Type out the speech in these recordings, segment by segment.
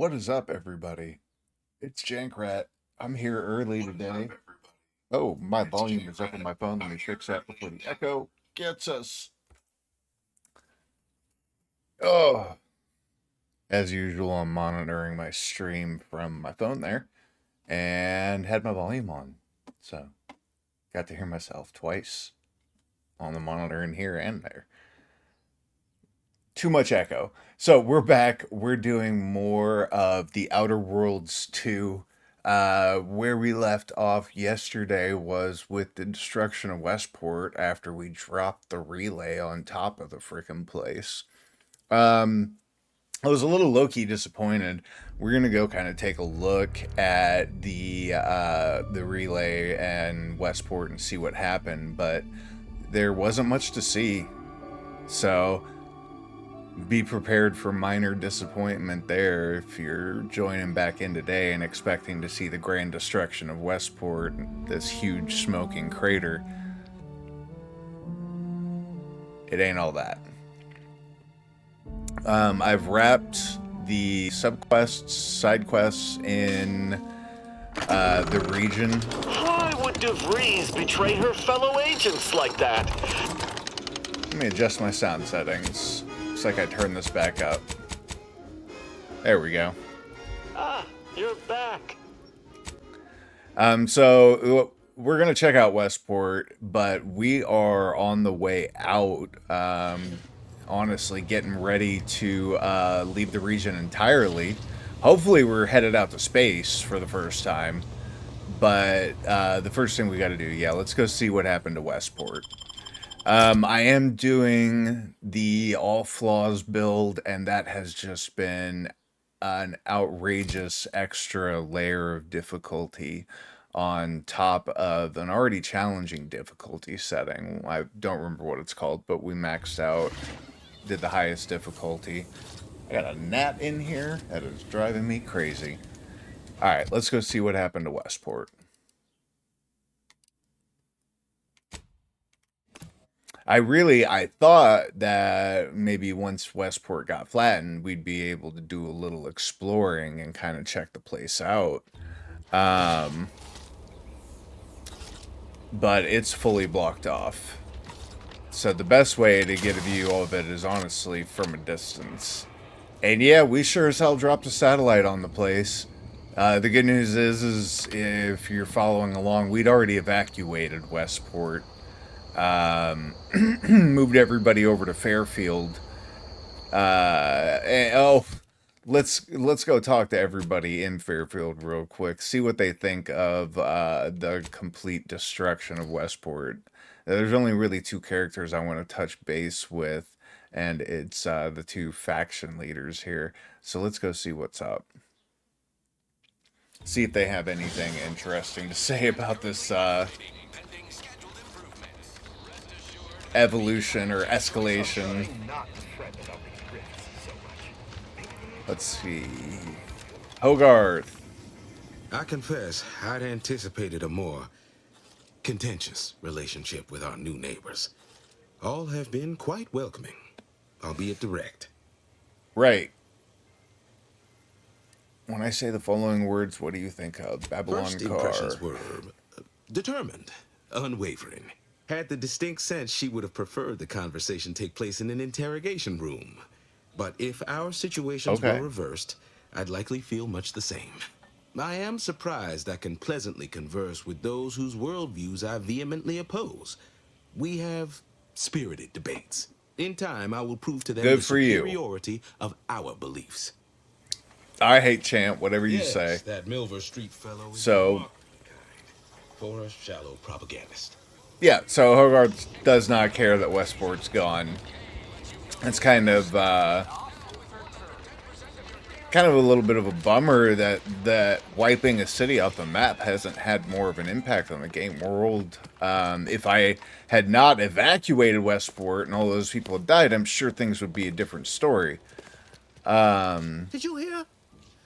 What is up, everybody? It's Jankrat. I'm here early today. Oh, my volume is up on my phone. Let me fix that before the echo gets us. Oh, as usual, I'm monitoring my stream from my phone there and had my volume on. So, got to hear myself twice on the monitor in here and there. Too much echo. So we're back. We're doing more of the Outer Worlds 2. Where we left off yesterday was with the destruction of Westport after we dropped the relay on top of the frickin' place. Um, I was a little low-key disappointed. We're gonna go kind of take a look at the relay and Westport and see what happened, but there wasn't much to see. So be prepared for minor disappointment there if you're joining back in today and expecting to see the grand destruction of Westport, this huge smoking crater. It ain't all that. I've wrapped the subquests, side quests in the region. Why would DeVries betray her fellow agents like that? Let me adjust my sound settings. Looks like I turned this back up. There we go. Ah, you're back. So we're gonna check out Westport, but we are on the way out. Honestly, getting ready to leave the region entirely. Hopefully, we're headed out to space for the first time. But the first thing we got to do, yeah, let's go see what happened to Westport. I am doing the all flaws build, and that has just been an outrageous extra layer of difficulty on top of an already challenging difficulty setting. I don't remember what it's called, but we maxed out, did the highest difficulty. I got a gnat in here that is driving me crazy. Alright, let's go see what happened to Westport. I thought that maybe once Westport got flattened, we'd be able to do a little exploring and kind of check the place out. But it's fully blocked off. So the best way to get a view of it is honestly from a distance. And yeah, we sure as hell dropped a satellite on the place. The good news is if you're following along, we'd already evacuated Westport. Moved everybody over to Fairfield. Let's go talk to everybody in Fairfield real quick. See what they think of the complete destruction of Westport. There's only really two characters I want to touch base with, and it's the two faction leaders here. So let's go see what's up. See if they have anything interesting to say about this evolution or escalation. Let's see. Hogarth. I confess, I'd anticipated a more contentious relationship with our new neighbors. All have been quite welcoming, albeit direct. Right. When I say the following words, what do you think of? Babylon First Car. impressions were determined, unwavering. Had the distinct sense she would have preferred the conversation take place in an interrogation room. But if our situations Okay. were reversed, I'd likely feel much the same. I am surprised I can pleasantly converse with those whose worldviews I vehemently oppose. We have spirited debates. In time, I will prove to them Good the for you. superiority of our beliefs. I hate chant, whatever you Yes, say. that Milver Street fellow is So- remarkably kind for a shallow propagandist. Yeah, so Hogarth does not care that Westport's gone. It's kind of a little bit of a bummer that wiping a city off the map hasn't had more of an impact on the game world. If I had not evacuated Westport and all those people had died, I'm sure things would be a different story. Did you hear?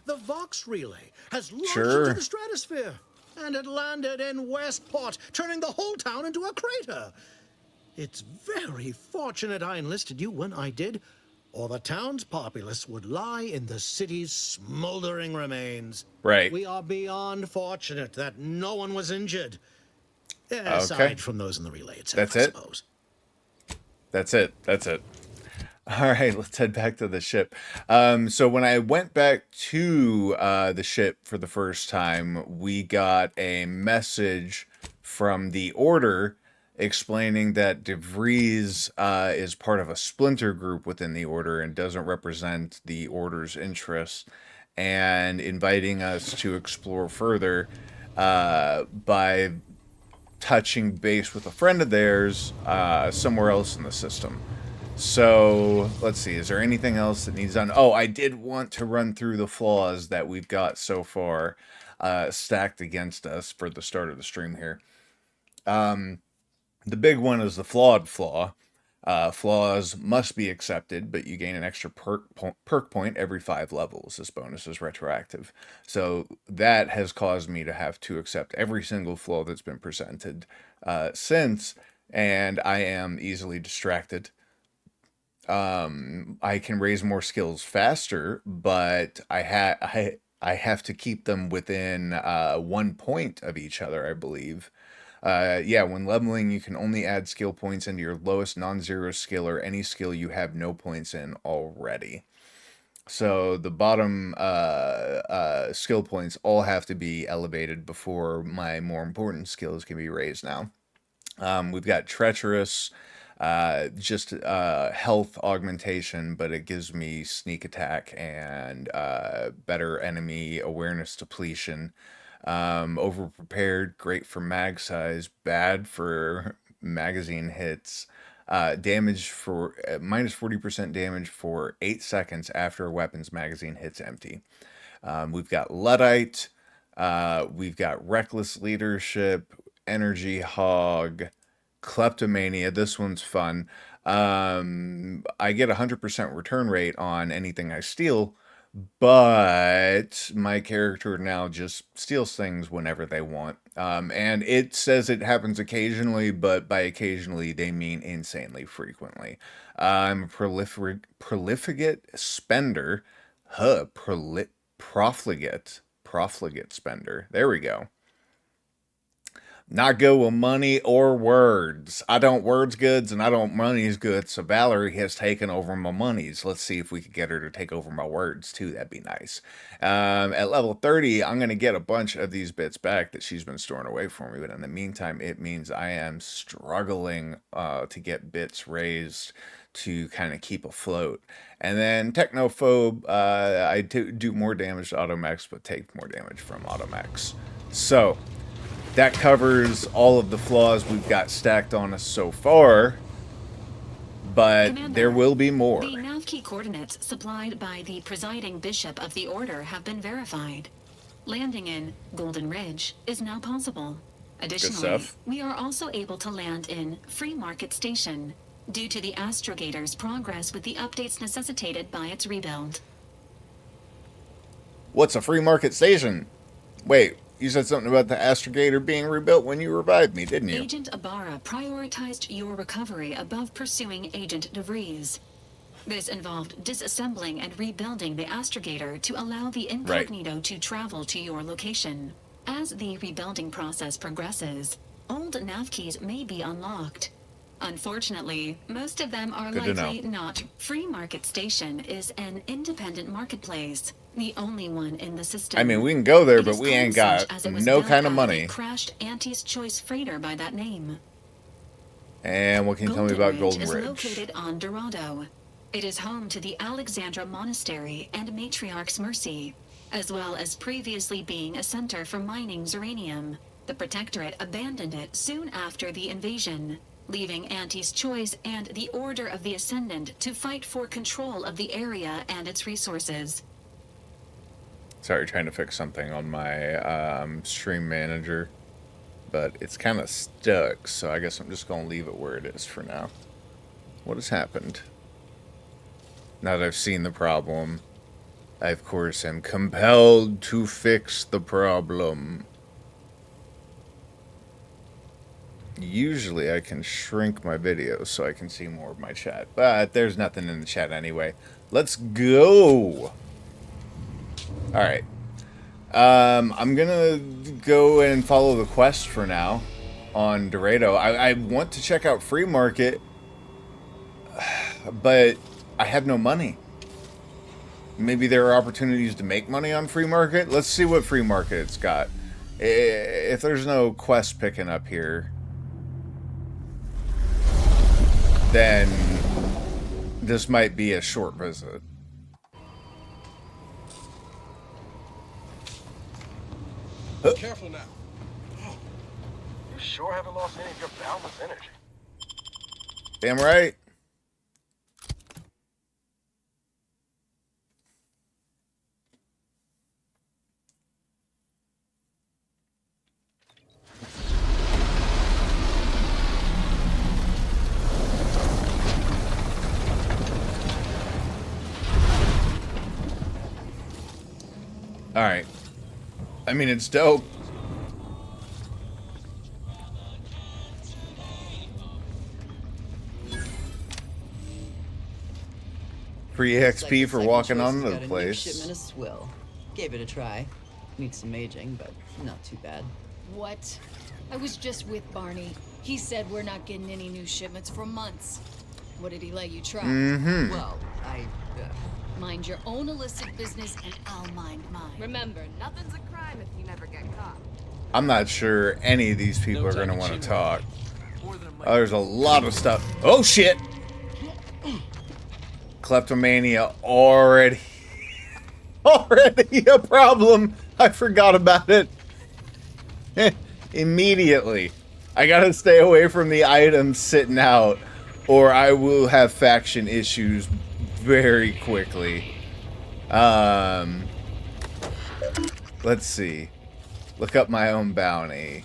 The Vox relay has launched Sure. into the stratosphere, and it landed in Westport, turning the whole town into a crater. It's very fortunate I enlisted you when I did, or the town's populace would lie in the city's smoldering remains. Right. We are beyond fortunate that no one was injured. Okay. Aside from those in the relay itself, That's I it? suppose. That's it. That's it. All right, let's head back to the ship. So when I went back to the ship for the first time, we got a message from the Order explaining that DeVries is part of a splinter group within the Order and doesn't represent the Order's interests, and inviting us to explore further by touching base with a friend of theirs somewhere else in the system. So, let's see, is there anything else that needs done? Oh, I did want to run through the flaws that we've got so far stacked against us for the start of the stream here. The big one is the flawed flaw. Flaws must be accepted, but you gain an extra perk point every 5 levels. This bonus is retroactive. So that has caused me to have to accept every single flaw that's been presented since, and I am easily distracted. I can raise more skills faster, but I have to keep them within 1 point of each other, I believe. Yeah, when leveling, you can only add skill points into your lowest non-zero skill or any skill you have no points in already. So the bottom skill points all have to be elevated before my more important skills can be raised now. We've got Treacherous, just health augmentation, but it gives me sneak attack and better enemy awareness depletion. Overprepared, great for mag size, bad for magazine hits. Damage for minus 40% damage for 8 seconds after a weapon's magazine hits empty. We've got Luddite, we've got Reckless Leadership, Energy Hog, Kleptomania. This one's fun. I get 100% return rate on anything I steal, but my character now just steals things whenever they want. And it says it happens occasionally, but by occasionally they mean insanely frequently. I'm a profligate spender. Profligate spender. There we go. Not good with money or words. I don't words goods and I don't money's goods, so Valerie has taken over my monies. Let's see if we could get her to take over my words too. That'd be nice. At level 30, I'm going to get a bunch of these bits back that she's been storing away for me, but in the meantime, it means I am struggling to get bits raised to kind of keep afloat. And then Technophobe, I do more damage to Automax, but take more damage from Automax. So that covers all of the flaws we've got stacked on us so far, but Commander, there will be more. The Navkey coordinates supplied by the presiding bishop of the Order have been verified. Landing in Golden Ridge is now possible. Additionally, stuff. we are also able to land in Free Market Station due to the Astrogator's progress with the updates necessitated by its rebuild. What's a free market station? Wait, you said something about the Astrogator being rebuilt when you revived me, didn't you? Agent Ibarra prioritized your recovery above pursuing Agent DeVries. This involved disassembling and rebuilding the Astrogator to allow the Incognito to travel to your location. As the rebuilding process progresses, old Navkeys may be unlocked. Unfortunately, most of them are Good to likely know. not. Free Market Station is an independent marketplace, the only one in the system. I mean, we can go there, It but is we ain't called such got as it was no built kind of by money. the crashed Auntie's Choice freighter by that name. And what can you tell me about Golden is Ridge? located on Dorado. It is home to the Alexandra Monastery and Matriarch's Mercy, as well as previously being a center for mining Zeranium. The Protectorate abandoned it soon after the invasion, leaving Auntie's Choice and the Order of the Ascendant to fight for control of the area and its resources. Sorry, trying to fix something on my stream manager, but it's kind of stuck, so I guess I'm just going to leave it where it is for now. What has happened? Now that I've seen the problem, I of course am compelled to fix the problem. Usually I can shrink my videos so I can see more of my chat, but there's nothing in the chat anyway. Let's go. All right. I'm gonna go and follow the quest for now on Dorado. I want to check out Free Market, but I have no money. Maybe there are opportunities to make money on Free Market. Let's see what Free Market it's got. If there's no quest picking up here, then this might be a short visit. Careful now. You sure haven't lost any of your boundless energy. Damn right. All right. I mean, it's dope. Free XP for walking onto the place. Shipment of swill. Gave it a try. Needs some aging, but not too bad. What? I was just with Barney. He said we're not getting any new shipments for months. What did he let you try? Mm-hmm. Well, Mind your own illicit business and I'll mind mine. Remember, nothing's a crime if you never get caught. I'm not sure any of these people No are going to time to want to chin talk. More than a Oh, there's a lot of stuff. Oh, shit! Kleptomania already a problem. I forgot about it. Immediately. I gotta stay away from the items sitting out, or I will have faction issues very quickly. Let's see. Look up my own bounty.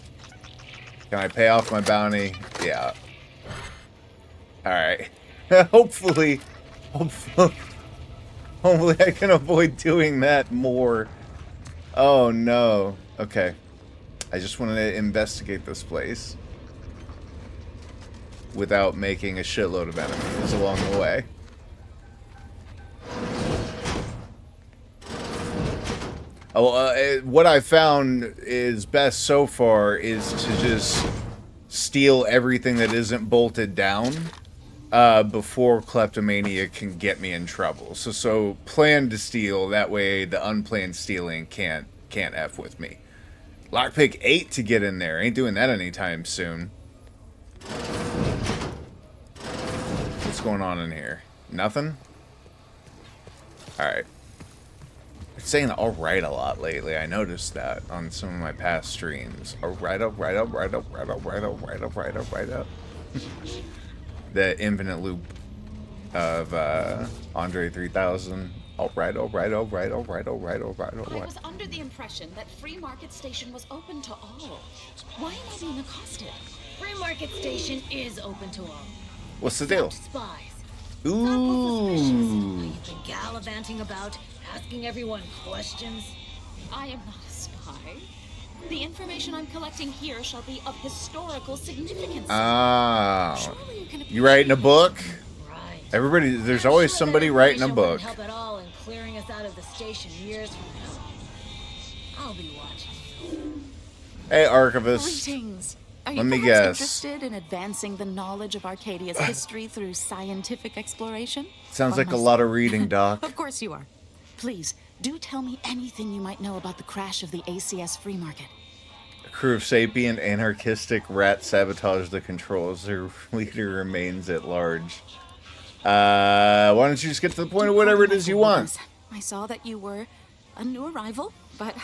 Can I pay off my bounty? Yeah. Alright. Hopefully I can avoid doing that more. Oh no. Okay. I just wanted to investigate this place without making a shitload of enemies along the way. Oh, what I found is best so far is to just steal everything that isn't bolted down before kleptomania can get me in trouble. So plan to steal, that way the unplanned stealing can't F with me. Lockpick 8 to get in there. Ain't doing that anytime soon. What's going on in here? Nothing? Alright. It's saying alright a lot lately. I noticed that on some of my past streams. Alright up, right up, right up, right up, right up, right up, right up, right up. The infinite loop of Andre 3000. Alright, alright, alright, alright, alright, alright, I alright. was under the impression that Free Market Station was open to all. Why am I being accosted? Free Market Station is open to all. What's the deal? Spies. Ooh. You've been gallivanting about, asking everyone questions. I am not a spy. The information I'm collecting here shall be of historical significance. Ah. Surely you can You writing a book? Right. Everybody, there's I'm always sure somebody that writing a information book. wouldn't help at all in clearing us out of the station years from now. I'll be watching. Hey, Archivist. Greetings. Are you Let me perhaps guess. interested in advancing the knowledge of Arcadia's history through scientific exploration? Sounds Or like a must- lot of reading, Doc. Of course you are. Please, do tell me anything you might know about the crash of the ACS Free Market. A crew of sapient, anarchistic rats sabotage the controls. Their leader remains at large. Why don't you just get to the point of whatever it is you want? I saw that you were a new arrival, but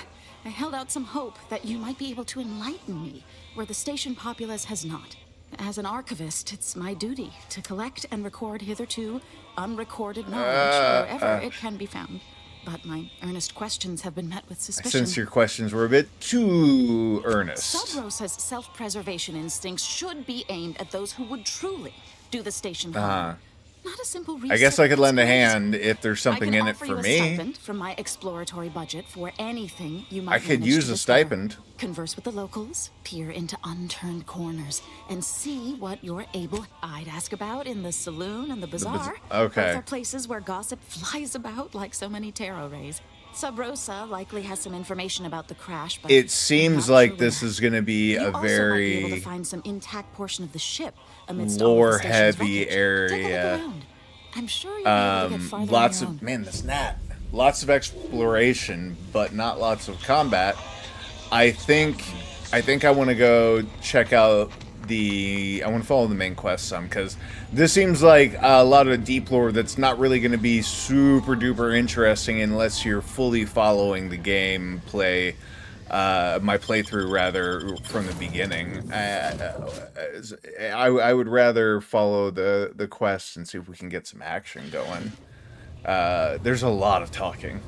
I held out some hope that you might be able to enlighten me where the station populace has not. As an archivist, it's my duty to collect and record hitherto unrecorded knowledge wherever it can be found. But my earnest questions have been met with suspicion. Since your questions were a bit too earnest. Sub Rosa's self-preservation instincts should be aimed at those who would truly do the station harm. not a simple I guess I could lend a research. hand if there's something in it offer for you a me. stipend from my exploratory budget for anything you might I could manage use to a discover. stipend. Converse with the locals, peer into unturned corners, and see what you're able. I'd ask about in the saloon and the bazaar. Okay. Both are places where gossip flies about like so many tarot rays. Sub Rosa likely has some information about the crash, but It seems I'm not like sure this where. is going to be You a also might be able to very find some intact portion of the ship amidst all of the lore station's heavy wreckage. Take a area. look around. I'm sure you'll be able to get farther Lots on your of, own. man, the snap. Lots of exploration, but not lots of combat. I think I want to go check out I want to follow the main quest some, because this seems like a lot of deep lore that's not really going to be super duper interesting unless you're fully following the gameplay, my playthrough rather, from the beginning. I would rather follow the quest and see if we can get some action going. There's a lot of talking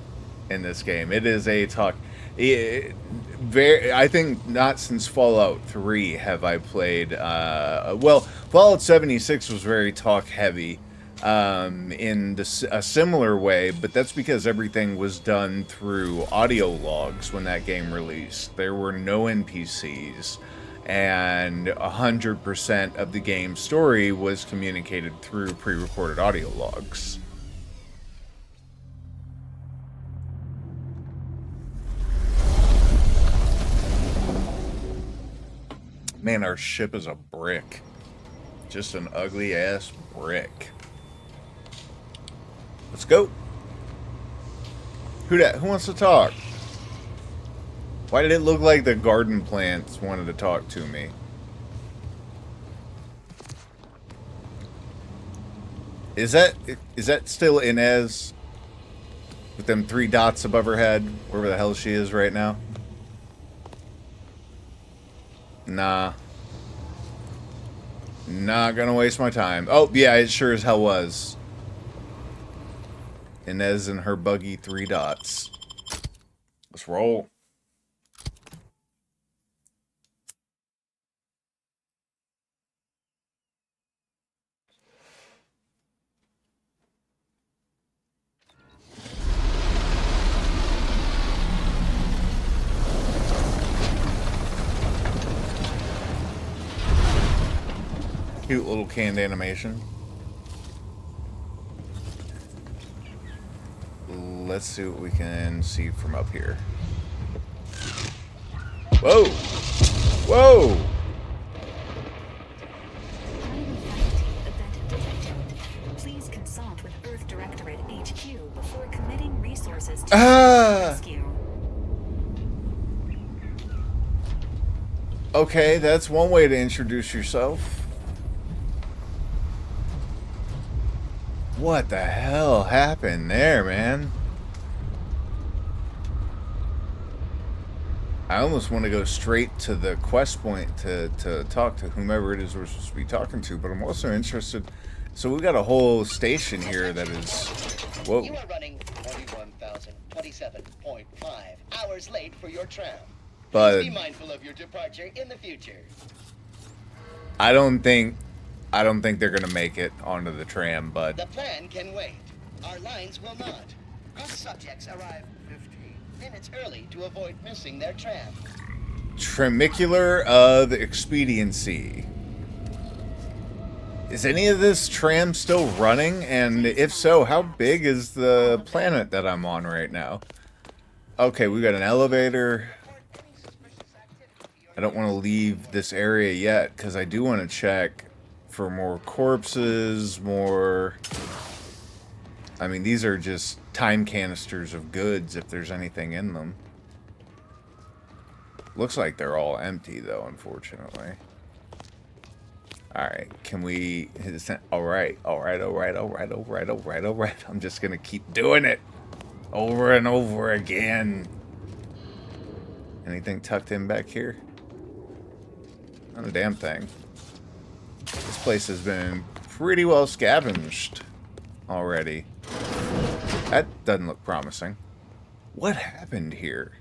in this game. It is a talk. I think not since Fallout 3 have I played. Well, Fallout 76 was very talk heavy in a similar way, but that's because everything was done through audio logs when that game released. There were no NPCs, and 100% of the game's story was communicated through pre-recorded audio logs. Man, our ship is a brick. Just an ugly ass brick. Let's go. Who wants to talk? Why did it look like the garden plants wanted to talk to me? Is that still Inez? With them 3 dots above her head? Wherever the hell she is right now? Nah. Not gonna waste my time. Oh, yeah, it sure as hell was. Inez and her buggy 3 dots. Let's roll. Cute little canned animation. Let's see what we can see from up here. Whoa! Whoa! Please consult with Earth Directorate HQ before committing resources to rescue. Okay, that's one way to introduce yourself. What the hell happened there, man? I almost want to go straight to the quest point to talk to whomever it is we're supposed to be talking to, but I'm also interested. So we got a whole station here that is... Whoa. You are running 41,027.5 hours late for your tram. But Please be mindful of your departure in the future. I don't think they're gonna make it onto the tram, but The plan can wait. Our lines will not. Our subjects arrive 15 minutes early to avoid missing their tram. Tramicular of expediency. Is any of this tram still running? And if so, how big is the planet that I'm on right now? Okay, we got an elevator. I don't want to leave this area yet because I do want to check for more corpses, more... I mean, these are just time canisters of goods if there's anything in them. Looks like they're all empty though, unfortunately. Alright, can we... Alright. I'm just gonna keep doing it. Over and over again. Anything tucked in back here? Not a damn thing. This place has been pretty well scavenged already. That doesn't look promising. What happened here?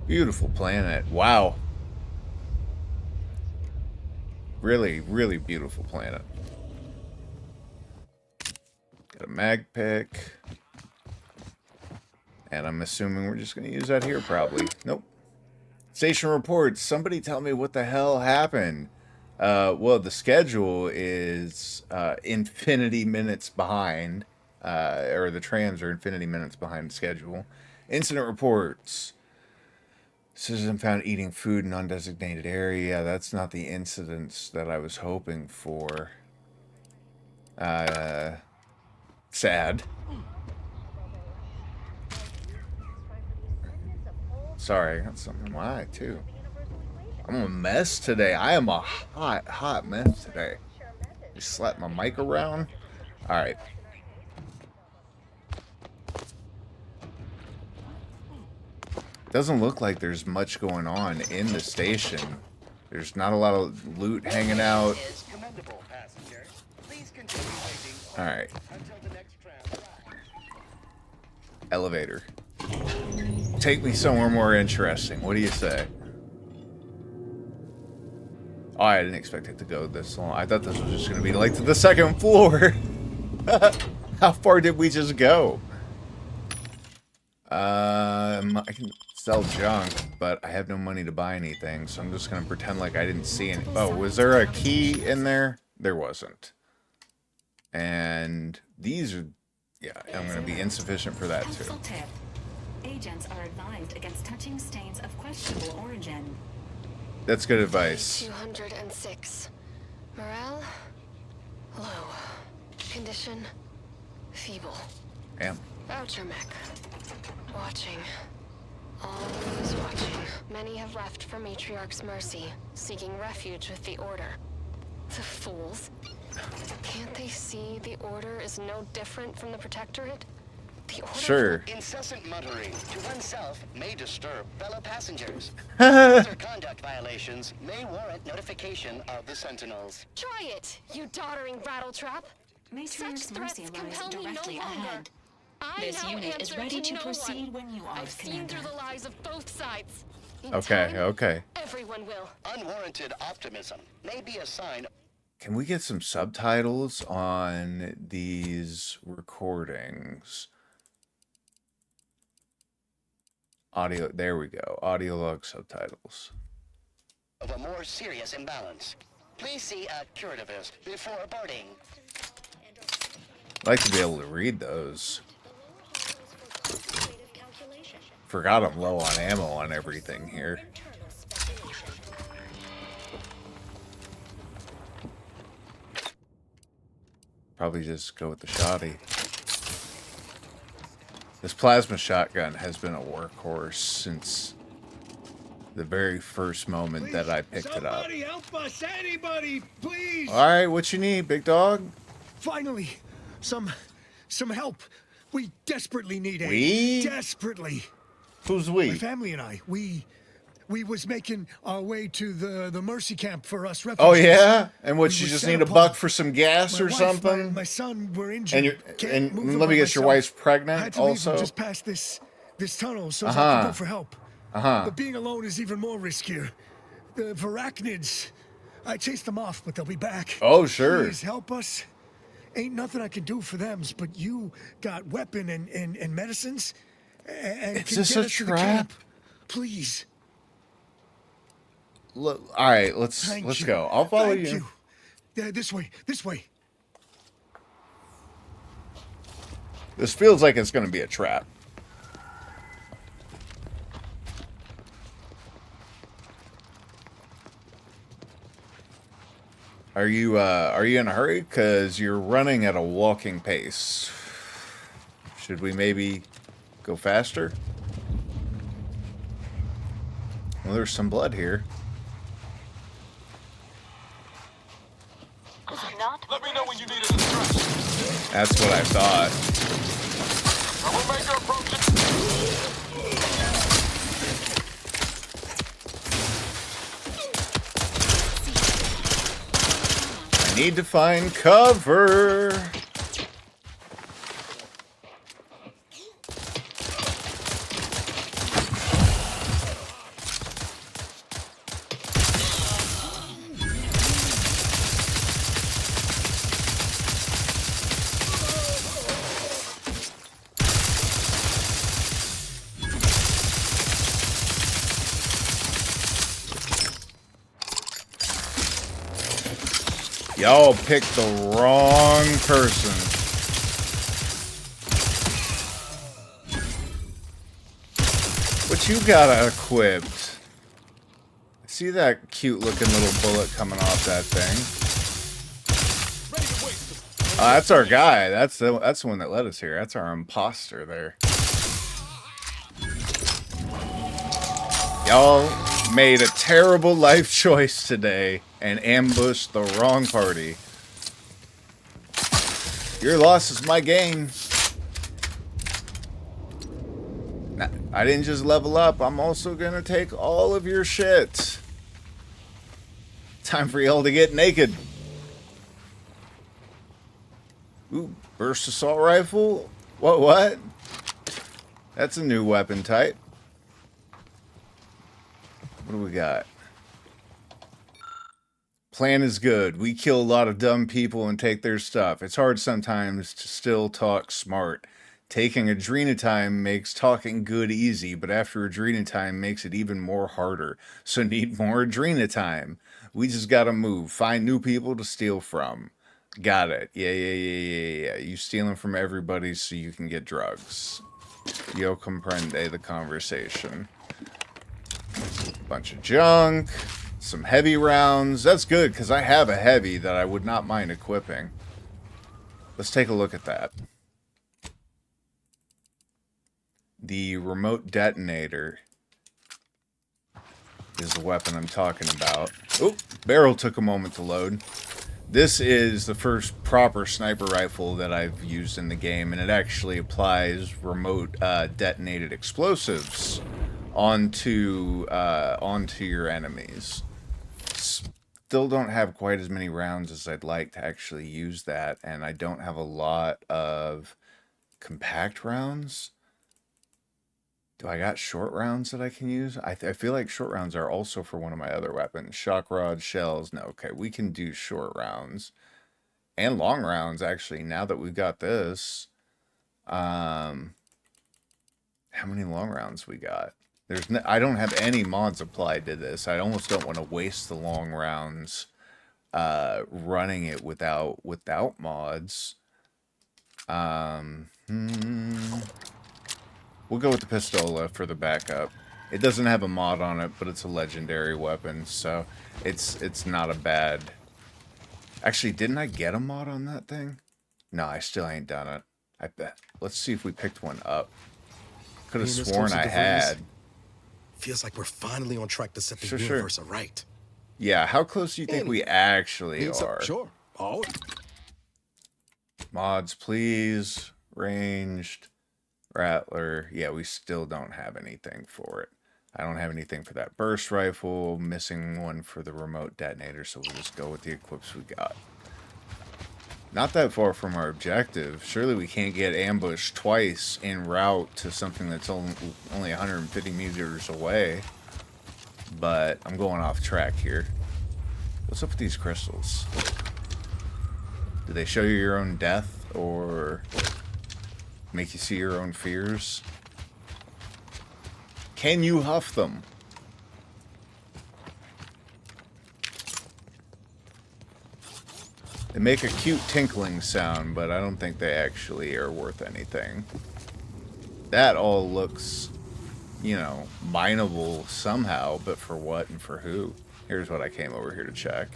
Beautiful planet. Wow. Really, really beautiful planet. Got a mag pick. And I'm assuming we're just going to use that here, probably. Nope. Station reports. Somebody tell me what the hell happened. Well, the schedule is infinity minutes behind. Or the trams are infinity minutes behind schedule. Incident reports. Citizen found eating food in undesignated area. That's not the incidents that I was hoping for. Sad. Sorry, I got something in my eye, too. I'm a mess today. I am a hot mess today. Just slap my mic around. Alright. Doesn't look like there's much going on in the station. There's not a lot of loot hanging out. Alright. Elevator. Take me somewhere more interesting. What do you say? Oh, I didn't expect it to go this long. I thought this was just going to be like to the second floor. How far did we just go? I can sell junk, but I have no money to buy anything, so I'm just going to pretend like I didn't see any. Oh, was there a key in there? There wasn't. And these are, yeah, I'm going to be insufficient for that too. Agents are advised against touching stains of questionable origin. That's good advice. 206. Morale? Low. Condition? Feeble. Damn. Voucher mech. Watching. Always watching. Many have left for Matriarch's mercy, seeking refuge with the Order. The fools. Can't they see the Order is no different from the Protectorate? The Order. Sure. Incessant muttering to oneself may disturb fellow passengers. Other conduct violations may warrant notification of the Sentinels. Try it, you doddering rattletrap. Matriarch's mercy lies directly ahead. This unit is ready to proceed when you are, I've seen through the lies of both sides. Okay. Everyone will. Unwarranted optimism may be a sign. Can we get some subtitles on these recordings? Audio, there we go. Audio log subtitles. Of a more serious imbalance. Please see a curativist before boarding. I'd like to be able to read those. Forgot I'm low on ammo on everything here. Probably just go with the shotty. This plasma shotgun has been a workhorse since the very first moment that I picked it up. Somebody help us! Anybody, please! Alright, what you need, big dog? Finally, some help. We desperately need aid. We? Desperately. Who's we? My family and I. We was making our way to the Mercy camp for us refugees. Oh yeah? And what, you We just were need set a apart. buck for some gas My or wife, something? My son were injured. And let me guess, your wife's pregnant I had to leave also? just past this tunnel so I could go for help. Uh-huh. But being alone is even more riskier. The Varachnids, I chased them off, but they'll be back. Oh, sure. Please help us. Ain't nothing I can do for them, but you got weapon and medicines. And Is can this get a us to the trap? camp. Please. Look, all right, let's Thank you. go. I'll follow Thank you. Yeah, this way. This feels like it's going to be a trap. Are you in a hurry? Because you're running at a walking pace. Should we maybe go faster? Well, there's some blood here. Let me know when you need a distraction. That's what I thought. I will make your approach. I need to find cover. Y'all picked the wrong person. What you got equipped? See that cute looking little bullet coming off that thing? That's our guy. That's the one that led us here. That's our imposter there. Y'all made a terrible life choice today and ambushed the wrong party. Your loss is my gain. I didn't just level up. I'm also gonna take all of your shit. Time for y'all to get naked. Ooh, burst assault rifle? What? That's a new weapon type. What do we got? Plan is good. We kill a lot of dumb people and take their stuff. It's hard sometimes to still talk smart. Taking Adrenatime makes talking good easy, but after Adrenatime makes it even more harder. So need more Adrenatime. We just gotta move. Find new people to steal from. Got it. Yeah. You stealing from everybody so you can get drugs. Yo comprende the conversation. Bunch of junk. Some heavy rounds. That's good, because I have a heavy that I would not mind equipping. Let's take a look at that. The remote detonator is the weapon I'm talking about. Oh, barrel took a moment to load. This is the first proper sniper rifle that I've used in the game, and it actually applies remote detonated explosives onto your enemies. Still don't have quite as many rounds as I'd like to actually use that, and I don't have a lot of compact rounds. Do I got short rounds that I can use? I feel like short rounds are also for one of my other weapons. Shock rod, shells. No, okay, we can do short rounds. And long rounds, actually, now that we've got this. How many long rounds we got? I don't have any mods applied to this. I almost don't want to waste the long rounds running it without mods. We'll go with the Pistola for the backup. It doesn't have a mod on it, but it's a legendary weapon, so it's not a bad... Actually, didn't I get a mod on that thing? No, I still ain't done it. I bet. Let's see if we picked one up. Could have sworn I had. Feels like we're finally on track to set the universe right. Yeah, how close do you think we actually are? Sure. Oh. Mods, please. Ranged. Rattler. Yeah, we still don't have anything for it. I don't have anything for that burst rifle. Missing one for the remote detonator, so we'll just go with the equips we got. Not that far from our objective. Surely we can't get ambushed twice en route to something that's only 150 meters away. But I'm going off track here. What's up with these crystals? Do they show you your own death, or make you see your own fears? Can you huff them? They make a cute tinkling sound, but I don't think they actually are worth anything. That all looks, you know, mineable somehow, but for what and for who? Here's what I came over here to check.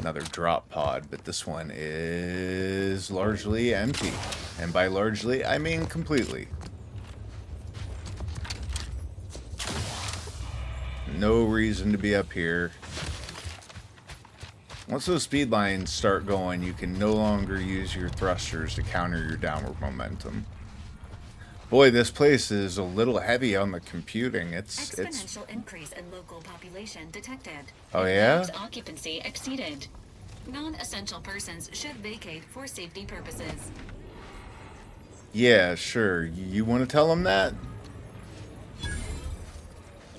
Another drop pod, but this one is largely empty. And by largely, I mean completely. No reason to be up here. Once those speed lines start going, you can no longer use your thrusters to counter your downward momentum. Boy, this place is a little heavy on the computing. Exponential increase in local population detected. Oh yeah? Occupancy exceeded. Non-essential persons should vacate for safety purposes. Yeah, sure. You want to tell them that?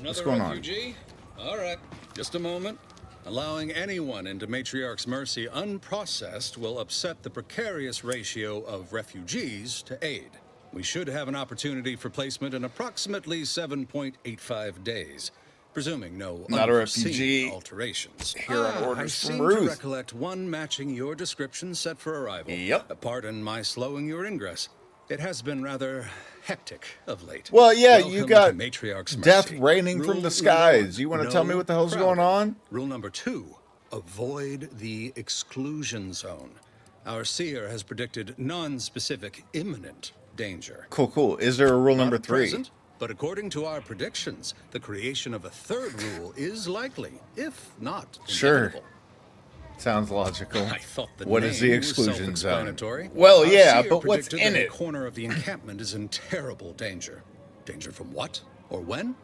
What's going on? Refugee? All right, just a moment. Allowing anyone into Matriarch's Mercy unprocessed will upset the precarious ratio of refugees to aid. We should have an opportunity for placement in approximately 7.85 days. presuming no Not a unforeseen refugee. alterations. Here on I orders from seem to Ruth. recollect one matching your description set for arrival. Yep. Pardon my slowing your ingress. It has been rather hectic of late. Well, yeah, Welcome you got to Matriarch's death Mercy. raining from Rule the skies. number You want to one, tell me no what the hell's crowding. going on? Rule number 2, avoid the exclusion zone. Our seer has predicted non-specific imminent danger. Cool. Is there a rule Not number at 3? present, but according to our predictions, the creation of a third rule is likely, if not Sure. inevitable. Sounds logical. I thought the What name is the was exclusion zone? self-explanatory. Well, Our yeah, seer but what's predicted in that it? A corner of the encampment is in terrible danger. Danger from what or when?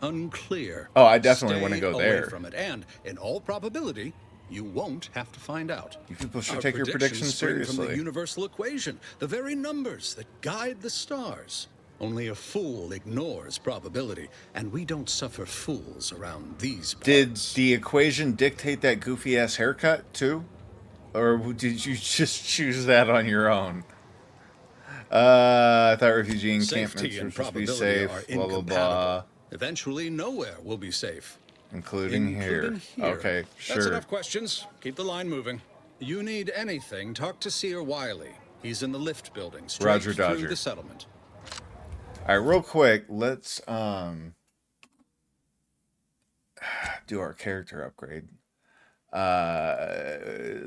Unclear. Oh, I definitely Stay want to go away there. from it, and in all probability, you won't have to find out. You people should Our take your predictions spring from the seriously. universal equation, the very numbers that guide the stars. Only a fool ignores probability, and we don't suffer fools around these parts. Did the equation dictate that goofy ass haircut too? Or did you just choose that on your own? I thought refugee encampments Safety were and supposed to be probability safe, are blah, blah, incompatible. blah. Eventually, nowhere will be safe. Including here. Okay, That's sure. enough questions. Keep the line moving. You need anything, talk to Seer Wiley. He's in the lift building, straight Roger, through Dodger. the settlement. Alright, real quick, let's do our character upgrade.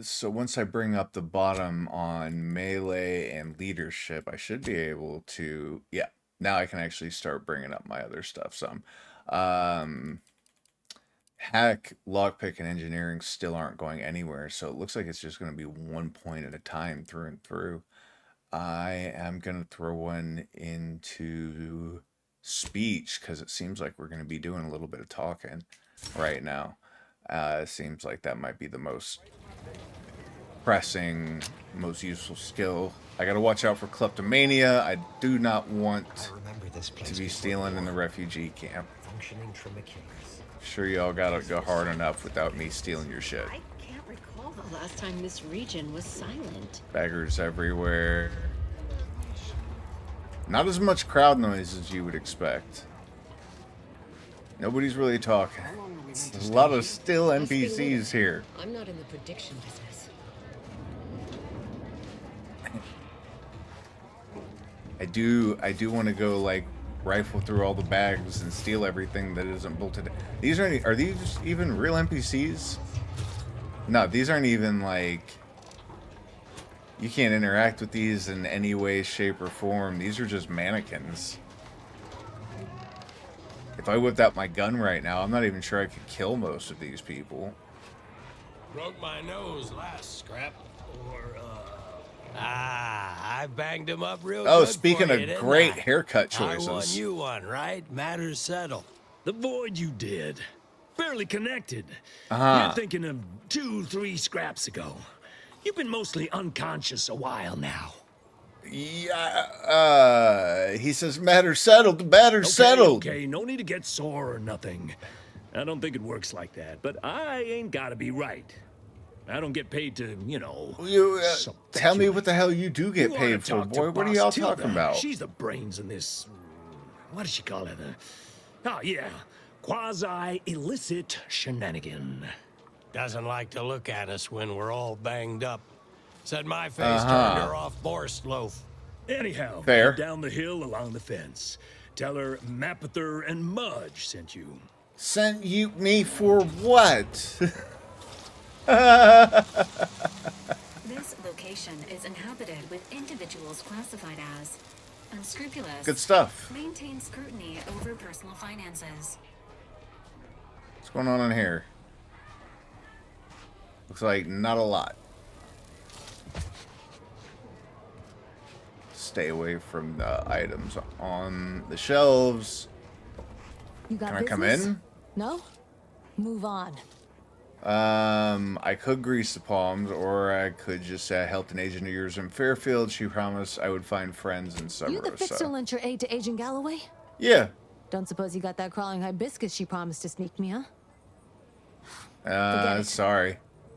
So once I bring up the bottom on melee and leadership, I should be able to, yeah, now I can actually start bringing up my other stuff some. Hack, lockpick, and engineering still aren't going anywhere, so it looks like it's just going to be 1 point at a time through and through. I am going to throw one into speech because it seems like we're going to be doing a little bit of talking right now. It seems like that might be the most pressing, most useful skill. I got to watch out for kleptomania. I do not want to be stealing in the refugee camp. Functioning Trimachines. Sure, y'all got to go hard enough without me stealing your shit. I can't recall the last time this region was silent. Baggers everywhere. Not as much crowd noise as you would expect. Nobody's really talking. There's a lot of still NPCs here. I'm not in the prediction business. I do want to go like rifle through all the bags and steal everything that isn't bolted. Are these even real NPCs? No, these aren't even like, you can't interact with these in any way, shape, or form. These are just mannequins. If I whipped out my gun right now, I'm not even sure I could kill most of these people. Broke my nose last scrap. I banged him up real good. Oh, speaking for of you, didn't great I? haircut I won choices. you one, right? Matters settled. The void you did. Barely connected. Uh-huh. You're thinking of 2-3 scraps ago. You've been mostly unconscious a while now. Yeah, he says matter settled, the matter's settled. Okay, no need to get sore or nothing. I don't think it works like that, but I ain't gotta be right. I don't get paid to, Tell me what the hell you do get You oughta paid for, talk to boy. What are Boss y'all Tilda. talking about? She's the brains in this. What does she call it? Oh, yeah. Quasi-illicit shenanigan. Doesn't like to look at us when we're all banged up. Said my face turned her off Borscht loaf. Anyhow, Fair. head down the hill along the fence. Tell her Mapother and Mudge sent you. Sent you me for what? This location is inhabited with individuals classified as unscrupulous. Good stuff. Maintain scrutiny over personal finances. What's going on in here? Looks like not a lot. Stay away from the items on the shelves. You got Can I come business? in? No? Move on. I could grease the palms, or I could just say I helped an agent of yours in Fairfield. She promised I would find friends in You the Summeros. fixer lent your aid to Agent Galloway? Yeah. Don't suppose you got that crawling hibiscus she promised to sneak me, huh? Forget it. Sorry.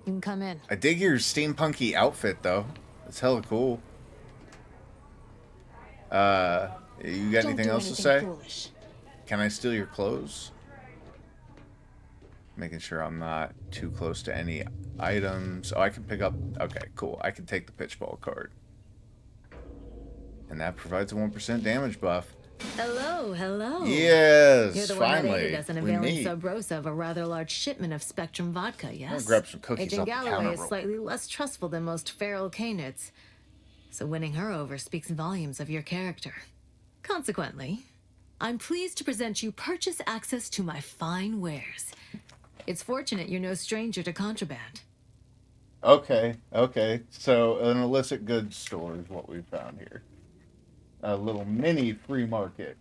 You can come in. I dig your steampunky outfit, though. It's hella cool. You got Don't anything do else to anything say? foolish. Can I steal your clothes? Making sure I'm not too close to any items. Oh, I can pick up... Okay, cool. I can take the pitchball card. And that provides a 1% damage buff. Hello, hello. Yes, You're the finally. one that aided us in we availing meet. Sub Rosa of a rather large shipment of Spectrum vodka, yes? I'll grab some cookies Agent off the counter Galloway is real slightly less trustful than most feral canids. So winning her over speaks volumes of your character. Consequently, I'm pleased to present you purchase access to my fine wares. It's fortunate you're no stranger to contraband. Okay, okay. So an illicit goods store is what we found here. A little mini free market.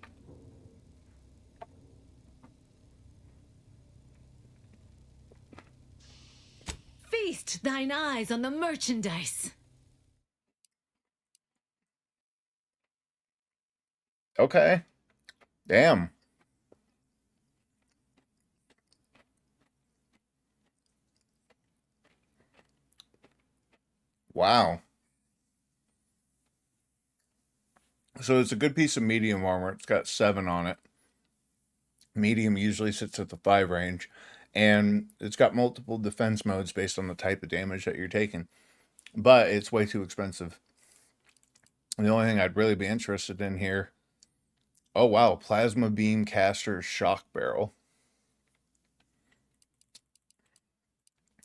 Feast thine eyes on the merchandise. Okay. Damn. Wow. So it's a good piece of medium armor. It's got 7 on it. Medium usually sits at the 5 range. And it's got multiple defense modes based on the type of damage that you're taking. But it's way too expensive. And the only thing I'd really be interested in here... Oh, wow. Plasma Beam Caster Shock Barrel.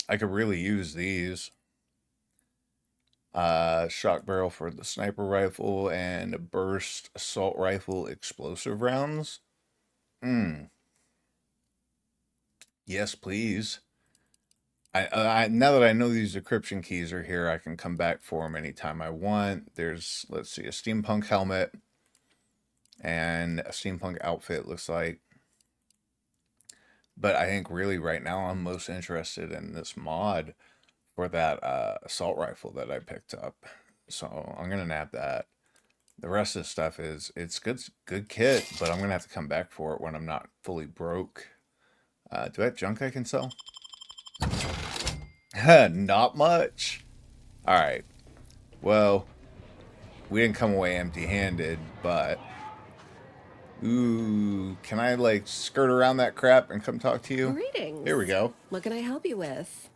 I could really use these. Shock barrel for the sniper rifle and a burst assault rifle explosive rounds. Yes, please. I now that I know these decryption keys are here, I can come back for them anytime I want. There's, let's see, a steampunk helmet and a steampunk outfit, looks like. But I think really right now I'm most interested in this mod for that assault rifle that I picked up. So I'm going to nab that. The rest of the stuff is, it's good kit, but I'm going to have to come back for it when I'm not fully broke. Do I have junk I can sell? Not much. Alright. Well, we didn't come away empty-handed, but... Ooh, can I, like, skirt around that crap and come talk to you? Greetings. Here we go. What can I help you with?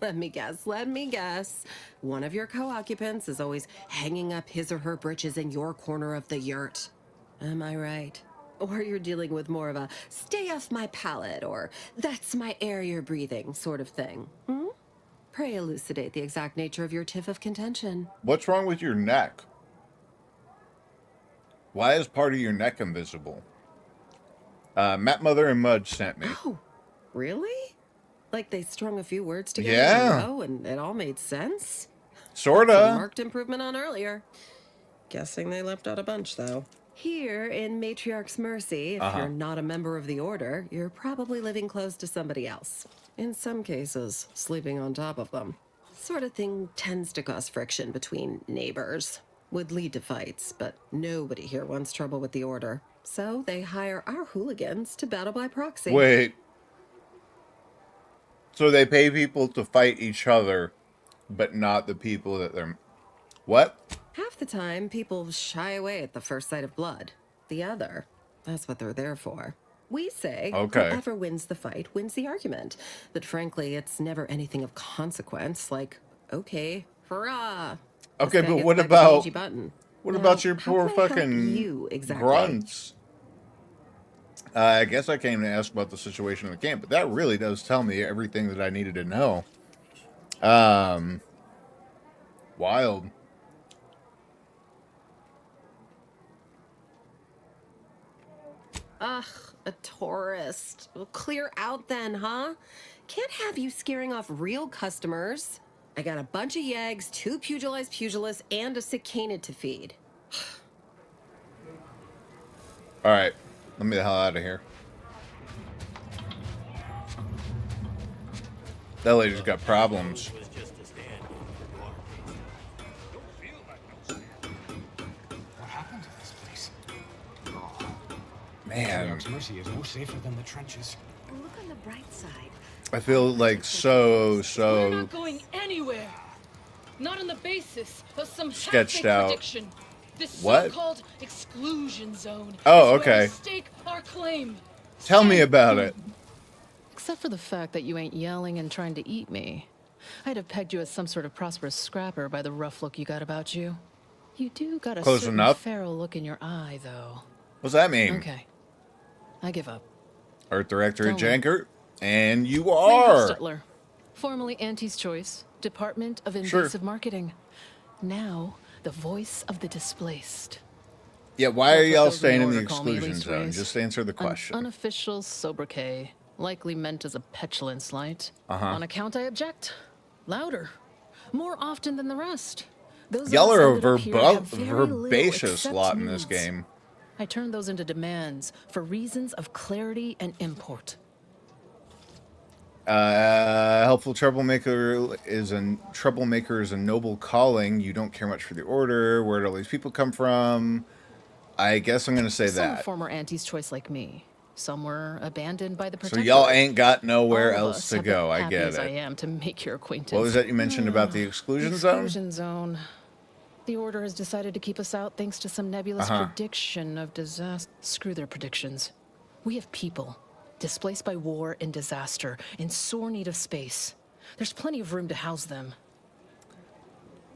Let me guess. One of your co-occupants is always hanging up his or her britches in your corner of the yurt. Am I right? Or you're dealing with more of a stay off my palate or that's my air you're breathing sort of thing. Pray elucidate the exact nature of your tiff of contention. What's wrong with your neck? Why is part of your neck invisible? Matt Mother and Mudge sent me. Oh, really? Like they strung a few words together in a row and it all made sense? Sorta. That's a marked improvement on earlier. Guessing they left out a bunch, though. Here in Matriarch's Mercy, if you're not a member of the Order, you're probably living close to somebody else. In some cases, sleeping on top of them. Sort of thing tends to cause friction between neighbors. Would lead to fights, but nobody here wants trouble with the Order. So they hire our hooligans to battle by proxy. Wait. So they pay people to fight each other, but not the people that they're... What? Half the time, people shy away at the first sight of blood. The other, that's what they're there for. We say, whoever wins the fight wins the argument. But frankly, it's never anything of consequence, like, okay, hurrah. Okay, but what about... What about your poor fucking you exactly? grunts? I guess I came to ask about the situation in the camp, but that really does tell me everything that I needed to know. Wild. Ugh, a tourist. Well, clear out then, huh? Can't have you scaring off real customers. I got a bunch of yeggs, 2 pugilized pugilists, and a cicanid to feed. Alright, let me the hell out of here. That lady's got problems. What happened to this place? Man. Mercy is no safer than the trenches. Look on the bright side. I feel like so We're not going anywhere. Not on the basis of some sketched half-baked out. prediction. This What? so-called exclusion zone. Oh, is where we okay. stake our claim. Tell me about it. Except for the fact that you ain't yelling and trying to eat me. I'd have pegged you as some sort of prosperous scrapper by the rough look you got about you. You do got a Close certain enough. feral look in your eye, though. What's that mean? Okay. I give up. Art Director Don't worry. Janker, and you Mayhav are. Stutler, formerly Auntie's Choice, Department of Invasive Marketing. Now, the voice of the displaced. Yeah, why are That's what y'all those in staying in the order call me, exclusion least zone? raised. Just answer the question. An unofficial sobriquet, likely meant as a petulant slight. Uh-huh. On account I object. Louder. More often than the rest. Those Y'all are a outside it appear to have very little herbaceous except lot in this needs. game. I turn those into demands for reasons of clarity and import. Helpful troublemaker is a noble calling. You don't care much for the order. Where do all these people come from? I guess I'm gonna say Some that. former Auntie's Choice like me. Some were abandoned by the So Protectorate. y'all ain't got nowhere All of else us to have been go. I happy get as I it. am to make your acquaintance. What was that you mentioned about the exclusion zone? Exclusion zone. The Order has decided to keep us out thanks to some nebulous Uh-huh. prediction of disaster. Screw their predictions. We have people displaced by war and disaster in sore need of space. There's plenty of room to house them.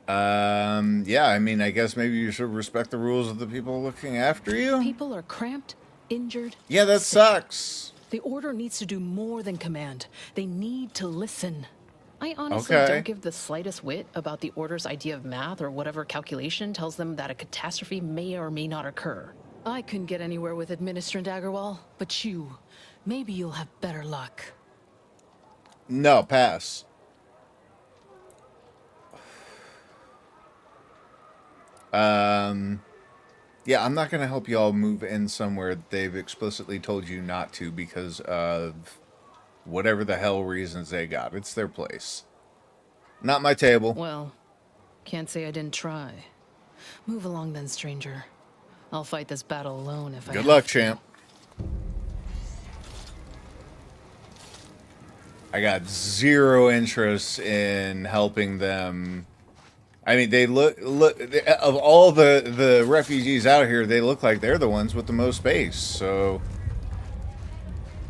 Yeah, I mean, I guess maybe you should respect the rules of the people looking after you. People are cramped, injured. Yeah, that sucks. The Order needs to do more than command. They need to listen. I honestly Okay. don't give the slightest whit about the Order's idea of math or whatever calculation tells them that a catastrophe may or may not occur. I couldn't get anywhere with Administrator Daggerwall, but you, maybe you'll have better luck. No, pass. Yeah, I'm not gonna help y'all move in somewhere they've explicitly told you not to because of whatever the hell reasons they got. It's their place. Not my table. Well, can't say I didn't try. Move along then, stranger. I'll fight this battle alone if I Good have luck, to. champ. I got zero interest in helping them. I mean, they look of all the refugees out here, they look like they're the ones with the most space. So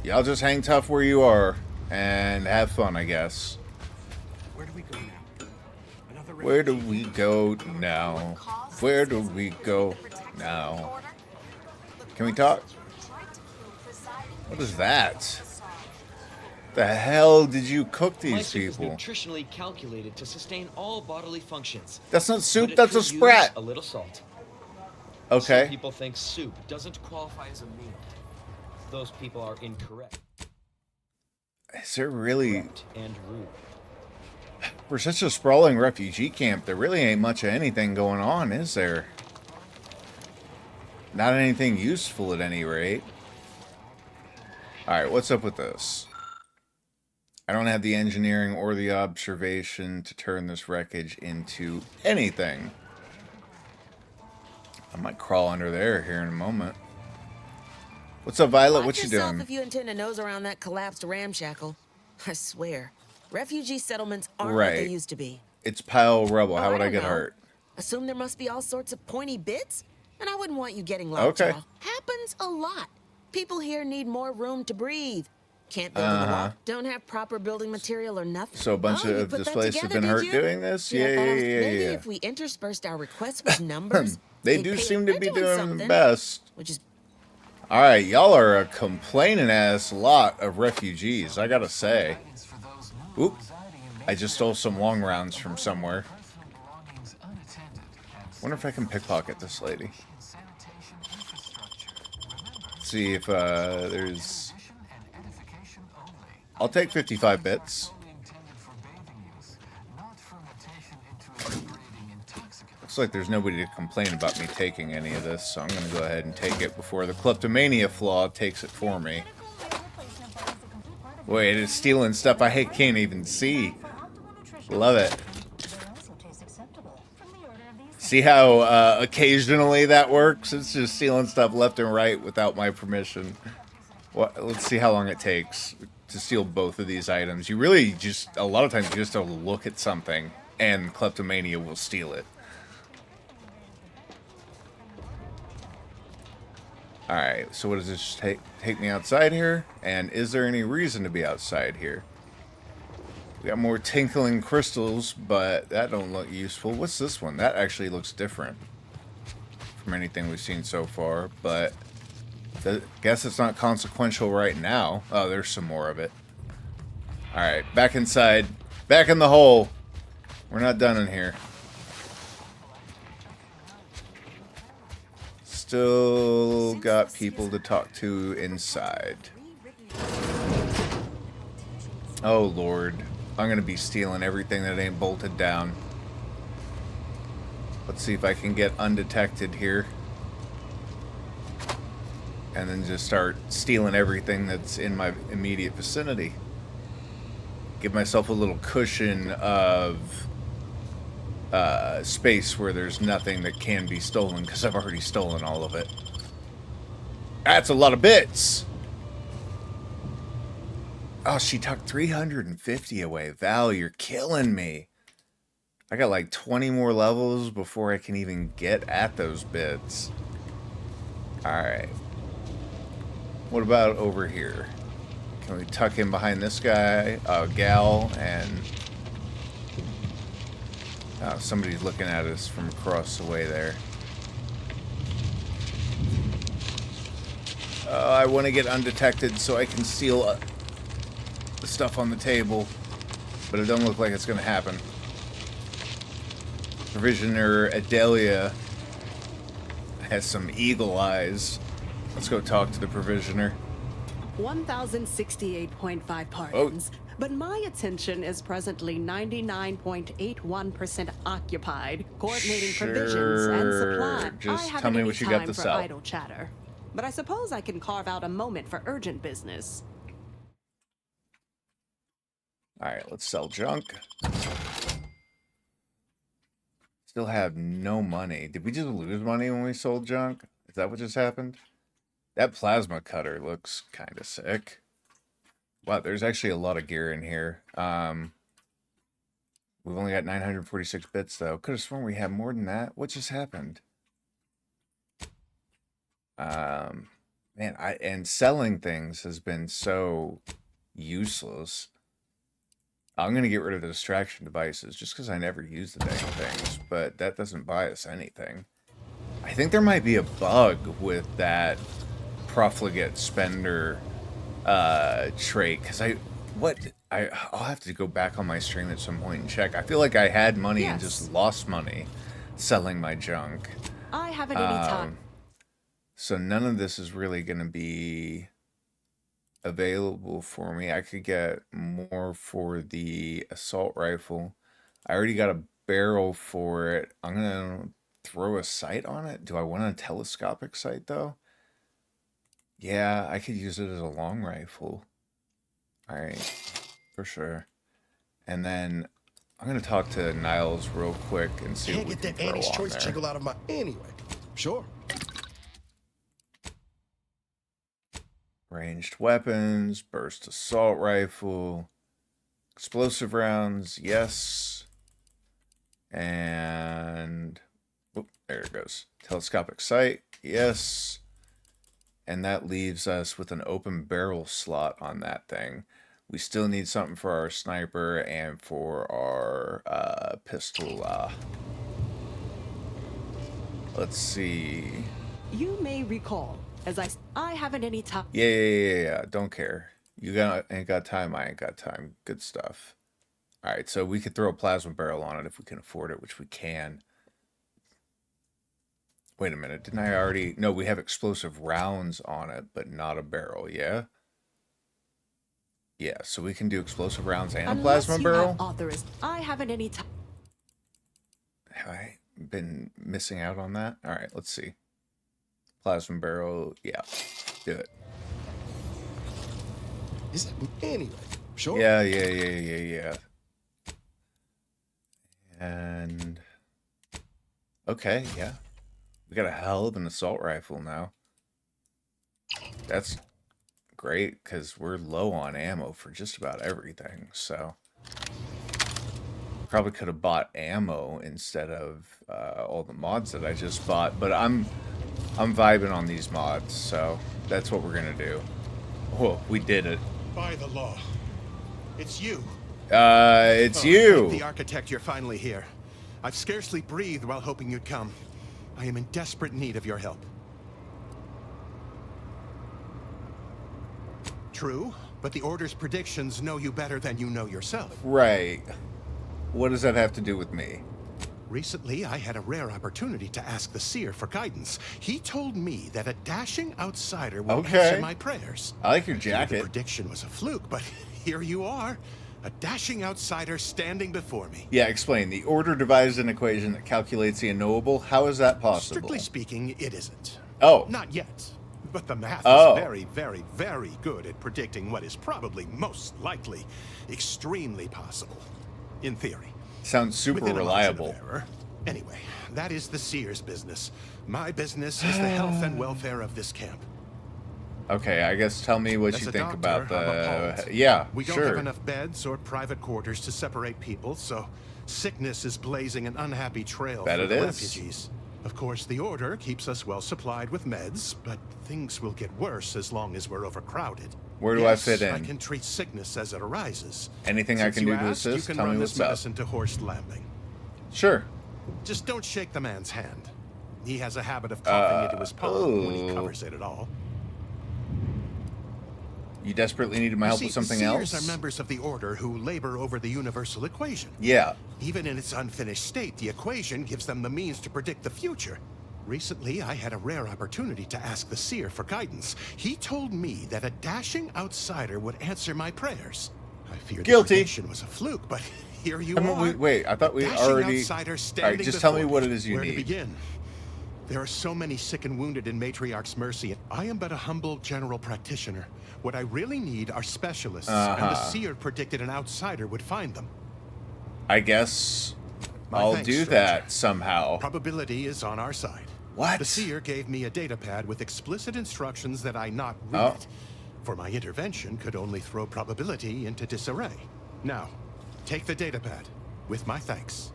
y'all just hang tough where you are and have fun, I guess. Where do we go now? Where do we go now? Where do we go now? Can we talk? What is that? The hell did you cook My these soup is people? nutritionally calculated to sustain all bodily functions. That's not soup, But it that's a could use sprat. A little salt. Okay. Some people think soup doesn't qualify as a meal. Those people are incorrect Is there really... and rude. For such a sprawling refugee camp, there really ain't much of anything going on, is there? Not anything useful at any rate. Alright, what's up with this? I don't have the engineering or the observation to turn this wreckage into anything. I might crawl under there here in a moment. What's up, Violet? What you doing? If you intend to nose around that collapsed ramshackle, I swear, refugee settlements aren't what Right. they used to be. It's pile rubble. How Oh, would I don't get know. hurt? Assume there must be all sorts of pointy bits, and I wouldn't want you getting lockjaw. Okay. Happens a lot. People here need more room to breathe. Can't build in the wall. Don't have proper building material or nothing. So a bunch Oh, you of put that displaced have together, been did hurt you? doing this? See, I Yeah, thought yeah, maybe yeah. if we interspersed our requests with numbers, They they'd do pay- seem to they're be doing doing the something, best. Which is Alright, y'all are a complaining ass lot of refugees, I gotta say. Oop. I just stole some long rounds from somewhere. Wonder if I can pickpocket this lady. See if there's... I'll take 55 bits. Looks like there's nobody to complain about me taking any of this, so I'm gonna go ahead and take it before the kleptomania flaw takes it for me. Wait, it's stealing stuff I can't even see. Love it. See how occasionally that works? It's just stealing stuff left and right without my permission. What? Let's see how long it takes to steal both of these items. You really just, a lot of times you just have to look at something and kleptomania will steal it. Alright, so what does this take me outside here? And is there any reason to be outside here? We got more tinkling crystals, but that don't look useful. What's this one? That actually looks different from anything we've seen so far, but I guess it's not consequential right now. Oh, there's some more of it. Alright, back inside. Back in the hole. We're not done in here. Still got people to talk to inside. Oh, Lord. I'm going to be stealing everything that ain't bolted down. Let's see if I can get undetected here. And then just start stealing everything that's in my immediate vicinity. Give myself a little cushion of space where there's nothing that can be stolen, because I've already stolen all of it. That's a lot of bits! Oh, she took 350 away. Val, you're killing me. I got like 20 more levels before I can even get at those bits. Alright. What about over here? Can we tuck in behind this guy, gal, and... Oh, somebody's looking at us from across the way there. I want to get undetected so I can steal the stuff on the table, but it don't look like it's going to happen. Provisioner Adelia has some eagle eyes. Let's go talk to the provisioner. 1,068.5 pardons, but my attention is presently 99.81% occupied, coordinating provisions and supply. Just I haven't tell me any what you got time to for sell. idle chatter, but I suppose I can carve out a moment for urgent business. Alright, let's sell junk. Still have no money. Did we just lose money when we sold junk? Is that what just happened? That plasma cutter looks kind of sick. Wow, there's actually a lot of gear in here. We've only got 946 bits, though. Could have sworn we had more than that. What just happened? Man, and selling things has been so useless. I'm going to get rid of the distraction devices just because I never use the dang things, but that doesn't buy us anything. I think there might be a bug with that profligate spender trait, because I'll have to go back on my stream at some point and check. I feel like I had money and just lost money selling my junk. I haven't any time. So none of this is really going to be available for me. I could get more for the assault rifle. I already got a barrel for it. I'm going to throw a sight on it. Do I want a telescopic sight, though? Yeah, I could use it as a long rifle. Alright, for sure. And then I'm going to talk to Niles real quick and see what we can throw Annie's on choice there. jingle out of my... Anyway, sure. Ranged weapons, burst assault rifle, explosive rounds, yes. And... Oh, there it goes. Telescopic sight, yes. And that leaves us with an open barrel slot on that thing. We still need something for our sniper and for our pistol. Let's see. You may recall, as I haven't any time. Yeah. Don't care. You ain't got time. I ain't got time. Good stuff. All right, so we could throw a plasma barrel on it if we can afford it, which we can. Wait a minute, didn't I already... No, we have explosive rounds on it, but not a barrel, yeah? Yeah, so we can do explosive rounds and a plasma barrel? I haven't any time. Have I been missing out on that? Alright, let's see. Plasma barrel, yeah. Do it. Is it... Anyway, sure. Yeah. And... Okay, yeah. We got a hell of an assault rifle now. That's great, because we're low on ammo for just about everything, so... Probably could have bought ammo instead of all the mods that I just bought, but I'm I'm vibing on these mods, so that's what we're gonna do. Oh, we did it. By the law. It's you. It's you. The architect, you're finally here. I've scarcely breathed while hoping you'd come. I am in desperate need of your help. True, but the Order's predictions know you better than you know yourself. Right. What does that have to do with me? Recently, I had a rare opportunity to ask the Seer for guidance. He told me that a dashing outsider would answer my prayers. I like your The jacket. prediction was a fluke, but here you are. A dashing outsider standing before me. Yeah, explain. The Order devised an equation that calculates the unknowable. How is that possible? Strictly speaking, it isn't. Oh. Not yet. But the math Oh. is very, very, very good at predicting what is probably most likely extremely possible. In theory. Sounds super Within a margin of reliable. error. Anyway, that is the Seer's business. My business is the health and welfare of this camp. Okay, I guess tell me what As you a think doctor, about I'm the... appalled. Yeah, We don't sure. have enough beds or private quarters to separate people, so sickness is blazing an unhappy trail Bet for it the is. refugees. Of course, the Order keeps us well supplied with meds, but things will get worse as long as we're overcrowded. Where do Yes, I fit in? I can treat sickness as it arises. Anything I Since can you do to asked, assist? You can Tell me run what's this up. medicine to Horst Lambing. Sure. Just don't shake the man's hand. He has a habit of coughing into his palm when he oh. covers it at all. You desperately need my help with something Seers else? are members of the Order who labor over the universal equation. Yeah. Even in its unfinished state, the equation gives them the means to predict the future. Recently, I had a rare opportunity to ask the Seer for guidance. He told me that a dashing outsider would answer my prayers. I feared the prediction was a fluke, but here you are. Wait, I thought we Dashing already... outsider All right, standing just tell me before what it is you Where need. to begin? There are so many sick and wounded in Matriarch's Mercy. I am but a humble general practitioner. What I really need are specialists, and the Seer predicted an outsider would find them. I guess My I'll thanks, do stranger. that somehow. Probability is on our side. What? The Seer gave me a data pad with explicit instructions that I not read Oh. it. For my intervention could only throw probability into disarray. Now, take the data pad, with my thanks.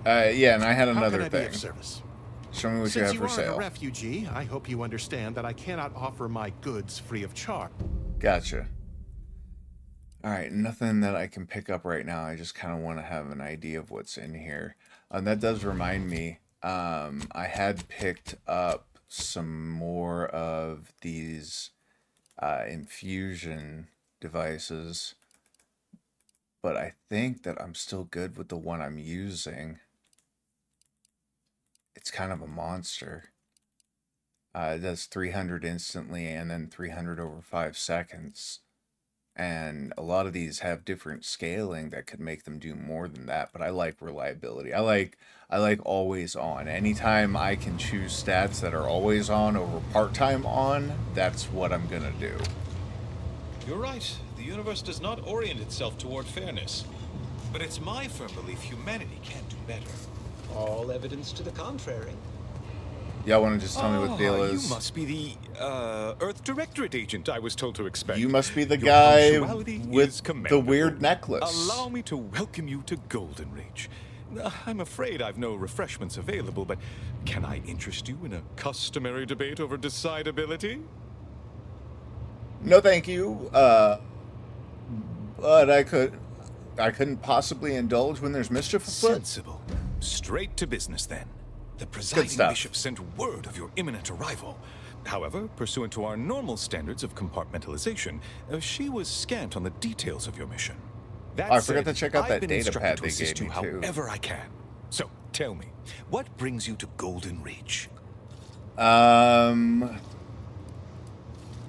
Yeah, and I had How another can I be thing. of service? Show me what you Since have you for are a sale. refugee, I hope you understand that I cannot offer my goods free of charge. Gotcha. Alright, nothing that I can pick up right now. I just kind of want to have an idea of what's in here. That does remind me, I had picked up some more of these infusion devices, but I think that I'm still good with the one I'm using. It's kind of a monster. It does 300 instantly and then 300 over 5 seconds. And a lot of these have different scaling that could make them do more than that, but I like reliability. I like always on. Anytime I can choose stats that are always on over part-time on, that's what I'm gonna do. You're right. The universe does not orient itself toward fairness. But it's my firm belief humanity can do better. All evidence to the contrary. Y'all want to just tell me what the deal is? You must be the Earth Directorate agent I was told to expect. You must be the Your guy punctuality with is the commendable. weird necklace. Allow me to welcome you to Golden Reach. I'm afraid I've no refreshments available, but can I interest you in a customary debate over decidability? No, thank you. But I couldn't possibly indulge when there's mischief afoot. Sensible. Straight to business then. The presiding stuff. bishop sent word of your imminent arrival. However, pursuant to our normal standards of compartmentalization, she was scant on the details of your mission. That Oh, I forgot said, to check out I've that been data instructed pad to they assist gave you me, too. however I can. So, tell me, what brings you to Golden Reach?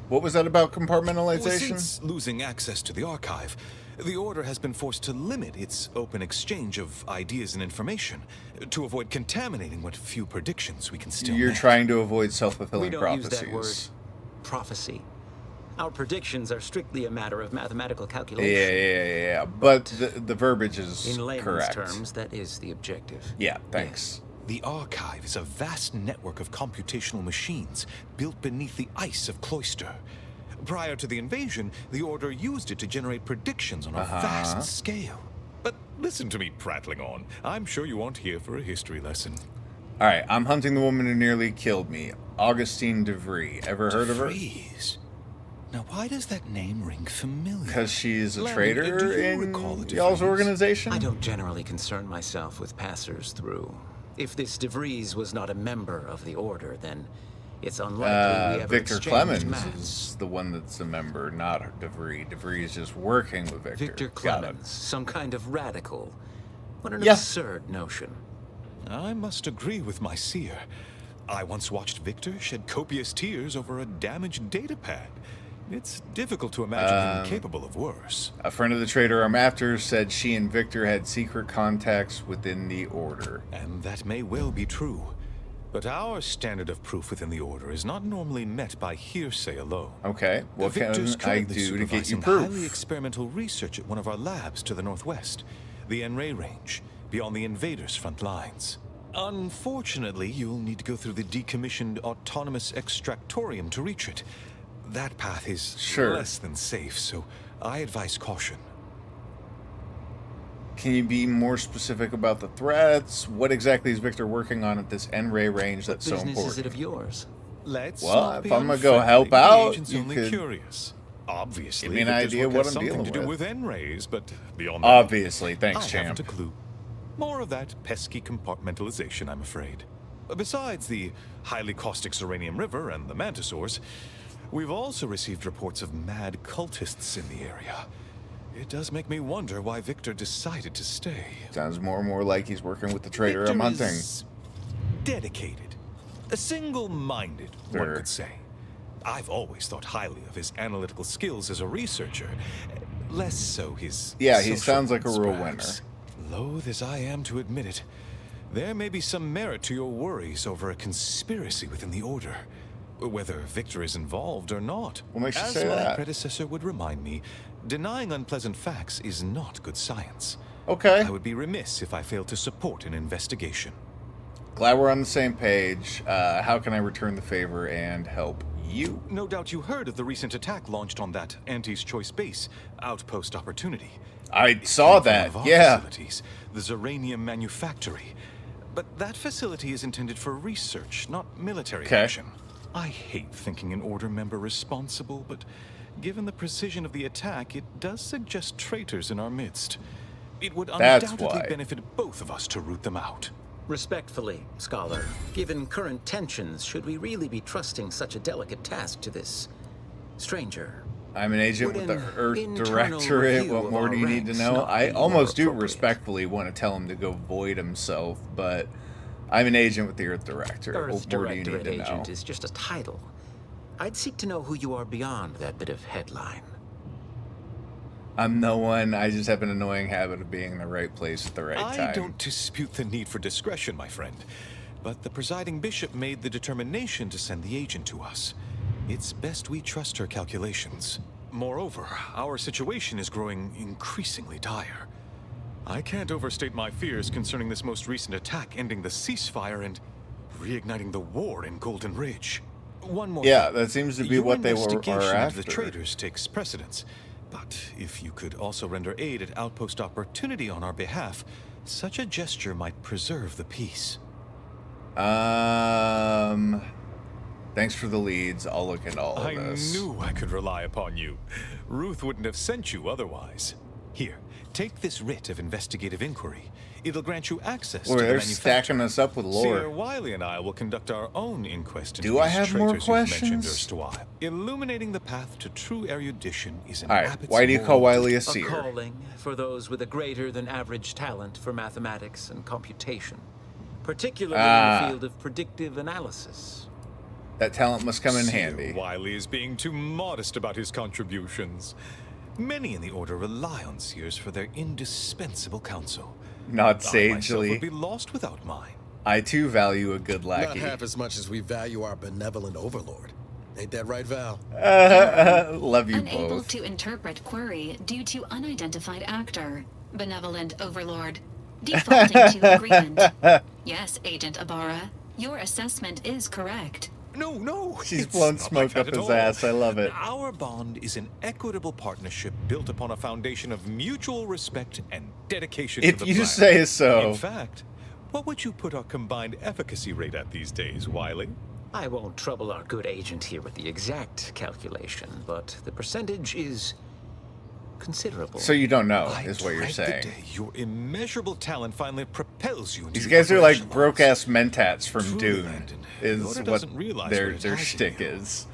What was that about Well, compartmentalization? since losing access to the archive, the Order has been forced to limit its open exchange of ideas and information to avoid contaminating what few predictions we can still You're make. trying to avoid We self-fulfilling don't prophecies. use that word, prophecy. Our predictions are strictly a matter of mathematical calculation. Yeah. But the verbiage is In layman's correct. terms, that is the objective. Yeah, thanks. The archive is a vast network of computational machines built beneath the ice of Cloister. Prior to the invasion, the Order used it to generate predictions on a vast scale. But listen to me prattling on. I'm sure you aren't here for a history lesson. All right, I'm hunting the woman who nearly killed me. Augustine DeVries. Ever heard of her? DeVries? Now, why does that name ring familiar? Because she's a Lemon, traitor do you in recall the y'all's DeVries? organization? I don't generally concern myself with passers through. If this DeVries was not a member of the Order, then it's unlikely we ever Victor exchanged Clemens mass. is the one that's a member, not DeVries. DeVries is just working with Victor. Victor Clemens, some kind of radical. What an Yeah. absurd notion. I must agree with my seer. I once watched Victor shed copious tears over a damaged datapad. It's difficult to imagine him capable of worse. A friend of the traitor I'm after said she and Victor had secret contacts within the Order. And that may well be true. But our standard of proof within the Order is not normally met by hearsay alone. Okay, what can Victor's I currently do to get you supervising proof? highly experimental research at one of our labs to the northwest, the Enray Range, beyond the invaders' front lines. Unfortunately, you'll need to go through the decommissioned autonomous extractorium to reach it. That path is less than safe, so I advise caution. Can you be more specific about the threats? What exactly is Victor working on at this Enray range that's so Business important? is it of yours? Let's Well, not if be I'm gonna go unfriendly. help The out, agent's you only could curious. Obviously, give me an Victor's idea work what has I'm something dealing to do with. with N-rays, but beyond that, Obviously, thanks, I champ. haven't a clue. More of that pesky compartmentalization, I'm afraid. Besides the highly caustic Serenium River and the Mantisaurs, we've also received reports of mad cultists in the area. It does make me wonder why Victor decided to stay. Sounds more and more like he's working with the traitor I'm Victor hunting. is dedicated, single-minded, one could say. I've always thought highly of his analytical skills as a researcher, less so his Yeah, he social sounds like a ones, real perhaps. Loath as I am to admit it, there may be some merit to your worries over a conspiracy within the Order, whether Victor is involved or not. What makes you As say my that? predecessor would remind me, denying unpleasant facts is not good science. Okay. I would be remiss if I failed to support an investigation. Glad we're on the same page. How can I return the favor and help you? No doubt you heard of the recent attack launched on that Anti's Choice base, Outpost Opportunity. I saw It came from that, one of our yeah. facilities, the Zeranium Manufactory. But that facility is intended for research, not military Okay. action. I hate thinking an Order member responsible, but given the precision of the attack, it does suggest traitors in our midst. It would That's undoubtedly why. benefit both of us to root them out. Respectfully, Scholar, given current tensions, should we really be trusting such a delicate task to this stranger? I'm an agent Would with the an Earth internal Directorate. review What of more our do you need to ranks know? not I be more almost do appropriate? respectfully want to tell him to go void himself, but I'm an agent with the Earth Directorate. Earth What more do you need Directorate to know? agent is just a title. I'd seek to know who you are beyond that bit of headline. I'm no one. I just have an annoying habit of being in the right place at the right time. I don't dispute the need for discretion, my friend. But the presiding bishop made the determination to send the agent to us. It's best we trust her calculations. Moreover, our situation is growing increasingly dire. I can't overstate my fears concerning this most recent attack ending the ceasefire and reigniting the war in Golden Ridge. One more Yeah, thing. that seems to be Your what they are investigation into after. the traitors takes precedence. But if you could also render aid at Outpost Opportunity on our behalf, such a gesture might preserve the peace. Thanks for the leads. I'll look into all of I this. knew I could rely upon you. Ruth wouldn't have sent you otherwise. Here, take this writ of investigative inquiry. It'll grant you access Boy, to the they're manufacturer. stacking us up with Seer lore. Wiley and I will conduct our own inquest into Do I these have more traitors you've mentioned questions? erstwhile. Illuminating the path to true erudition is an All right, Abbott's why do you call moral Wiley a A seer? calling for those with a greater than average talent for mathematics and computation, particularly in the field of predictive analysis. That talent must come in Seer handy. Wiley is being too modest about his contributions. Many in the Order rely on seers for their indispensable counsel. Not I myself sagely. would be lost without mine. I too value a good Not lackey. half as much as we value our benevolent overlord. Ain't that right, Val? Love you Unable both. to interpret query due to unidentified actor. Benevolent overlord. Defaulting to agreement. Yes, Agent Ibarra. Your assessment is correct. No. She's it's blown not smoke like that up at his all. ass. I love it. Our bond is an equitable partnership built upon a foundation of mutual respect and dedication If to the you plan. say so. In fact, What would you put our combined efficacy rate at these days, Wiley? I won't trouble our good agent here with the exact calculation, but the percentage is considerable. So you don't know, is what you're Dread the saying. day your immeasurable talent finally propels you into These the guys are upper like echelons. broke-ass mentats from Truly, Dune, Landon, the is Order what doesn't realize their what it has in shtick you. is.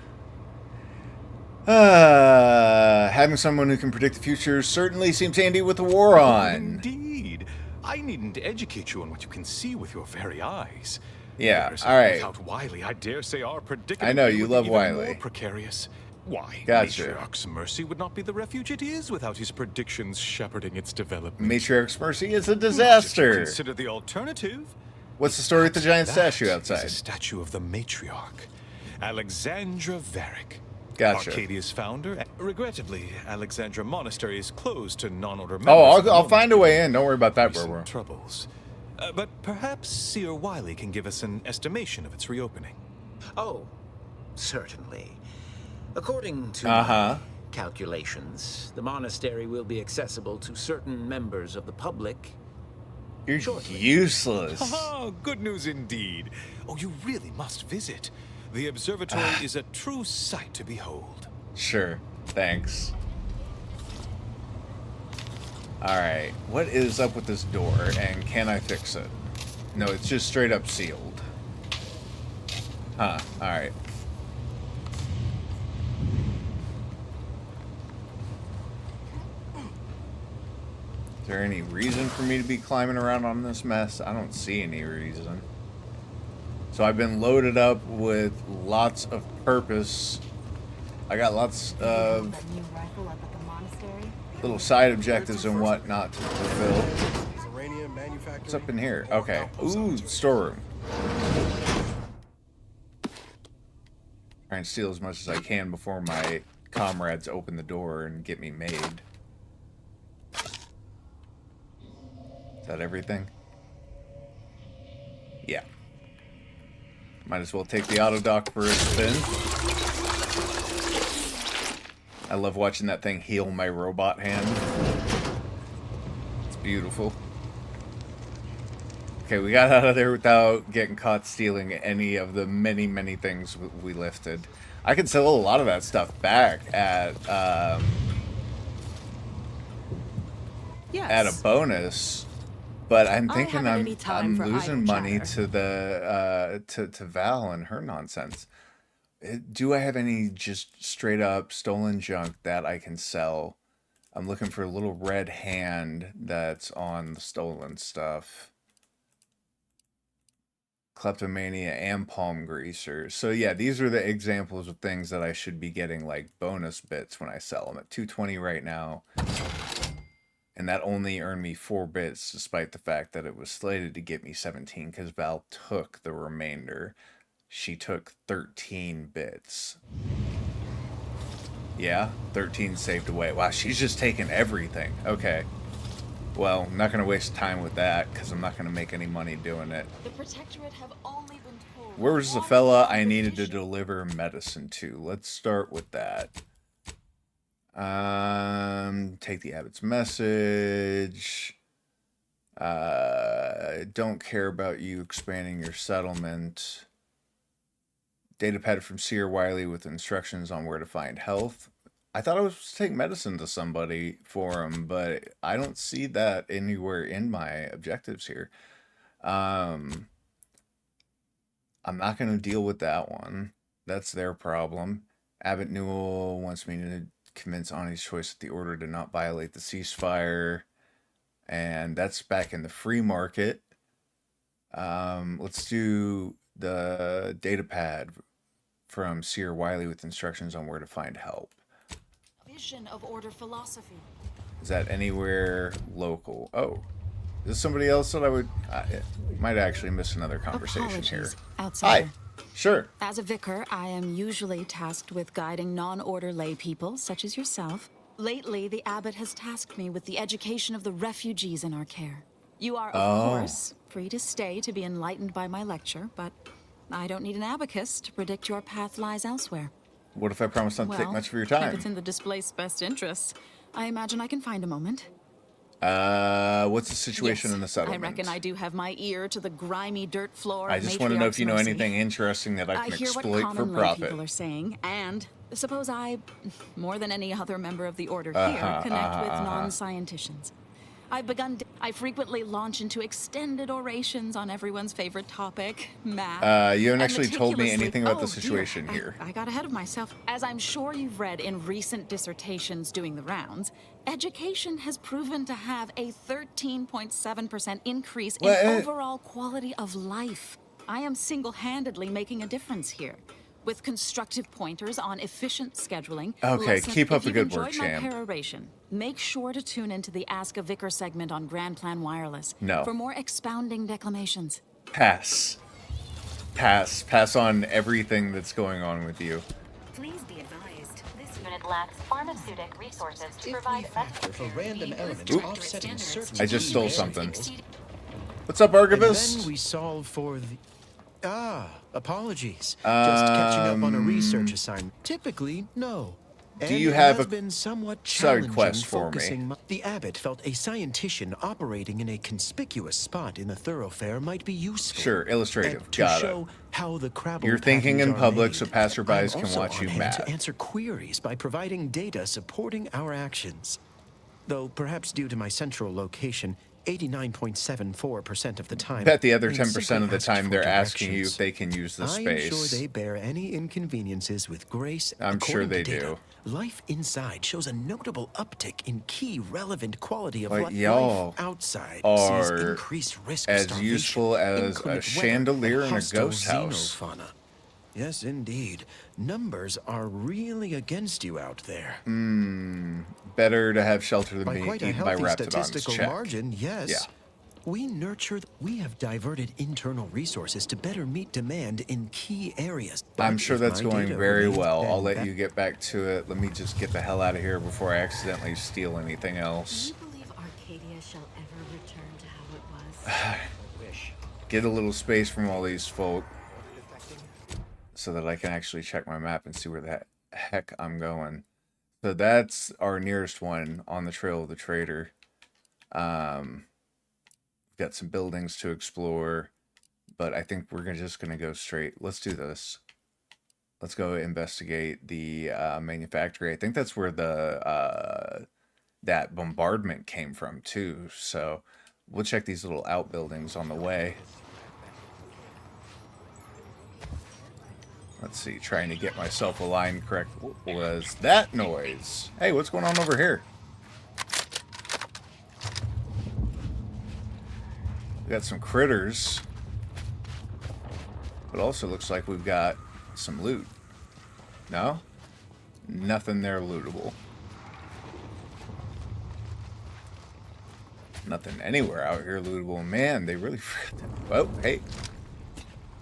Having someone who can predict the future certainly seems handy with the war on. Indeed. I needn't educate you on what you can see with your very eyes. Yeah, There's- all right. Without Wiley, I dare say our predicament I know, you would be love even Wiley. more precarious. Why? Gotcha. Matriarch's Mercy would not be the refuge it is without his predictions shepherding its development. Matriarch's Mercy is a Not if you disaster. consider the alternative. What's the story with the giant That statue is outside? a statue of the matriarch, Alexandra Varric. Gotcha. Arcadia's founder. Regrettably, Alexandra Monastery is closed to non-order members. Oh, at the I'll moment find a due way to in. Don't worry about that, recent bro. troubles. But perhaps Seer Wiley can give us an estimation of its reopening. Oh, certainly. According to Uh-huh. calculations, the monastery will be accessible to certain members of the public. You're useless. Oh, good news indeed. Oh, you really must visit. The observatory is a true sight to behold. Sure. Thanks. Alright. What is up with this door, and can I fix it? No, it's just straight up sealed. Huh. Alright. Is there any reason for me to be climbing around on this mess? I don't see any reason. So I've been loaded up with lots of purpose. I got lots of little side objectives and whatnot to fulfill. What's up in here? Okay. Ooh, storeroom. Try and steal as much as I can before my comrades open the door and get me made. Is that everything? Yeah. Might as well take the auto dock for a spin. I love watching that thing heal my robot hand. It's beautiful. Okay, we got out of there without getting caught stealing any of the many, many things we lifted. I could sell a lot of that stuff back at a bonus, but I'm thinking I'm losing money to the to Val and her nonsense. Do I have any just straight up stolen junk that I can sell? I'm looking for a little red hand that's on the stolen stuff. Kleptomania and palm greaser. So yeah, these are the examples of things that I should be getting like bonus bits when I sell them. At 220 right now. And that only earned me 4 bits despite the fact that it was slated to get me 17 because Val took the remainder. She took 13 bits. Yeah, 13 saved away. Wow, she's just taking everything. Okay. Well, I'm not going to waste time with that because I'm not going to make any money doing it. The Protectorate have only been told. Where was the fella I needed to deliver medicine to? Let's start with that. Take the abbot's message. Don't care about you expanding your settlement. Datapad from Seer Wiley with instructions on where to find health. I thought I was supposed to take medicine to somebody for him, but I don't see that anywhere in my objectives here. I'm not going to deal with that one. That's their problem. Abbot Newell wants me to convince Ani's choice that the order did not violate the ceasefire. And that's back in the free market. Let's do the datapad from Seer Wiley with instructions on where to find help. Vision of order philosophy. Is that anywhere local? Oh, is this somebody else that I might actually miss another conversation here. Outsider. Hi. Sure. As a vicar, I am usually tasked with guiding non-order lay people, such as yourself. Lately, the abbot has tasked me with the education of the refugees in our care. You are, of course, free to stay to be enlightened by my lecture, but I don't need an abacus to predict your path lies elsewhere. What if I promise not to take much of your time? If it's in the displaced's best interests, I imagine I can find a moment. What's the situation in the settlement? I reckon I do have my ear to the grimy dirt floor. I just want to know if you know anything interesting that I can hear what exploit for common lay profit. people are saying, and suppose I, more than any other member of the Order here, connect with non-scienticians. I frequently launch into extended orations on everyone's favorite topic, math. You haven't actually told me anything about the situation here. I got ahead of myself. As I'm sure you've read in recent dissertations doing the rounds, education has proven to have a 13.7% increase in overall quality of life. I am single-handedly making a difference here. With constructive pointers on efficient scheduling. Okay, Listen, keep up if the good work, you've enjoyed champ. my peroration, make sure to tune into the Ask a Vicar segment on Grand Plan Wireless for more expounding declamations. Pass. Pass on everything that's going on with you. Please be advised, this unit lacks pharmaceutic resources to provide for random elements offsetting certain. I just stole something. What's up, Archivist? And then we solve for the... apologies. Just catching up on a research assignment. Typically, no. Do you have has a been somewhat side challenging quest for me? focusing The abbot felt a scientician operating in a conspicuous spot in the thoroughfare might be useful. Sure, illustrative. And to Got show it. how the Crabble You're thinking in patterns are public made. so passerbys I'm can also watch on you hand mad. to answer queries by providing data supporting our actions. Though perhaps due to my central location, 89.74% of the time. Bet the other I'm 10% of the simply time asked they're for asking you directions. if they can use the I space. am sure they bear any inconveniences with grace. I'm sure According they to data, do. Life inside shows a notable uptick in key relevant quality of But life y'all outside. are sees increased risk of as starvation, useful as a inclement weather, chandelier and in a hostile ghost house. xenofauna. Yes, indeed. Numbers are really against you out there. Better to have shelter than By being quite a eaten by healthy raptidons. statistical Check. margin, yes. Yeah. We have diverted internal resources to better meet demand in key areas. I'm But sure if that's my going data very remains well. I'll then let that- you get back to it. Let me just get the hell out of here before I accidentally steal anything else. Do you believe Arcadia shall ever return to how it was? Get a little space from all these folk so that I can actually check my map and see where the heck I'm going. So that's our nearest one on the Trail of the Trader. Got some buildings to explore, but I think we're just gonna go straight. Let's do this. Let's go investigate the manufactory. I think that's where the that bombardment came from too. So we'll check these little outbuildings on the way. Let's see, trying to get myself aligned correct. What was that noise? Hey, what's going on over here? We got some critters. But also looks like we've got some loot. No? Nothing there lootable. Nothing anywhere out here lootable. Man, they really... Oh, hey.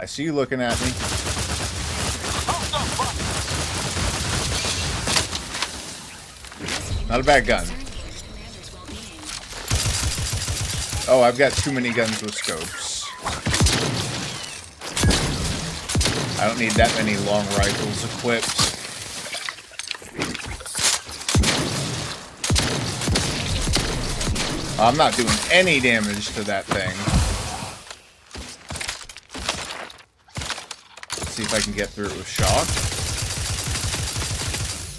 I see you looking at me. Not a bad gun. Oh, I've got too many guns with scopes. I don't need that many long rifles equipped. I'm not doing any damage to that thing. Let's see if I can get through it with shock.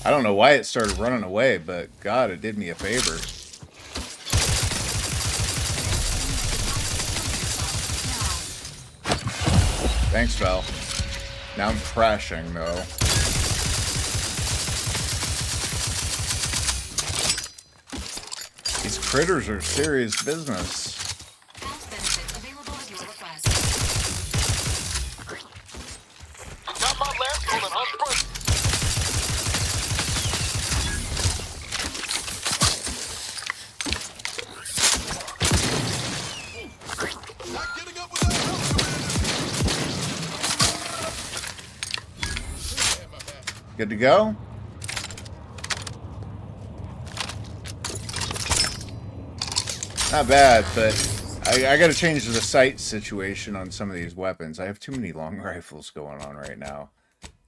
I don't know why it started running away, but God, it did me a favor. Thanks, Val. Now I'm crashing, though. These critters are serious business. Got my last bullet on sprint. Good to go? Not bad, but I gotta change the sight situation on some of these weapons. I have too many long rifles going on right now.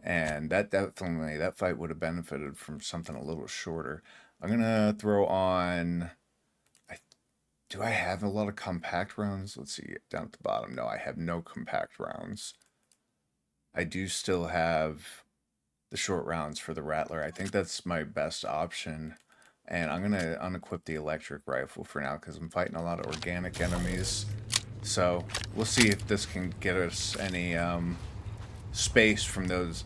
And that fight would have benefited from something a little shorter. I'm gonna throw on... I Do I have a lot of compact rounds? Let's see, down at the bottom. No, I have no compact rounds. I do still have the short rounds for the Rattler. I think that's my best option. And I'm going to unequip the electric rifle for now because I'm fighting a lot of organic enemies. So we'll see if this can get us any space from those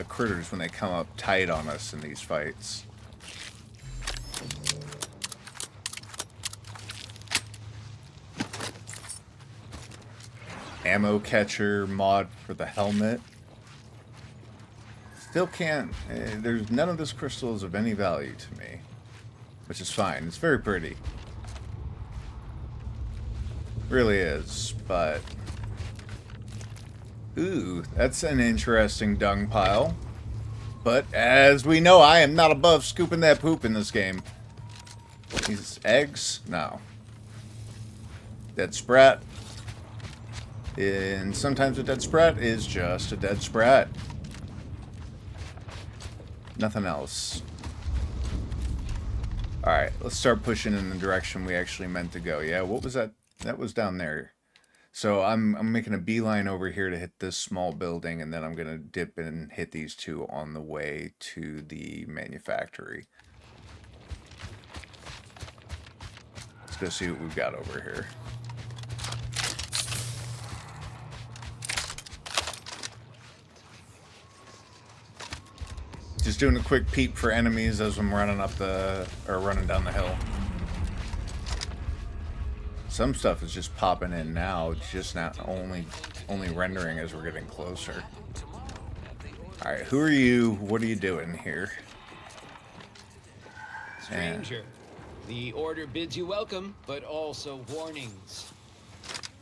critters when they come up tight on us in these fights. Ammo catcher mod for the helmet. Still can't, there's none of this crystal is of any value to me, which is fine. It's very pretty. Really is, but ooh, that's an interesting dung pile. But as we know, I am not above scooping that poop in this game. These eggs? No. Dead sprat. And sometimes a dead sprat is just a dead sprat. Nothing else. Alright, let's start pushing in the direction we actually meant to go. Yeah, what was that? That was down there. So I'm making a beeline over here to hit this small building, and then I'm going to dip and hit these two on the way to the manufactory. Let's go see what we've got over here. Just doing a quick peep for enemies as I'm running up running down the hill. Some stuff is just popping in now, just not only rendering as we're getting closer. All right, who are you? What are you doing here? Stranger, the order bids you welcome, but also warnings.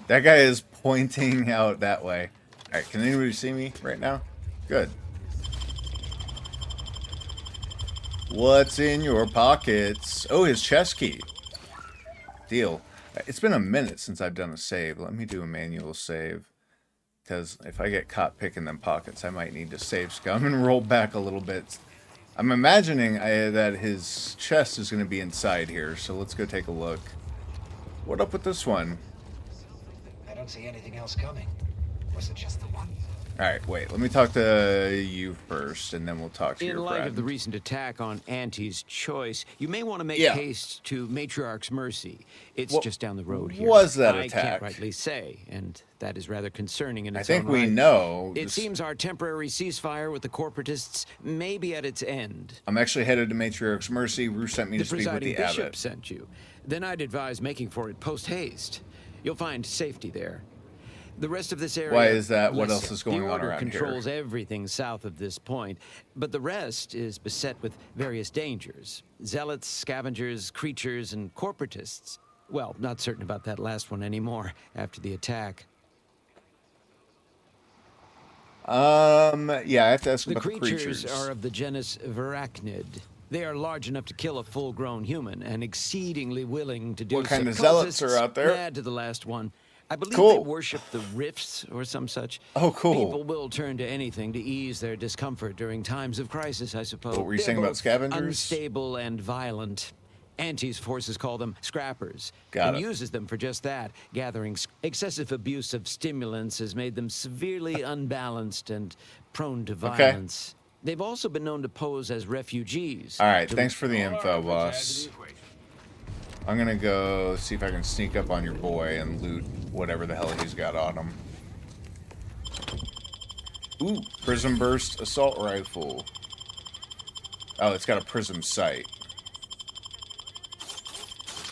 That guy is pointing out that way. All right, can anybody see me right now? Good. What's in your pockets? Oh, his chest key. Deal. It's been a minute since I've done a save. Let me do a manual save. Because if I get caught picking them pockets, I might need to save scum and roll back a little bit. I'm imagining that his chest is going to be inside here, so let's go take a look. What up with this one? I don't see anything else coming. Was it just the one? Alright, wait. Let me talk to you first, and then we'll talk to your friend. In light of the recent attack on Auntie's Choice, you may want to make haste to Matriarch's Mercy. It's just down the road here. Was that attack? I can't rightly say, and that is rather concerning in its own own right. I think we know. It seems our temporary ceasefire with the corporatists may be at its end. I'm actually headed to Matriarch's Mercy. Rue sent me to speak with the presiding bishop abbot. Sent you. Then I'd advise making for it post-haste. You'll find safety there. The rest of this area... Why is that? What else is going on around here? The Order controls everything south of this point, but the rest is beset with various dangers. Zealots, scavengers, creatures, and corporatists. Well, not certain about that last one anymore after the attack. Yeah, I have to ask about the creatures are of the genus Verachnid. They are large enough to kill a full-grown human and exceedingly willing to do so. What kind of zealots are out there? Add to the last one. I believe they worship the rifts or some such. Oh, cool. People will turn to anything to ease their discomfort during times of crisis, I suppose. What were you saying about scavengers? Unstable and violent. Auntie's forces call them scrappers. Got and it. uses them for just that. Gathering excessive abuse of stimulants has made them severely unbalanced and prone to violence. They've also been known to pose as refugees. All right, thanks for the info, boss. I'm gonna go see if I can sneak up on your boy and loot whatever the hell he's got on him. Ooh, Prism Burst Assault Rifle. Oh, it's got a prism sight.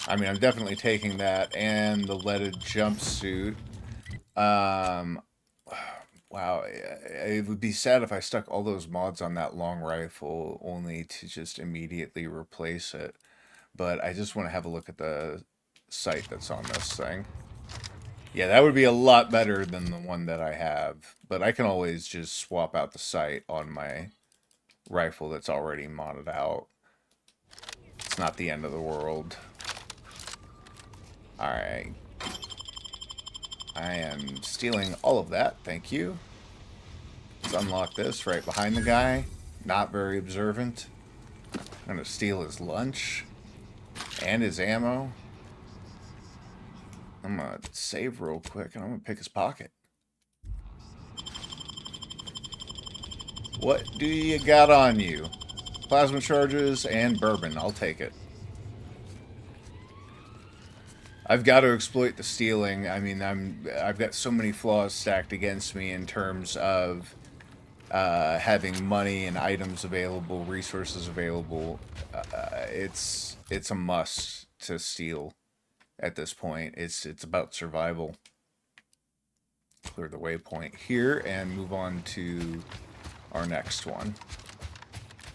I mean, I'm definitely taking that and the leaded jumpsuit. Wow, it would be sad if I stuck all those mods on that long rifle only to just immediately replace it. But I just want to have a look at the sight that's on this thing. Yeah, that would be a lot better than the one that I have. But I can always just swap out the sight on my rifle that's already modded out. It's not the end of the world. Alright. I am stealing all of that. Thank you. Let's unlock this right behind the guy. Not very observant. I'm going to steal his lunch. And his ammo. I'm gonna save real quick, and I'm gonna pick his pocket. What do you got on you? Plasma charges and bourbon. I'll take it. I've got to exploit the stealing. I mean, I've got so many flaws stacked against me in terms of having money and items available, resources available. It's a must to steal at this point. It's about survival. Clear the waypoint here and move on to our next one.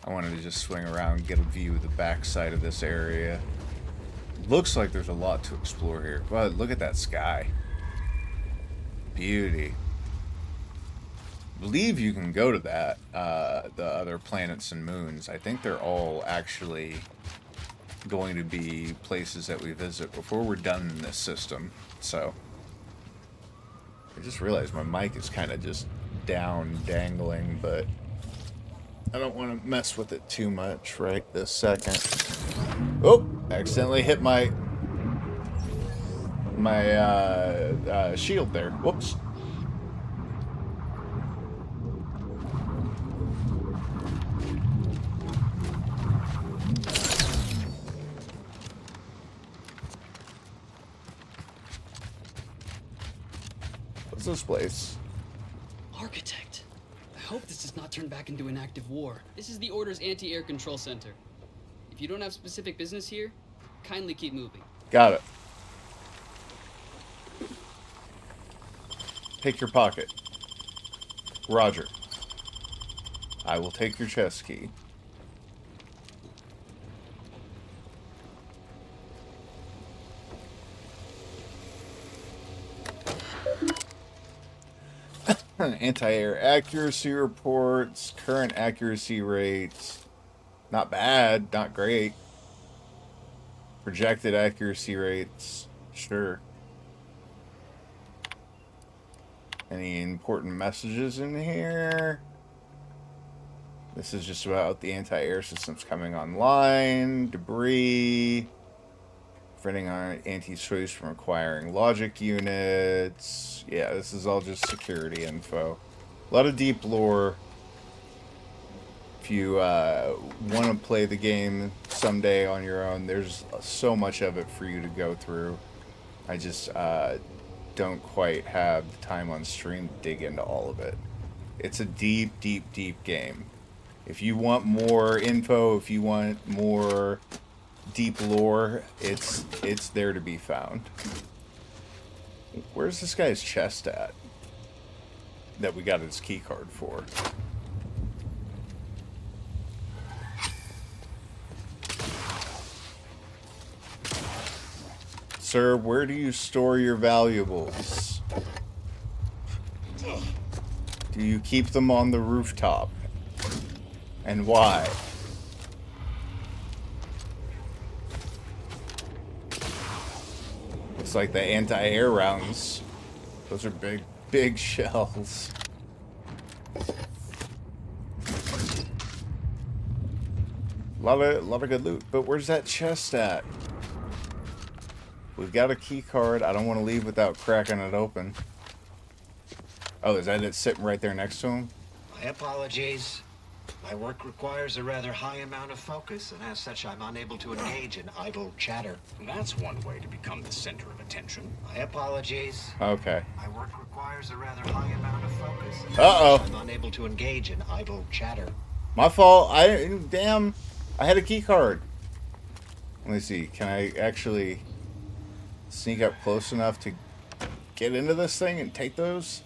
I wanted to just swing around, get a view of the backside of this area. Looks like there's a lot to explore here. But look at that sky. Beauty. I believe you can go to that, the other planets and moons. I think they're all actually going to be places that we visit before we're done in this system. So, I just realized my mic is kind of just down, dangling, but I don't want to mess with it too much right this second. Oh, accidentally hit my shield there. Whoops. What's this place? Architect. I hope this does not turn back into an active war. This is the Order's anti-air control center. If you don't have specific business here, kindly keep moving. Got it. Take your pocket. Roger. I will take your chest key. Anti-air accuracy reports, current accuracy rates. Not bad, not great. Projected accuracy rates, sure. Any important messages in here? This is just about the anti-air systems coming online, debris, preventing our anti-choice from acquiring logic units. Yeah, this is all just security info. A lot of deep lore. If you want to play the game someday on your own, there's so much of it for you to go through. I just don't quite have the time on stream to dig into all of it. It's a deep, deep, deep game. If you want more info, if you want more deep lore, it's there to be found. Where's this guy's chest at that we got his key card for? Sir, where do you store your valuables? Do you keep them on the rooftop? And why? Looks like the anti-air rounds. Those are big, big shells. A lot of good loot, but where's that chest at? We've got a key card. I don't want to leave without cracking it open. Oh, is that it sitting right there next to him? My apologies. My work requires a rather high amount of focus, and as such, I'm unable to engage in idle chatter. That's one way to become the center of attention. My apologies. Okay. My work requires a rather high amount of focus. Uh-oh. I'm unable to engage in idle chatter. My fault. Damn. I had a key card. Let me see. Can I actually sneak up close enough to get into this thing and take those?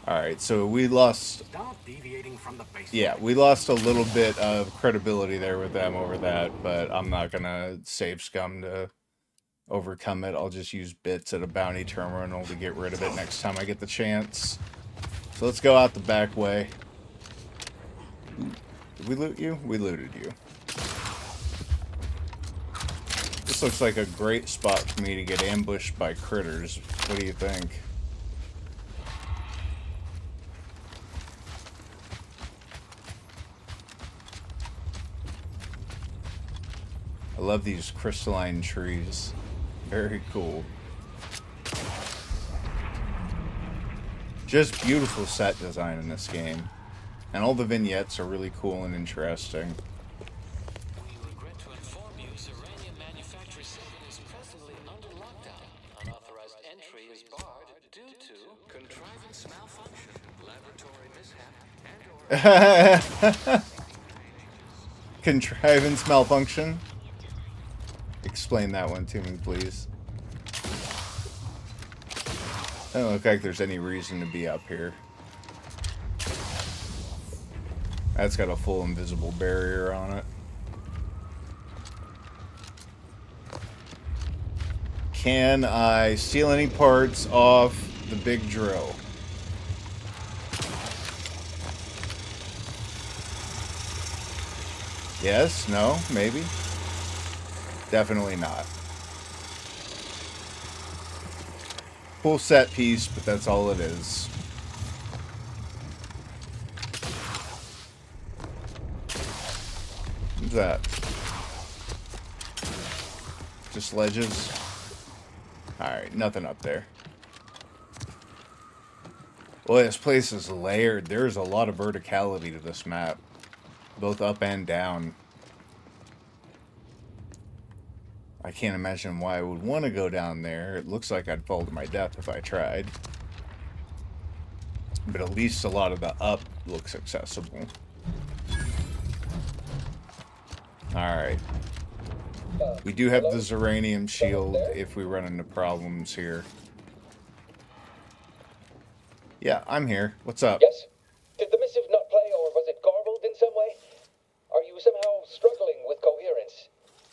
Alright, so we lost... Stop deviating from the basics. Yeah, we lost a little bit of credibility there with them over that, but I'm not gonna save scum to overcome it. I'll just use bits at a bounty terminal to get rid of it next time I get the chance. So let's go out the back way. Did we loot you? We looted you. This looks like a great spot for me to get ambushed by critters. What do you think? I love these crystalline trees. Very cool. Just beautiful set design in this game. And all the vignettes are really cool and interesting. Contrivance malfunction? Explain that one to me, please. Doesn't look like there's any reason to be up here. That's got a full invisible barrier on it. Can I steal any parts off the big drill? Yes, no, maybe. Definitely not. Cool set piece, but that's all it is. What's that? Just ledges? Alright, nothing up there. Well, this place is layered. There's a lot of verticality to this map. Both up and down. I can't imagine why I would want to go down there. It looks like I'd fall to my death if I tried. But at least a lot of the up looks accessible. Alright. We do have the Zeranium shield if we run into problems here. Yeah, I'm here. What's up? Yes? Did the missive not play, or was it garbled in some way? Are you somehow struggling with coherence?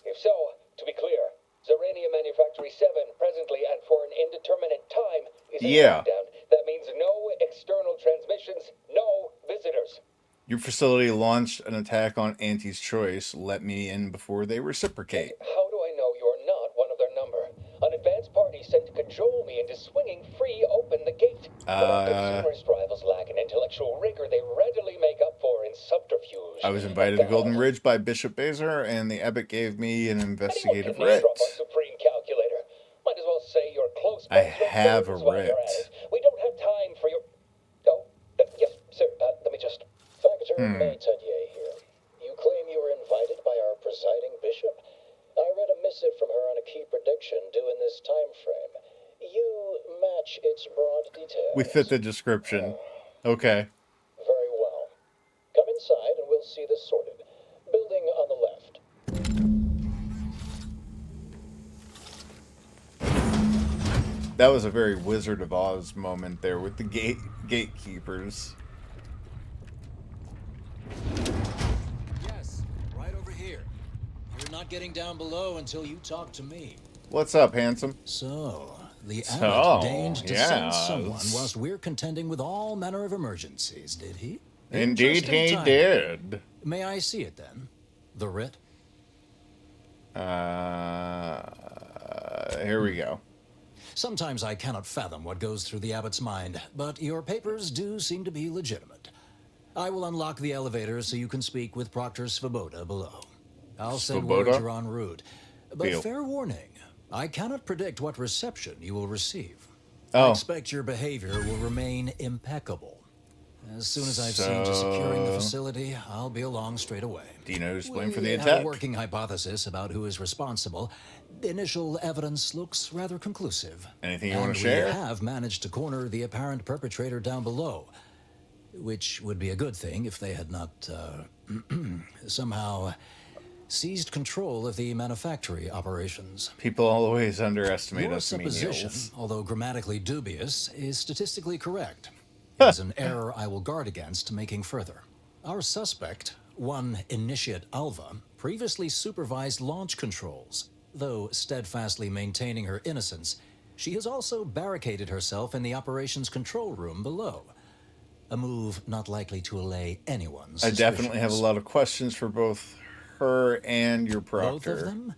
If so, to be clear, Zeranium Manufactory 7 presently and for an indeterminate time is in lockdown. That means no external transmissions, no visitors. Your facility launched an attack on Auntie's Choice. Let me in before they reciprocate. How do I know you're not one of their number? An advanced party sent to cajole me into swinging free open the gate. Consumerist rivals lack an intellectual rigor they readily make up for in subterfuge. I was invited to Golden Ridge by Bishop Bazer, and the Abbot gave me an investigative writ. Supreme calculator. Might as well say you're close. I have a writ. We don't have time for your... Oh, yes, sir. Let me just... Factor Maytadier here. You claim you were invited by our presiding bishop? I read a missive from her on a key prediction due in this time frame. You match its broad details. We fit the description. Okay. Very well. Come inside and we'll see this sorted. Building on the left. That was a very Wizard of Oz moment there with the gatekeepers. Yes, right over here. You're not getting down below until you talk to me. What's up, handsome? So, the Abbot deigned to send someone yes. whilst we're contending with all manner of emergencies, did he? Indeed he Interesting timing. did. May I see it then? The writ? Here we go. Sometimes I cannot fathom what goes through the Abbot's mind, but your papers do seem to be legitimate. I will unlock the elevator so you can speak with Proctor Svoboda below. I'll send word you're en route. But fair warning, I cannot predict what reception you will receive. I expect your behavior will remain impeccable. As soon as I've seen to securing the facility, I'll be along straight away. Do you know who's blamed for the We attack? have a working hypothesis about who is responsible. The initial evidence looks rather conclusive. Anything you want to share? We have managed to corner the apparent perpetrator down below, which would be a good thing if they had not somehow seized control of the manufactory operations. People always underestimate Your us supposition, menials. although grammatically dubious, is statistically correct. It is an error I will guard against making further. Our suspect, one Initiate Alva, previously supervised launch controls. Though steadfastly maintaining her innocence, she has also barricaded herself in the operations control room below. A move not likely to allay anyone's I definitely have a lot of questions for both her and your proctor. Both of them?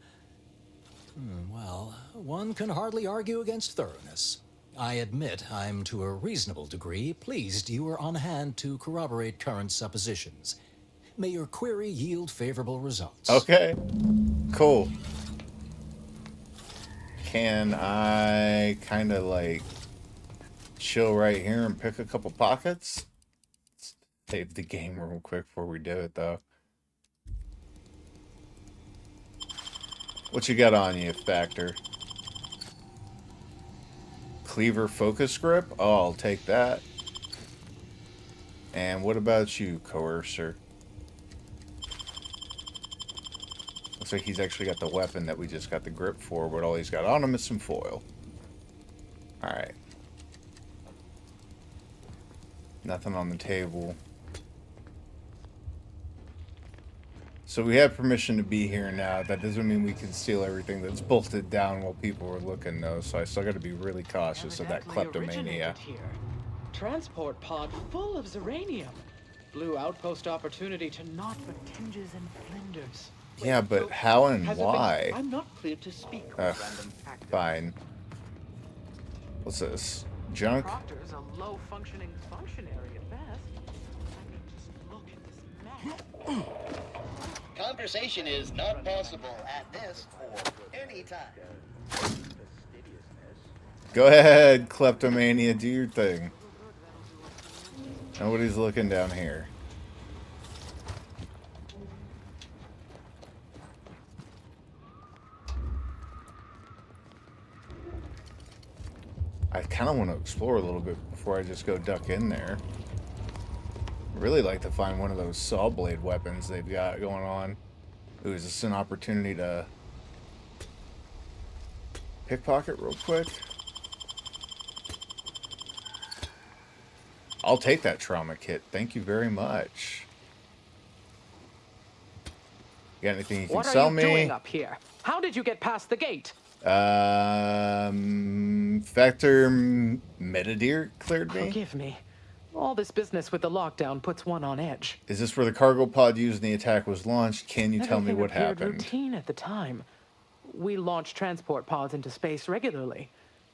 Well, one can hardly argue against thoroughness. I admit I'm to a reasonable degree pleased you are on hand to corroborate current suppositions. May your query yield favorable results. Okay. Cool. can I kind of like chill right here and pick a couple pockets? Let's save the game real quick before we do it, though. What you got on you, Factor? Cleaver focus grip? Oh, I'll take that. And what about you, Coercer? Looks like he's actually got the weapon that we just got the grip for, but all he's got on him is some foil. Alright. Nothing on the table. So we have permission to be here now. That doesn't mean we can steal everything that's bolted down while people are looking, though. So I still got to be really cautious of that kleptomania. Transport pod full of Zeranium. Blue outpost opportunity to naught but tinges and flinders. Yeah, but how and why? I'm not cleared to speak. Ugh, fine. What's this? Junk? Proctor's a low-functioning functionary at best. I mean, just look at this mess. Conversation is not possible at this or any time. Go ahead, kleptomania, do your thing. Nobody's looking down here. I kind of want to explore a little bit before I just go duck in there. I'd really like to find one of those saw blade weapons they've got going on. Ooh, is this an opportunity to pickpocket real quick? I'll take that trauma kit. Thank you very much. You got anything you can sell me? What are you doing up here? How did you get past the gate? Factor Metadeer cleared me. Forgive me. All this business with the lockdown puts one on edge. Is this where the cargo pod used in the attack was launched? Can you tell me what appeared happened? Routine at the time. We launch transport pods into space regularly.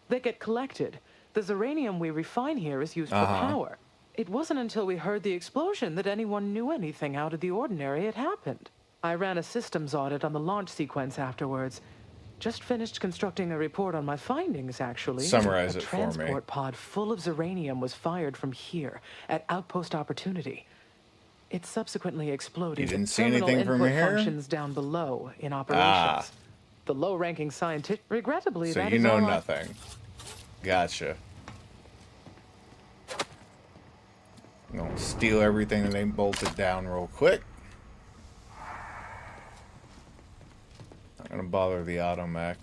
They get collected. The Zeranium we refine here is used for power. It wasn't until we heard the explosion that anyone knew anything out of the ordinary had happened. I ran a systems audit on the launch sequence afterwards. Just finished constructing a report on my findings, actually. Summarize it for me. A transport pod full of Zeranium was fired from here, at Outpost Opportunity. It subsequently exploded. You didn't with see terminal anything from input here? functions down below in operations. The low-ranking scientist, regrettably, So that you is know all nothing. Gotcha. I'm gonna steal everything that ain't bolted down real quick. Not gonna bother the automech.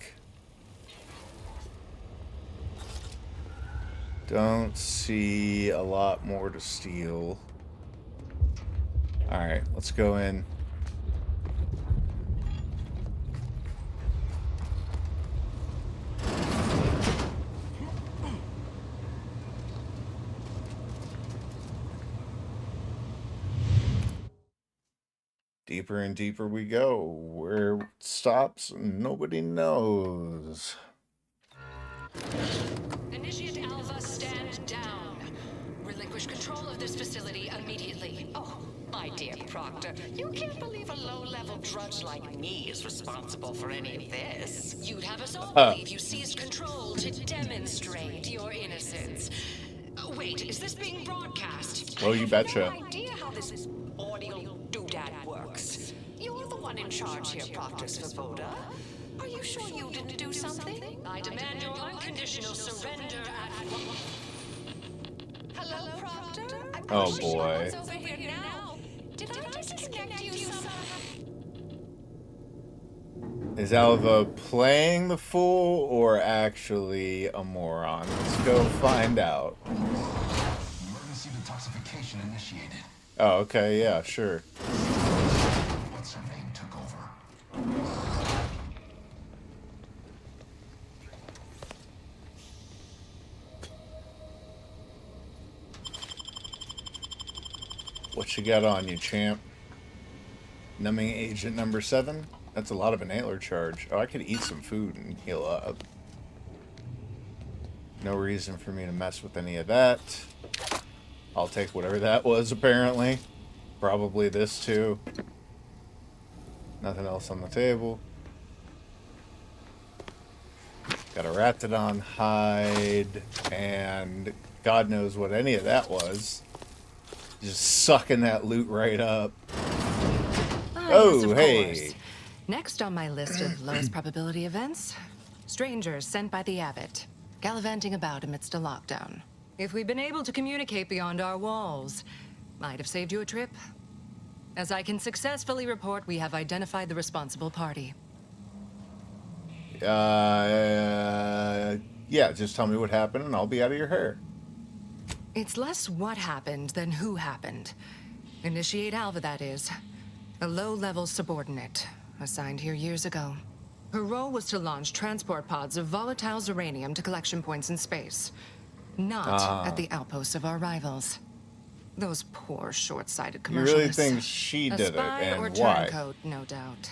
Don't see a lot more to steal. Alright, let's go in. Deeper and deeper we go. Where it stops, nobody knows. Initiate Alpha, stand down. Relinquish control of this facility immediately. Oh, my dear Proctor, you can't believe a low-level drudge like me is responsible for any of this. You'd have us all believe you seized control to demonstrate your innocence. Wait, is this being broadcast? Well, you betcha. I have no idea how this audio doodad works. You're the one in charge here, Proctor Svoboda. Are you sure you didn't do something? I demand your unconditional surrender at... Hello, Proctor? Oh boy. Over here now. Did I disconnect you somehow? Is Alva playing the fool or actually a moron? Let's go find out. Emergency detoxification initiated. Oh, okay, yeah, sure. What's her name took over? What you got on you, champ? Numbing agent number 7? That's a lot of an antler charge. Oh, I could eat some food and heal up. No reason for me to mess with any of that. I'll take whatever that was, apparently. Probably this, too. Nothing else on the table. Got a Ratodon hide, and God knows what any of that was. Just sucking that loot right up. Yes, of hey. course. Next on my list of lowest probability events, strangers sent by the Abbot, gallivanting about amidst a lockdown. If we'd been able to communicate beyond our walls, might have saved you a trip. As I can successfully report, we have identified the responsible party. Yeah, just tell me what happened and I'll be out of your hair. It's less what happened than who happened. Initiate Alva, that is. A low-level subordinate, assigned here years ago. Her role was to launch transport pods of volatile uranium to collection points in space. Not at the outposts of our rivals. Those poor, short-sighted You commercialists. really think she did it, A spy and or why? turncoat, no doubt.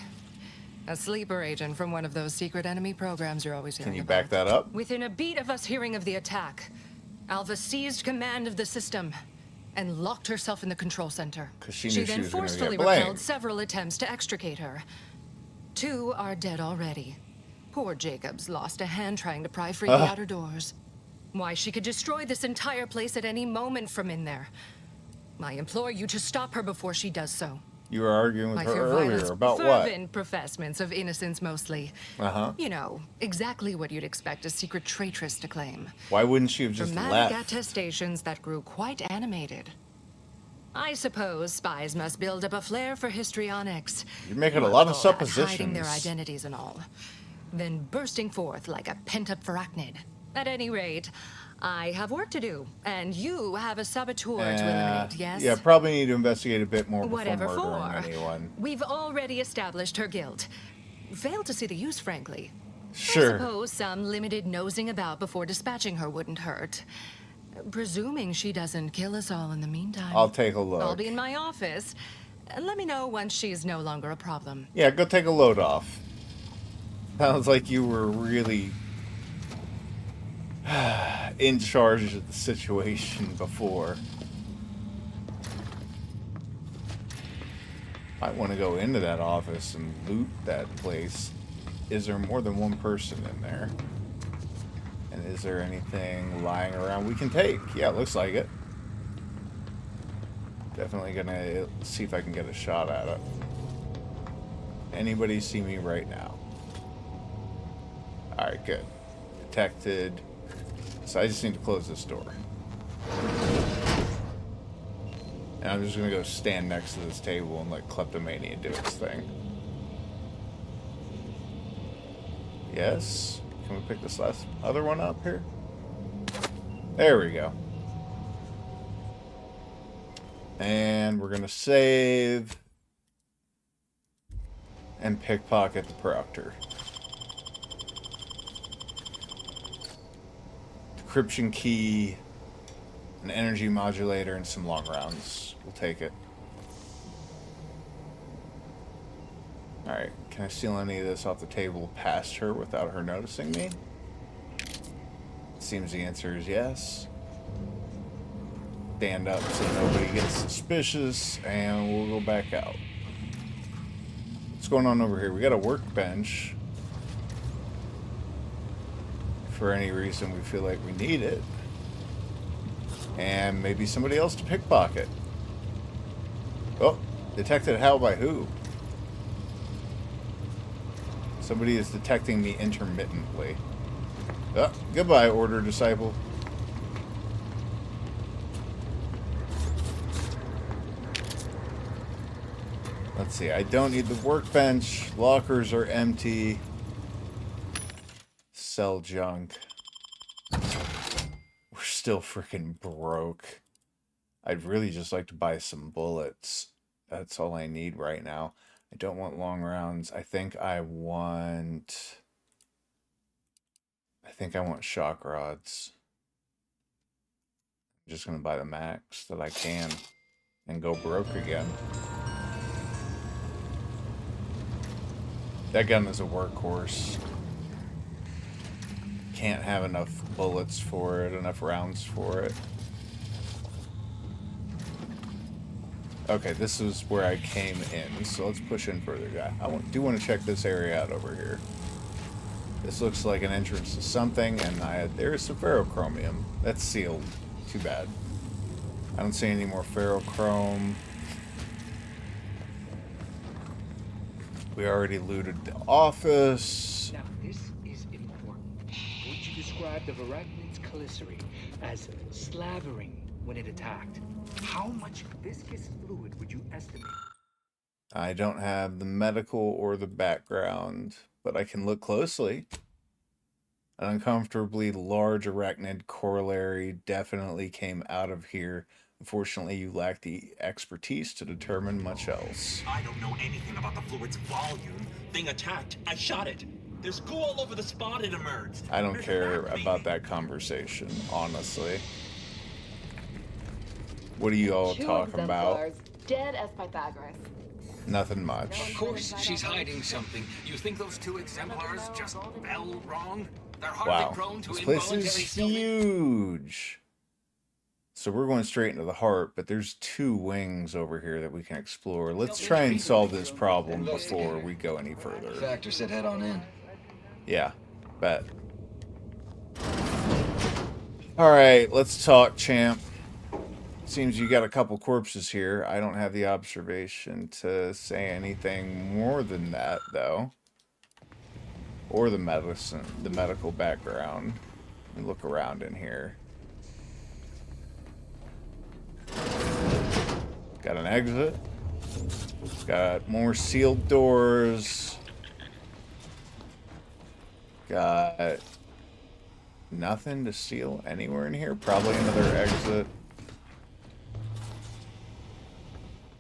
A sleeper agent from one of those secret enemy programs you're always hearing Can you about. back that up? Within a beat of us hearing of the attack, Alva seized command of the system and locked herself in the control center. 'Cause she knew she then was gonna get forcefully blamed. repelled several attempts to extricate her. 2 are dead already. Poor Jacobs lost a hand trying to pry free the outer doors. Why, she could destroy this entire place at any moment from in there. I implore you to stop her before she does so. You were arguing with I her fear earlier violence, about what? fervent professements of innocence mostly. Uh-huh. You know, exactly what you'd expect a secret traitress to claim. Why wouldn't she have just Dramatic left? attestations that grew quite animated. I suppose spies must build up a flair for histrionics. You're making a lot of wonderful at hiding suppositions. their identities and all. Then bursting forth like a pent-up arachnid. At any rate, I have work to do, and you have a saboteur to eliminate, yes? Yeah, probably need to investigate a bit more before Whatever murdering for. anyone. We've already established her guilt. Failed to see the use, frankly. Sure. I suppose some limited nosing about before dispatching her wouldn't hurt. Presuming she doesn't kill us all in the meantime. I'll take a look. I'll be in my office. Let me know once she's no longer a problem. Yeah, go take a load off. Sounds like you were really in charge of the situation before. I want to go into that office and loot that place. Is there more than one person in there? And is there anything lying around we can take? Yeah, it looks like it. Definitely gonna see if I can get a shot at it. Anybody see me right now? Alright, good. Detected. So I just need to close this door. And I'm just gonna go stand next to this table and let Kleptomania do its thing. Yes? Can we pick this other one up here? There we go. And we're gonna save and pickpocket the Proctor. Decryption key, an energy modulator, and some long rounds. We'll take it. Alright, can I steal any of this off the table past her without her noticing me? Seems the answer is yes. Stand up so nobody gets suspicious, and we'll go back out. What's going on over here? We got a workbench. For any reason we feel like we need it. And maybe somebody else to pickpocket. Oh, detected how by who? Somebody is detecting me intermittently. Oh, goodbye, Order Disciple. Let's see, I don't need the workbench. Lockers are empty. Sell junk. We're still freaking broke. I'd really just like to buy some bullets. That's all I need right now. I don't want long rounds. I think I want shock rods. I'm just gonna buy the max that I can and go broke again. That gun is a workhorse. Can't have enough bullets for it, enough rounds for it. Okay, this is where I came in, so let's push in further. I do want to check this area out over here. This looks like an entrance to something, and there's some ferrochromium. That's sealed. Too bad. I don't see any more ferrochrome. We already looted the office. Now, this is important. Would you describe the Varagnin's Caliceri as slavering when it attacked? How much viscous fluid would you estimate? I don't have the medical or the background, but I can look closely. An uncomfortably large arachnid corollary definitely came out of here. Unfortunately, you lack the expertise to determine much else. I don't know anything about the fluid's volume. Thing attacked. I shot it. There's goo all over the spot it emerged. I don't care about that conversation, honestly. What are you all talking about? Dead as Pythagoras. Nothing much. Of course, she's hiding something. You think those two exemplars just fell wrong? They're hardly prone to This place involuntary is huge. So we're going straight into the heart, but there's 2 wings over here that we can explore. Let's try and solve this problem before we go any further. Factor said head on in. Yeah, bet. Alright, let's talk, champ. Seems you got a couple corpses here. I don't have the observation to say anything more than that, though. Or the medical background. Let me look around in here. Got an exit. Got more sealed doors. Got nothing to seal anywhere in here. Probably another exit.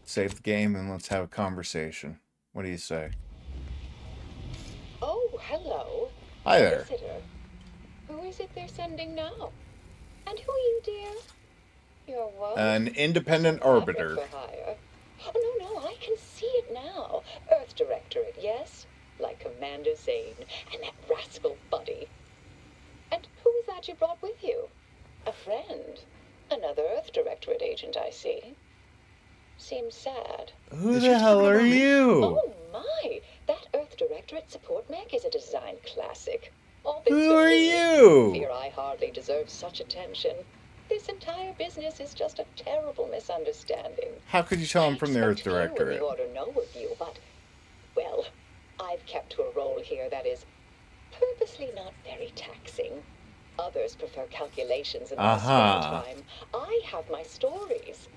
Save the game and let's have a conversation. What do you say? Oh, hello. Hi there. Visitor. Who is it they're sending now? And who are you, dear? You're what? An independent arbiter. For hire. Oh, no, I can see it now. Earth Directorate, yes? Like Commander Zane and that rascal Buddy. And who is that you brought with you? A friend. Another Earth Directorate agent, I see. Seems sad. Who the hell are you? Oh, my. That Earth Directorate support mech is a design classic. Who are you? Fear I hardly deserve such attention. This entire business is just a terrible misunderstanding. How could you tell I'm from the Earth You Directorate? ought to know of you, but, well, I've kept to a role here that is purposely not very taxing. Others prefer calculations and spare time. I have my stories.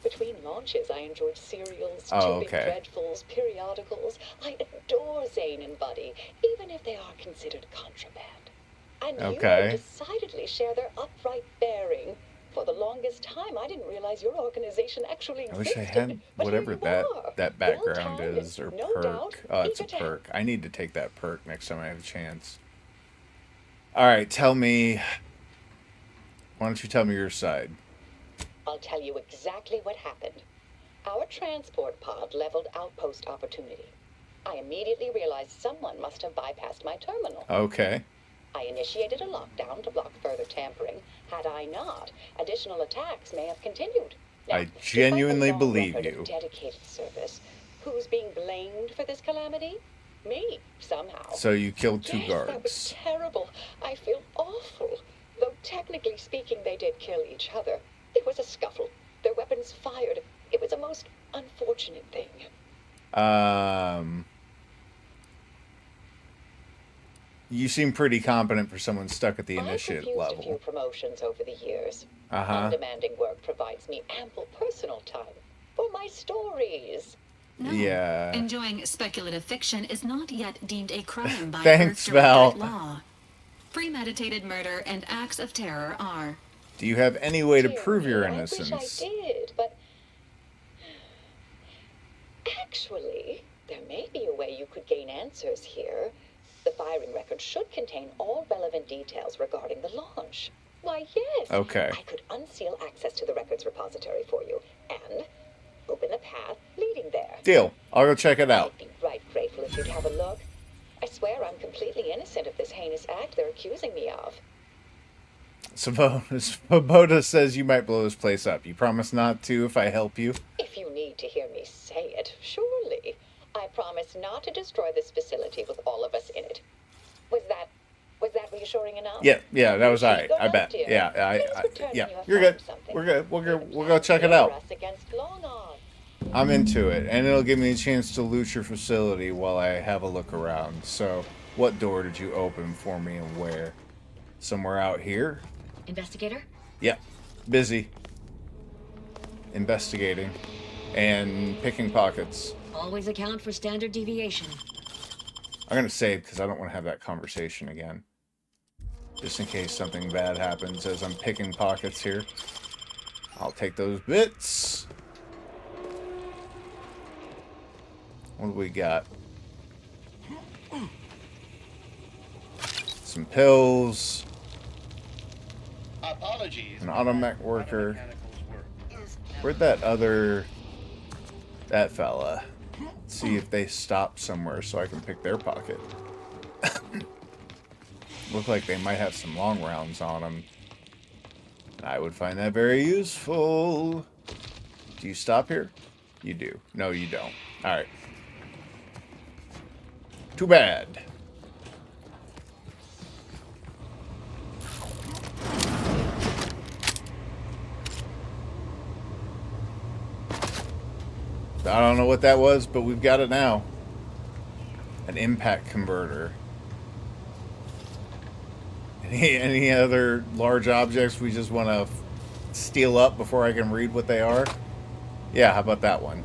Between launches, I enjoyed serials, Chipping Dreadfuls, periodicals. I adore Zane and Buddy, even if they are considered contraband. And you decidedly share their upright bearing. For the longest time, I didn't realize your organization actually existed. I wish I had whatever that background is, or perk. Oh, it's a perk. I need to take that perk next time I have a chance. Alright, tell me... Why don't you tell me your side? I'll tell you exactly what happened. Our transport pod leveled Outpost Opportunity. I immediately realized someone must have bypassed my terminal. Okay. I initiated a lockdown to block further tampering. Had I not, additional attacks may have continued. Now, I genuinely believe you. Dedicated service. Who's being blamed for this calamity? Me, somehow. So you killed 2 guards. That was terrible. I feel awful. Though technically speaking, they did kill each other. It was a scuffle. Their weapons fired. It was a most unfortunate thing. You seem pretty competent for someone stuck at the initiate I've level. a few promotions over the years. Undemanding work provides me ample personal time for my stories. No. Yeah. Enjoying speculative fiction is not yet deemed a crime by Thanks, Earth Val. Directorate law. Premeditated murder and acts of terror are. Do you have any way to prove your innocence? I wish I did, but actually, there may be a way you could gain answers here. The firing record should contain all relevant details regarding the launch. Why, yes. Okay. I could unseal access to the records repository for you and open a path leading there. Deal. I'll go check it out. I'd be right grateful if you'd have a look. I swear I'm completely innocent of this heinous act they're accusing me of. Svoboda says you might blow this place up. You promise not to if I help you? If you need to hear me say it, surely. I promise not to destroy this facility with all of us in it. Was that reassuring enough? Yeah, that was alright. Go I now, bet. dear. Yeah, Please return when yeah. you have You're found good. something. We're good. We'll go check it out. Us against long odds. I'm into it, and it'll give me a chance to loot your facility while I have a look around. So, what door did you open for me and where? Somewhere out here? Investigator? Yep. Busy. Investigating. And picking pockets. Always account for standard deviation. I'm gonna save because I don't want to have that conversation again. Just in case something bad happens as I'm picking pockets here. I'll take those bits. What do we got? Some pills. Apologies. An automech worker. Where'd that fella? Let's see if they stop somewhere so I can pick their pocket. Look like they might have some long rounds on them. I would find that very useful. Do you stop here? You do. No, you don't. Alright. Too bad. I don't know what that was, but we've got it now. An impact converter. Any other large objects we just want to steal up before I can read what they are? Yeah, how about that one?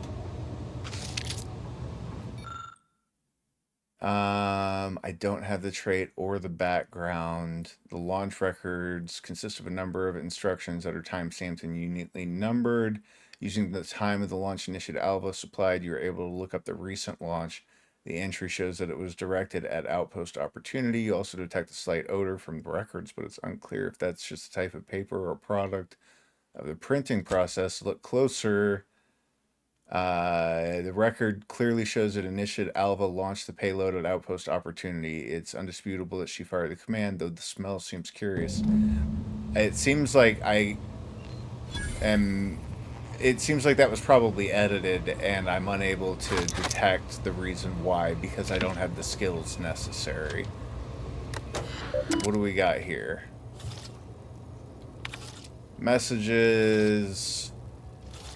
I don't have the trait or the background. The launch records consist of a number of instructions that are timestamped and uniquely numbered. Using the time of the launch initiative Alva supplied, you are able to look up the recent launch. The entry shows that it was directed at Outpost Opportunity. You also detect a slight odor from the records, but it's unclear if that's just a type of paper or product of the printing process. Look closer. The record clearly shows that Initiative Alva launched the payload at Outpost Opportunity. It's undisputable that she fired the command, though the smell seems curious. It seems like it seems like that was probably edited, and I'm unable to detect the reason why because I don't have the skills necessary. What do we got here? Messages.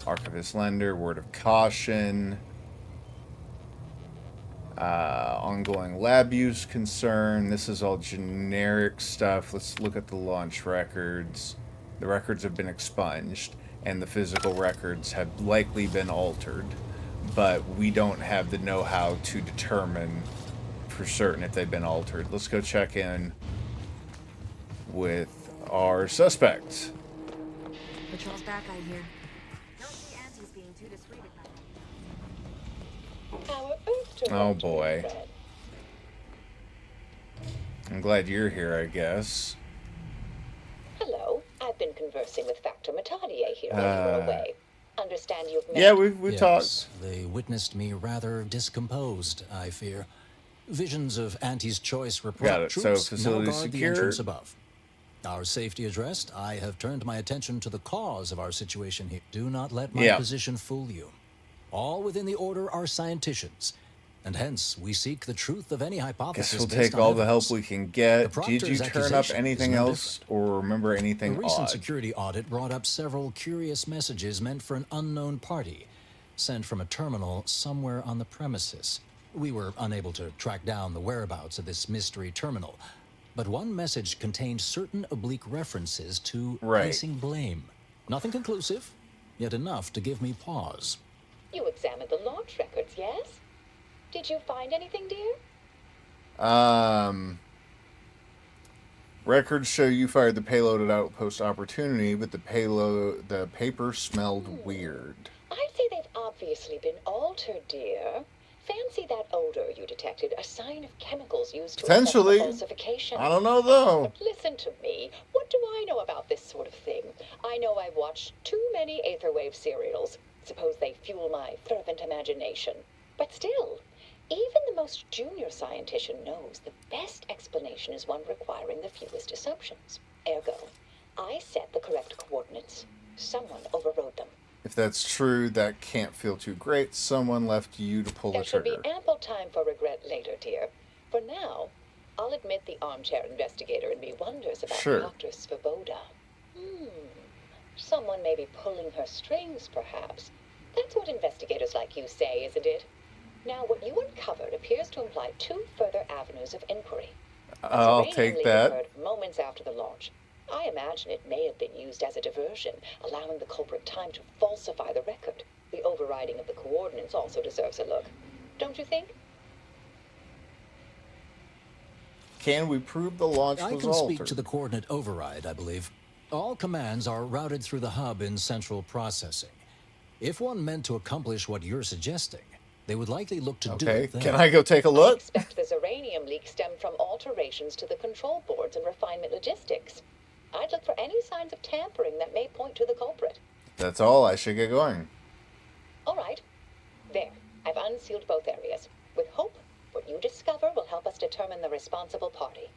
Archivist Lender, Word of Caution. Ongoing lab use concern. This is all generic stuff. Let's look at the launch records. The records have been expunged, and the physical records have likely been altered, but we don't have the know-how to determine for certain if they've been altered. Let's go check in with our suspect. Patrol's back, I hear. Don't see Auntie's being too discreet about Oh boy. I'm glad you're here, I guess. Hello. I've been conversing with Factor Matadier here while you were away. Understand you've met... Yeah, we've talked. They witnessed me rather discomposed, I fear. Visions of Auntie's choice report Got it. So, troops facility now guard the secure. entrance above. Our safety addressed, I have turned my attention to the cause of our situation here. Do not let my position fool you. All within the Order are scienticians, and hence we seek the truth of any hypothesis. Guess we'll based take on all the evidence. help we can get. The Did you Proctor's turn up accusation anything is no else or remember anything The recent odd? security audit brought up several curious messages meant for an unknown party, sent from a terminal somewhere on the premises. We were unable to track down the whereabouts of this mystery terminal, but one message contained certain oblique references to placing blame. Nothing conclusive, yet enough to give me pause. You examined the launch records, yes? Did you find anything, dear? Records show you fired the payload at Outpost Opportunity, but the paper smelled weird. I'd say they've obviously been altered, dear. Fancy that odor you detected, a sign of chemicals used to Potentially. affect the falsification. I don't know, though. But listen to me. What do I know about this sort of thing? I know I've watched too many Aetherwave serials. Suppose they fuel my fervent imagination. But still, even the most junior scientician knows the best explanation is one requiring the fewest assumptions. Ergo, I set the correct coordinates. Someone overrode them. If that's true, that can't feel too great. Someone left you to pull the There should trigger. be ample time for regret later, dear. For now, I'll I'll admit the armchair investigator in me wonders about Sure. Dr. Svoboda. Someone may be pulling her strings, perhaps. That's what investigators like you say, isn't it? Now, what you uncovered appears to imply 2 further avenues of inquiry. I'll Serene take leak that. occurred moments after the launch. I imagine it may have been used as a diversion, allowing the culprit time to falsify the record. The overriding of the coordinates also deserves a look. Don't you think? Can we prove the launch I was can speak altered? to the coordinate override, I believe. All commands are routed through the hub in central processing. If one meant to accomplish what you're suggesting, they would likely look to do Okay, it there. can I go take a look? I expect the Zeranium leak stemmed from alterations to the control boards and refinement logistics. I'd look for any signs of tampering that may point to the culprit. That's all. I should get going. All right. There. I've unsealed both areas. With hope, what you discover will help us determine the responsible party.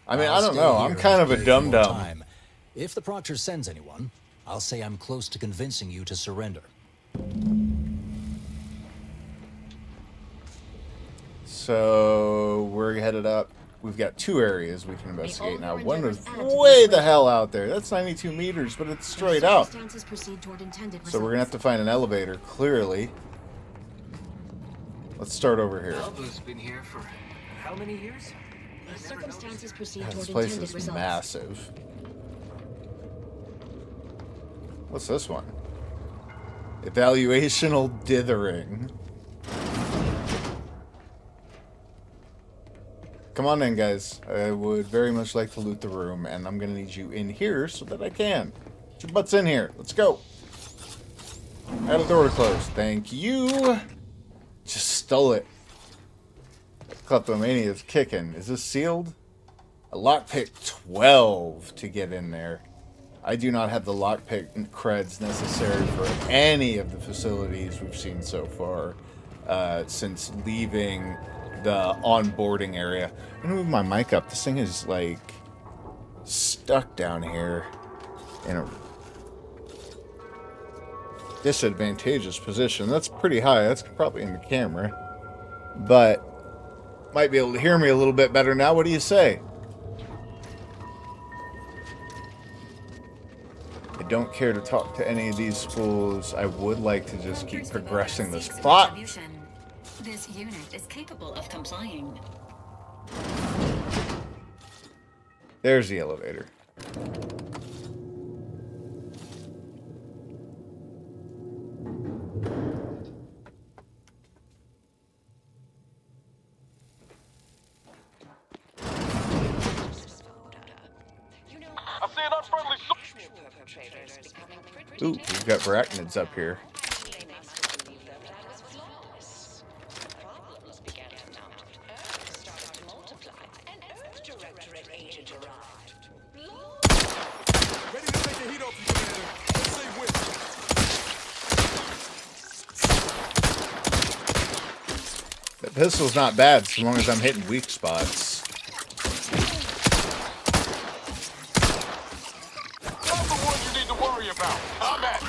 I mean, I I'll don't stay know. here I'm and kind of a play for more dum-dum. time. If the Proctor sends anyone, I'll say I'm close to convincing you to surrender. So we're headed up. We've got 2 areas we can investigate now. One is way the hell out there. That's 92 meters, but it's straight out. So we're gonna have to find an elevator, clearly. Let's start over here. Alva's been here for how many years? As circumstances proceed God, toward this place intended is results. massive. What's this one? Evaluational dithering. Come on in, guys. I would very much like to loot the room, and I'm going to need you in here so that I can. Get your butts in here. Let's go. I got a door to close. Thank you. Just stole it. Kleptomania is kicking. Is this sealed? A lockpick 12 to get in there. I do not have the lockpick creds necessary for any of the facilities we've seen so far since leaving the onboarding area. I'm gonna move my mic up. This thing is like stuck down here in a disadvantageous position. That's pretty high. That's probably in the camera, but might be able to hear me a little bit better now. What do you say? I don't care to talk to any of these fools. I would like to just keep progressing this plot. This unit is capable of complying. There's the elevator. I see an unfriendly Ooh, we've got arachnids up here. The pistol's not bad so long as I'm hitting weak spots. Not the one you need to worry about. I'm at it.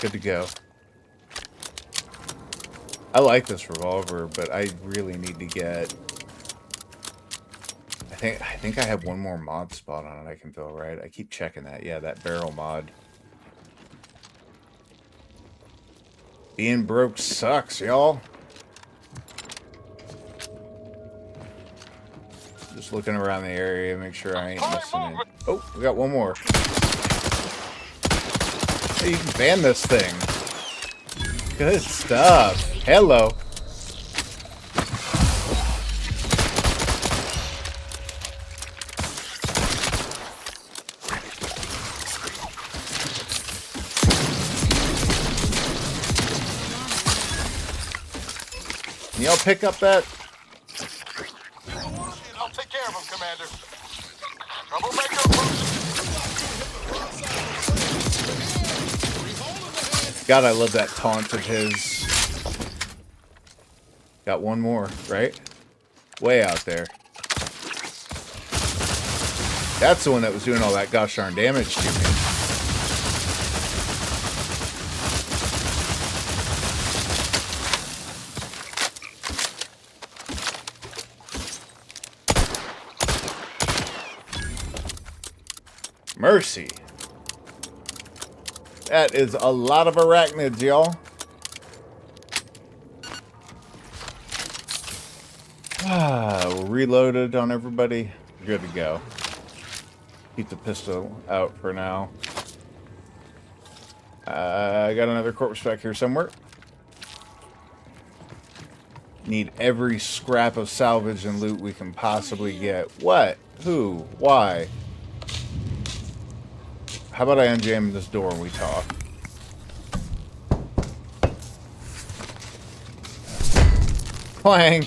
Good to go. I like this revolver, but I really need to get... I think I have one more mod spot on it I can fill, right? I keep checking that. Yeah, that barrel mod. Being broke sucks, y'all. Just looking around the area, make sure I ain't missing it. Oh, we got one more. Hey, you can ban this thing. Good stuff. Hello. Can y'all pick up that? I'll take care of him, Commander. Trouble? God, I love that taunt of his. Got one more, right? Way out there. That's the one that was doing all that gosh darn damage to me. Mercy. That is a lot of arachnids, y'all. We're reloaded on everybody. Good to go. Keep the pistol out for now. I got another corpse back here somewhere. Need every scrap of salvage and loot we can possibly get. What? Who? Why? How about I unjam this door and we talk? Clank!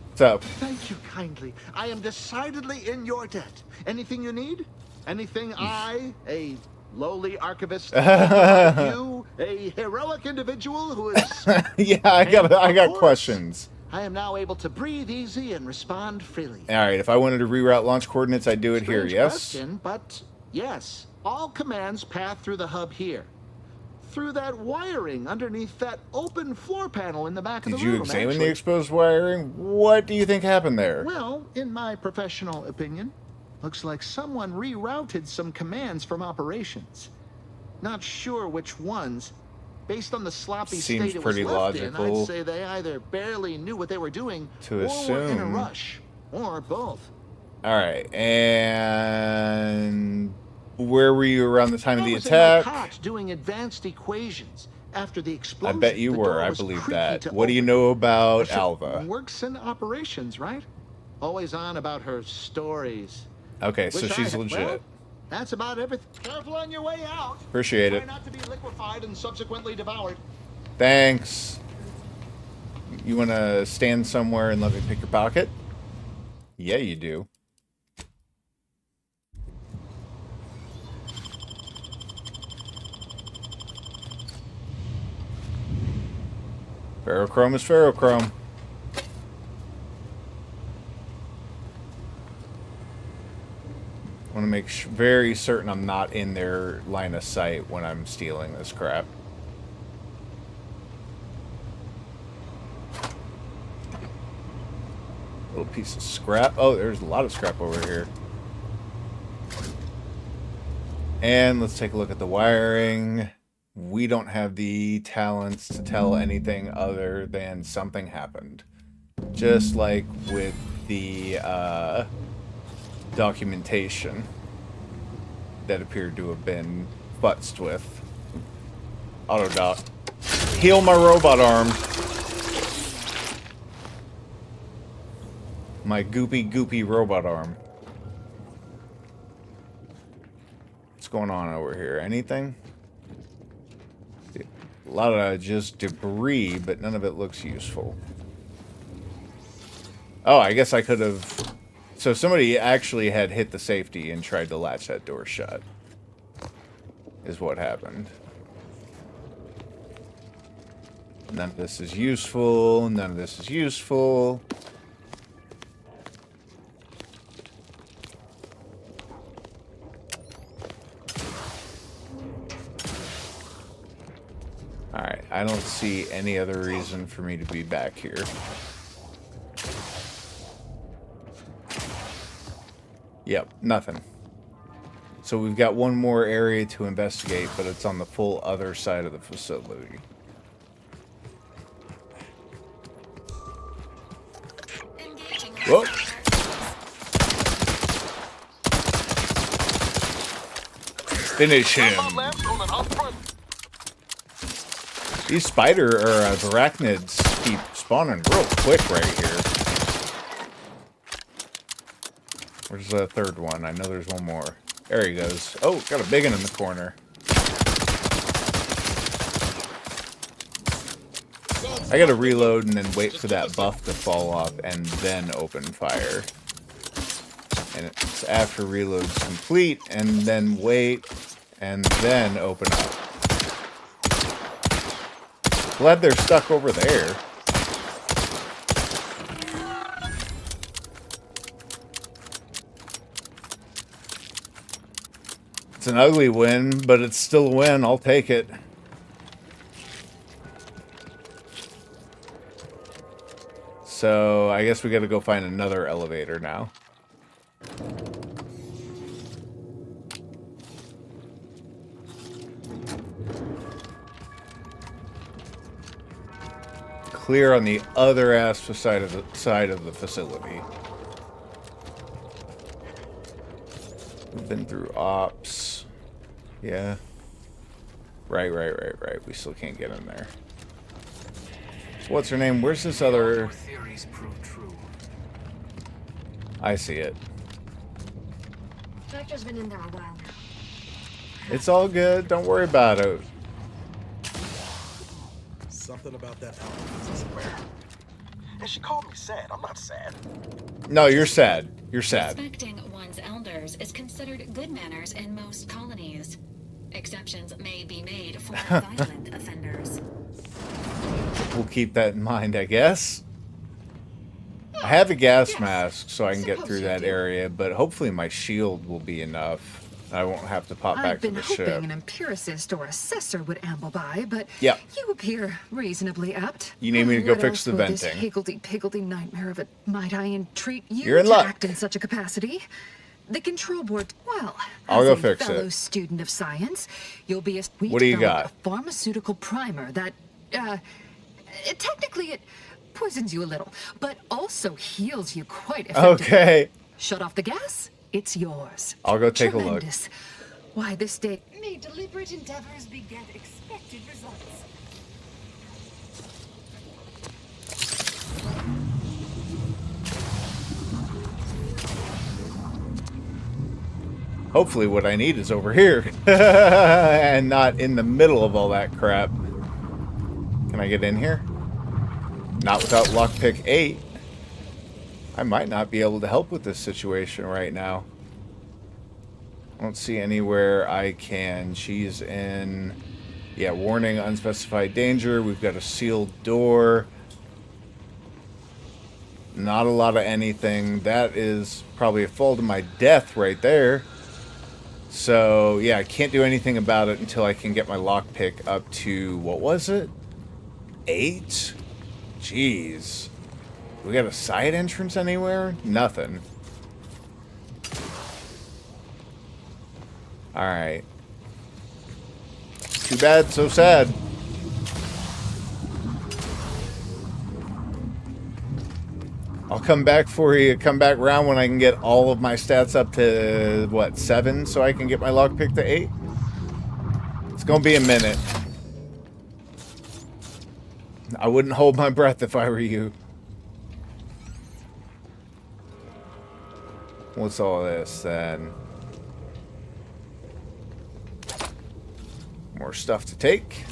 What's up? Thank you kindly. I am decidedly in your debt. Anything you need? Anything I, a lowly archivist, you, a heroic individual who is... Yeah, I got questions. I am now able to breathe easy and respond freely. Alright, if I wanted to reroute launch coordinates, I'd do it here, yes? Question, but yes. All commands pass through the hub here. Through that wiring underneath that open floor panel in the back of the room. Did you examine the exposed wiring? What do you think happened there? Well, in my professional opinion, looks like someone rerouted some commands from operations. Not sure which ones. Based on the sloppy state it was left in, I'd say they either barely knew what they were doing or were in a rush. Or both. Alright, and... where were you around the time of the attack? I was in my cot doing advanced equations. After the explosion, I bet you were, I believe that. What do you know about Alva? Works in operations, right? Always on about her stories. Okay, so she's legit. Well, that's about everything. Careful on your way out. Appreciate it. Try not to be liquefied and subsequently devoured. Thanks. You want to stand somewhere and let me pick your pocket? Yeah, you do. Ferrochrome is ferrochrome. I want to make very certain I'm not in their line of sight when I'm stealing this crap. Little piece of scrap. Oh, there's a lot of scrap over here. And let's take a look at the wiring. We don't have the talents to tell anything other than something happened. Just like with the documentation that appeared to have been futzed with. Autodoc. Heal my robot arm. My goopy robot arm. What's going on over here? Anything? A lot of just debris, but none of it looks useful. Oh, I guess I could have... So somebody actually had hit the safety and tried to latch that door shut. Is what happened. None of this is useful. None of this is useful. Alright, I don't see any other reason for me to be back here. Yep, nothing. So we've got one more area to investigate, but it's on the full other side of the facility. Whoa! Finish him! These spider or arachnids keep spawning real quick right here. Where's the third one? I know there's one more. There he goes. Oh, got a big one in the corner. I gotta reload and then wait for that buff to fall off and then open fire. And it's after reload's complete and then wait and then open up. Glad they're stuck over there. It's an ugly win, but it's still a win. I'll take it. So I guess we got to go find another elevator now. Clear on the other side of the facility. We've been through ops. Yeah. Right. We still can't get in there. So what's her name? Where's this other... theories prove true. I see it. Vector's been in there a while now. It's all good. Don't worry about it. Something about that outfit, I swear. And she called me sad. I'm not sad. No, you're sad. You're sad. Respecting one's elders is considered good manners in most colonies. Exceptions may be made for violent offenders. We'll keep that in mind, I guess. I have a gas mask so I can get through that area, but hopefully my shield will be enough. I won't have to pop back to the ship. I've been hoping an empiricist or assessor would amble by, but yep. You appear reasonably apt. You need me to go fix the venting. This higgledy-piggledy nightmare of it might I entreat you You're in to luck. act in such a capacity? The control board, well, I'll go fix fellow it. Student of science, you'll be a... What do you got? A pharmaceutical primer that, technically it poisons you a little, but also heals you quite effectively. Okay. Shut off the gas, it's yours. I'll go take a look. Tremendous. Why this day... May deliberate endeavors beget expected results. Hopefully what I need is over here. And not in the middle of all that crap. Can I get in here? Not without lockpick 8. I might not be able to help with this situation right now. I don't see anywhere I can. She's in... Yeah, warning, unspecified danger. We've got a sealed door. Not a lot of anything. That is probably a fall to my death right there. So, yeah, I can't do anything about it until I can get my lockpick up to... What was it? 8? Jeez. We got a side entrance anywhere? Nothing. Alright. Too bad, so sad. I'll come back for you. Come back round when I can get all of my stats up to, what, 7? So I can get my lockpick to 8? It's gonna be a minute. I wouldn't hold my breath if I were you. What's all this then? More stuff to take.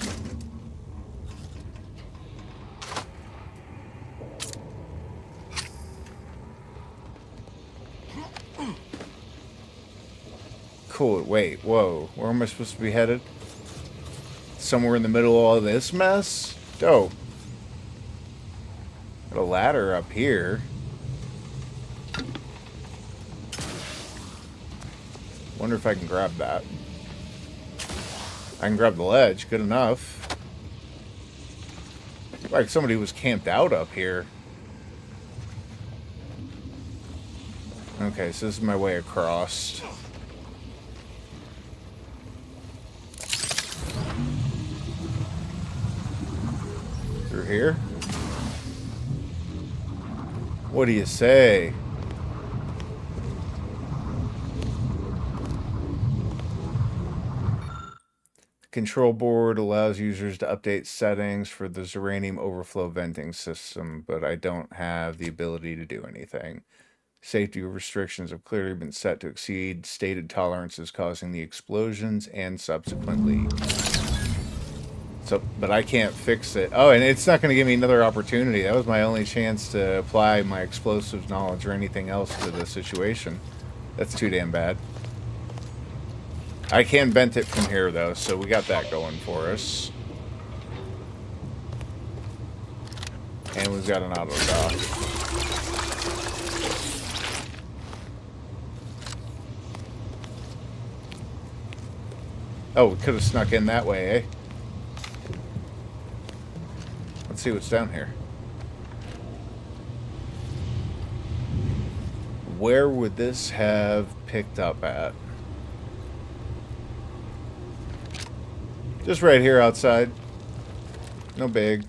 Cool. Wait, whoa. Where am I supposed to be headed? Somewhere in the middle of all this mess? Dope. Got a ladder up here. Wonder if I can grab that. I can grab the ledge. Good enough. Like somebody was camped out up here. Okay, so this is my way across. Through here? What do you say? Control board allows users to update settings for the Zeranium overflow venting system, but I don't have the ability to do anything. Safety restrictions have clearly been set to exceed stated tolerances, causing the explosions and subsequent leaks. So, but I can't fix it. Oh, and it's not going to give me another opportunity. That was my only chance to apply my explosives knowledge or anything else to the situation. That's too damn bad. I can vent it from here, though, so we got that going for us. And we've got an auto dock. Oh, we could have snuck in that way, eh? Let's see what's down here. Where would this have picked up at? Just right here outside. No big.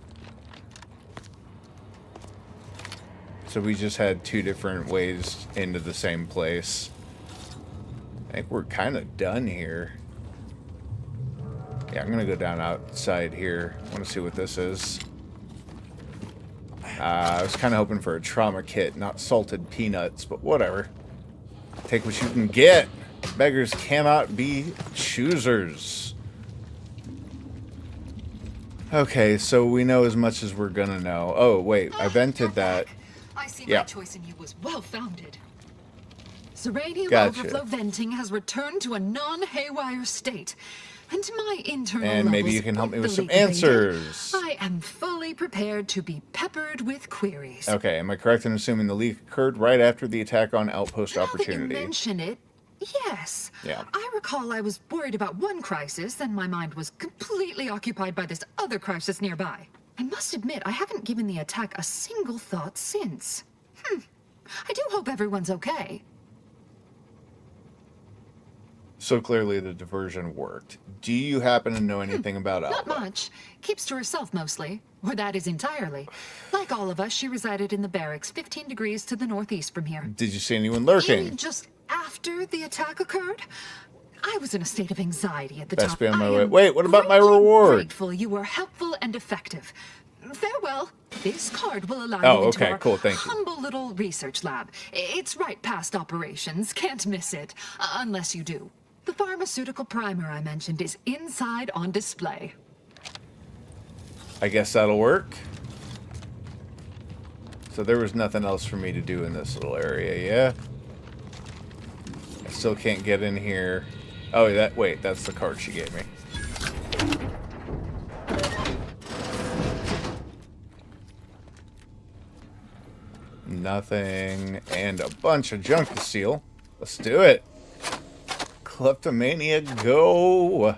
So we just had two different ways into the same place. I think we're kind of done here. Yeah, I'm going to go down outside here. I want to see what this is. I was kind of hoping for a trauma kit, not salted peanuts, but whatever. Take what you can get. Beggars cannot be choosers. Okay, so we know as much as we're going to know. Oh, wait, I vented that. I see Yeah. my choice in you was well-founded. Zeranium Gotcha. overflow venting has returned to a non-haywire state. And my internal And maybe levels you can help me with some elevated. answers. I am fully prepared to be peppered with queries. Okay, am I correct in assuming the leak occurred right after the attack on Outpost Now that you Opportunity? mention it, yes. Yeah. I recall I was worried about one crisis, and my mind was completely occupied by this other crisis nearby. I must admit, I haven't given the attack a single thought since. I do hope everyone's okay. So clearly the diversion worked. Do you happen to know anything about Not Alpha? much. Keeps to herself mostly. Or that is entirely. Like all of us, she resided in the barracks 15 degrees to the northeast from here. Did you see anyone You lurking? mean just after the attack occurred? I was in a state of anxiety at the Best time. be on my I way. am Wait, what about my greatly reward? Grateful you were helpful and effective. Farewell. This card will allow Oh, you into okay, our cool, thank you. humble little research lab. It's right past operations. Can't miss it. Unless you do. The pharmaceutical primer I mentioned is inside on display. I guess that'll work. So there was nothing else for me to do in this little area, yeah? I still can't get in here. Oh, wait, that's the card she gave me. Nothing. And a bunch of junk to steal. Let's do it. Kleptomania, go! Alright.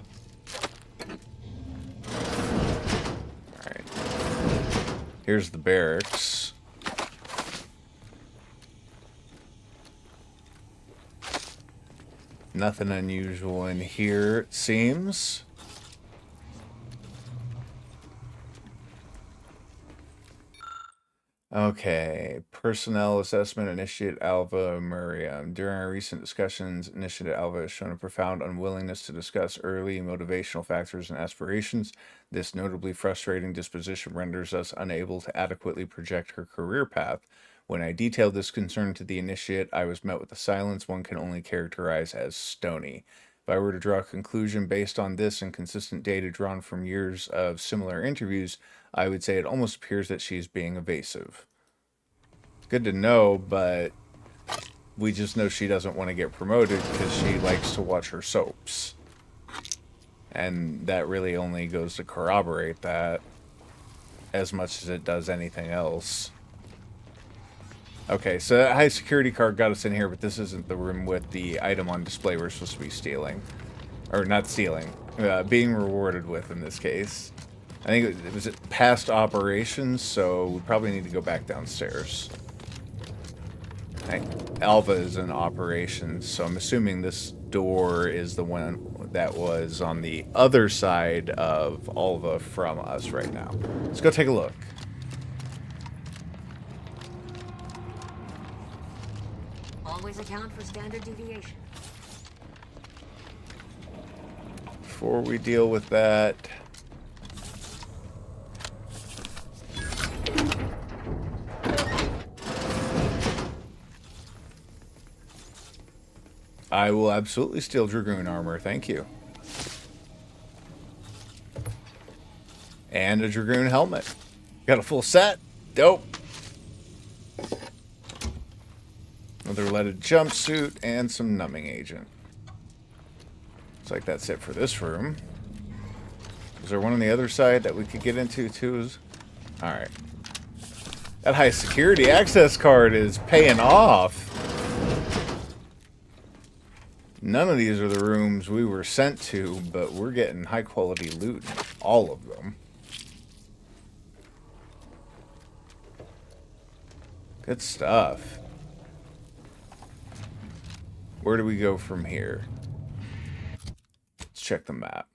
Here's the barracks. Nothing unusual in here, it seems. Okay, personnel assessment, Initiate Alva Miriam. During our recent discussions, Initiate Alva has shown a profound unwillingness to discuss early motivational factors and aspirations. This notably frustrating disposition renders us unable to adequately project her career path. When I detailed this concern to the Initiate, I was met with a silence one can only characterize as stony. If I were to draw a conclusion based on this and consistent data drawn from years of similar interviews, I would say it almost appears that she is being evasive. Good to know, but we just know she doesn't want to get promoted because she likes to watch her soaps. And that really only goes to corroborate that as much as it does anything else. Okay, so that high security card got us in here, but this isn't the room with the item on display we're supposed to be stealing. Or not stealing, being rewarded with in this case. I think it was past operations, so we probably need to go back downstairs. Alpha is in operations, so I'm assuming this door is the one that was on the other side of Alva from us right now. Let's go take a look. Always account for standard deviation. Before we deal with that, I will absolutely steal Dragoon armor, thank you. And a Dragoon helmet. Got a full set. Dope. Another leaded jumpsuit and some numbing agent. Looks like that's it for this room. Is there one on the other side that we could get into too? Alright. That high security access card is paying off. None of these are the rooms we were sent to, but we're getting high quality loot. All of them. Good stuff. Where do we go from here? Let's check the map.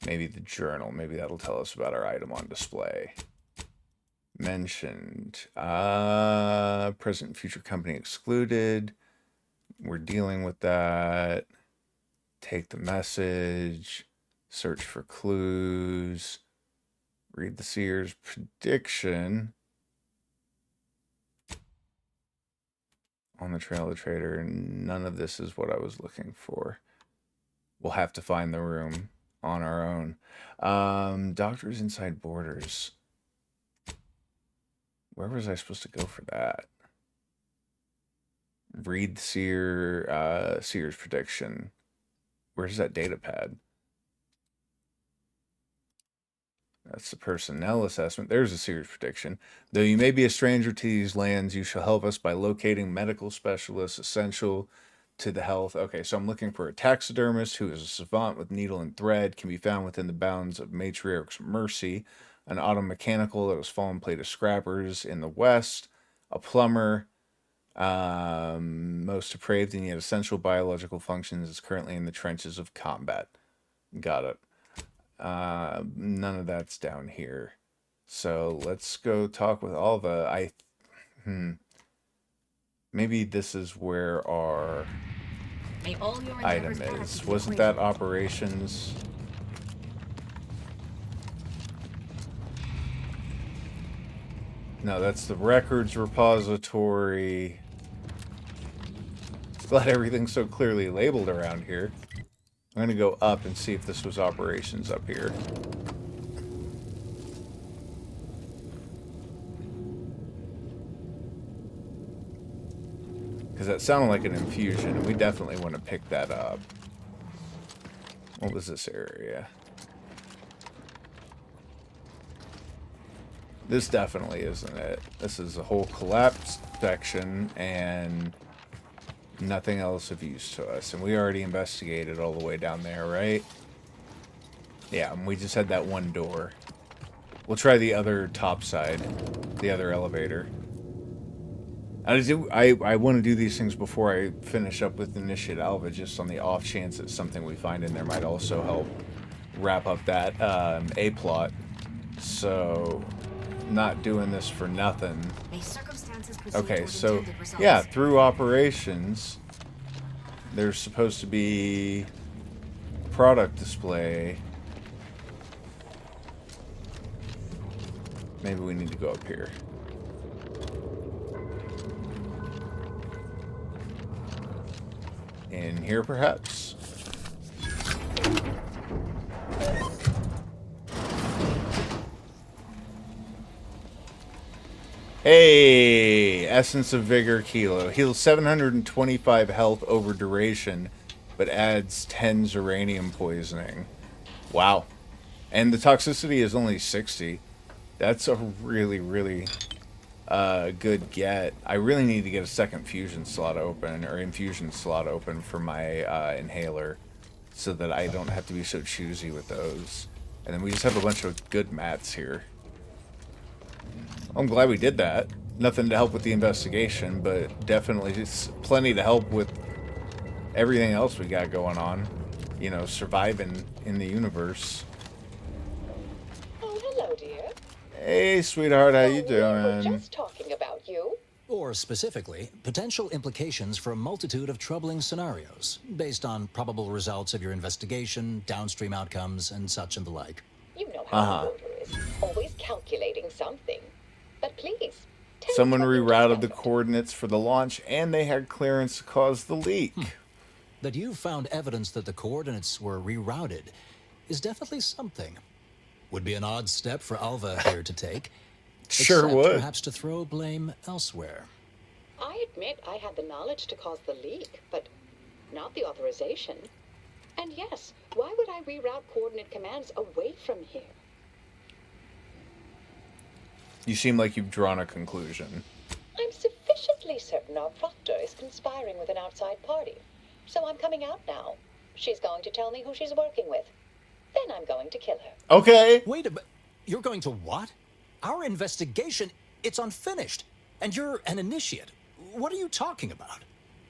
Maybe the journal. Maybe that'll tell us about our item on display. Mentioned. Present and future company excluded. We're dealing with that. Take the message. Search for clues. Read the seer's prediction. On the trail of the trader. None of this is what I was looking for. We'll have to find the room on our own. Doctors Inside Borders. Where was I supposed to go for that? Read the seer's prediction. Where's that data pad? That's the personnel assessment. There's a seer's prediction. Though you may be a stranger to these lands, you shall help us by locating medical specialists essential to the health. Okay, so I'm looking for a taxidermist who is a savant with needle and thread, can be found within the bounds of Matriarch's Mercy, an auto mechanical that was fallen plate of scrappers in the west, a plumber, most depraved and yet essential biological functions, is currently in the trenches of combat. Got it. None of that's down here. So let's go talk with Alva. Maybe this is where our item is. Wasn't that operations? No, that's the records repository. Glad everything's so clearly labeled around here. I'm going to go up and see if this was operations up here. Because that sounded like an infusion, and we definitely want to pick that up. What was this area? This definitely isn't it. This is a whole collapsed section, and nothing else of use to us. And we already investigated all the way down there, right? Yeah, and we just had that one door. We'll try the other top side, the other elevator. I want to do these things before I finish up with Initiate Alva, just on the off chance that something we find in there might also help wrap up that A-plot. So, not doing this for nothing. Okay, so, yeah, through operations, there's supposed to be product display. Maybe we need to go up here. In here, perhaps? Hey! Essence of Vigor Kilo. Heals 725 health over duration, but adds 10 Zeranium poisoning. Wow. And the toxicity is only 60. That's a really, really good get. I really need to get a second fusion slot open, or infusion slot open for my inhaler, so that I don't have to be so choosy with those. And then we just have a bunch of good mats here. I'm glad we did that. Nothing to help with the investigation, but definitely just plenty to help with everything else we got going on. You know, surviving in the universe. Oh, hello, dear. Hey, sweetheart, how you We doing? were just talking about you. Or specifically, potential implications for a multitude of troubling scenarios, based on probable results of your investigation, downstream outcomes, and such and the like. You know how the Order is. Always calculating something. But please, Someone rerouted the coordinates for the launch, and they had clearance to cause the leak. That you found evidence that the coordinates were rerouted is definitely something. Would be an odd step for Alva here to take. Sure except would. Perhaps to throw blame elsewhere. I admit I had the knowledge to cause the leak, but not the authorization. And yes, why would I reroute coordinate commands away from here? You seem like you've drawn a conclusion. I'm sufficiently certain our proctor is conspiring with an outside party. So I'm coming out now. She's going to tell me who she's working with. Then I'm going to kill her. Okay. Wait a minute. You're going to what? Our investigation, it's unfinished. And you're an initiate. What are you talking about?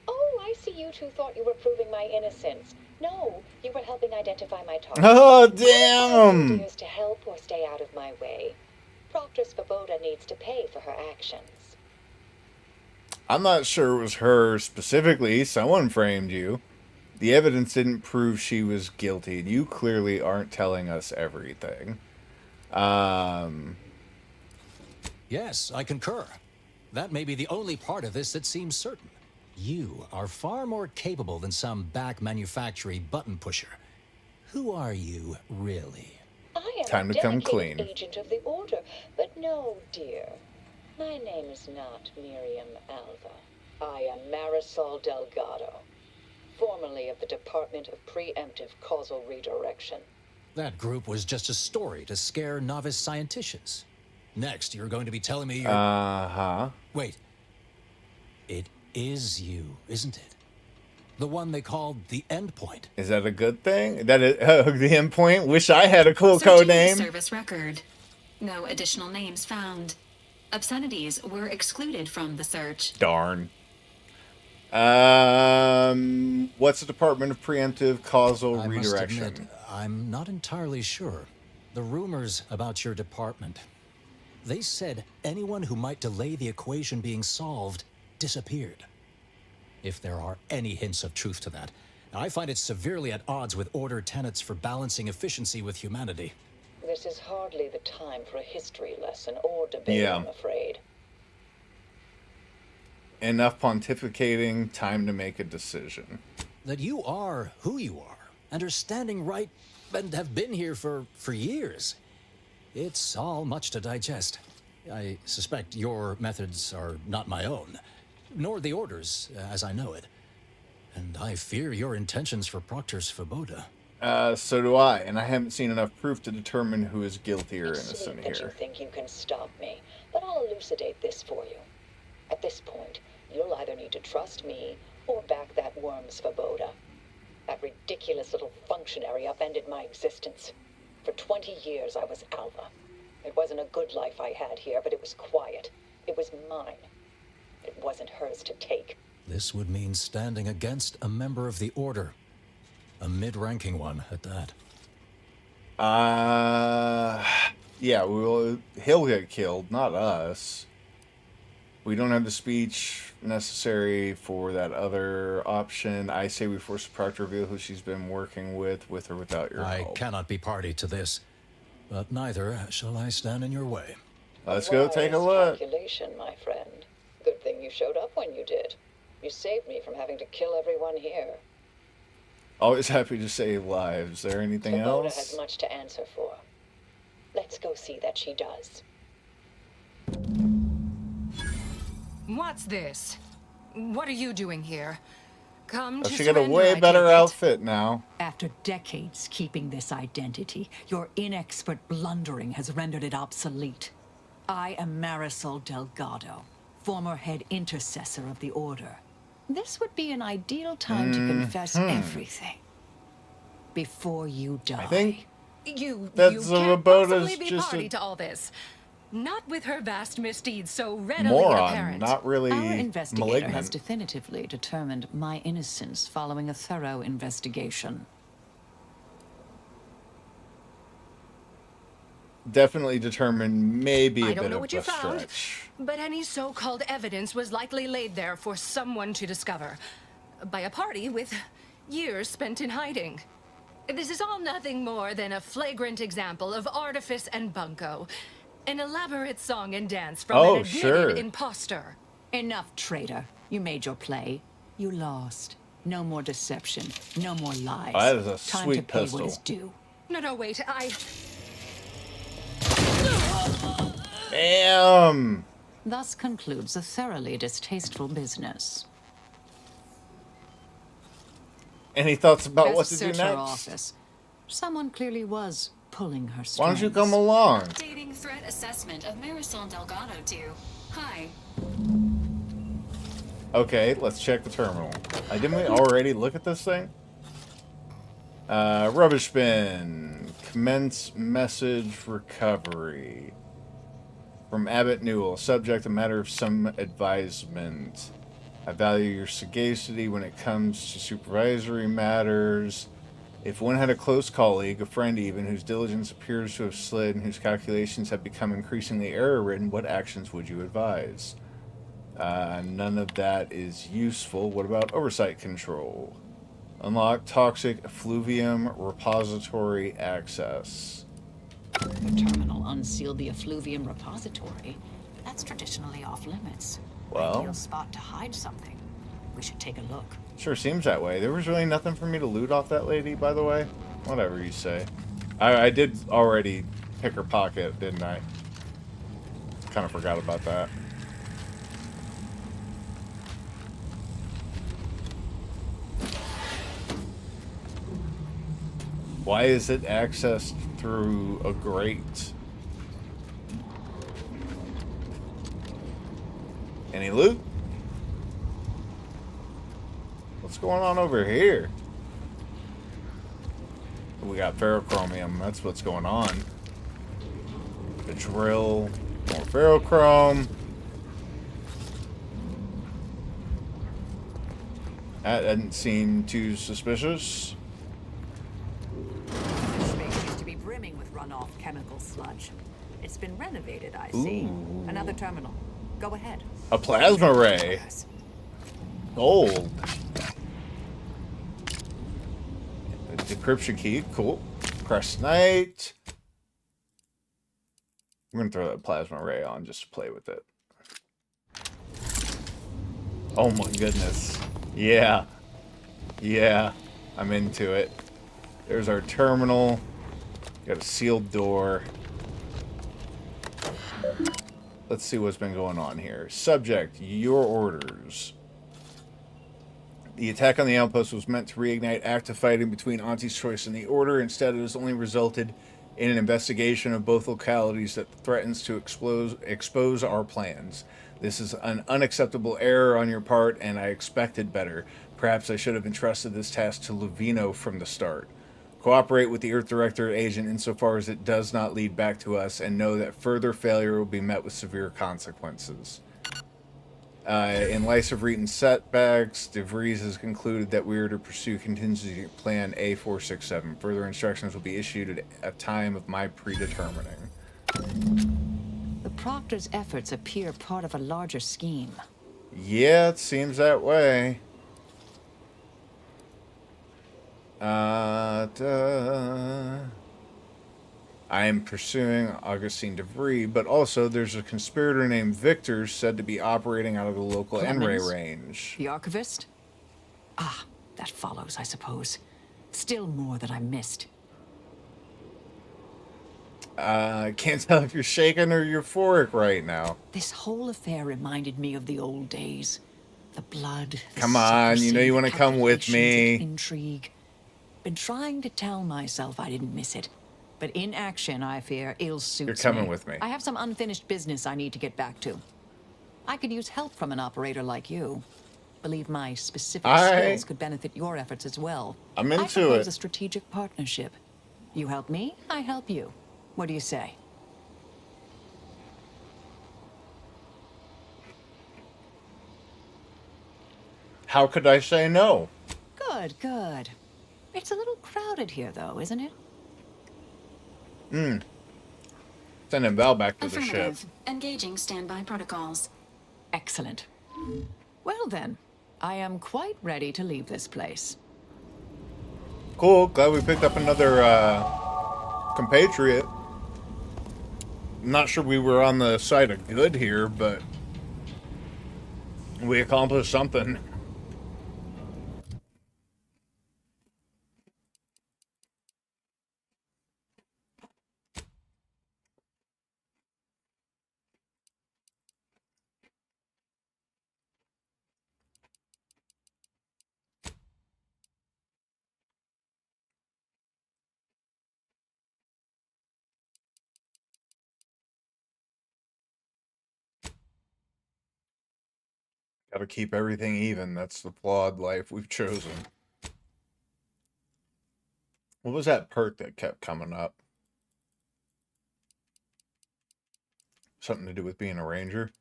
Oh, I see you two thought you were proving my innocence. No, you were helping identify my target. Oh, damn! Is to help or stay out of my way. Proctor Svoboda needs to pay for her actions. I'm not sure it was her specifically. Someone framed you. The evidence didn't prove she was guilty, and you clearly aren't telling us everything. Yes, I concur. That may be the only part of this that seems certain. You are far more capable than some back manufacturing button pusher. Who are you, really? I am Time to come clean. Agent of the Order, but no, dear. My name is not Miriam Alva. I am Marisol Delgado, formerly of the Department of Preemptive Causal Redirection. That group was just a story to scare novice scienticians. Next, you're going to be telling me you're... Uh-huh. Wait. It is you, isn't it? The one they called the Endpoint. Is that a good thing? That is, the Endpoint? Wish I had a cool Searching code the name. Service record. No additional names found. Obscenities were excluded from the search. Darn. What's the Department of Preemptive Causal Redirection? Must admit, I'm not entirely sure. The rumors about your department. They said anyone who might delay the equation being solved disappeared. If there are any hints of truth to that, I find it severely at odds with Order tenets for balancing efficiency with humanity. This is hardly the time for a history lesson or debate, I'm afraid. Enough pontificating, time to make a decision. That you are who you are, and are standing right, and have been here for years. It's all much to digest. I suspect your methods are not my own, nor the Order's, as I know it. And I fear your intentions for Proctor Svoboda. So do I, and I haven't seen enough proof to determine who is guilty or It's innocent sweet that you here. think you can stop me, but I'll elucidate this for you. At this point, you'll either need to trust me or back that worm Svoboda. That ridiculous little functionary upended my existence. For 20 years, I was Alva. It wasn't a good life I had here, but it was quiet. It was mine. It wasn't hers to take. This would mean standing against a member of the Order. A mid-ranking one, at that. Yeah, he'll get killed, not us. We don't have the speech necessary for that other option. I say we force the Proctor to reveal who she's been working with or without your help. I cannot be party to this, but neither shall I stand in your way. Let's go take a look. Calculation, my friend. Good thing you showed up when you did. You saved me from having to kill everyone here. Always happy to save lives. Is there anything Svoboda else? has much to answer for. Let's go see that she does. What's this? What are you doing here? Come to She got a surrender, way I better take it. outfit now. After decades keeping this identity, your inexpert blundering has rendered it obsolete. I am Marisol Delgado, former head intercessor of the Order. This would be an ideal time to confess everything. Before you die. I think You that's can't Svoboda's possibly be just party a to all this. Not with her vast misdeeds so readily moron, apparent. not really Our investigator malignant. has definitively determined my innocence following a thorough investigation. Definitely determined, maybe a I don't bit know of what you a found, stretch. but any so-called evidence was likely laid there for someone to discover. By a party with years spent in hiding. This is all nothing more than a flagrant example of artifice and bunco. An elaborate song and dance from an admitted imposter. Enough, traitor. You made your play. You lost. No more deception. No more lies. Oh, that is a Time sweet to pay pistol. what is due. No, wait, Damn! Thus concludes a thoroughly distasteful business. Any thoughts about Best what to do search her next? office. Someone clearly was pulling her strings. Why don't you come along? Updating threat assessment of Marisol Delgado to hi. Okay, let's check the terminal. Didn't we already look at this thing? Rubbish bin. Commence message recovery. From Abbott Newell. Subject, a matter of some advisement. I value your sagacity when it comes to supervisory matters. If one had a close colleague, a friend even, whose diligence appears to have slid and whose calculations have become increasingly error-ridden, what actions would you advise? None of that is useful. What about oversight control? Unlock toxic effluvium repository access. The terminal unsealed the effluvium repository. That's traditionally off limits. Well, ideal spot to hide something. We should take a look. Sure seems that way. There was really nothing for me to loot off that lady, by the way. Whatever you say. I did already pick her pocket, didn't I? Kind of forgot about that. Why is it accessed through a grate? Any loot? What's going on over here? We got ferrochromium. That's what's going on. The drill. More ferrochrome. That doesn't seem too suspicious. This space used to be brimming with runoff chemical sludge. It's been renovated, I see. Ooh. Another terminal. Go ahead. A plasma ray. Gold. Decryption key, cool. Press night. I'm gonna throw that plasma ray on just to play with it. Oh my goodness. Yeah. Yeah. I'm into it. There's our terminal. Got a sealed door. Let's see what's been going on here. Subject, your orders. The attack on the outpost was meant to reignite active fighting between Auntie's Choice and the Order. Instead, it has only resulted in an investigation of both localities that threatens to expose our plans. This is an unacceptable error on your part, and I expected better. Perhaps I should have entrusted this task to Levino from the start. Cooperate with the Earth Directorate agent insofar as it does not lead back to us, and know that further failure will be met with severe consequences. In light of recent setbacks, DeVries has concluded that we are to pursue contingency plan A467. Further instructions will be issued at a time of my predetermining. The Proctor's efforts appear part of a larger scheme. Yeah, it seems that way. I am pursuing Augustine DeVries, but also there's a conspirator named Victor said to be operating out of the local N-ray range. The archivist? Ah, that follows, I suppose. Still more that I missed. Can't tell if you're shaken or euphoric right now. This whole affair reminded me of the old days. The blood. The come on, you know you want to come with me. Intrigue. Been trying to tell myself I didn't miss it. But in action, I fear, ill suits me. You're coming with me. I have some unfinished business I need to get back to. I could use help from an operator like you. Believe my specific skills could benefit your efforts as well. I'm into I propose it. A strategic partnership. You help me, I help you. What do you say? How could I say no? Good, good. It's a little crowded here, though, isn't it? Sending Val back to the ship. Affirmative. Engaging standby protocols. Excellent. Well then, I am quite ready to leave this place. Cool, glad we picked up another compatriot. Not sure we were on the side of good here, but we accomplished something. Gotta keep everything even. That's the flawed life we've chosen. What was that perk that kept coming up? Something to do with being a ranger?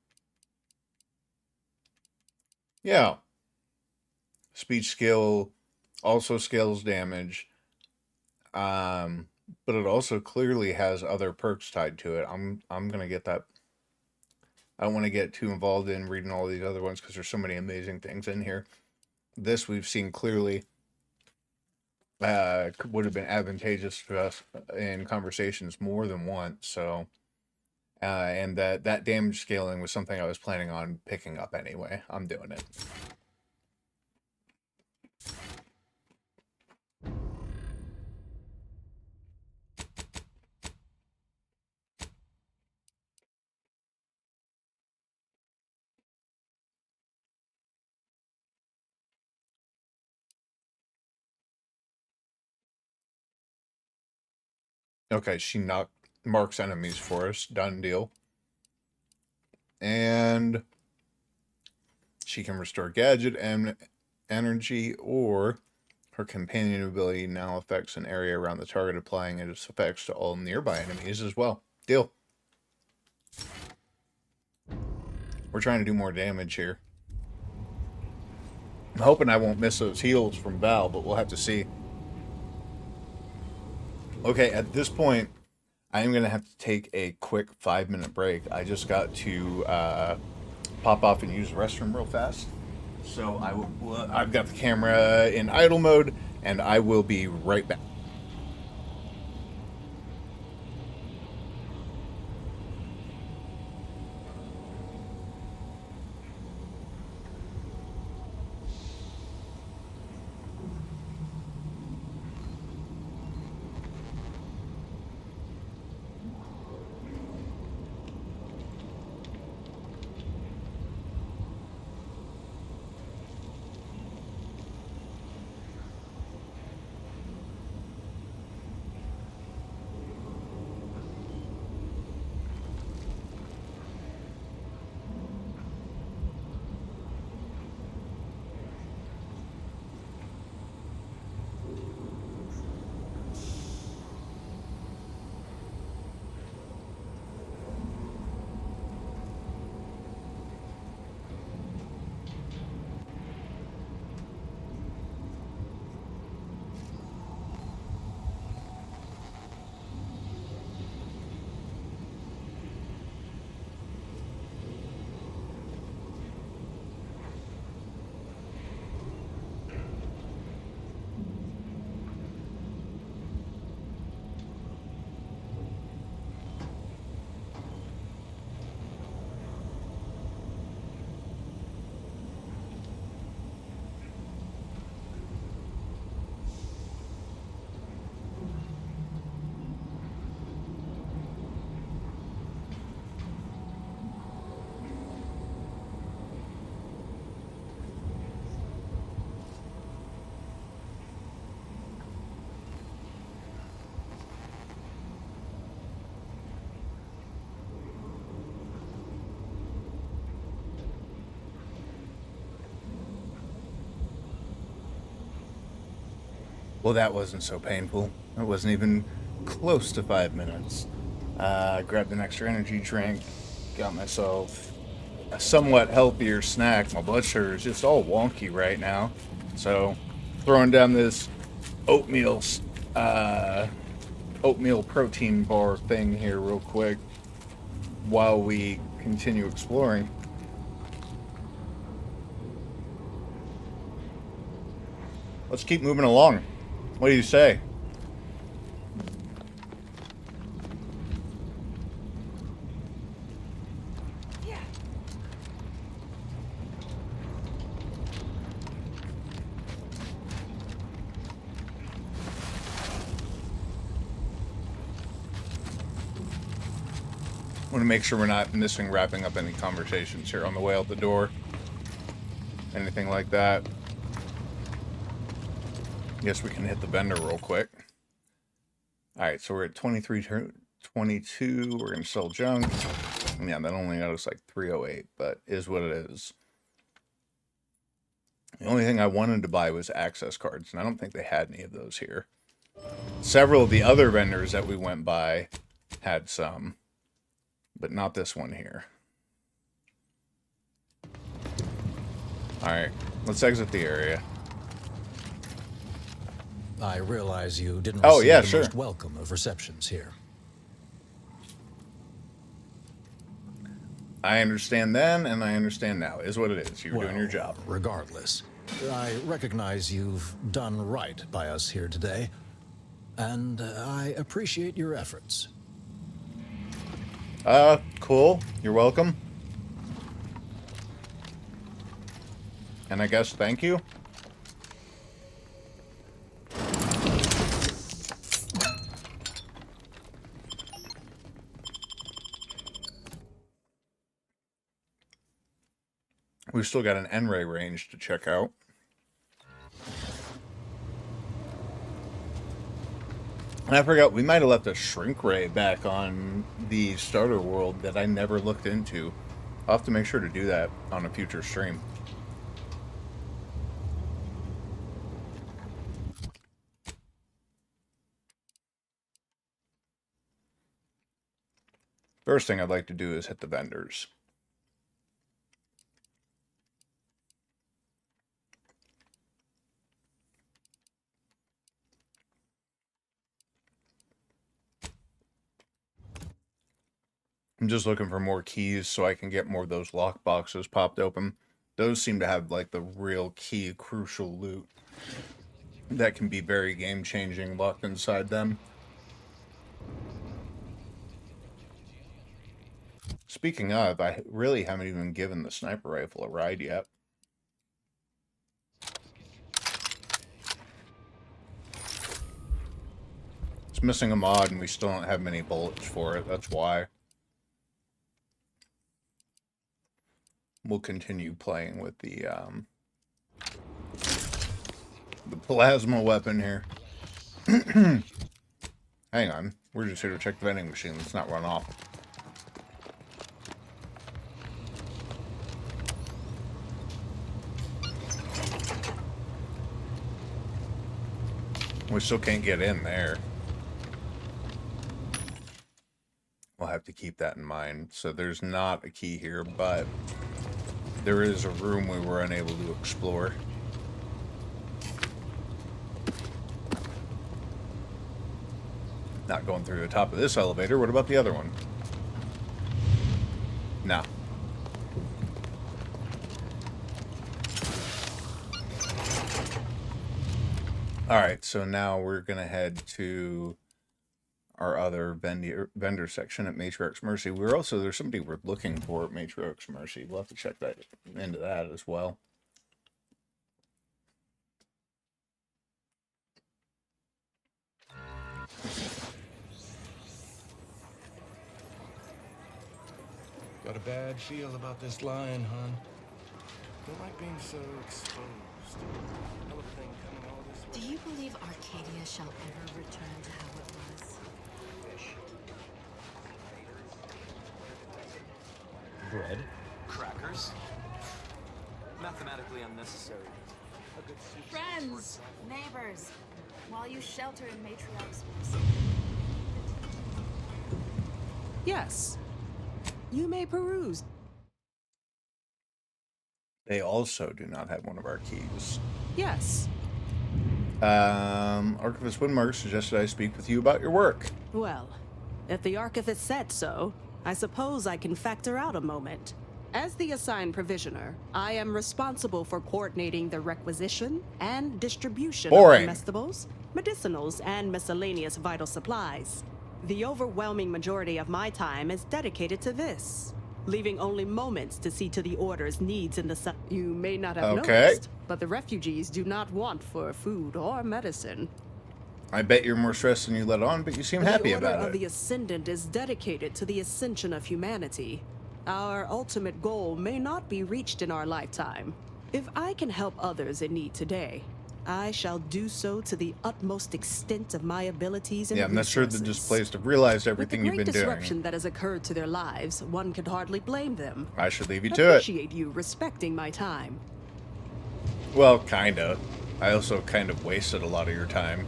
Yeah. Speech skill also scales damage. But it also clearly has other perks tied to it. I'm gonna get that. I don't want to get too involved in reading all these other ones because there's so many amazing things in here. This we've seen clearly would have been advantageous to us in conversations more than once. So, and that damage scaling was something I was planning on picking up anyway. I'm doing it. Okay, she marks enemies for us. Done deal. And she can restore gadget and energy, or her companion ability now affects an area around the target, applying its effects to all nearby enemies as well. Deal. We're trying to do more damage here. I'm hoping I won't miss those heals from Val, but we'll have to see. Okay, at this point, I am going to have to take a quick 5-minute break. I just got to pop off and use the restroom real fast. So I've got the camera in idle mode, and I will be right back. Well, that wasn't so painful. It wasn't even close to 5 minutes. Grabbed an extra energy drink, got myself a somewhat healthier snack. My blood sugar is just all wonky right now. So, throwing down this oatmeal protein bar thing here real quick while we continue exploring. Let's keep moving along. What do you say? Want to make sure we're not wrapping up any conversations here on the way out the door. Anything like that. Guess we can hit the vendor real quick. Alright, so we're at 2322. We're going to sell junk. Yeah, that only got us like 308, but is what it is. The only thing I wanted to buy was access cards, and I don't think they had any of those here. Several of the other vendors that we went by had some, but not this one here. Alright, let's exit the area. I realize you didn't receive the most welcome of receptions here. I understand then, and I understand now. Is what it is. You're doing your job. Regardless, I recognize you've done right by us here today, and I appreciate your efforts. Cool. You're welcome. And I guess thank you. We've still got an N-ray range to check out. And I forgot, we might have left a shrink ray back on the starter world that I never looked into. I'll have to make sure to do that on a future stream. First thing I'd like to do is hit the vendors. I'm just looking for more keys so I can get more of those lock boxes popped open. Those seem to have like the real key crucial loot that can be very game-changing locked inside them. Speaking of, I really haven't even given the sniper rifle a ride yet. It's missing a mod and we still don't have many bullets for it, that's why. We'll continue playing with the plasma weapon here. Hang on, we're just here to check the vending machine. Let's not run off. We still can't get in there. We'll have to keep that in mind. So there's not a key here, but there is a room we were unable to explore. Not going through the top of this elevator. What about the other one? No. Alright, so now we're going to head to our other vendor section at Matriarch's Mercy. There's somebody we're looking for at Matriarch's Mercy. We'll have to check that into that as well. Got a bad feel about this lion, hon. Don't like being so exposed. Thing coming all this way. Do you believe Arcadia shall ever return to how it was? Bread? Crackers? Mathematically unnecessary. Friends, neighbors, while you shelter in Matriarch's Mercy. Yes. You may peruse. They also do not have one of our keys. Yes. Archivist Windmark suggested I speak with you about your work. Well, if the Archivist said so, I suppose I can factor out a moment. As the assigned provisioner, I am responsible for coordinating the requisition and distribution of comestibles, medicinals, and miscellaneous vital supplies. The overwhelming majority of my time is dedicated to this, leaving only moments to see to the Order's needs in the You may not have noticed, but the refugees do not want for food or medicine. I bet you're more stressed than you let on, but you seem happy about it. The Order of the Ascendant is dedicated to the ascension of humanity. Our ultimate goal may not be reached in our lifetime. If I can help others in need today, I shall do so to the utmost extent of my abilities and I'm not sure the displays have realized everything you've been With the great doing. disruption that has occurred to their lives, one could hardly blame them. I should leave you to it. Appreciate you respecting my time. Well, kind of. I also kind of wasted a lot of your time.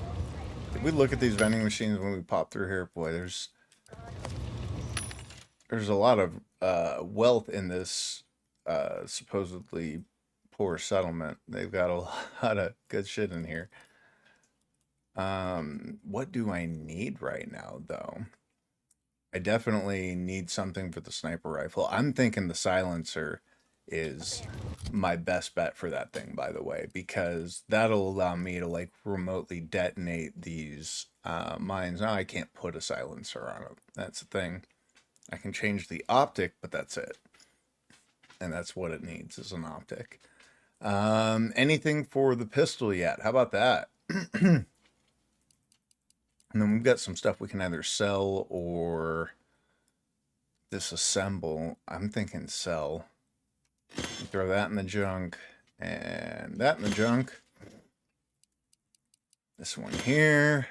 Did we look at these vending machines when we pop through here? Boy, there's a lot of wealth in this supposedly poor settlement. They've got a lot of good shit in here. What do I need right now, though? I definitely need something for the sniper rifle. I'm thinking the silencer is my best bet for that thing, by the way, because that'll allow me to like remotely detonate these mines. Now I can't put a silencer on it. That's the thing. I can change the optic, but that's it. And that's what it needs, is an optic. Anything for the pistol yet? How about that? And then we've got some stuff we can either sell or disassemble. I'm thinking sell. Throw that in the junk and that in the junk. This one here.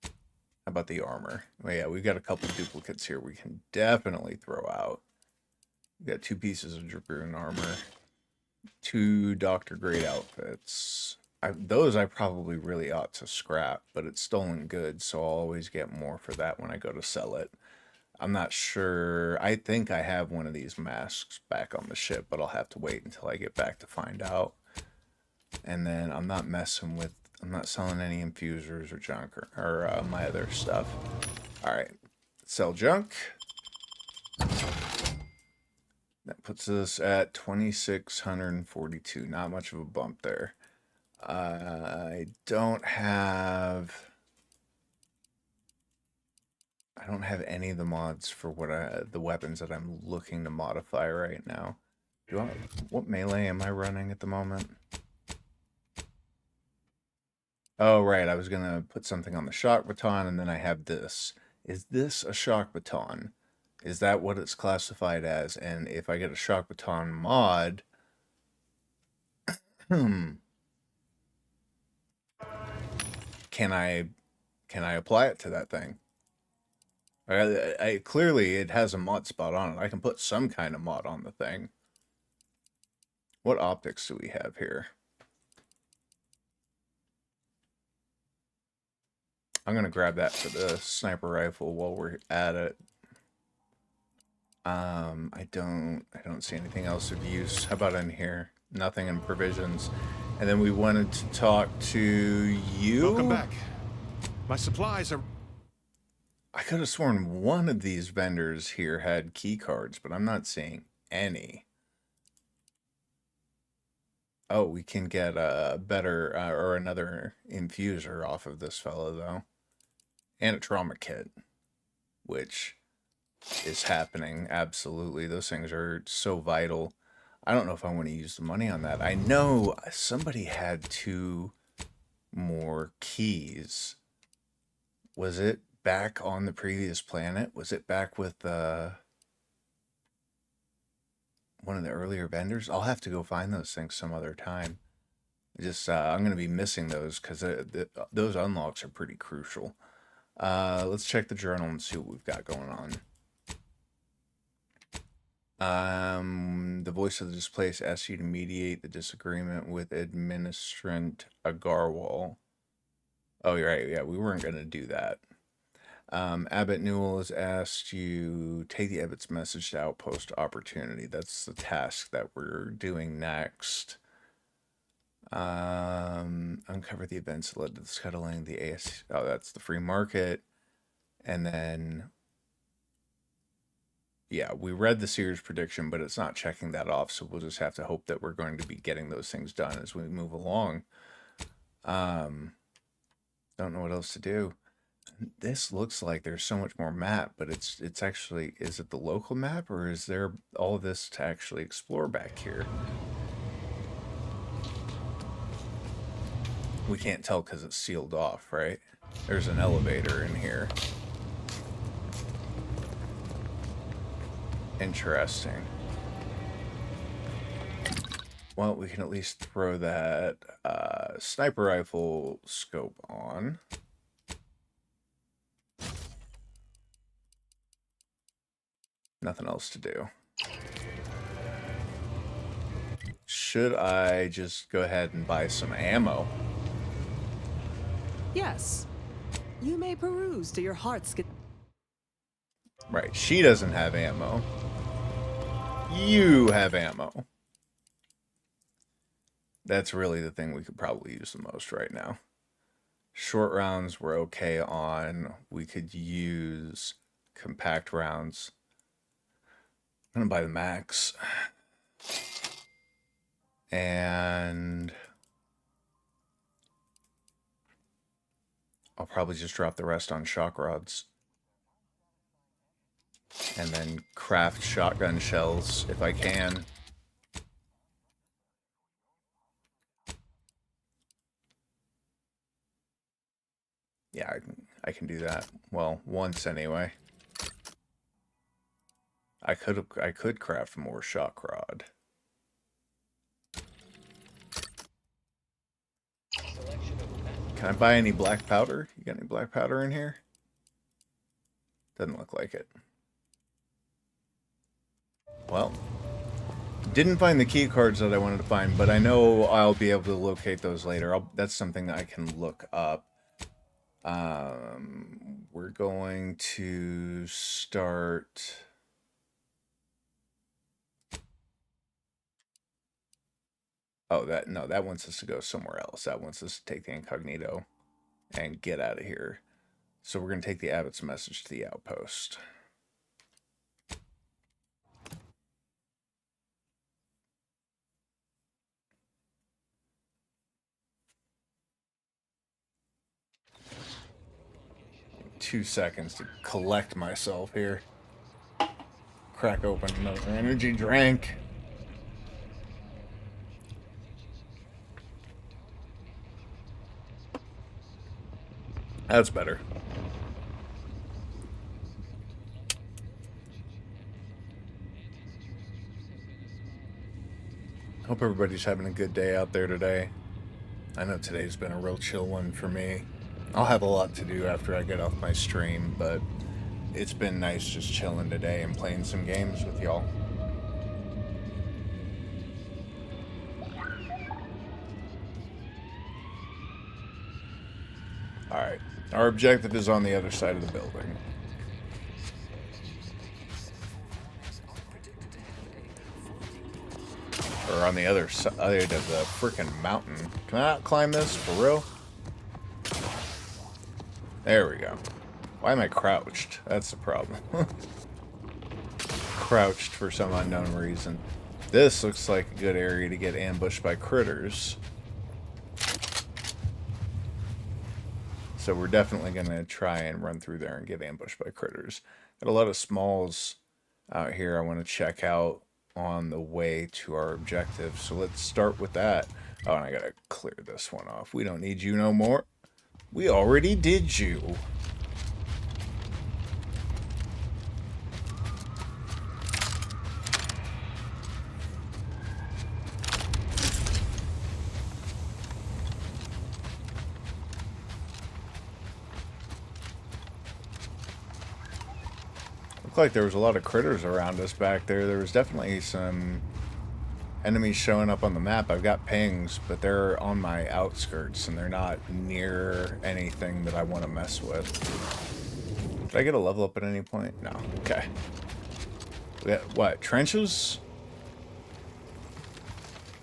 How about the armor? Well, yeah, we've got a couple duplicates here we can definitely throw out. We've got 2 pieces of Dragoon armor. 2 Doctor Grade outfits. Those I probably really ought to scrap, but it's stolen goods, so I'll always get more for that when I go to sell it. I'm not sure. I think I have one of these masks back on the ship, but I'll have to wait until I get back to find out. And then I'm not selling any infusers or junk or my other stuff. All right, sell junk. That puts us at 2,642. Not much of a bump there. I don't have any of the mods for the weapons that I'm looking to modify right now. What melee am I running at the moment? Oh, right. I was going to put something on the shock baton, and then I have this. Is this a shock baton? Is that what it's classified as? And if I get a shock baton mod... Can I apply it to that thing? Clearly it has a mod spot on it. I can put some kind of mod on the thing. What optics do we have here? I'm gonna grab that for the sniper rifle while we're at it. I don't see anything else of use. How about in here? Nothing in provisions. And then we wanted to talk to you. Welcome back. My supplies are... I could have sworn one of these vendors here had key cards, but I'm not seeing any. Oh, we can get a better or another infuser off of this fellow, though. And a trauma kit, which is happening. Absolutely. Those things are so vital. I don't know if I want to use the money on that. I know somebody had 2 more keys. Was it back on the previous planet? Was it back with one of the earlier vendors? I'll have to go find those things some other time. I'm going to be missing those because those unlocks are pretty crucial. Let's check the journal and see what we've got going on. The voice of the displaced asks you to mediate the disagreement with Administrant Agarwal. Oh, you're right. Yeah, we weren't going to do that. Abbot Newell has asked you take the Abbot's message to Outpost Opportunity. That's the task that we're doing next. Uncover the events that led to the scuttling the AS. Oh, that's the free market. And then... yeah, we read the Seer's prediction, but it's not checking that off, so we'll just have to hope that we're going to be getting those things done as we move along. Don't know what else to do. This looks like there's so much more map, but it's actually... is it the local map, or is there all of this to actually explore back here? We can't tell because it's sealed off, right? There's an elevator in here. Interesting. Well, we can at least throw that sniper rifle scope on. Nothing else to do. should I just go ahead and buy some ammo? Yes. You may peruse to your heart's Right, she doesn't have ammo. You have ammo. That's really the thing we could probably use the most right now. Short rounds we're okay on. We could use compact rounds. I'm gonna buy the max. And I'll probably just drop the rest on shock rods. And then craft shotgun shells if I can. Yeah, I can do that. Well, once anyway. I could craft more shock rod. Can I buy any black powder? You got any black powder in here? Doesn't look like it. Well, didn't find the key cards that I wanted to find, but I know I'll be able to locate those later. That's something that I can look up. We're going to start... Oh, that wants us to go somewhere else. That wants us to take the incognito and get out of here. So we're going to take the Abbot's message to the outpost. Two seconds to collect myself here. Crack open another energy drink. That's better. Hope everybody's having a good day out there today. I know today's been a real chill one for me. I'll have a lot to do after I get off my stream, but it's been nice just chilling today and playing some games with y'all. Alright, our objective is on the other side of the building. Or on the other side of the freaking mountain. Can I not climb this for real? There we go. Why am I crouched? That's the problem. Crouched for some unknown reason. This looks like a good area to get ambushed by critters. So we're definitely going to try and run through there and get ambushed by critters. Got a lot of smalls out here I want to check out on the way to our objective. So let's start with that. Oh, and I got to clear this one off. We don't need you no more. We already did you. Looked like there was a lot of critters around us back there. There was definitely some enemies showing up on the map. I've got pings, but they're on my outskirts and they're not near anything that I want to mess with. Did I get a level up at any point? No. Okay. We got, what, trenches?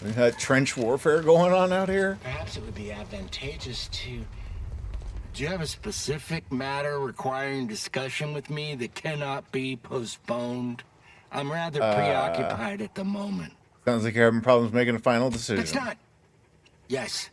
We got trench warfare going on out here? Perhaps it would be advantageous to... Do you have a specific matter requiring discussion with me that cannot be postponed? I'm rather preoccupied at the moment. Sounds like you're having problems making a final decision. It's not. Yes,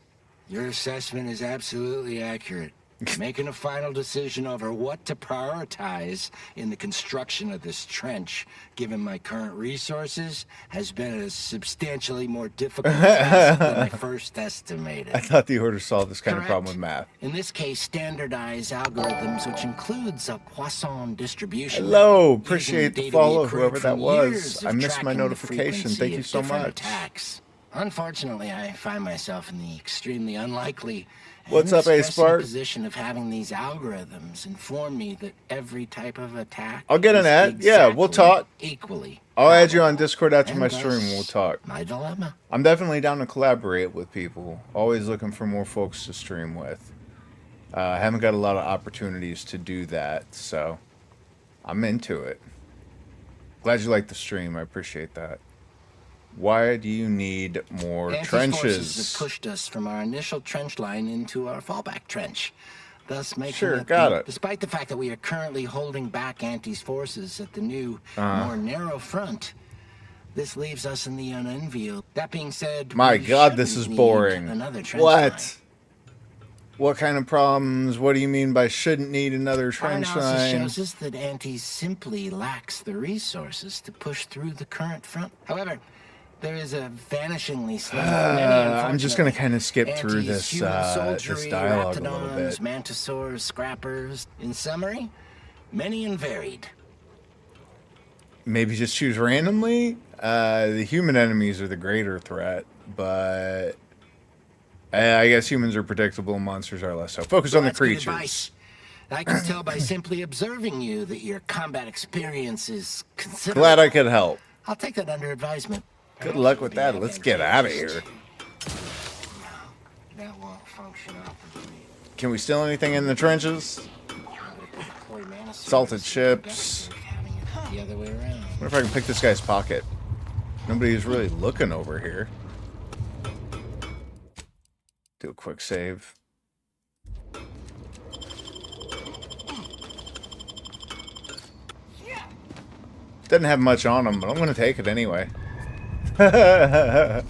your assessment is absolutely accurate. Making a final decision over what to prioritize in the construction of this trench, given my current resources, has been a substantially more difficult task than I first estimated. I thought the Order solved this kind of problem with math. In this case, standardized algorithms, which includes a Poisson distribution. Hello, appreciate the follow, whoever that was. I missed my notification. Thank you so much. Attacks. Unfortunately, I find myself in the extremely unlikely What's up, Ace Spark? Position of having these algorithms inform me that every type of attack. I'll get an ad. Yeah, we'll talk. Equally. I'll add you on Discord after my stream. We'll talk. My dilemma. I'm definitely down to collaborate with people. Always looking for more folks to stream with. I haven't got a lot of opportunities to do that, so I'm into it. Glad you like the stream. I appreciate that. Why do you need more trenches? Forces have pushed us from our initial trench line into our fallback trench, thus making despite the fact that we are currently holding back Auntie's forces at the new, more narrow front. This leaves us in the unenviable. That being said, my God, this is boring. What? Line. What kind of problems? What do you mean by shouldn't need another trench line? Our analysis shows us that Auntie simply lacks the resources to push through the current front. However, there is a vanishingly slim. I'm just gonna kind of skip through this this dialogue a little bit. Mantisaurs, scrappers. In summary, many and varied. Maybe just choose randomly. The human enemies are the greater threat, but I guess humans are predictable, monsters are less so. Focus on the creatures. I can tell by simply observing you that your combat experience is considerable. Glad I could help. I'll take that under advisement. Good luck with that. Let's get out of here. That won't function optimally. Can we steal anything in the trenches? Salted chips. The other way around. What if I can pick this guy's pocket? Nobody's really looking over here. Do a quick save. Doesn't have much on him, but I'm going to take it anyway. The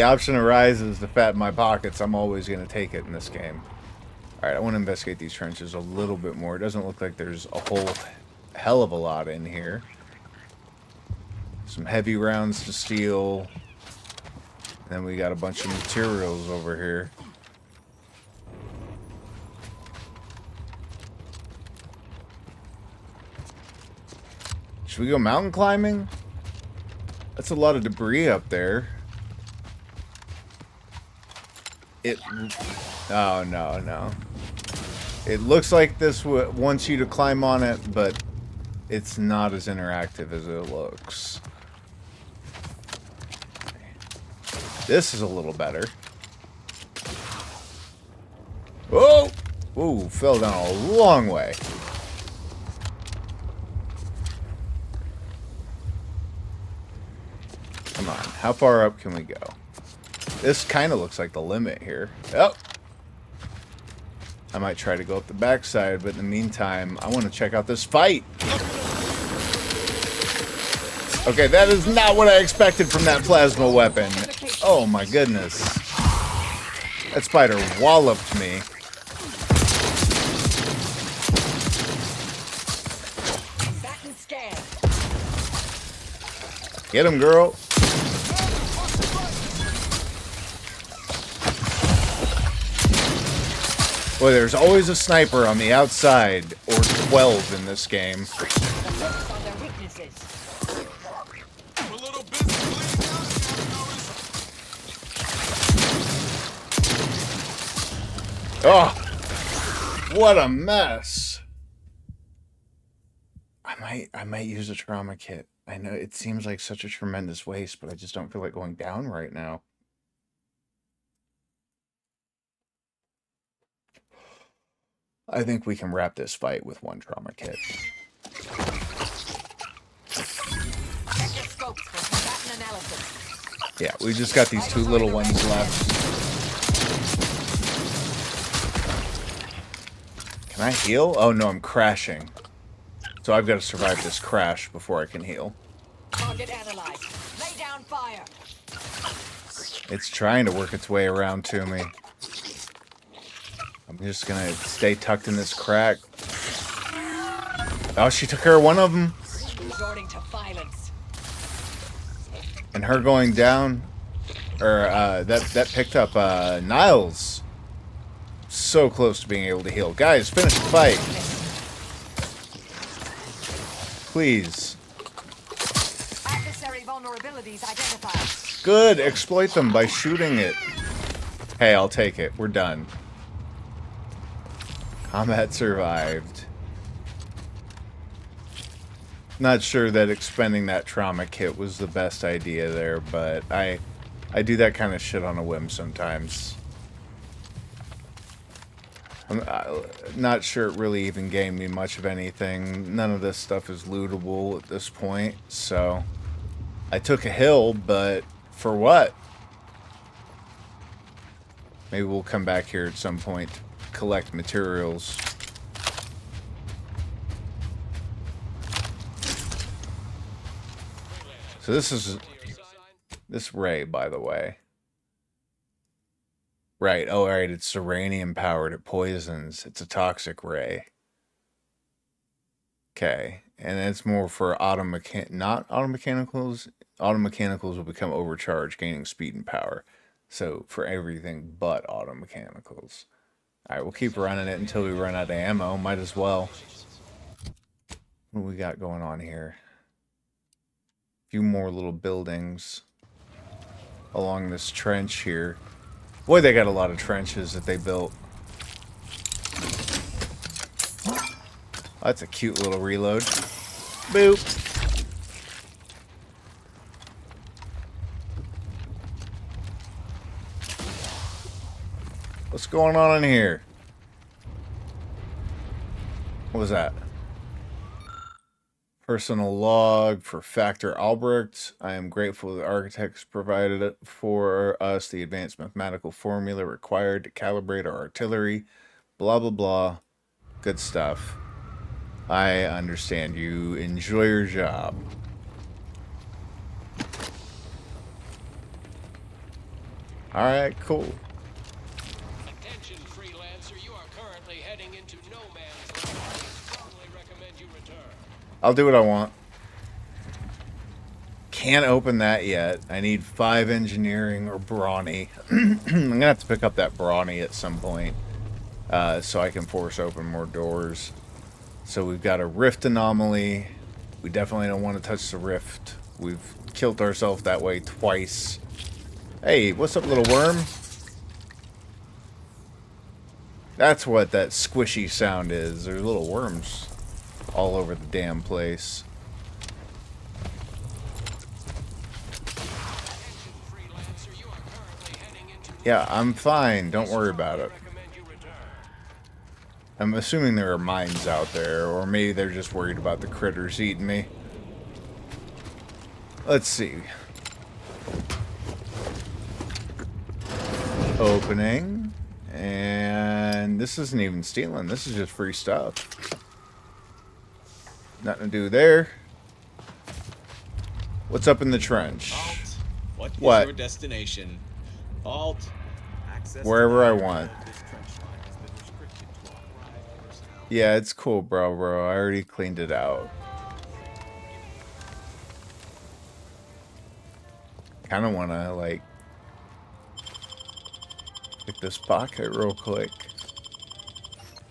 option arises to fatten my pockets. I'm always going to take it in this game. Alright, I want to investigate these trenches a little bit more. It doesn't look like there's a whole hell of a lot in here. Some heavy rounds to steal. Then we got a bunch of materials over here. Should we go mountain climbing? That's a lot of debris up there. Oh, no. It looks like this wants you to climb on it, but it's not as interactive as it looks. This is a little better. Oh! Ooh, fell down a long way. Come on, how far up can we go? This kind of looks like the limit here. Oh! I might try to go up the backside, but in the meantime, I want to check out this fight. Okay, that is not what I expected from that plasma weapon. Oh my goodness. That spider walloped me. Get him, girl. Boy, there's always a sniper on the outside, or 12 in this game. Oh, what a mess. I might use a trauma kit. I know it seems like such a tremendous waste, but I just don't feel like going down right now. I think we can wrap this fight with one trauma kit. Yeah, we just got these two little ones left. Can I heal? Oh no, I'm crashing. So I've got to survive this crash before I can heal. Target analyzed. Lay down fire. It's trying to work its way around to me. I'm just gonna stay tucked in this crack. Oh, she took care of one of them. Resorting to violence. And her going down, or that picked up Niles. So close to being able to heal. Guys, finish the fight. Please. Adversary vulnerabilities identified. Good. Exploit them by shooting it. Hey, I'll take it. We're done. Combat survived. Not sure that expending that trauma kit was the best idea there, but I do that kind of shit on a whim sometimes. I'm not sure it really even gave me much of anything. None of this stuff is lootable at this point, so I took a hill, but for what? Maybe we'll come back here at some point to collect materials. So this is this ray, by the way. Right. Oh, right. It's uranium powered. It poisons. It's a toxic ray. Okay. And it's more for not automechanicals. Automechanicals will become overcharged, gaining speed and power. So for everything but automechanicals. Alright, we'll keep running it until we run out of ammo. Might as well. What do we got going on here? A few more little buildings along this trench here. Boy, they got a lot of trenches that they built. Oh, that's a cute little reload. Boop. What's going on in here? What was that? Personal log for Factor Albrecht. I am grateful the architects provided it for us the advanced mathematical formula required to calibrate our artillery. Blah, blah, blah. Good stuff. I understand you enjoy your job. Alright, cool. Attention, freelancer. You are currently heading into no man's land. I strongly recommend you return. I'll do what I want. Can't open that yet. I need 5 engineering or brawny. I'm gonna have to pick up that brawny at some point, so I can force open more doors. So we've got a rift anomaly. We definitely don't want to touch the rift. We've killed ourselves that way twice. Hey, what's up, little worm? That's what that squishy sound is. There's little worms all over the damn place. Yeah, I'm fine. Don't worry about it. I'm assuming there are mines out there, or maybe they're just worried about the critters eating me. Let's see. Opening. And this isn't even stealing. This is just free stuff. Nothing to do there. What's up in the trench? What is your destination? Alt. Access wherever I want. Yeah, it's cool, bro. I already cleaned it out. Kind of want to, like, pick this pocket real quick.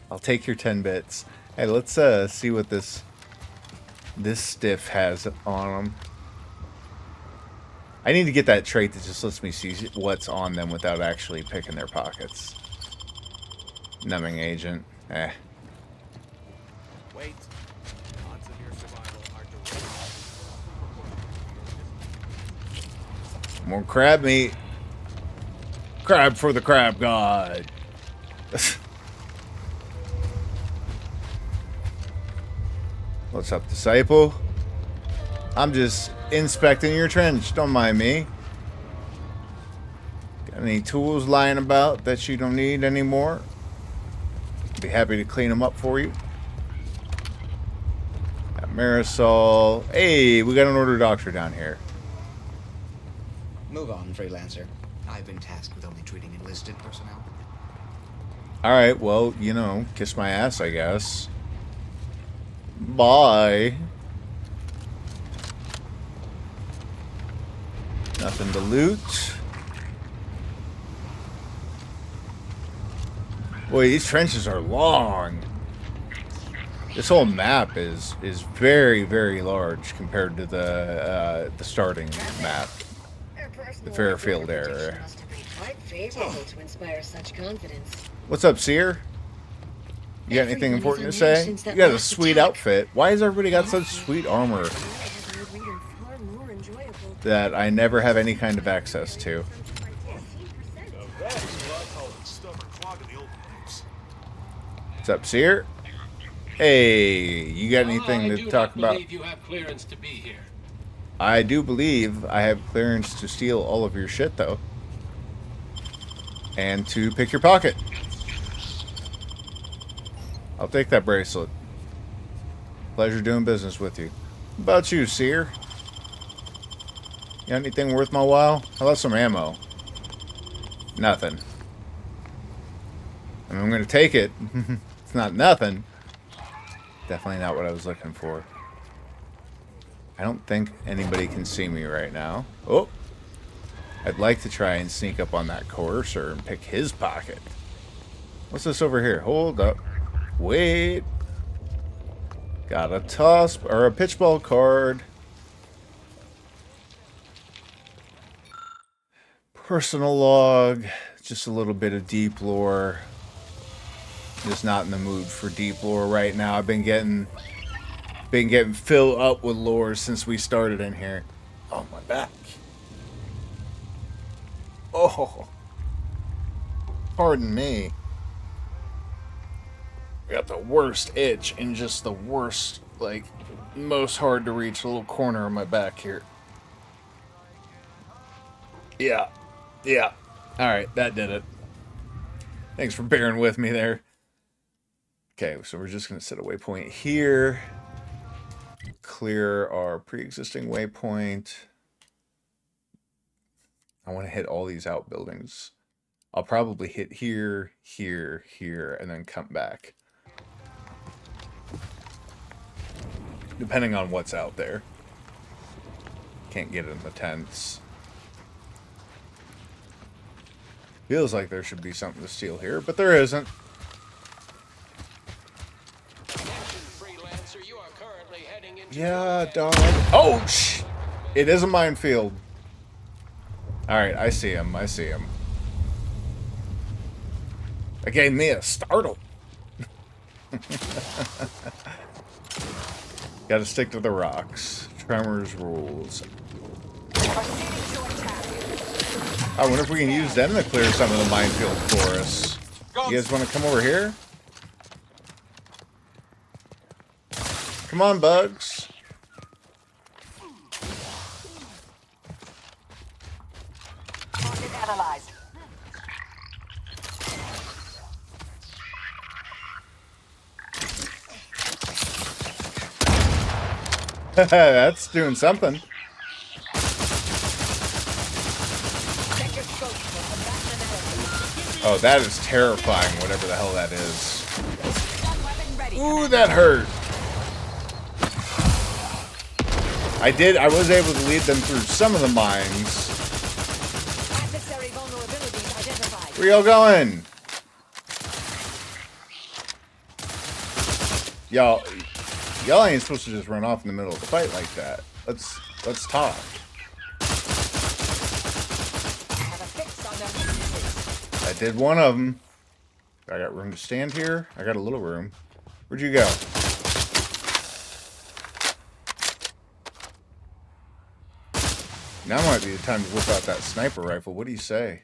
I'll take your 10 bits. Hey, let's see what this stiff has on them. I need to get that trait that just lets me see what's on them without actually picking their pockets. Numbing agent. Eh. Wait. Odds of your survival are direct. More crab meat. Crab for the crab god. What's up, disciple? I'm just inspecting your trench. Don't mind me. Got any tools lying about that you don't need anymore? Be happy to clean them up for you. Got Marisol. Hey, we got an order doctor down here. Move on, freelancer. I've been tasked with only treating enlisted personnel. Alright, well, you know, kiss my ass, I guess. Bye. Nothing to loot. Boy, these trenches are long. This whole map is very, very large compared to the starting map. The Fairfield area. Quite favorable to inspire such confidence. What's up, Seer? You got anything important to say? You got a sweet outfit. Why has everybody got such sweet armor that I never have any kind of access to? What's up, Seer? Hey, you got anything to talk about? I do not believe you have clearance to be here. I do believe I have clearance to steal all of your shit, though. And to pick your pocket. I'll take that bracelet. Pleasure doing business with you. How about you, Seer? You got anything worth my while? How about some ammo? Nothing. I mean, I'm going to take it. It's not nothing. Definitely not what I was looking for. I don't think anybody can see me right now. Oh! I'd like to try and sneak up on that coercer and pick his pocket. What's this over here? Hold up. Wait. Got a toss or a pitchball card. Personal log. Just a little bit of deep lore. Just not in the mood for deep lore right now. I've been getting filled up with lore since we started in here. Oh, my back. Oh. Pardon me. I got the worst itch in just the worst, like, most hard to reach little corner of my back here. Yeah. Yeah. Alright, that did it. Thanks for bearing with me there. Okay, so we're just going to set a waypoint here. Clear our pre-existing waypoint. I want to hit all these outbuildings. I'll probably hit here, here, here, and then come back. Depending on what's out there. Can't get in the tents. Feels like there should be something to steal here, but there isn't. Yeah, dog. Oh, shh! It is a minefield. Alright, I see him. I see him. That gave me a startle. Gotta stick to the rocks. Tremors rules. I wonder if we can use them to clear some of the minefield for us. You guys want to come over here? Come on, bugs. Target analyzed. That's doing something. Oh, that is terrifying, whatever the hell that is. Ooh, that hurt. I was able to lead them through some of the mines. Where y'all going? Y'all ain't supposed to just run off in the middle of the fight like that. Let's talk. I did one of them. I got room to stand here. I got a little room. Where'd you go? Now might be the time to whip out that sniper rifle. What do you say?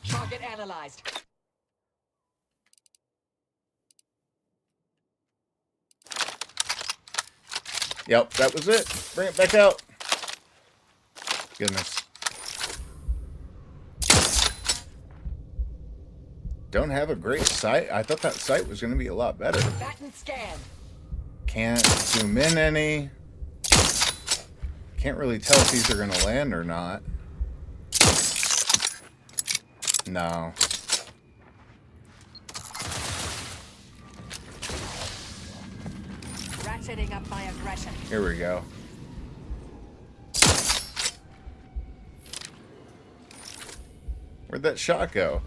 Target analyzed. Yep, that was it. Bring it back out. Goodness. Don't have a great sight. I thought that sight was going to be a lot better. Batten scan. Can't zoom in any. Can't really tell if these are going to land or not. No. Ratcheting up my aggression. Here we go. Where'd that shot go?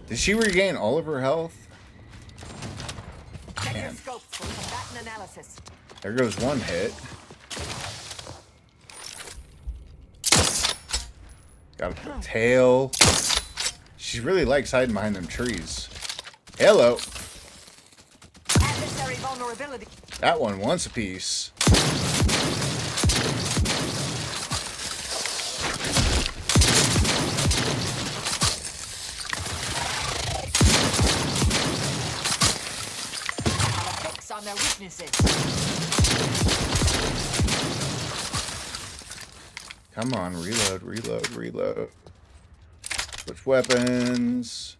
Did she regain all of her health? Man. There goes one hit. Got the tail. She really likes hiding behind them trees. Hello. Adversary vulnerability. That one wants a piece. Fix on their weaknesses. Come on, reload, reload, reload. Switch weapons.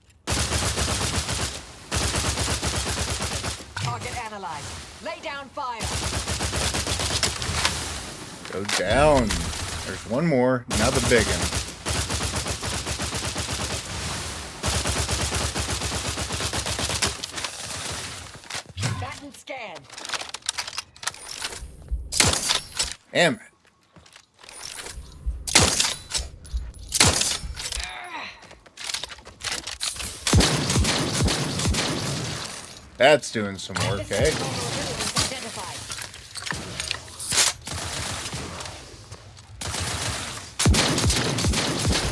Target analyzed. Lay down fire. Go down. There's one more. Now the big one. Batten scan. Damn it. That's doing some work, eh?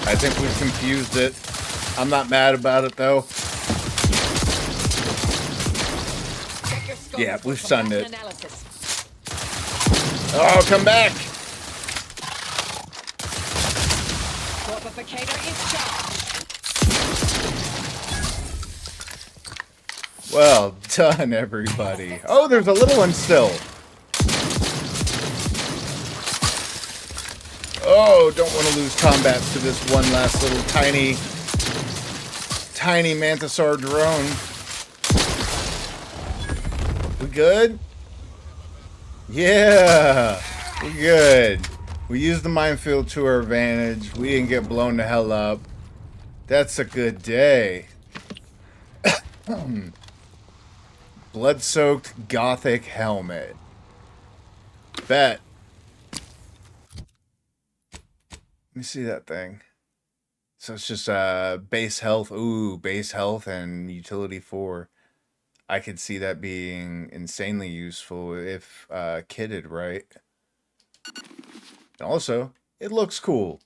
I think we've confused it. I'm not mad about it, though. Yeah, we've sunned it. Oh, come back! Fortificator is charged. Well done, everybody. Oh, there's a little one still. Oh, don't want to lose combat to this one last little tiny Mantisaur drone. We good? Yeah, we're good. We used the minefield to our advantage. We didn't get blown the hell up. That's a good day. Blood-soaked gothic helmet. Bet. Let me see that thing. So it's just base health. Ooh, base health and utility 4. I could see that being insanely useful if kitted right. And also, it looks cool.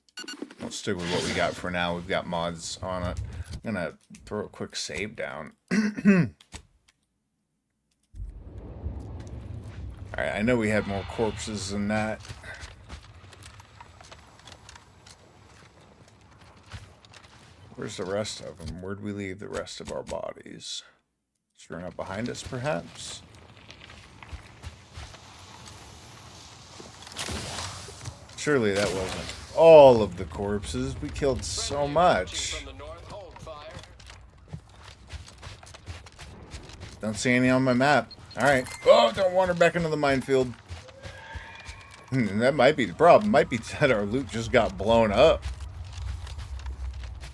Let's stick with what we got for now. We've got mods on it. I'm gonna throw a quick save down. Alright, I know we had more corpses than that. Where's the rest of them? Where'd we leave the rest of our bodies? Strewn up behind us, perhaps? Surely that wasn't all of the corpses. We killed so much. Don't see any on my map. Alright. Oh, don't wander back into the minefield. That might be the problem. Might be that our loot just got blown up.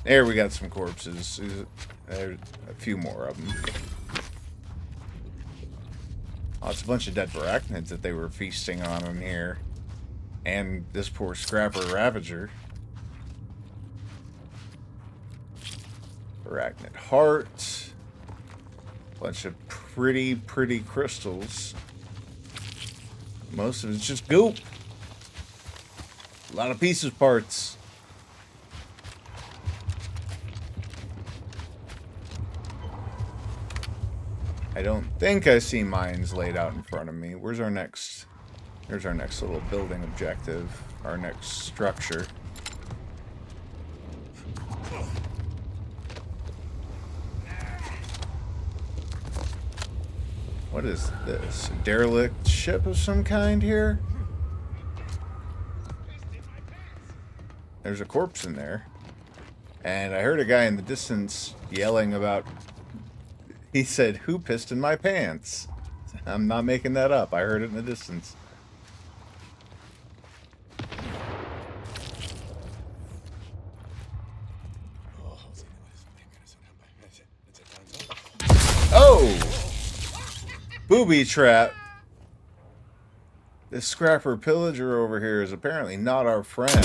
There, we got some corpses. There's a few more of them. Oh, it's a bunch of dead arachnids that they were feasting on in here. And this poor scrapper Ravager. Arachnid heart. Bunch of pretty crystals. Most of it's just goop. A lot of pieces parts. I don't think I see mines laid out in front of me. Where's our next... Here's our next little building objective. Our next structure. What is this? A derelict ship of some kind here? There's a corpse in there. And I heard a guy in the distance yelling about... He said, "Who pissed in my pants?" I'm not making that up. I heard it in the distance. Oh! Booby trap. This scrapper pillager over here is apparently not our friend.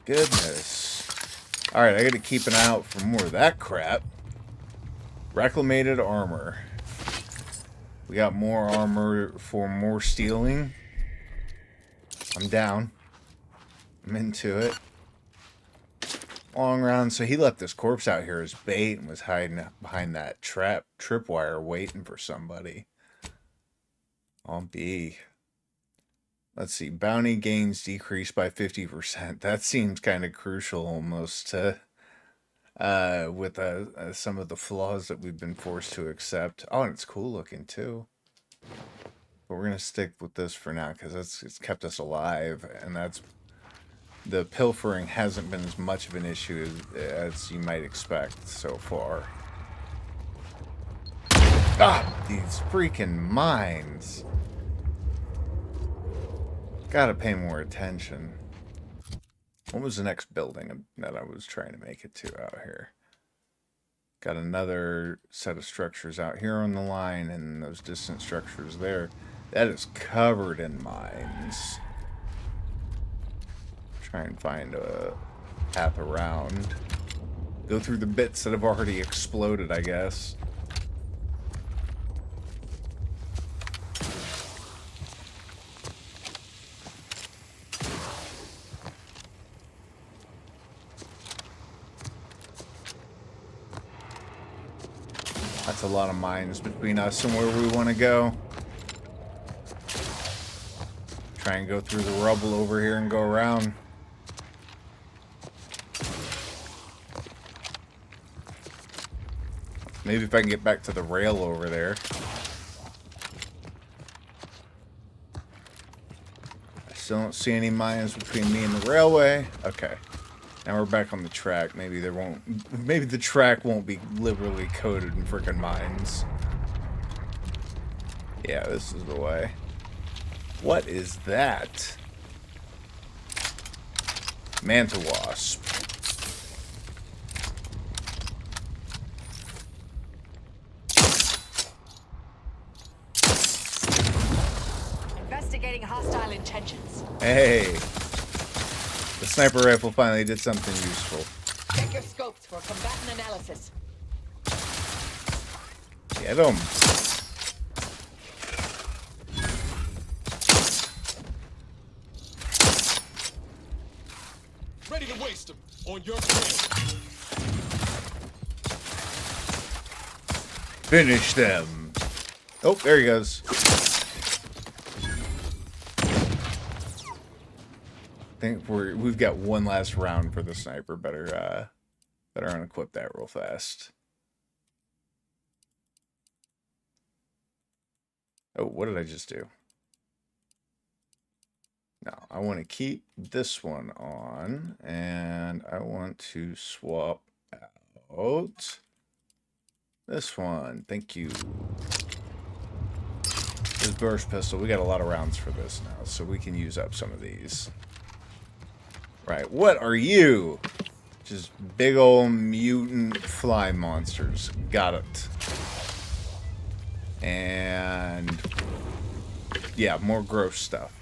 Goodness. Alright, I gotta keep an eye out for more of that crap. Reclamated armor. We got more armor for more stealing. I'm down. I'm into it. Long round. So he left this corpse out here as bait and was hiding behind that tripwire waiting for somebody. On B. Let's see. Bounty gains decreased by 50%. That seems kind of crucial almost to, with some of the flaws that we've been forced to accept. Oh, and it's cool looking too. But we're going to stick with this for now because it's kept us alive. And that's... The pilfering hasn't been as much of an issue as you might expect so far. Ah, these freaking mines. Gotta pay more attention. What was the next building that I was trying to make it to out here? Got another set of structures out here on the line and those distant structures there. That is covered in mines. Try and find a path around. Go through the bits that have already exploded, I guess. That's a lot of mines between us and where we want to go. Try and go through the rubble over here and go around. Maybe if I can get back to the rail over there. I still don't see any mines between me and the railway. Okay. Now we're back on the track. Maybe the track won't be liberally coated in frickin' mines. Yeah, this is the way. What is that? Manta wasp. Investigating hostile intentions. Hey. The sniper rifle finally did something useful. Check your scopes for combatant analysis. Get him. Ready to waste them on your command. Finish them. Oh, there he goes. I think we've got one last round for the sniper. Better unequip that real fast. Oh, what did I just do? No, I want to keep this one on, and I want to swap out this one. Thank you. This burst pistol, we got a lot of rounds for this now, so we can use up some of these. Right, what are you? Just big old mutant fly monsters. Got it. And yeah, more gross stuff.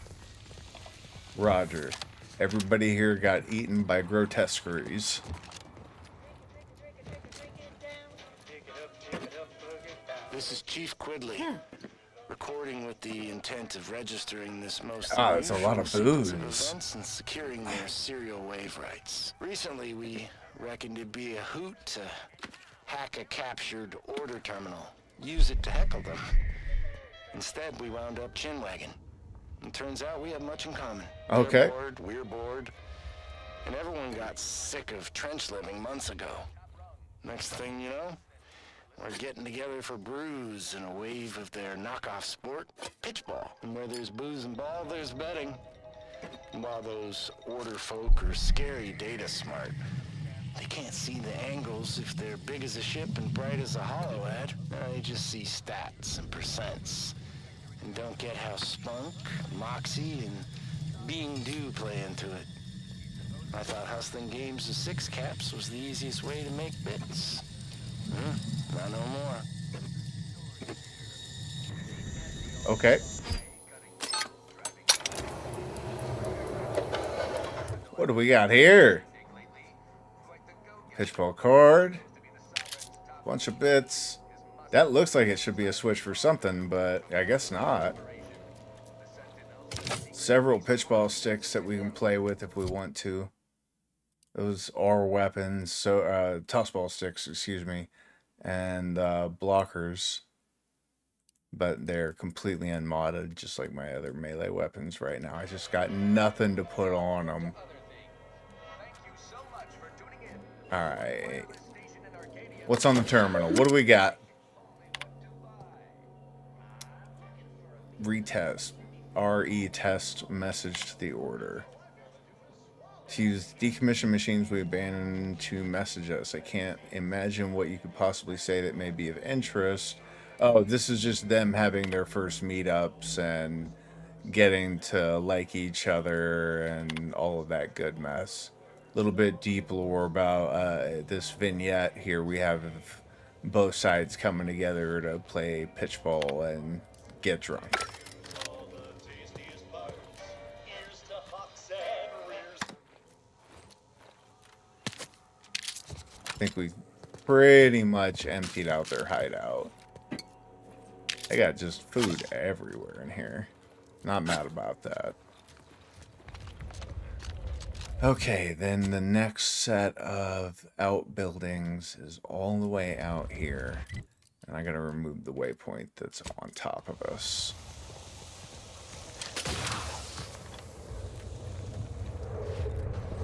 Roger. Everybody here got eaten by grotesqueries. This is Chief Quidley. Recording with the intent of registering this most that's a lot of booze. Events and securing their serial wave rights. Recently, we reckoned it'd be a hoot to hack a captured order terminal. Use it to heckle them. Instead, we wound up chinwagging. And turns out we have much in common. Okay. They're bored, we're bored. And everyone got sick of trench living months ago. Next thing you know, we're getting together for brews and a wave of their knockoff sport, pitchball. And where there's booze and ball, there's betting. And while those order folk are scary data smart, they can't see the angles if they're big as a ship and bright as a hollow ad. They just see stats and percents. And don't get how spunk, moxie, and being do play into it. I thought hustling games with six caps was the easiest way to make bits. Not no more. Okay. What do we got here? Pitchball card. Bunch of bits. That looks like it should be a switch for something, but I guess not. Several pitchball sticks that we can play with if we want to. Those are weapons, so tossball sticks, excuse me, and blockers, but they're completely unmodded, just like my other melee weapons right now. I just got nothing to put on them. Alright. What's on the terminal? What do we got? Retest. RE-test message to the order. To use decommissioned machines we abandoned to message us. I can't imagine what you could possibly say that may be of interest. Oh, this is just them having their first meetups and getting to like each other and all of that good mess. A little bit deep lore about this vignette here. We have both sides coming together to play pitchball and get drunk. I think we pretty much emptied out their hideout. They got just food everywhere in here. Not mad about that. Okay, then the next set of outbuildings is all the way out here. And I gotta remove the waypoint that's on top of us.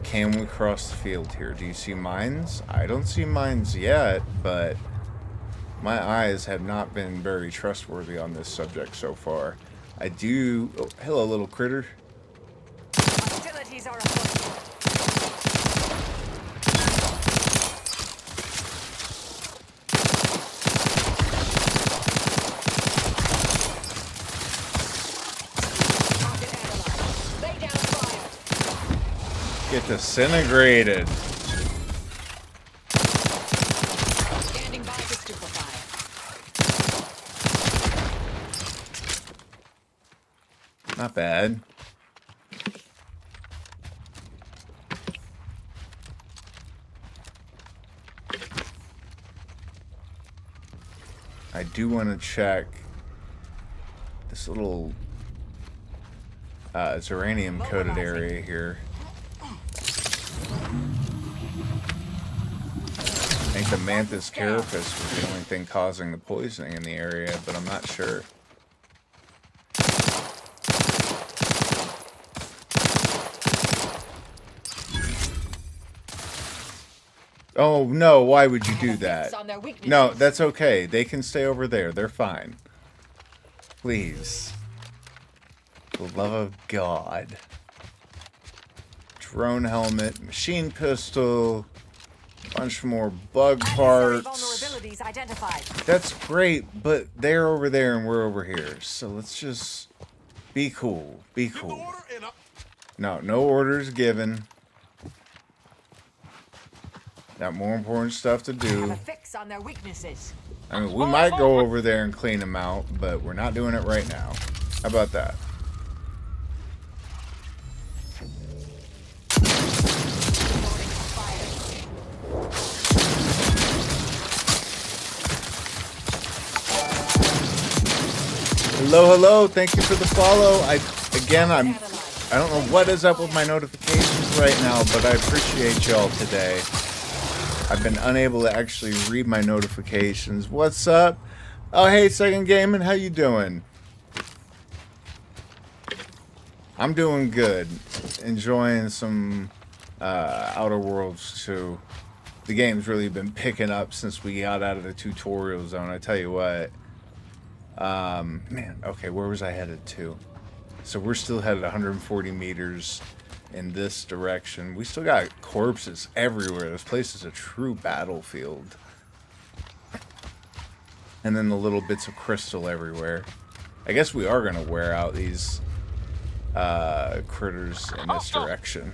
Can we cross the field here? Do you see mines? I don't see mines yet, but my eyes have not been very trustworthy on this subject so far. I do... Oh, hello, little critter. Hostilities are afoot. Get disintegrated. Standing by to stupefy. Not bad. I do want to check this little Zeranium coated area here. I think the Mantis carapace was the only thing causing the poisoning in the area, but I'm not sure. Oh no, why would you do that? No, that's okay. They can stay over there. They're fine. Please. For the love of God. Drone helmet, machine pistol, bunch more bug parts. That's great, but they're over there and we're over here. So let's just be cool. Be cool. No, no orders given. Got more important stuff to do. Fix on their weaknesses. I mean, we might go over there and clean them out, but we're not doing it right now. How about that? Hello, hello. Thank you for the follow. I don't know what is up with my notifications right now, but I appreciate y'all today. I've been unable to actually read my notifications. What's up? Oh, hey, Second Gaming, how you doing? I'm doing good. Enjoying some Outer Worlds 2. The game's really been picking up since we got out of the tutorial zone. I tell you what. Man, okay, where was I headed to? So we're still headed 140 meters in this direction. We still got corpses everywhere. This place is a true battlefield. And then the little bits of crystal everywhere. I guess we are going to wear out these critters in this direction.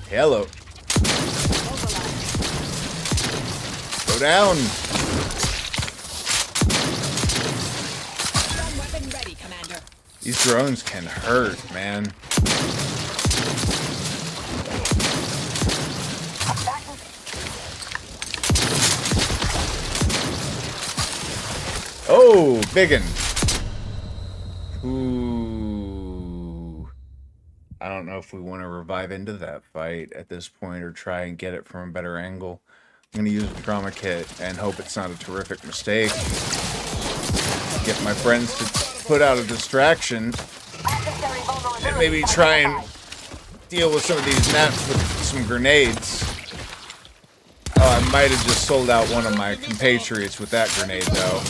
Hello. Go down. These drones can hurt, man. Oh, biggin. Ooh. don't know if we want to revive into that fight at this point or try and get it from a better angle. I'm going to use a trauma kit and hope it's not a terrific mistake. Get my friends to put out a distraction and maybe try and deal with some of these nets with some grenades. Oh, I might have just sold out one of my compatriots with that grenade, though.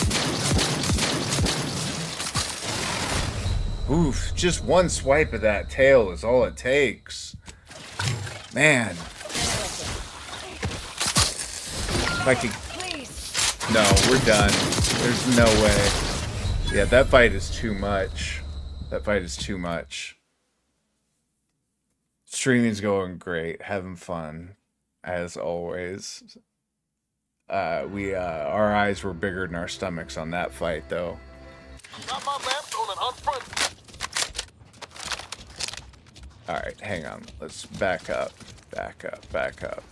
Oof, just one swipe of that tail is all it takes. Man. If I could... No, we're done. There's no way. Yeah, that fight is too much. That fight is too much. Streaming's going great. Having fun. As always. Our eyes were bigger than our stomachs on that fight, though. Got my maps on an unfriendly. Alright, hang on. Let's back up. Back up. Back up.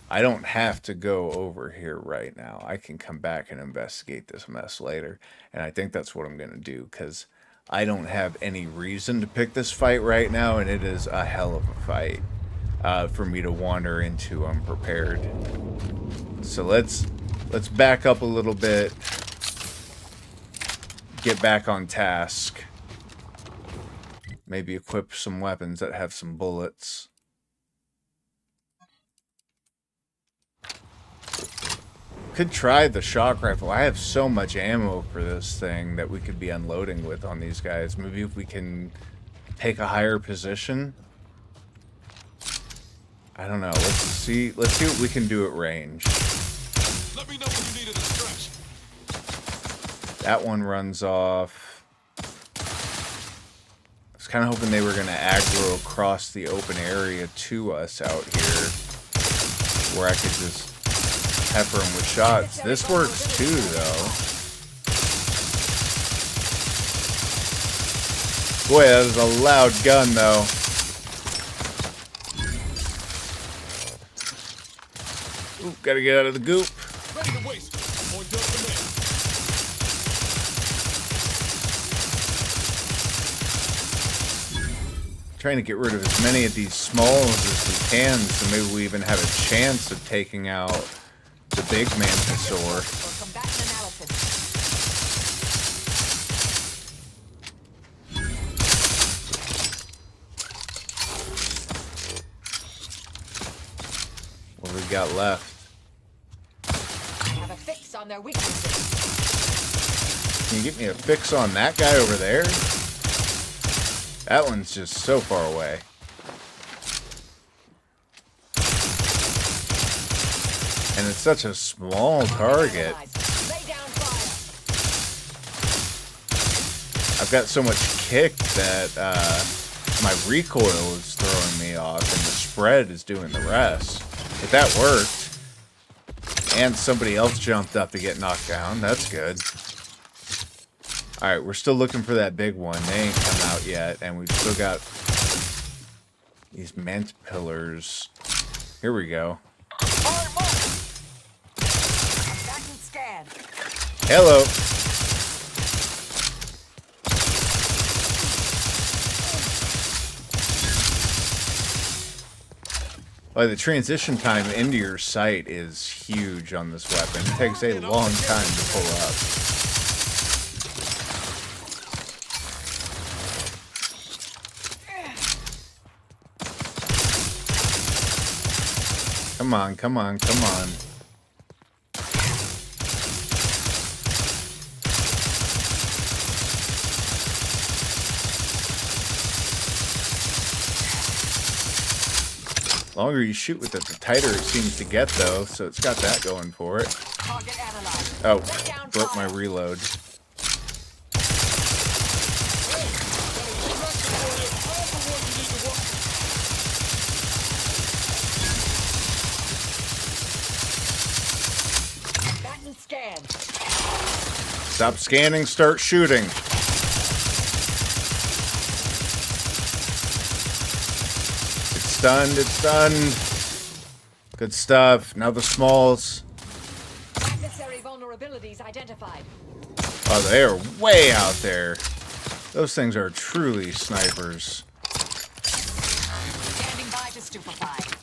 I don't have to go over here right now. I can come back and investigate this mess later. And I think that's what I'm going to do, because I don't have any reason to pick this fight right now, and it is a hell of a fight for me to wander into unprepared. So let's back up a little bit. Get back on task. Maybe equip some weapons that have some bullets. Could try the shock rifle. I have so much ammo for this thing that we could be unloading with on these guys. Maybe if we can take a higher position. I don't know. Let's see what we can do at range. Let me know when you need a distraction. That one runs off. I was kind of hoping they were going to aggro across the open area to us out here, where I could just pepper them with shots. This works too, though. Boy, that is a loud gun, though. Ooh, gotta get out of the goop. Ready to waste. On deck command. Trying to get rid of as many of these smalls as we can, so maybe we even have a chance of taking out the big Mantisaur. What do we got left? Have a fix on their weaknesses. Can you get me a fix on that guy over there? That one's just so far away. And it's such a small target. I've got so much kick that my recoil is throwing me off, and the spread is doing the rest. But that worked. And somebody else jumped up to get knocked down. That's good. Alright, we're still looking for that big one. They ain't come out yet, and we've still got these mant pillars. Here we go. Hello. Well, the transition time into your sight is huge on this weapon. It takes a long time to pull up. Come on, come on, come on. The longer you shoot with it, the tighter it seems to get, though, so it's got that going for it. Oh, broke my reload. Stop scanning, start shooting. It's stunned, it's stunned. Good stuff. Now the smalls. Necessary vulnerabilities identified. Oh, they are way out there. Those things are truly snipers. stupefied.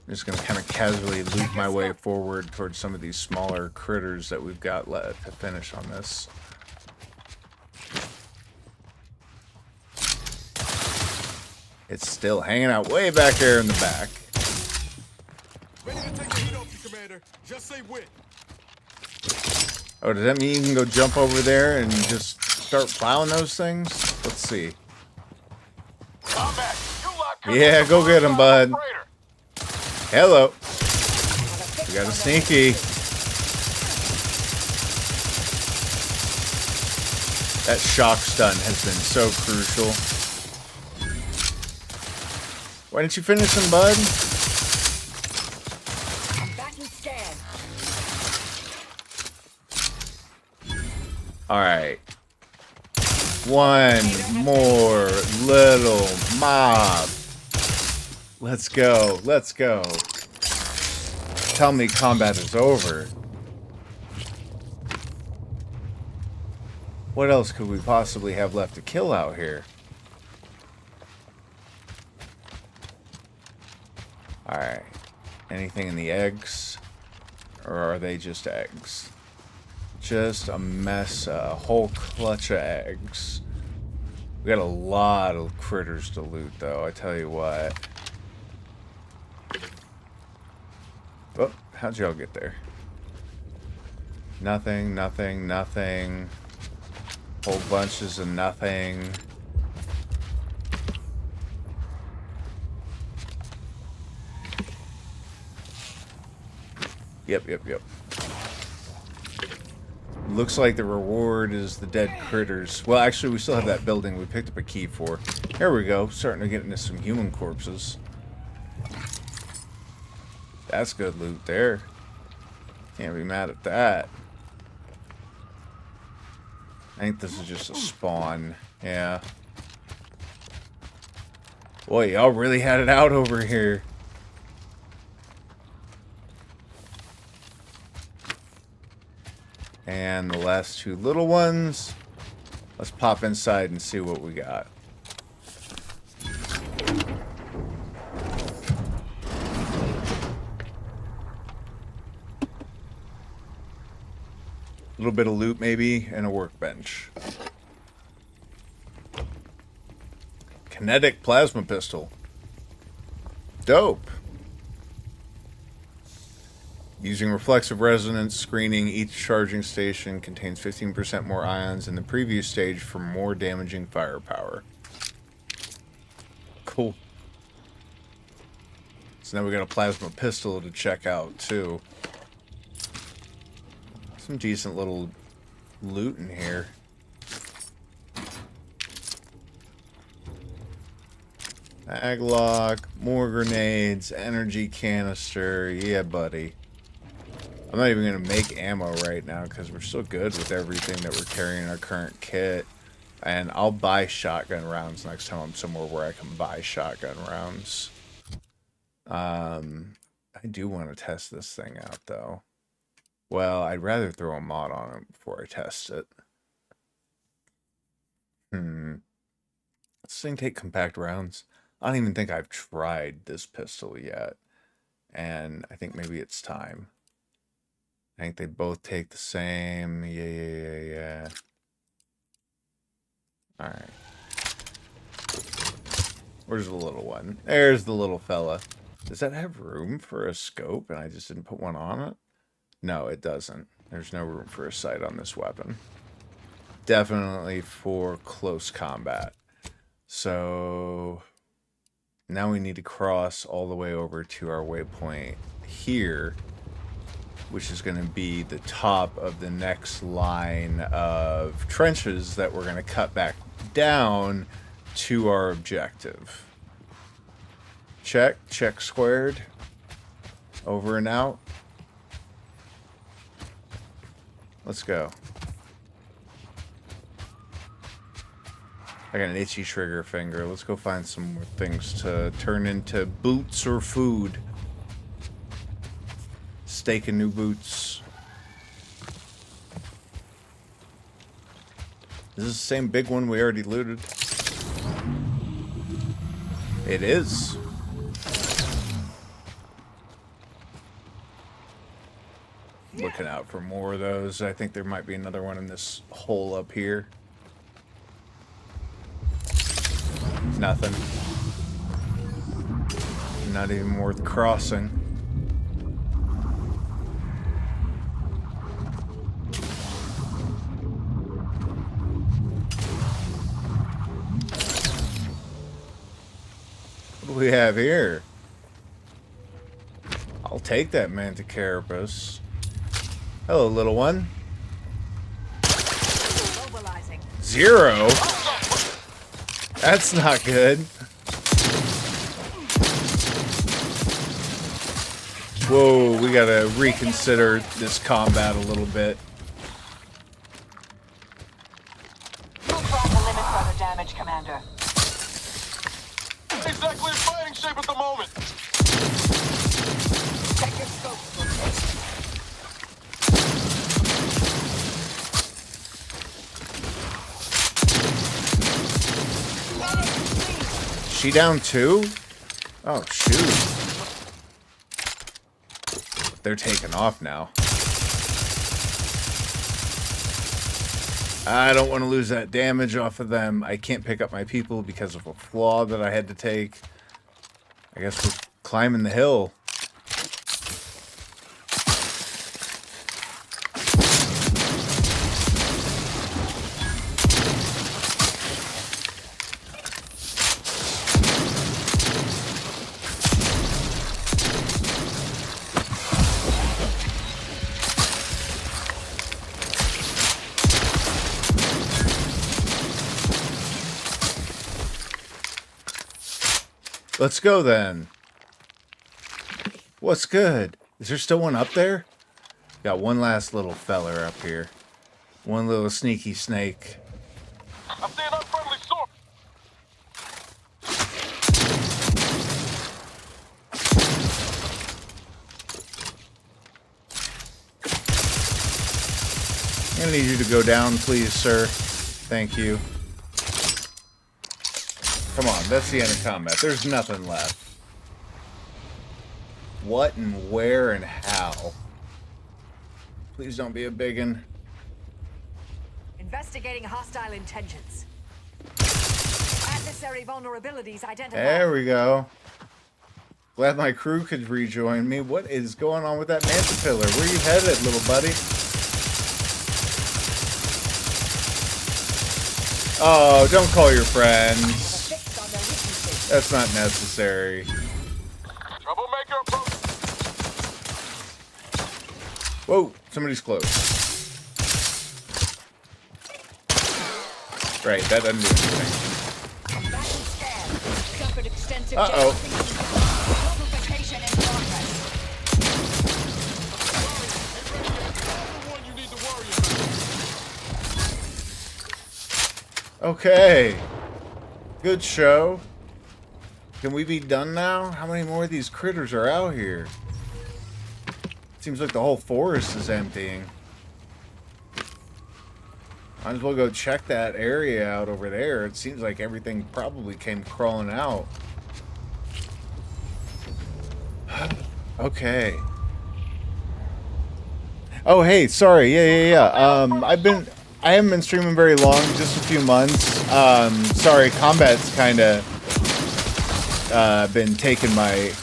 I'm just going to kind of casually loop my way forward towards some of these smaller critters that we've got left to finish on this. It's still hanging out way back there in the back. Ready to take the heat off you, Commander. Just say when. Oh, does that mean you can go jump over there and just start plowing those things? Let's see. Yeah, go get him, bud. Hello. We got a sneaky. That shock stun has been so crucial. Why didn't you finish him, bud? Alright. One more little mob. Let's go. Let's go. Tell me combat is over. What else could we possibly have left to kill out here? Alright. Anything in the eggs? Or are they just eggs? Just a mess, a whole clutch of eggs. We got a lot of critters to loot, though, I tell you what. Oh, how'd y'all get there? Nothing, nothing, nothing. Whole bunches of nothing. Yep. Looks like the reward is the dead critters. Well, actually, we still have that building we picked up a key for. There we go. Starting to get into some human corpses. That's good loot there. Can't be mad at that. I think this is just a spawn. Yeah. Boy, y'all really had it out over here. And the last two little ones. Let's pop inside and see what we got. A little bit of loot maybe, and a workbench. Kinetic plasma pistol. Dope. Using reflexive resonance screening, each charging station contains 15% more ions than the previous stage for more damaging firepower. Cool. So now we got a plasma pistol to check out too. Some decent little loot in here. Maglock, more grenades, energy canister. Yeah, buddy. I'm not even going to make ammo right now because we're so good with everything that we're carrying in our current kit. And I'll buy shotgun rounds next time I'm somewhere where I can buy shotgun rounds. I do want to test this thing out, though. Well, I'd rather throw a mod on it before I test it. Does this thing take compact rounds? I don't even think I've tried this pistol yet. And I think maybe it's time. I think they both take the same. Yeah. Alright. Where's the little one? There's the little fella. Does that have room for a scope and I just didn't put one on it? No, it doesn't. There's no room for a sight on this weapon. Definitely for close combat. So now we need to cross all the way over to our waypoint here, which is going to be the top of the next line of trenches that we're going to cut back down to our objective. Check squared. Over and out. Let's go. I got an itchy trigger finger. Let's go find some more things to turn into boots or food. Steak and new boots. Is this the same big one we already looted? It is. Looking out for more of those. I think there might be another one in this hole up here. Nothing. Not even worth crossing. What do we have here? I'll take that Manticarapus. Hello, little one. 0? That's not good. Whoa, we gotta reconsider this combat a little bit. You'll try to limit further damage, Commander. Exactly in fighting shape at the moment. Check your scope. She down too? Oh, shoot. They're taking off now. I don't want to lose that damage off of them. I can't pick up my people because of a flaw that I had to take. I guess we're climbing the hill. Let's go then. What's good? Is there still one up there? Got one last little feller up here. One little sneaky snake. I'm seeing unfriendly sort. I'm gonna need you to go down, please, sir. Thank you. Come on, that's the end of combat. There's nothing left. What and where and how? Please don't be a biggin. Investigating hostile intentions. Adversary vulnerabilities identified. There we go. Glad my crew could rejoin me. What is going on with that Mantipillar? Where you headed, little buddy? Oh, don't call your friends. That's not necessary. Troublemaker approach. Whoa, somebody's close. Right, that doesn't do anything. Uh-oh. Okay. Good show. Can we be done now? How many more of these critters are out here? Seems like the whole forest is emptying. Might as well go check that area out over there. It seems like everything probably came crawling out. Okay. Oh, hey, sorry. Yeah. I haven't been streaming very long, just a few months. Sorry, combat's kind of been taking my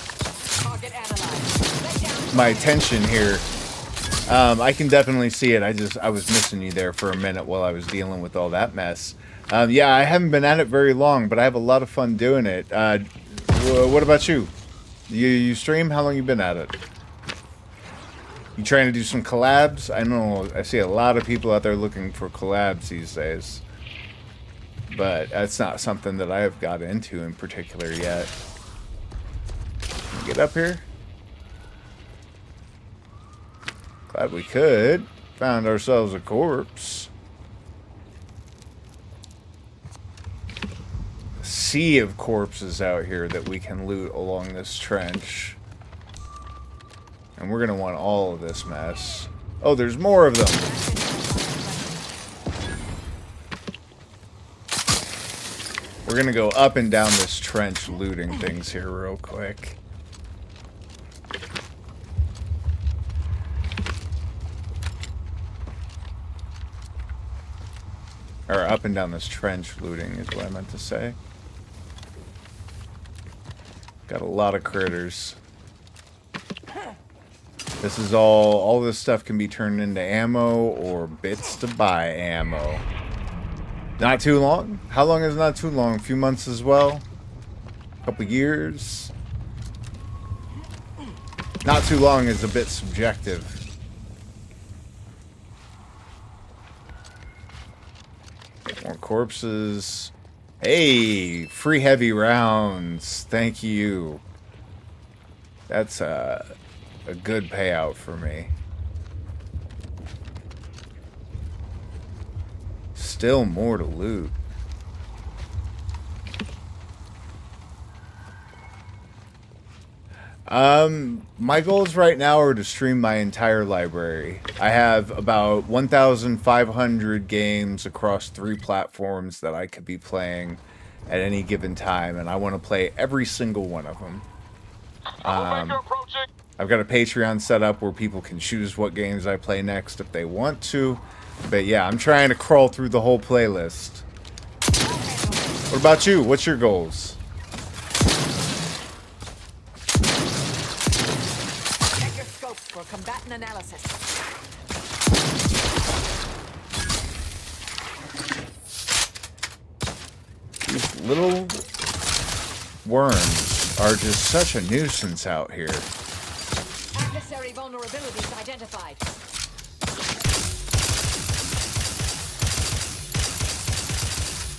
attention here. I can definitely see it. I was missing you there for a minute while I was dealing with all that mess. Yeah, I haven't been at it very long, but I have a lot of fun doing it. What about you? You stream? How long you been at it? You trying to do some collabs? I know I see a lot of people out there looking for collabs these days. But that's not something that I have got into in particular yet. Can we get up here? Glad we could. Found ourselves a corpse. A sea of corpses out here that we can loot along this trench. And we're going to want all of this mess. Oh, there's more of them. We're gonna go up and down this trench looting things here real quick. Or up and down this trench looting is what I meant to say. Got a lot of critters. This is all this stuff can be turned into ammo or bits to buy ammo. Not too long? How long is not too long? A few months as well? A couple years? Not too long is a bit subjective. More corpses. Hey, free heavy rounds. Thank you. That's a good payout for me. Still more to loot. My goals right now are to stream my entire library. I have about 1,500 games across 3 platforms that I could be playing at any given time, and I want to play every single one of them. I've got a Patreon set up where people can choose what games I play next if they want to. But yeah, I'm trying to crawl through the whole playlist. What about you? What's your goals? Check your scopes for combatant analysis. These little worms are just such a nuisance out here. Adversary vulnerabilities identified.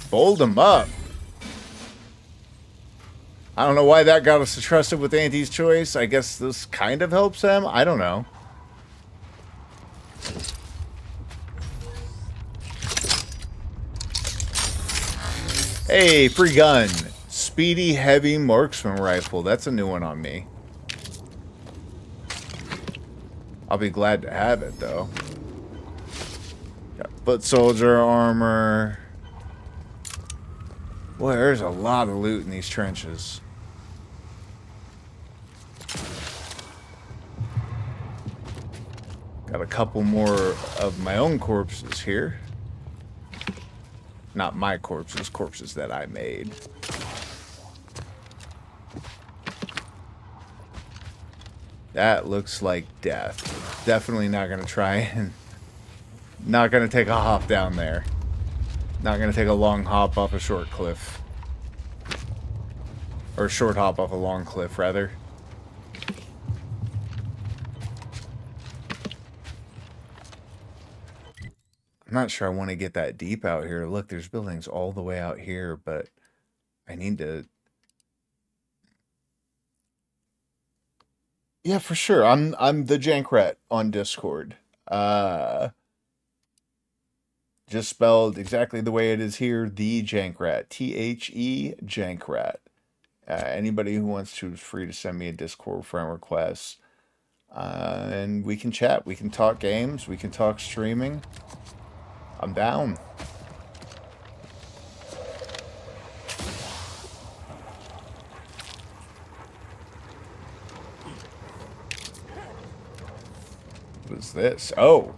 Bold them up. I don't know why that got us to trust it with Auntie's choice. I guess this kind of helps him. I don't know. Hey, free gun. Speedy heavy marksman rifle. That's a new one on me. I'll be glad to have it, though. Got foot soldier armor. Boy, there's a lot of loot in these trenches. Got a couple more of my own corpses here. Not my corpses, corpses that I made. That looks like death. Definitely not gonna try and... Not gonna take a hop down there. Not gonna take a long hop off a short cliff. Or a short hop off a long cliff, rather. I'm not sure I want to get that deep out here. Look, there's buildings all the way out here, but I need to... Yeah, for sure. I'm the Jankrat on Discord. Just spelled exactly the way it is here, the Jankrat. T-H-E, Jankrat. Anybody who wants to is free to send me a Discord friend request. And we can chat. We can talk games. We can talk streaming. I'm down. What is this? Oh.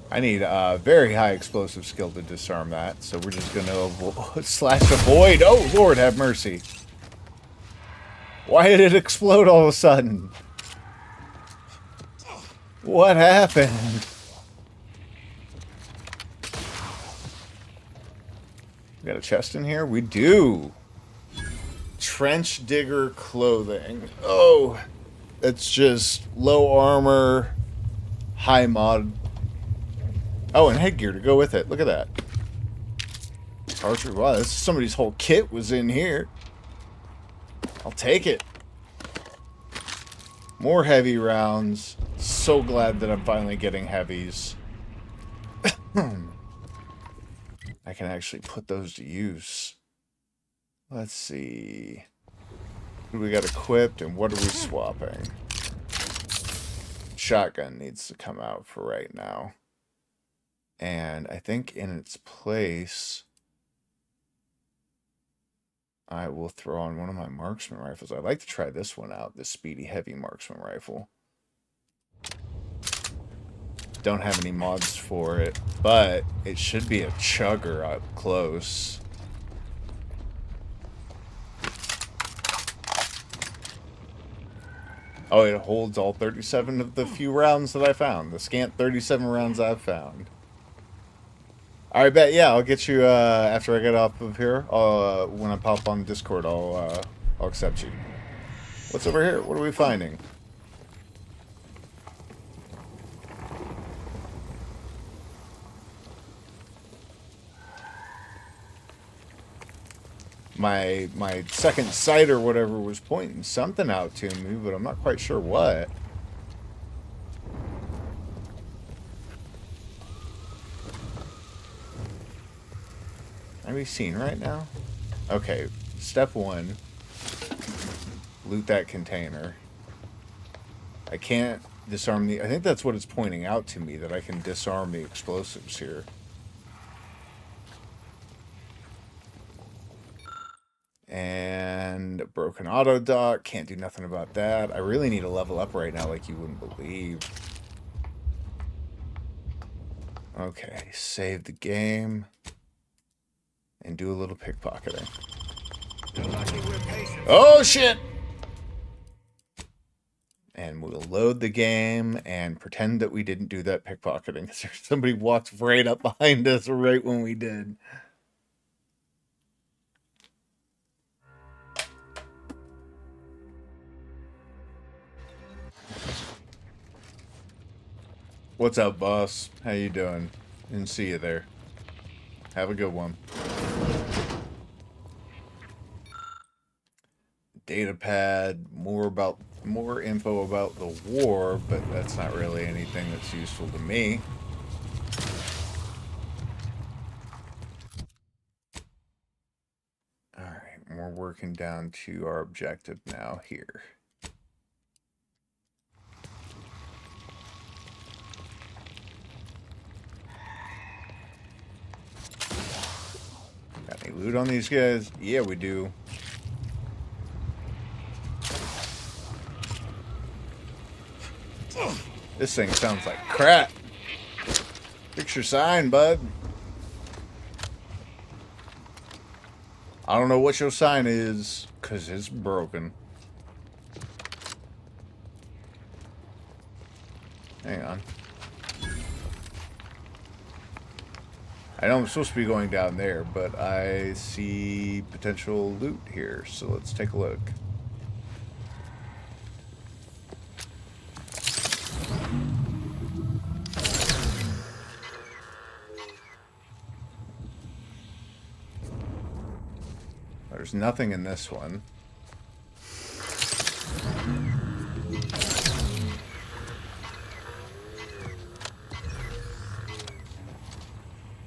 I need a very high explosive skill to disarm that, so we're just going to slash avoid. Oh, Lord, have mercy. Why did it explode all of a sudden? What happened? We got a chest in here? We do. Trench digger clothing. Oh, it's just low armor, high mod. Oh, and headgear to go with it. Look at that. Archer. Wow, this, somebody's whole kit was in here. I'll take it. More heavy rounds. So glad that I'm finally getting heavies. I can actually put those to use. Let's see. What do we got equipped and what are we swapping? Shotgun needs to come out for right now. And I think in its place... I will throw on one of my marksman rifles. I'd like to try this one out, the Speedy Heavy Marksman Rifle. Don't have any mods for it, but it should be a chugger up close. Oh, it holds all 37 of the few rounds that I found. The scant 37 rounds I've found. Alright, bet. Yeah, I'll get you, after I get off of here. When I pop on Discord, I'll accept you. What's over here? What are we finding? My second sight or whatever was pointing something out to me, but I'm not quite sure what. Are we seen right now? Okay, step 1. Loot that container. I can't disarm the... I think that's what it's pointing out to me, that I can disarm the explosives here. And a broken auto dock. Can't do nothing about that. I really need to level up right now like you wouldn't believe. Okay, save the game. And do a little pickpocketing. Oh, shit! And we'll load the game and pretend that we didn't do that pickpocketing. Somebody walked right up behind us right when we did. What's up, boss? How you doing? Didn't see you there. Have a good one. Datapad, more info about the war, but that's not really anything that's useful to me. Alright, we're working down to our objective now here. Got any loot on these guys? Yeah, we do. This thing sounds like crap. Fix your sign, bud. I don't know what your sign is, because it's broken. Hang on. I know I'm supposed to be going down there, but I see potential loot here, so let's take a look. There's nothing in this one.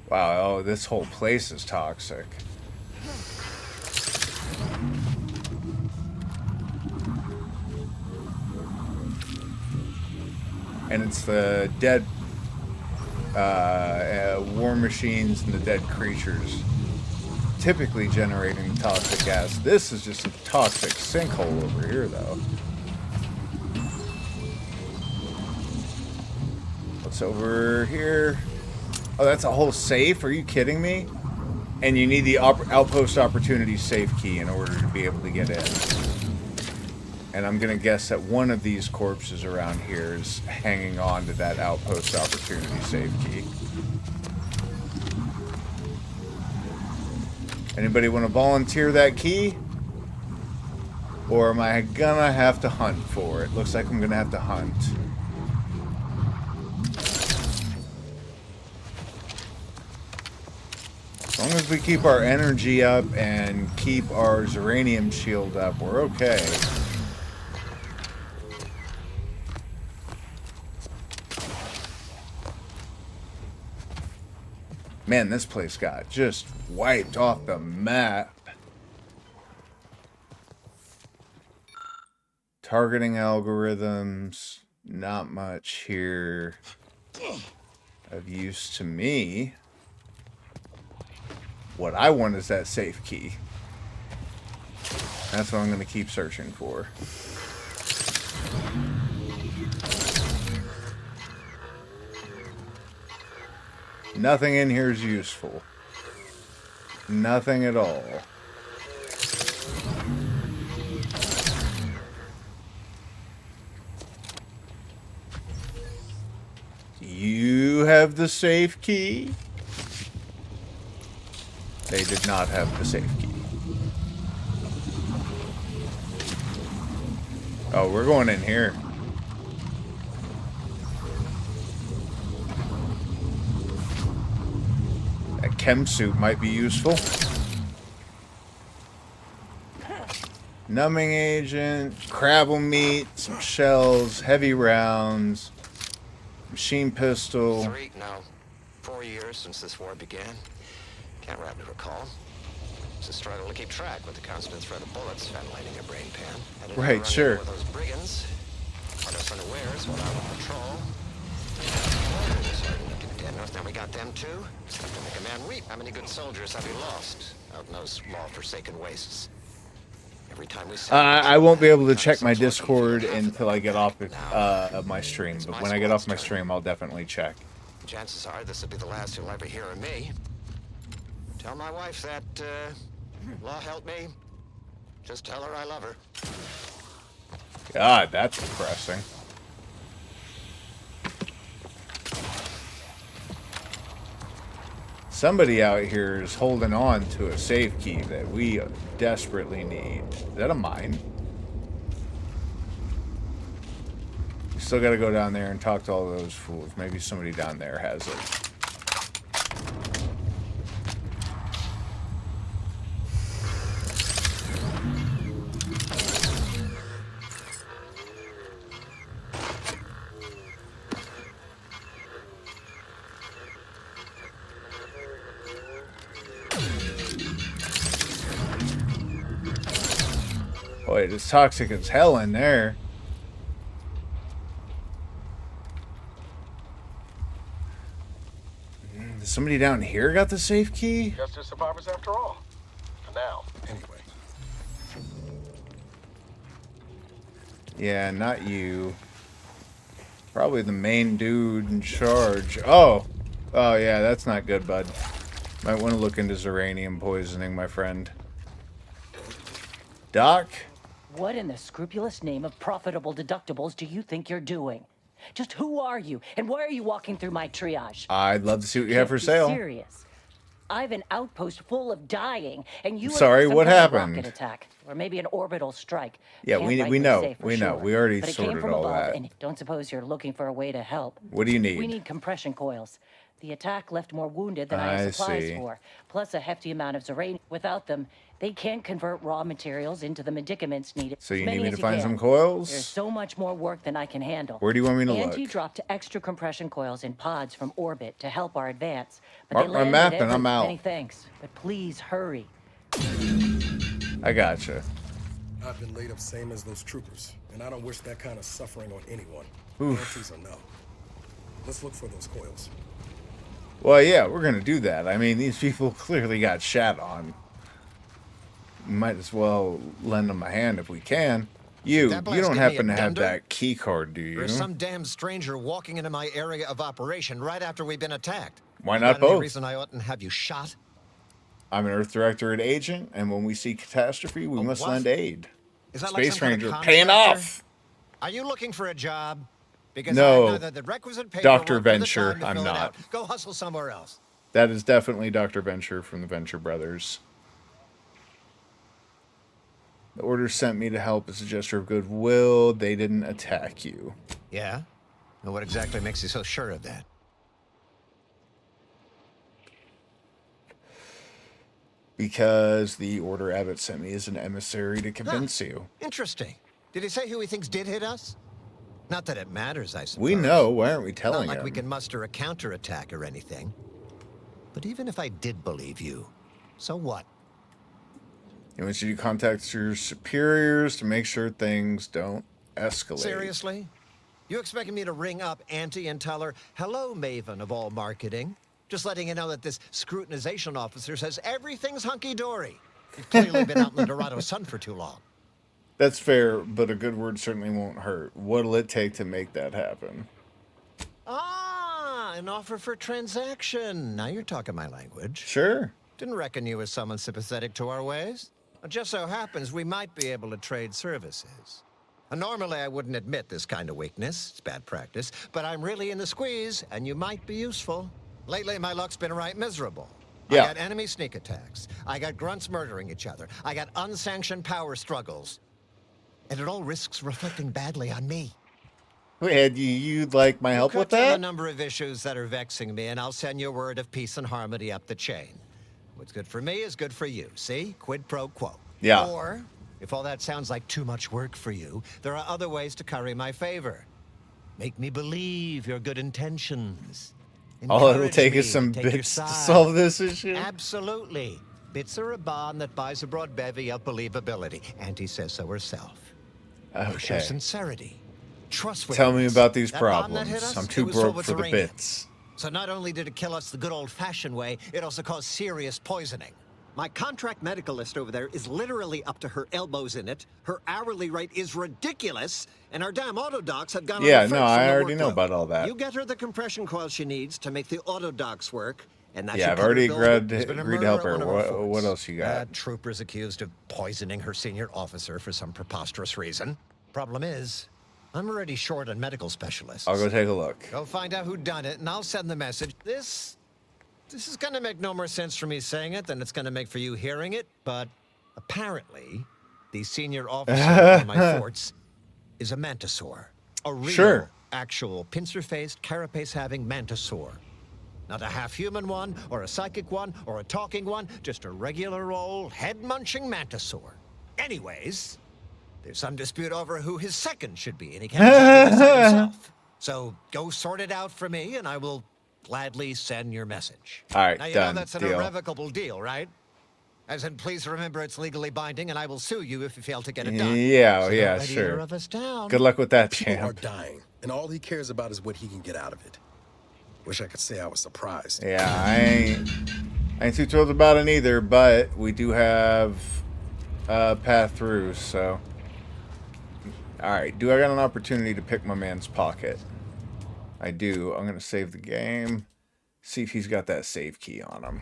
Wow, oh, this whole place is toxic. And it's the dead war machines and the dead creatures typically generating toxic gas. This is just a toxic sinkhole over here, though. What's over here? Oh, that's a whole safe? Are you kidding me? And you need the outpost opportunity safe key in order to be able to get in. And I'm gonna guess that one of these corpses around here is hanging on to that outpost opportunity safe key. Anybody want to volunteer that key? Or am I gonna have to hunt for it? Looks like I'm gonna have to hunt. As long as we keep our energy up and keep our Zeranium shield up, we're okay. Man, this place got just wiped off the map. Targeting algorithms, not much here of use to me. What I want is that safe key. That's what I'm going to keep searching for. Nothing in here is useful. Nothing at all. You have the safe key? They did not have the safe key. Oh, we're going in here. That chem suit might be useful. Numbing agent, crabble meat, some shells, heavy rounds, machine pistol. 4 years since this war began. Can't rightly recall. It's a struggle to keep track with the constant threat of bullets ventilating your brain pan. Right, sure. With those brigands, caught us unawares while out on patrol. Now we got them too. It's enough to make a man weep. How many good soldiers have we lost out in those law-forsaken wastes? Every time we I won't be able to check my Discord until I get off of my stream. But when I get off my stream, I'll definitely check. Chances are this will be the last you'll ever hear of me. Tell my wife that, law help me. Just tell her I love her. God, that's depressing. Somebody out here is holding on to a safe key that we desperately need. Is that a mine? We still gotta go down there and talk to all those fools. Maybe somebody down there has it. Boy, it's toxic as hell in there. Somebody down here got the safe key? Just as survivors after all. For now, anyway. Yeah, not you. Probably the main dude in charge. Oh! Oh yeah, that's not good, bud. Might want to look into Zeranium poisoning, my friend. Doc? What in the scrupulous name of profitable deductibles do you think you're doing? Just who are you, and why are you walking through my triage? I'd love to see what you have for sale. Serious. I have an outpost full of dying, and you Sorry, are some what kind of happened? rocket attack, or maybe an orbital strike. Yeah, Can't we rightly know, say for we know. sure. We already But it came sorted from all above, that. And don't suppose you're looking for a way to help. What do you need? We need compression coils. The attack left more wounded than I I have supplies see. for, plus a hefty amount of Zeranium. Without them, they can't convert raw materials into the medicaments needed. So you As need many me as to you find can. some coils? There's so much more work than I can handle. Where do you want me to look? Auntie dropped extra compression coils in pods from orbit to help our advance. But Mark they my landed map at and I'm out. Many thanks, but please hurry. I gotcha. I've been laid up same as those troopers, and I don't wish that kind of suffering on anyone. Oof. Answers are no. Let's look for those coils. Well, yeah, we're gonna do that. I mean, these people clearly got shat on. Might as well lend them a hand if we can. You That blast don't give me happen a to have bender? that key card, do you? There's some damn stranger walking into my area of operation right after we've been attacked. Why You not got any both? reason I oughtn't have you shot? I'm an Earth Directorate agent, and when we see catastrophe, we must what? lend aid. Is that like Space some kind of Ranger, paying contractor? off. Are you looking for a job? Because No, I have neither the requisite Dr. paperwork or the Venture, time to I'm fill it not. out. Go hustle somewhere else. That is definitely Dr. Venture from the Venture Brothers. The order sent me to help as a gesture of goodwill. They didn't attack you. Yeah? And what exactly makes you so sure of that? Because the order Abbott sent me is an emissary to convince you. Interesting. Did he say who he thinks did hit us? Not that it matters, I suppose. We know. Why aren't we Not telling like him? we can muster a counterattack or anything. But even if I did believe you, so what? He wants you to contact your superiors to make sure things don't escalate. Seriously? You expecting me to ring up Auntie and tell her, hello, Maven of all marketing? Just letting you know that this scrutinization officer says everything's hunky-dory. You've clearly been out in the Dorado sun for too long. That's fair, but a good word certainly won't hurt. What'll it take to make that happen? Ah, an offer for transaction. Now you're talking my language. Sure. Didn't reckon you as someone sympathetic to our ways. It just so happens we might be able to trade services. Normally, I wouldn't admit this kind of weakness. It's bad practice. But I'm really in the squeeze, and you might be useful. Lately, my luck's been right miserable. Yeah. I got enemy sneak attacks. I got grunts murdering each other. I got unsanctioned power struggles. And it all risks reflecting badly on me. Wait, you'd like my help with Cut down that? a number of issues that are vexing me, and I'll send you a word of peace and harmony up the chain. What's good for me is good for you. See? Quid pro quo. Yeah. Or, if all that sounds like too much work for you, there are other ways to curry my favor. Make me believe your good intentions. All it'll Encourage take me is some to take your bits to side. solve this issue. Absolutely. Bits are a bond that buys a broad bevy of believability. Auntie says so herself. Show Okay. sincerity. Trustworthiness. Tell me about these That bomb that hit problems. us, I'm it too was filled broke with for the uranium. bits. So not only did it kill us the good old-fashioned way, it also caused serious poisoning. My contract medicalist over there is literally up to her elbows in it. Her hourly rate is ridiculous, and our damn autodocs have gone Yeah, on the no, fritz from I the already know workload. about all that. You get her the compression coil she needs to make the autodocs work, and that Yeah, should I've cover already the bill of it. agreed There's been a to murder help at her. one of our What forts. else you got? Trooper's accused of poisoning her senior officer for some preposterous reason. Problem is, I'm already short on medical specialists. I'll go take a look. Go find out who done it, and I'll send the message. This is gonna make no more sense for me saying it than it's gonna make for you hearing it, but apparently, the senior officer on my forts is a mantisaur. A real, Sure. actual, pincer-faced, carapace-having mantisaur. Not a half-human one, or a psychic one, or a talking one, just a regular old head-munching mantisaur. Anyways, there's some dispute over who his second should be, and he can't exactly decide himself. So go sort it out for me, and I will gladly send your message. All right, now, you done. know that's an Deal. irrevocable deal, right? As in, please remember it's legally binding, and I will sue you if you fail to get it done. Yeah, So yeah, don't let either sure. of us down. Good luck with that, People are champ. dying, and all he cares about is what he can get out of it. Wish I could say I was surprised. Yeah, I ain't too thrilled about it either, but we do have a path through, so. Alright, do I got an opportunity to pick my man's pocket? I do. I'm going to save the game. See if he's got that save key on him.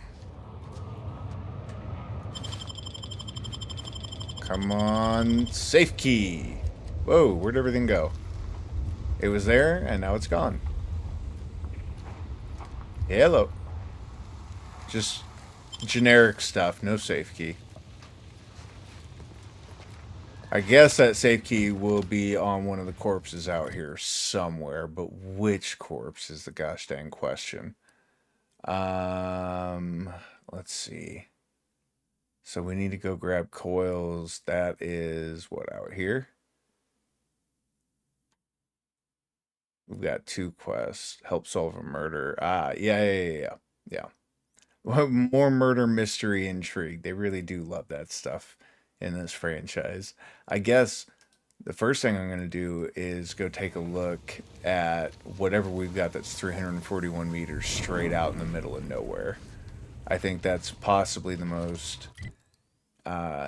Come on. Safe key. Whoa, where'd everything go? It was there, and now it's gone. Hello. Just generic stuff. No safe key. I guess that safe key will be on one of the corpses out here somewhere, but which corpse is the gosh dang question. Let's see. So we need to go grab coils. That is what out here? We've got 2 quests. Help solve a murder. Yeah. Well, more murder, mystery, intrigue. They really do love that stuff in this franchise. I guess the first thing I'm going to do is go take a look at whatever we've got that's 341 meters straight out in the middle of nowhere. I think that's possibly the most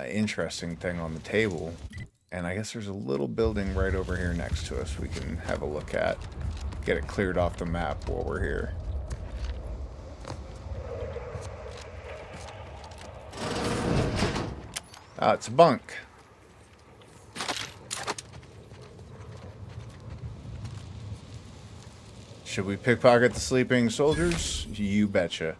interesting thing on the table. And I guess there's a little building right over here next to us we can have a look at. Get it cleared off the map while we're here. It's a bunk. Should we pickpocket the sleeping soldiers? You betcha.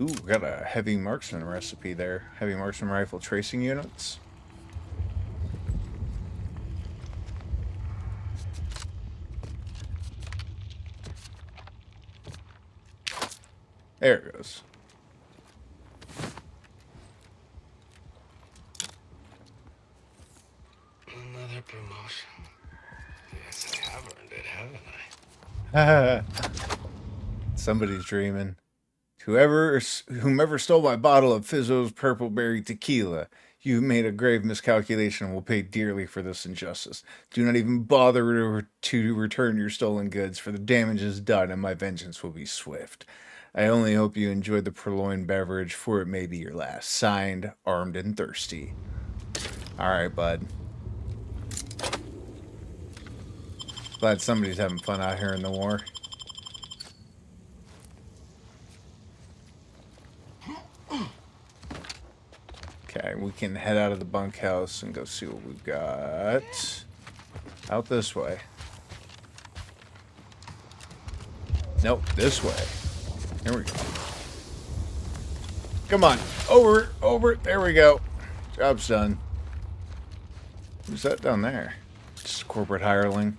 Ooh, got a heavy marksman recipe there. Heavy marksman rifle tracing units. There it goes. Another promotion. Yes, I have earned it, haven't I? Somebody's dreaming. Whomever stole my bottle of Fizzo's Purple Berry Tequila, You made a grave miscalculation and will pay dearly for this injustice. Do not even bother to return your stolen goods, for the damage is done and my vengeance will be swift. I only hope you enjoyed the purloined beverage, for it may be your last. Signed, Armed and Thirsty. Alright, bud. Glad somebody's having fun out here in the war. Okay, we can head out of the bunkhouse and go see what we've got. Out this way. Nope, this way. Here we go. Come on. Over, over. There we go. Job's done. Who's that down there? Just a corporate hireling.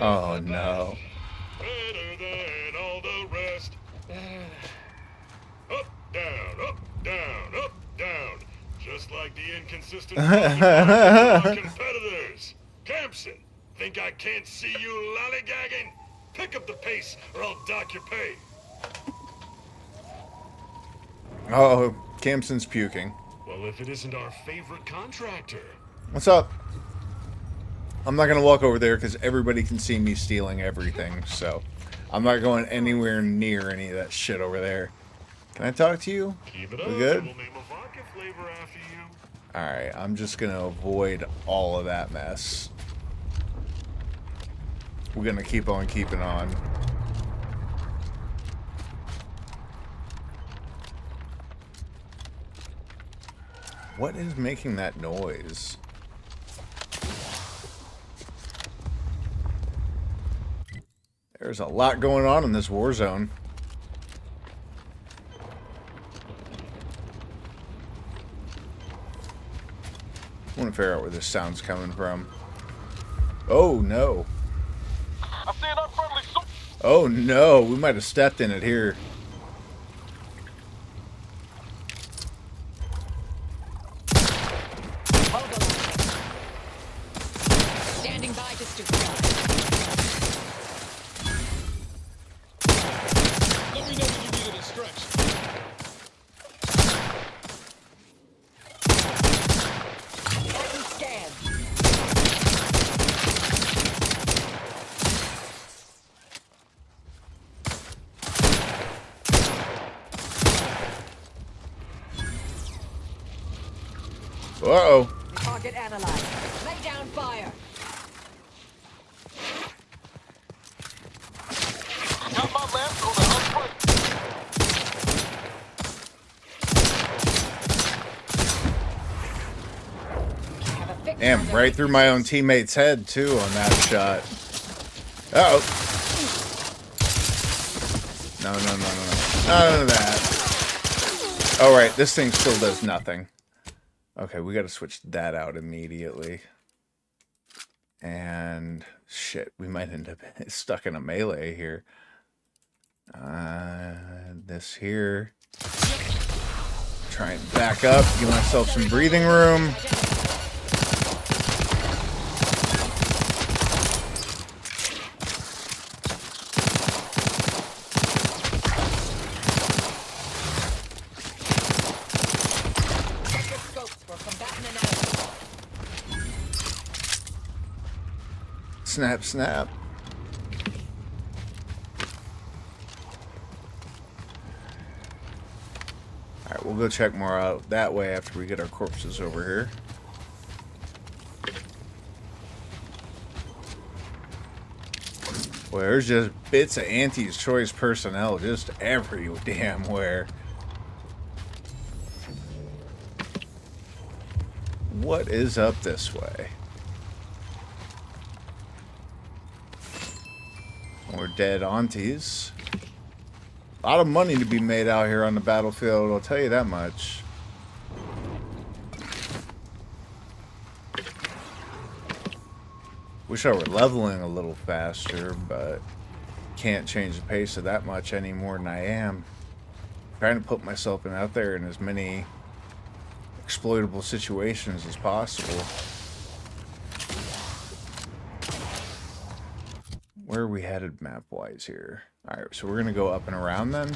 Oh no. Better than all the rest. Up, down, up, down, up, down. Just like the inconsistent competitors. Campson, think I can't see you lollygagging? Pick up the pace or I'll dock your pay. Oh, Campson's puking. Well, if it isn't our favorite contractor. What's up? I'm not going to walk over there because everybody can see me stealing everything, so I'm not going anywhere near any of that shit over there. Can I talk to you? Keep it up. We good? We'll name a vodka flavor after you. Alright, I'm just going to avoid all of that mess. We're going to keep on keeping on. What is making that noise? There's a lot going on in this war zone. I want to figure out where this sound's coming from. Oh no. I see an unfriendly soldier. Oh no, we might have stepped in it here. Standing by to stoop down. Let me know when you need an instruction. Orton scan. Uh-oh. Target analyzed. Lay down fire. Got my left on the unfriendly. Damn, right through my own teammate's head, too, on that shot. Uh-oh. No. None of that. Oh, right, this thing still does nothing. Okay, we gotta switch that out immediately. And, shit, we might end up stuck in a melee here. This here. Try and back up, give myself some breathing room. Snap, snap. Alright, we'll go check more out that way after we get our corpses over here. Well, there's just bits of Auntie's Choice personnel just every damn where. What is up this way? More dead aunties. A lot of money to be made out here on the battlefield, I'll tell you that much. Wish I were leveling a little faster, but can't change the pace of that much any more than I am. Trying to put myself out there in as many exploitable situations as possible. Where where are we headed map-wise here? Alright, so we're gonna go up and around then.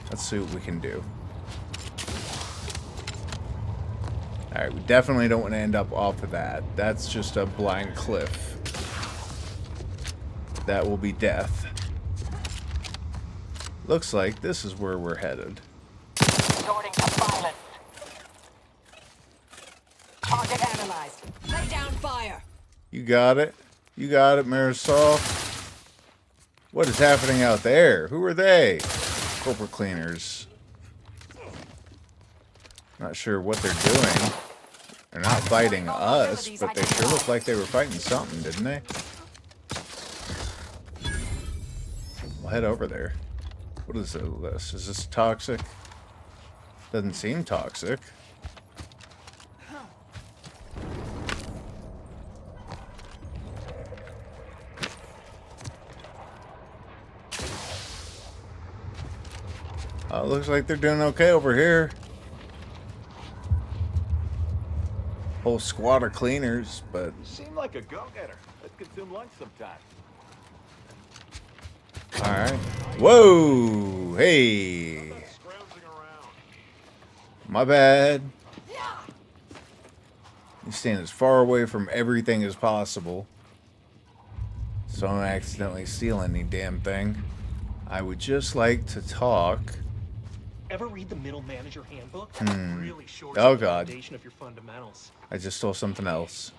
Let's see what we can do. Alright, we definitely don't want to end up off of that. That's just a blind cliff. That will be death. Looks like this is where we're headed. Resorting to violence. Target analyzed. Lay down fire. You got it. You got it, Marisol. What is happening out there? Who are they? Corporate cleaners. Not sure what they're doing. They're not fighting us, but they sure look like they were fighting something, didn't they? We'll head over there. What is this? Is this toxic? Doesn't seem toxic. Looks like they're doing okay over here. Whole squad of cleaners, but... Seem like a go-getter. Let's consume lunch sometime. Alright. Whoa! Hey! My bad. You stand as far away from everything as possible, so I don't accidentally steal any damn thing. I would just like to talk. Ever read the Middle Manager Handbook? Really short Oh god. foundation of your fundamentals. I just stole something else.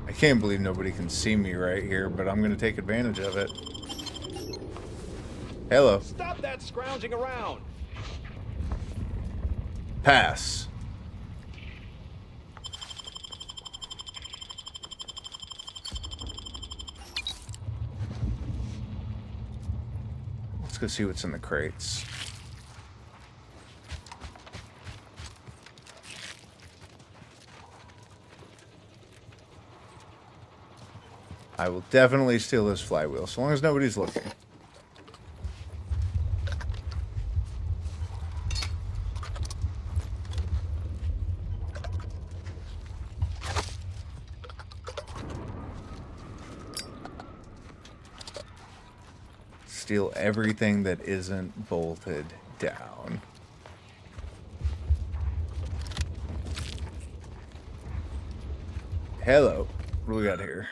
I can't believe nobody can see me right here, but I'm going to take advantage of it. Hello. Stop that scrounging around. Pass. Let's go see what's in the crates. I will definitely steal this flywheel, so long as nobody's looking. Steal everything that isn't bolted down. Hello. What do we got here?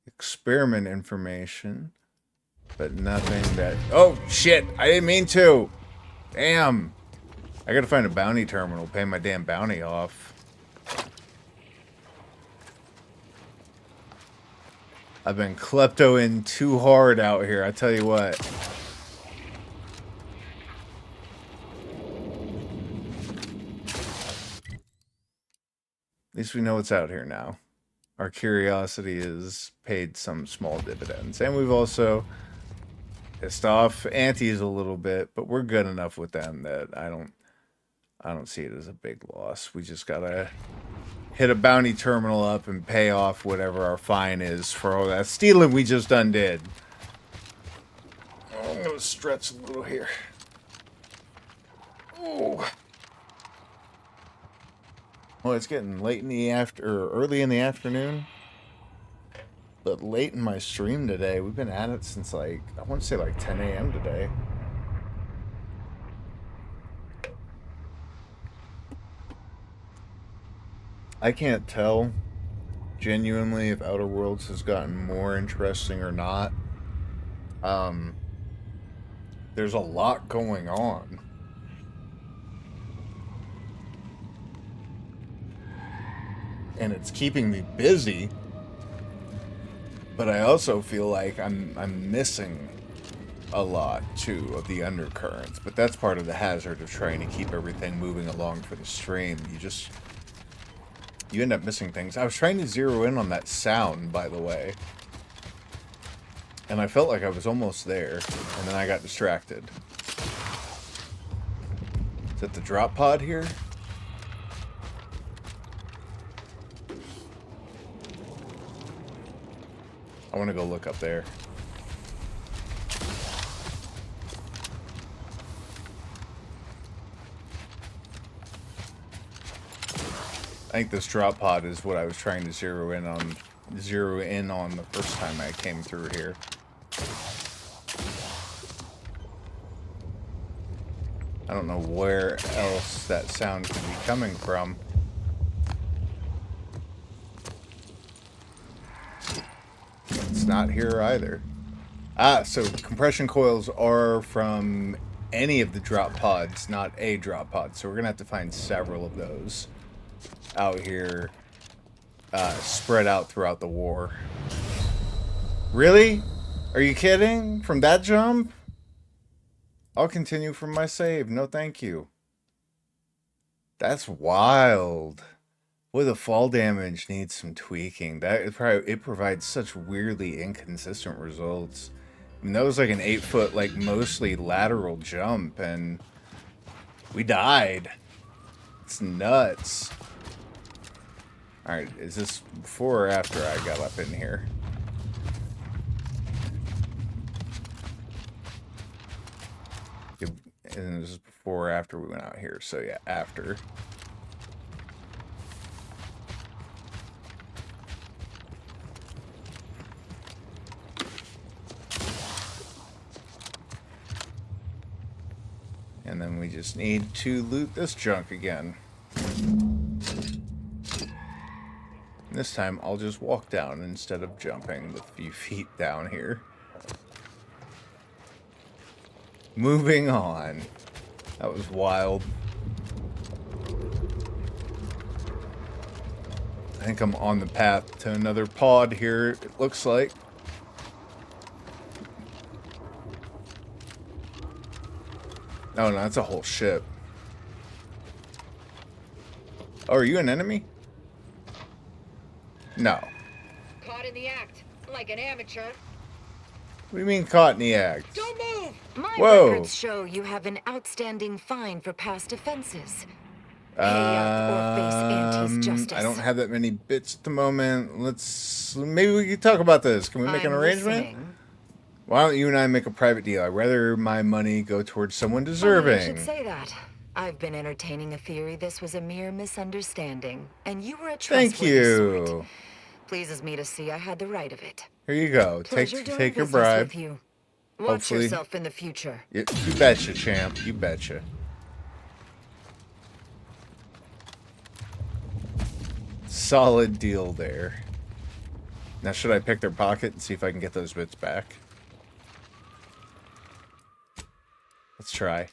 Experiment information, but nothing that... Oh, shit! I didn't mean to! Damn! I gotta find a bounty terminal, pay my damn bounty off. I've been kleptoing too hard out here, I tell you what. At least we know what's out here now. Our curiosity has paid some small dividends. And we've also pissed off Antes a little bit, but we're good enough with them that I don't see it as a big loss. We just gotta hit a bounty terminal up and pay off whatever our fine is for all that stealing we just undid. I'm gonna stretch a little here. Ooh. Well, it's getting late in the early in the afternoon. But late in my stream today, we've been at it since like, I want to say like 10 a.m. today. I can't tell genuinely if Outer Worlds has gotten more interesting or not. There's a lot going on. And it's keeping me busy, but I also feel like I'm missing a lot too of the undercurrents. But that's part of the hazard of trying to keep everything moving along for the stream. You end up missing things. I was trying to zero in on that sound, by the way, and I felt like I was almost there, and then I got distracted. Is that the drop pod here? I want to go look up there. think this drop pod is what I was trying to zero in on the first time I came through here. I don't know where else that sound could be coming from. It's not here either. Ah, so compression coils are from any of the drop pods, not a drop pod. So we're gonna have to find several of those out here, spread out throughout the war. Really? Are you kidding? From that jump? I'll continue from my save. No, thank you. That's wild. Boy, the fall damage needs some tweaking. It provides such weirdly inconsistent results. I mean, that was like an 8-foot, like mostly lateral jump, and we died. It's nuts. All right, is this before or after I got up in here? And this is before or after we went out here. So yeah, after. And then we just need to loot this junk again. This time I'll just walk down instead of jumping the few feet down here. Moving on. That was wild. I think I'm on the path to another pod here, it looks like. Oh, no, that's a whole ship. Oh, are you an enemy? No. Caught in the act, like an amateur. What do you mean caught in the act? Don't move! My Whoa. records show you have an outstanding fine for past offenses. Pay up or face Auntie's justice. I don't have that many bits at the moment. Maybe we could talk about this. Can we make an arrangement? Listening. Why don't you and I make a private deal? I'd rather my money go towards someone deserving. I should say that. I've been entertaining a theory this was a mere misunderstanding, and you were a Thank trustworthy sort. you. Pleases me to see I had the right of it. Here you go. Pleasure doing Take your business bribe. with you. Watch Hopefully. yourself in the future. You betcha, champ. You betcha. Solid deal there. Now, should I pick their pocket and see if I can get those bits back? Let's try.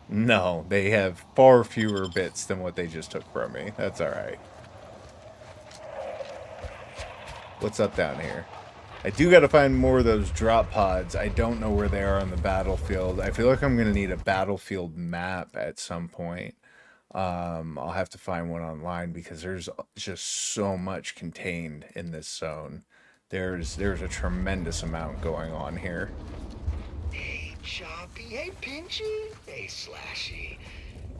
No, they have far fewer bits than what they just took from me. That's alright. What's up down here? I do gotta find more of those drop pods. I don't know where they are on the battlefield. I feel like I'm gonna need a battlefield map at some point. I'll have to find one online because there's just so much contained in this zone. There's a tremendous amount going on here. Hey, Choppy. Hey, Pinchy. Hey, Slashy.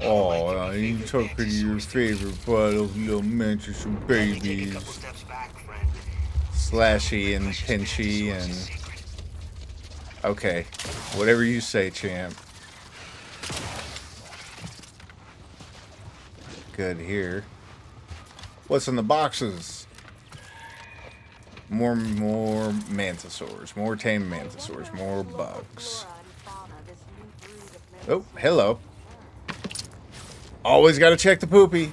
Oh, you took your favorite part of Little Manchester Babies. Slashy and Pinchy and... Okay, whatever you say, champ. Good here. What's in the boxes? More mantisaurs. More tame mantisaurs. More bugs. Oh, hello. Always gotta check the poopy.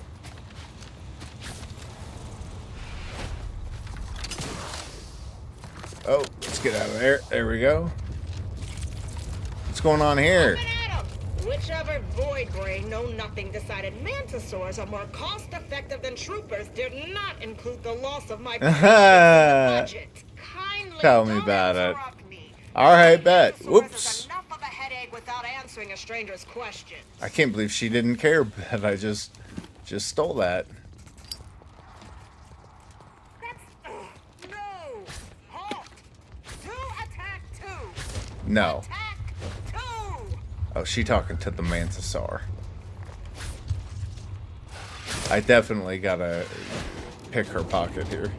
Oh, let's get out of there. There we go. What's going on here? Whichever void brain know-nothing decided mantisaurs are more cost-effective than troopers did not include the loss of my budget. Kindly Tell me about it. Alright, bet. Whoops. Enough of a headache without answering a stranger's question. I can't believe she didn't care that I just stole that. No! Halt! To attack two! No. Attack two! Oh, she talking to the Mantisaur. I definitely gotta pick her pocket here.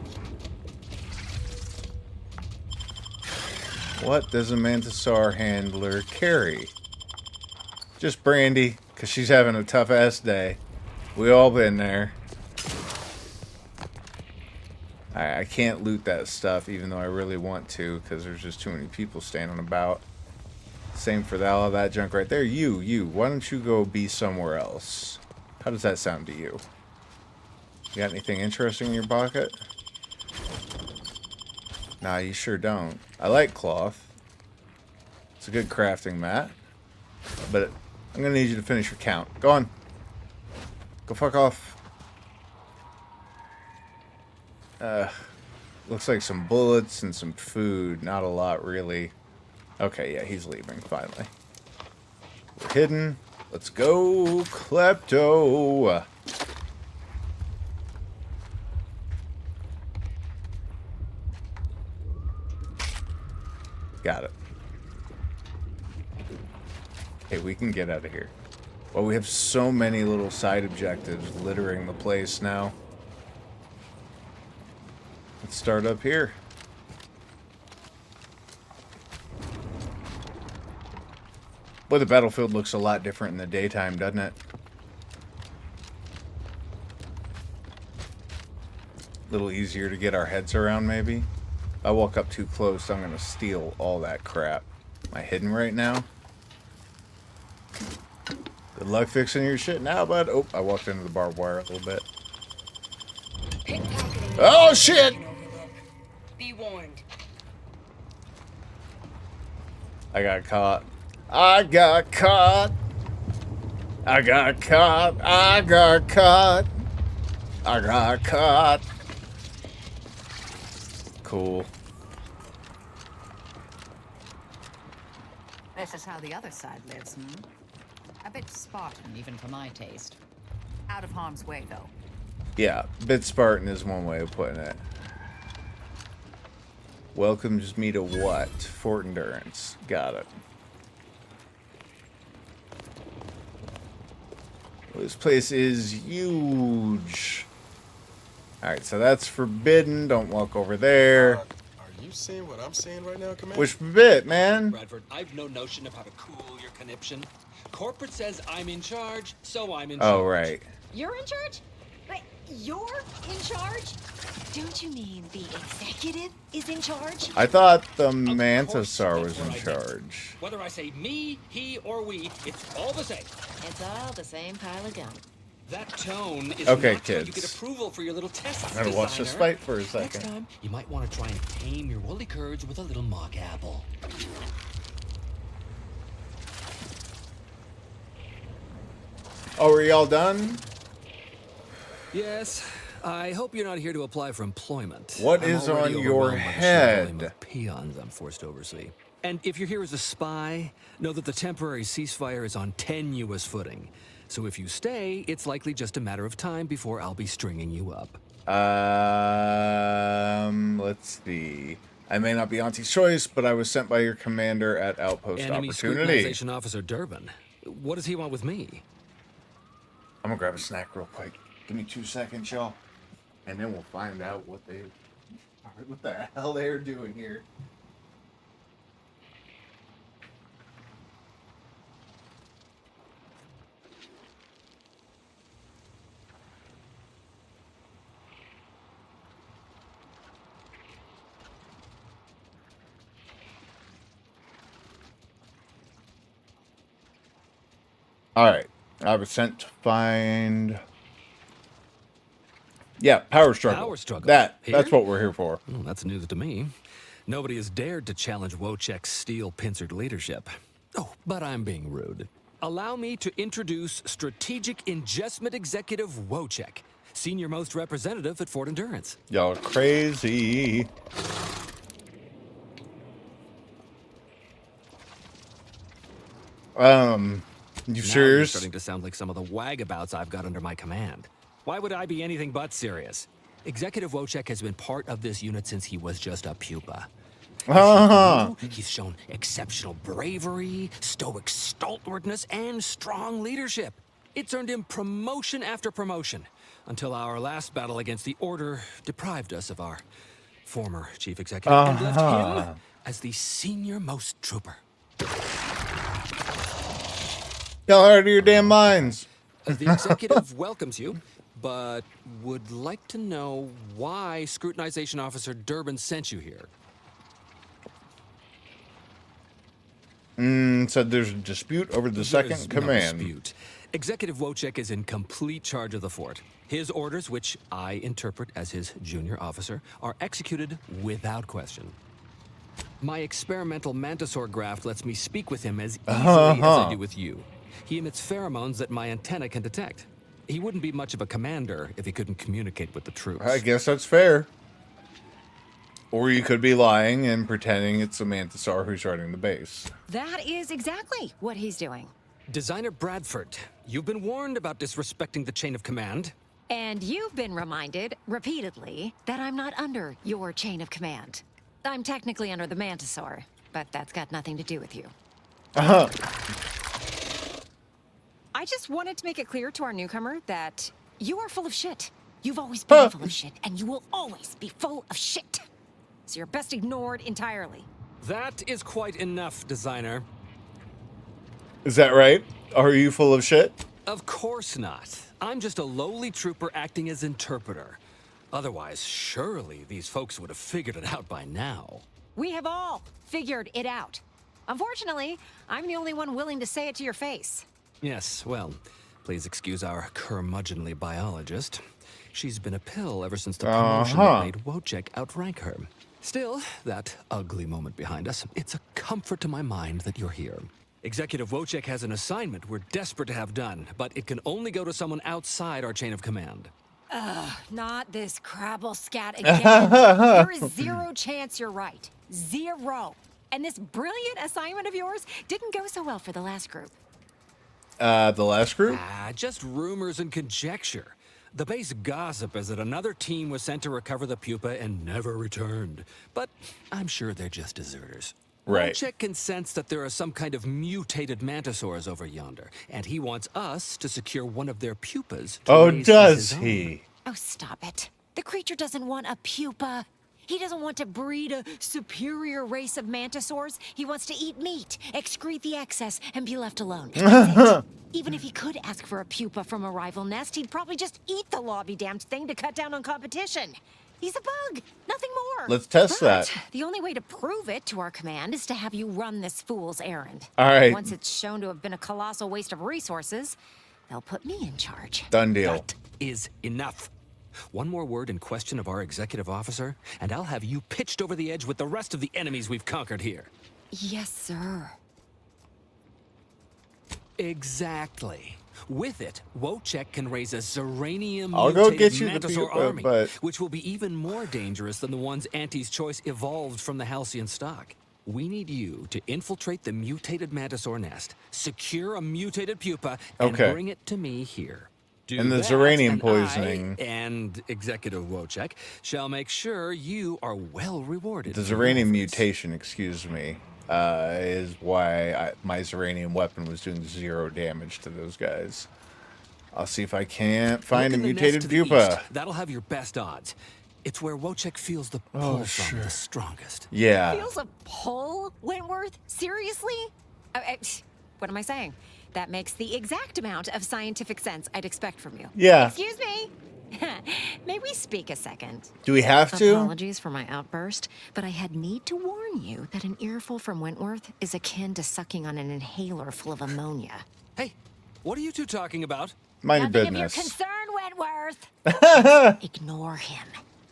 What does a Mantisaur handler carry? Just Brandy, because she's having a tough-ass day. We all been there. I can't loot that stuff, even though I really want to, because there's just too many people standing about. Same for all of that junk right there. You, why don't you go be somewhere else? How does that sound to you? You got anything interesting in your pocket? Nah, you sure don't. I like cloth. It's a good crafting mat. But I'm gonna need you to finish your count. Go on. Go fuck off. Looks like some bullets and some food. Not a lot, really. Okay, yeah, he's leaving, finally. We're hidden. Let's go, Klepto. Got it. Okay, we can get out of here. Well, we have so many little side objectives littering the place now. Let's start up here. Boy, the battlefield looks a lot different in the daytime, doesn't it? A little easier to get our heads around, maybe. If I walk up too close, I'm going to steal all that crap. Am I hidden right now? Good luck fixing your shit now, bud. Oh, I walked into the barbed wire a little bit. Oh, shit! Be warned. I got caught. I got caught. I got caught. I got caught. I got caught. Cool. This is how the other side lives, A bit Spartan, even for my taste. Out of harm's way, though. Yeah, bit Spartan is one way of putting it. Welcomes me to what? Fort Endurance. Got it. Well, this place is huge. Alright, so that's forbidden. Don't walk over there. Are you seeing what I'm seeing right now, Commander? Which bit, man? Bradford, I've no notion of how to cool your conniption. Corporate says I'm in charge, so I'm in charge. Oh, right. You're in charge? Wait, you're in charge? Don't you mean the executive is in charge? I thought the Mantisaur was in charge. Whether I say me, he, or we, it's all the same. It's all the same pile of gum. That tone is okay, not kids. how you get approval for your little tests, I'm gonna watch this fight for a second. Next time, you might want to try and tame your woolly curds with a little mock apple. Oh, are y'all done? Yes. I hope you're not here to apply for employment. What is on your head? Of peons I'm forced to oversee. And if you're here as a spy, know that the temporary ceasefire is on tenuous footing. So if you stay, it's likely just a matter of time before I'll be stringing you up. Let's see. I may not be Auntie's choice, but I was sent by your commander at Outpost Enemy Opportunity. Scrutinization Officer Durbin. What does he want with me? I'm gonna grab a snack real quick. Give me 2 seconds, y'all. And then we'll find out what the hell they're doing here. Alright. I was sent to find... Yeah, power struggle. Power struggle. That's what we're here for. Well, that's news to me. Nobody has dared to challenge Wojciech's steel-pincered leadership. Oh, but I'm being rude. Allow me to introduce Strategic Ingestment Executive Wojciech, senior-most representative at Fort Endurance. Y'all are crazy. You Now serious? You're starting to sound like some of the wagabouts I've got under my command. Why would I be anything but serious? Executive Wojciech has been part of this unit since he was just a pupa. He's shown exceptional bravery, stoic stalwartness, and strong leadership. It's earned him promotion after promotion, until our last battle against the Order deprived us of our former chief executive and left him as the senior-most trooper. Y'all out of your damn minds. The executive welcomes you, but would like to know why Scrutinization Officer Durbin sent you here. Said there's a dispute over the second command. No dispute. Executive Wojciech is in complete charge of the fort. His orders, which I interpret as his junior officer, are executed without question. My experimental Mantisaur graft lets me speak with him as easily as I do with you. He emits pheromones that my antenna can detect. He wouldn't be much of a commander if he couldn't communicate with the troops. I guess that's fair. Or you could be lying and pretending it's a Mantisaur who's running the base. That is exactly what he's doing. Designer Bradford, you've been warned about disrespecting the chain of command. And you've been reminded, repeatedly, that I'm not under your chain of command. I'm technically under the Mantisaur, but that's got nothing to do with you. I just wanted to make it clear to our newcomer that you are full of shit. You've always been full of shit, and you will always be full of shit. So you're best ignored entirely. That is quite enough, Designer. Is that right? Are you full of shit? Of course not. I'm just a lowly trooper acting as interpreter. Otherwise, surely these folks would have figured it out by now. We have all figured it out. Unfortunately, I'm the only one willing to say it to your face. Yes, well, please excuse our curmudgeonly biologist. She's been a pill ever since the promotion that made Wojciech outrank her. Still, that ugly moment behind us, it's a comfort to my mind that you're here. Executive Wojciech has an assignment we're desperate to have done, but it can only go to someone outside our chain of command. Ugh, not this crabble scat again. There is zero chance you're right. Zero. And this brilliant assignment of yours didn't go so well for the last group. The last group? Just rumors and conjecture. The base gossip is that another team was sent to recover the pupa and never returned. But I'm sure they're just deserters. Right. Wojciech can sense that there are some kind of mutated mantisaurs over yonder, and he wants us to secure one of their pupas to raise as his own. Oh, stop it. The creature doesn't want a pupa. He doesn't want to breed a superior race of mantisaurs. He wants to eat meat, excrete the excess, and be left alone. That's it. Even if he could ask for a pupa from a rival nest, he'd probably just eat the law-be-damned thing to cut down on competition. He's a bug, nothing more. Let's test that. The only way to prove it to our command is to have you run this fool's errand. All right. Once it's shown to have been a colossal waste of resources, they'll put me in charge. Done deal. That is enough. One more word in question of our executive officer, and I'll have you pitched over the edge with the rest of the enemies we've conquered here. Yes, sir. Exactly. With it, Wojciech can raise a Zeranium I'll go mutated get you the Mantisaur pupa, army, but which will be even more dangerous than the ones Auntie's Choice evolved from the Halcyon stock. We need you to infiltrate the mutated Mantisaur nest, secure a mutated pupa, and bring it to me here. Do and the that, Zeranium and poisoning. I and Executive Wojciech shall make sure you are well rewarded. The Zeranium mutation, excuse me, is why my Zeranium weapon was doing 0 damage to those guys. I'll see if I can't find a mutated pupa. That'll have your best odds. It's where Wojciech feels the pull from the strongest. Yeah. Feels a pull, Wentworth? Seriously? What am I saying? That makes the exact amount of scientific sense I'd expect from you. Yeah. Excuse me? May we speak a second? Do we have to? Apologies for my outburst, but I had need to warn you that an earful from Wentworth is akin to sucking on an inhaler full of ammonia. Hey, what are you two talking about? Mind your Nothing of your business. concern, Wentworth. Ignore him.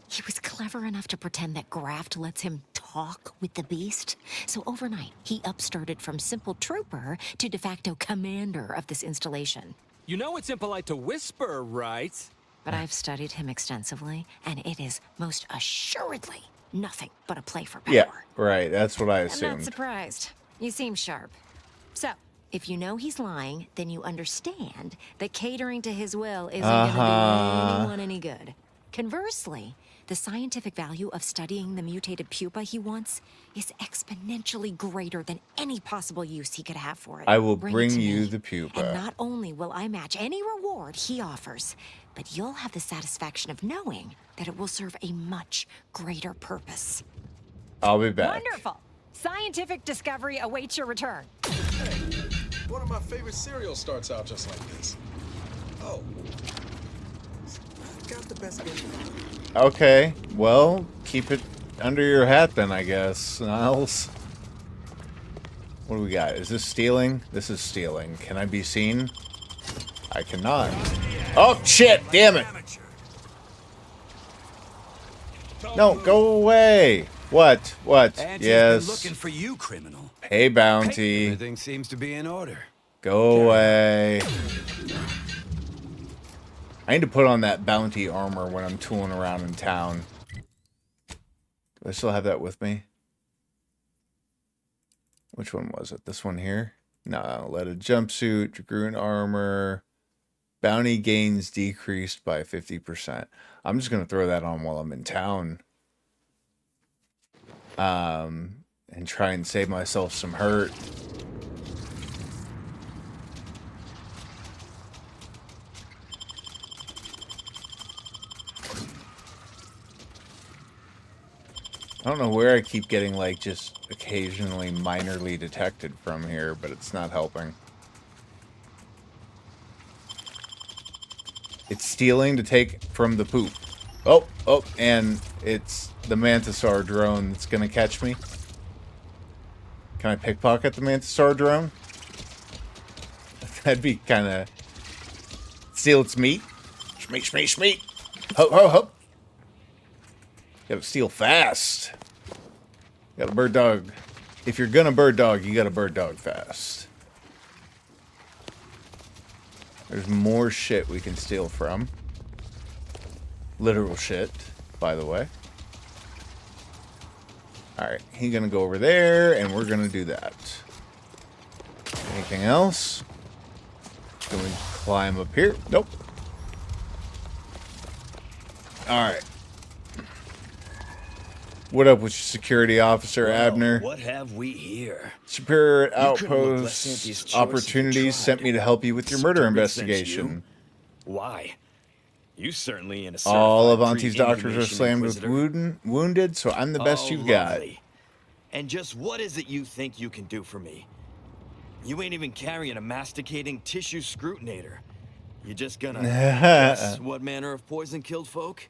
He was clever enough to pretend that Graft lets him talk with the beast. So overnight, he upstarted from simple trooper to de facto commander of this installation. You know it's impolite to whisper, right? But I've studied him extensively, and it is most assuredly nothing but a play for power. Yeah, right. That's what I I'm not assumed. surprised. You seem sharp. So, if you know he's lying, then you understand that catering to his will isn't going to do anyone any good. Conversely, the scientific value of studying the mutated pupa he wants is exponentially greater than any possible use he could have for it. I will Bring it bring to you me, the pupa. And not only will I match any reward he offers, but you'll have the satisfaction of knowing that it will serve a much greater purpose. I'll be back. Wonderful. Scientific discovery awaits your return. Hey, one of my favorite cereals starts out just like this. Oh. Got the best game. Okay, well, keep it under your hat then, I guess, Niles. What do we got? Is this stealing? This is stealing. Can I be seen? I cannot. Oh, shit! Damn it! No, go away! What? What? Auntie's Yes. been looking for you, criminal. Pay bounty. Everything seems to be in order. Go away. I need to put on that bounty armor when I'm tooling around in town. Do I still have that with me? Which one was it? This one here? No, leaded jumpsuit, Dragoon armor. Bounty gains decreased by 50%. I'm just going to throw that on while I'm in town. And try and save myself some hurt. I don't know where I keep getting, like, just occasionally minorly detected from here, but it's not helping. It's stealing to take from the poop. Oh, and it's the Mantisaur drone that's gonna catch me. Can I pickpocket the Mantisaur drone? That'd be kind of... Steal its meat. Shmeat. Ho. Gotta steal fast. Got a bird dog. If you're gonna bird dog, you gotta bird dog fast. There's more shit we can steal from. Literal shit, by the way. Alright, he's gonna go over there, and we're gonna do that. Anything else? Can we climb up here? Nope. Alright. What up with your security officer, Abner? What have we here? Superior couldn't look less Outpost Auntie's choice if you opportunities sent me to help you with your murder Disturbance since investigation. you? Why? You certainly in a All of certified Auntie's doctors are pre-inhumation slammed with inquisitor. wounded, so I'm the best Oh, you've got. lovely. And just what is it you think you can do for me? You ain't even carrying a masticating tissue scrutinator. You just gonna guess what manner of poison killed folk?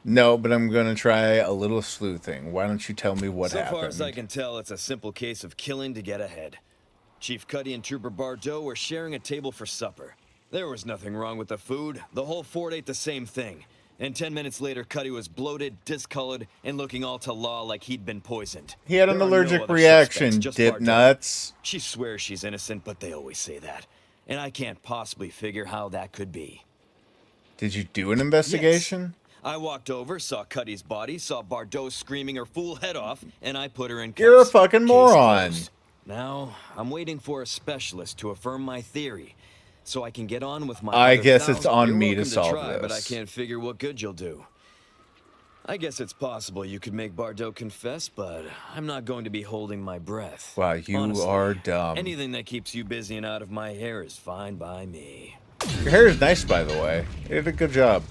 No, but I'm gonna try a little sleuthing. Why don't you tell me what so happened? far as I can tell, it's a simple case of killing to get ahead. Chief Cuddy and Trooper Bardot were sharing a table for supper. There was nothing wrong with the food. The whole fort ate the same thing. And 10 minutes later, Cuddy was bloated, discolored, and looking all ta-la like he'd been poisoned. He had an There are no allergic other reaction, suspects, just dip Bardot. nuts. She swears she's innocent, but they always say that. And I can't possibly figure how that could be. Did you do an investigation? Yes. I walked over, saw Cuddy's body, saw Bardot screaming her fool head off, and I put her in cuffs. You're a fucking Case moron. closed. Now, I'm waiting for a specialist to affirm my theory, so I can get on with my I other guess it's 1,000. on You're me to welcome solve try, But I this. can't figure what good you'll do. I guess it's possible you could make Bardot confess, but I'm not going to be holding my breath. Wow, you Honestly, are dumb. Anything that keeps you busy and out of my hair is fine by me. Your hair is nice, by the way. You did a good job.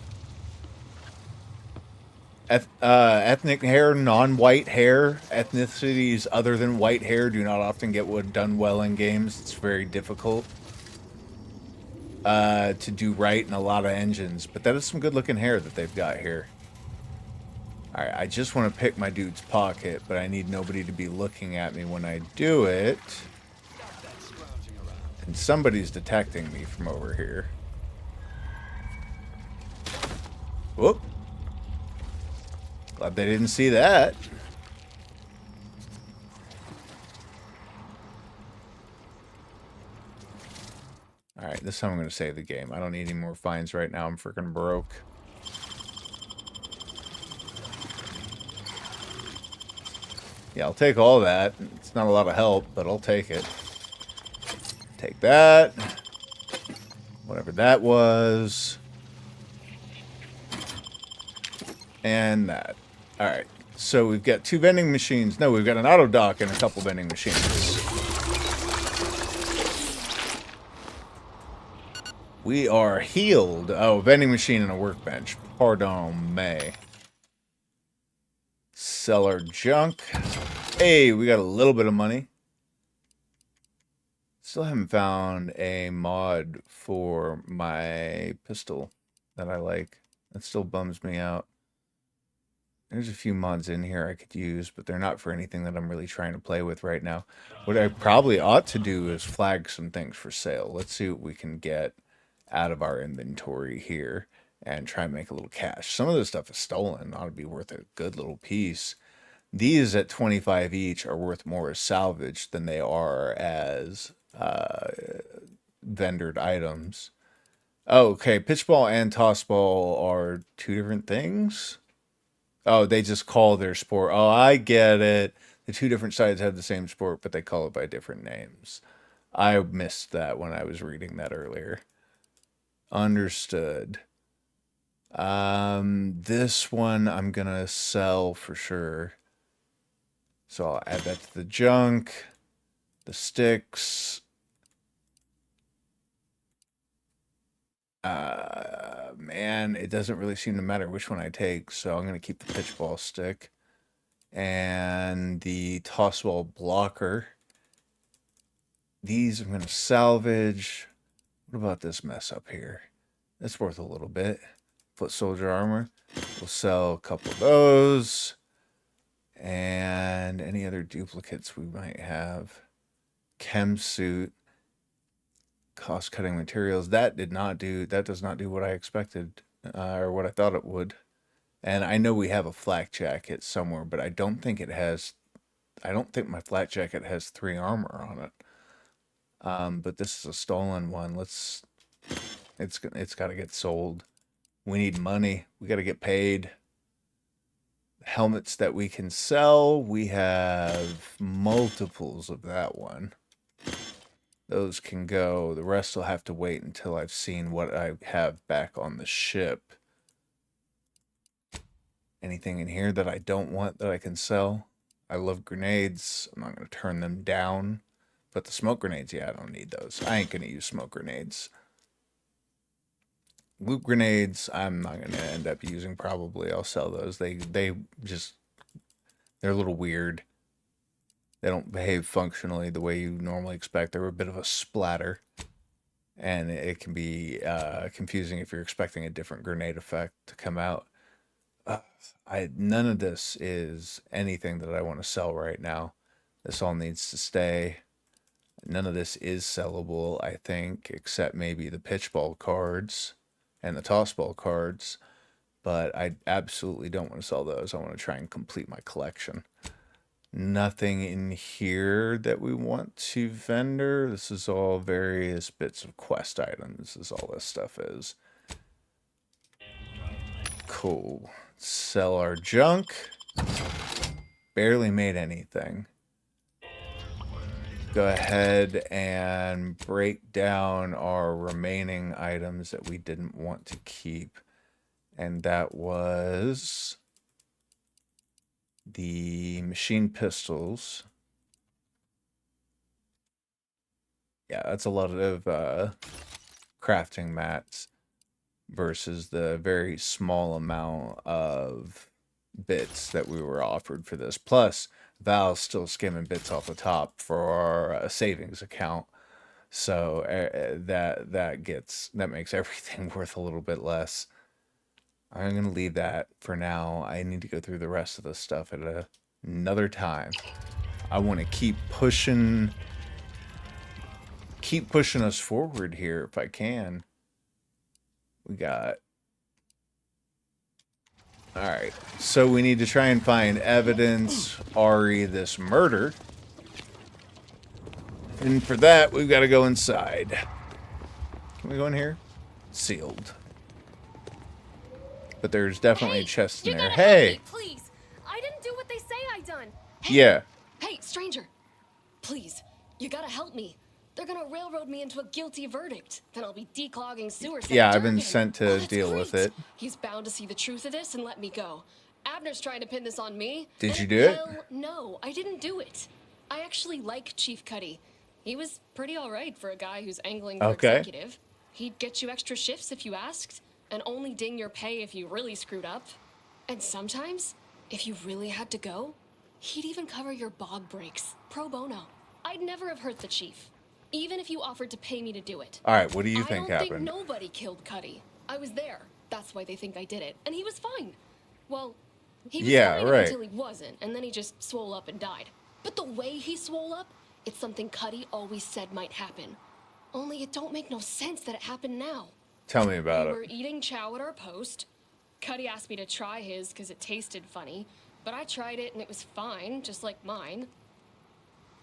Ethnic hair, non-white hair, ethnicities other than white hair do not often get done well in games. It's very difficult to do right in a lot of engines, but that is some good-looking hair that they've got here. Alright, I just want to pick my dude's pocket, but I need nobody to be looking at me when I do it. And somebody's detecting me from over here. Whoop. Glad they didn't see that. Alright, this time I'm going to save the game. I don't need any more fines right now. I'm freaking broke. Yeah, I'll take all that. It's not a lot of help, but I'll take it. Take that. Whatever that was. And that. Alright, so we've got 2 vending machines. No, we've got an auto dock and a couple vending machines. We are healed. Oh, vending machine and a workbench. Pardon me. Sell our junk. Hey, we got a little bit of money. Still haven't found a mod for my pistol that I like. That still bums me out. There's a few mods in here I could use, but they're not for anything that I'm really trying to play with right now. What I probably ought to do is flag some things for sale. Let's see what we can get out of our inventory here and try and make a little cash. Some of this stuff is stolen. Ought to be worth a good little piece. These at 25 each are worth more as salvage than they are as vendored items. Oh, okay. Pitchball and tossball are two different things. Oh, they just call their sport. Oh, I get it. The two different sides have the same sport, but they call it by different names. I missed that when I was reading that earlier. Understood. This one I'm gonna sell for sure. So I'll add that to the junk. The sticks. Man, it doesn't really seem to matter which one I take, so I'm going to keep the pitchball stick. And the tossball blocker. These I'm going to salvage. What about this mess up here? That's worth a little bit. Foot soldier armor. We'll sell a couple of those. And any other duplicates we might have. Chem suit. Cost-cutting materials. That does not do what I expected, or what I thought it would. And I know we have a flak jacket somewhere, but I don't think it has. I don't think my flak jacket has 3 armor on it. But this is a stolen one. It's got to get sold. We need money. We got to get paid. Helmets that we can sell. We have multiples of that one. Those can go. The rest will have to wait until I've seen what I have back on the ship. Anything in here that I don't want that I can sell? I love grenades. I'm not going to turn them down. But the smoke grenades, yeah, I don't need those. I ain't going to use smoke grenades. Loot grenades, I'm not going to end up using probably. I'll sell those. They're a little weird. They don't behave functionally the way you normally expect. They're a bit of a splatter. And it can be confusing if you're expecting a different grenade effect to come out. None of this is anything that I want to sell right now. This all needs to stay. None of this is sellable, I think, except maybe the pitchball cards and the tossball cards. But I absolutely don't want to sell those. I want to try and complete my collection. Nothing in here that we want to vendor. This is all various bits of quest items. This is all this stuff is. Cool. Sell our junk. Barely made anything. Go ahead and break down our remaining items that we didn't want to keep. And that was the machine pistols. Yeah, that's a lot of crafting mats versus the very small amount of bits that we were offered for this. Plus, Val's still skimming bits off the top for our savings account. So that makes everything worth a little bit less. I'm going to leave that for now. I need to go through the rest of this stuff at another time. I want to keep pushing us forward here if I can. We got... Alright, so we need to try and find evidence, Ari, this murder. And for that, we've got to go inside. Can we go in here? Sealed. But there's definitely a chest in there. Hey! Please! I didn't do what they say I done! Hey, yeah. Hey, stranger! Please, you gotta help me. They're gonna railroad me into a guilty verdict. Then I'll be declogging sewers. Yeah, I've been sent to deal with it. He's bound to see the truth of this and let me go. Abner's trying to pin this on me. Did you do it? Hell no, I didn't do it. I actually like Chief Cuddy. He was pretty alright for a guy who's angling for executive. He'd get you extra shifts if you asked, and only ding your pay if you really screwed up. And sometimes, if you really had to go, He'd even cover your bog breaks, pro bono. I'd never have hurt the chief, even if you offered to pay me to do it. All right, what do you think I don't happened? think nobody killed Cuddy. I was there. That's why they think I did it, and he was fine. Well, he was fine until he wasn't, and then he just swole up and died. But the way he swole up, it's something Cuddy always said might happen. Only it don't make no sense that it happened now. Tell me about We were it. eating chow at our post. Cuddy asked me to try his because it tasted funny, but I tried it and it was fine, just like mine.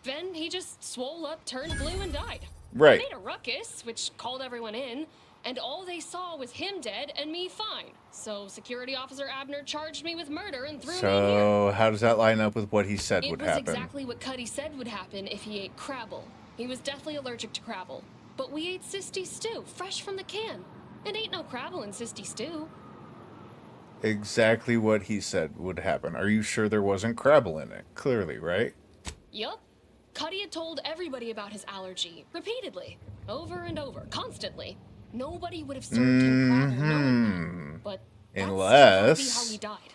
Then he just swole up, turned blue, and died. Right. Made a ruckus, which called everyone in, and all they saw was him dead and me fine. So Security Officer Abner charged me with murder and threw me in here. So how does that line up with what he said would happen? It was exactly what Cuddy said would happen if he ate Crabble. He was deathly allergic to Crabble. But we ate Sisty stew, fresh from the can. And ain't no Crabble in Sisty stew. Exactly what he said would happen. Are you sure there wasn't Crabble in it? Clearly, right? Yup. Cuddy had told everybody about his allergy, repeatedly, over and over, constantly. Nobody would have served him Crabble knowing that, but that's Unless... how he died.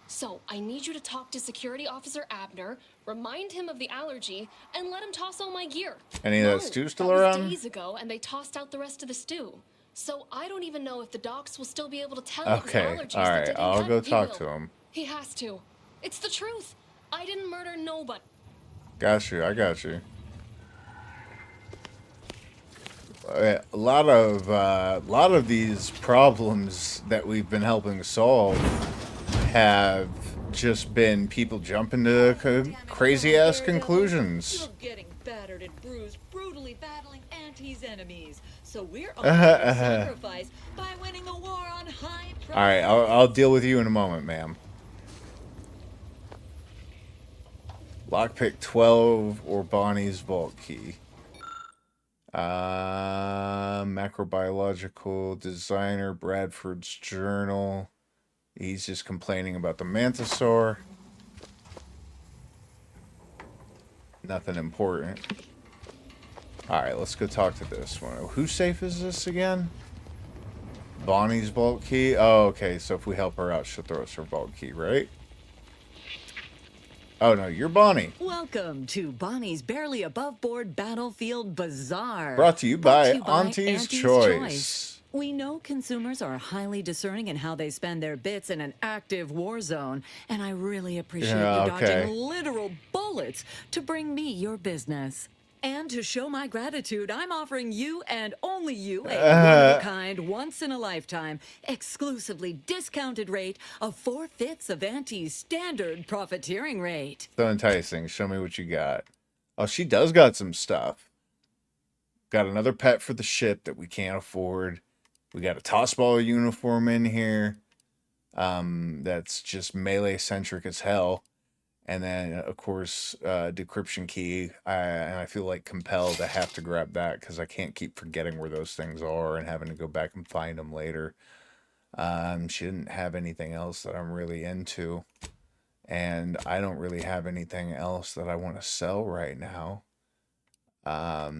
So, I need you to talk to Security Officer Abner, remind him of the allergy, and let him toss all my gear. Any of that stew still that was around? days ago, and they tossed out the rest of the stew. So, I don't even know if the docs will still be able to tell Okay, it was allergies that alright, did I'll him. go He talk will. to him. He has to. It's the truth. I didn't murder nobody. Got you, I got you. A lot of these problems that we've been helping solve have just been people jumping to crazy-ass conclusions. You're getting battered and bruised, brutally battling Auntie's enemies. So we're offering a sacrifice by winning the war on high price. Alright, I'll deal with you in a moment, ma'am. Lockpick 12 or Bonnie's vault key. Macrobiological designer, Bradford's journal. He's just complaining about the Mantisaur. Nothing important. Alright, let's go talk to this one. Whose safe is this again? Bonnie's vault key? Oh, okay, so if we help her out, she'll throw us her vault key, right? Oh, no, you're Bonnie. Welcome to Bonnie's Barely Above Board Battlefield Bazaar. Brought to you by Auntie's Choice. We know consumers are highly discerning in how they spend their bits in an active war zone, and I really appreciate you dodging literal bullets to bring me your business. And to show my gratitude, I'm offering you and only you a one-of-a-kind, once-in-a-lifetime, exclusively discounted rate of 4/5 of Auntie's standard profiteering rate. So enticing. Show me what you got. Oh, she does got some stuff. Got another pet for the ship that we can't afford. We got a tossball uniform in here. That's just melee-centric as hell. And then, of course, decryption key. And I feel like compelled to have to grab that because I can't keep forgetting where those things are and having to go back and find them later. She didn't have anything else that I'm really into. And I don't really have anything else that I want to sell right now. I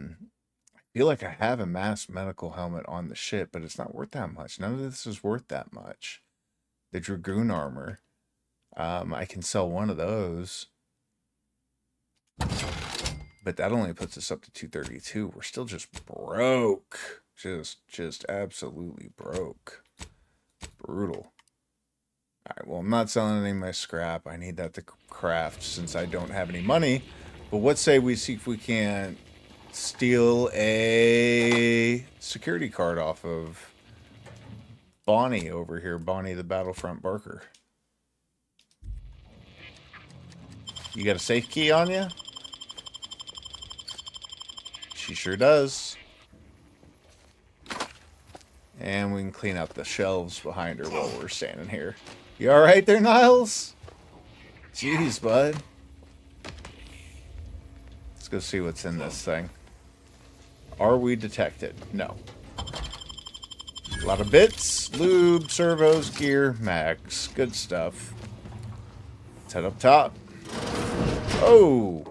feel like I have a mass medical helmet on the ship, but it's not worth that much. None of this is worth that much. The Dragoon armor. I can sell one of those. But that only puts us up to 232. We're still just broke. Just absolutely broke. Brutal. Alright, well, I'm not selling any of my scrap. I need that to craft since I don't have any money. But what say we see if we can steal a security card off of Bonnie over here. Bonnie the Battlefront Barker. You got a safe key on you? She sure does. And we can clean up the shelves behind her while we're standing here. You alright there, Niles? Jeez, bud. Let's go see what's in this thing. Are we detected? No. A lot of bits, lube, servos, gear, mags. Good stuff. Let's head up top. Oh!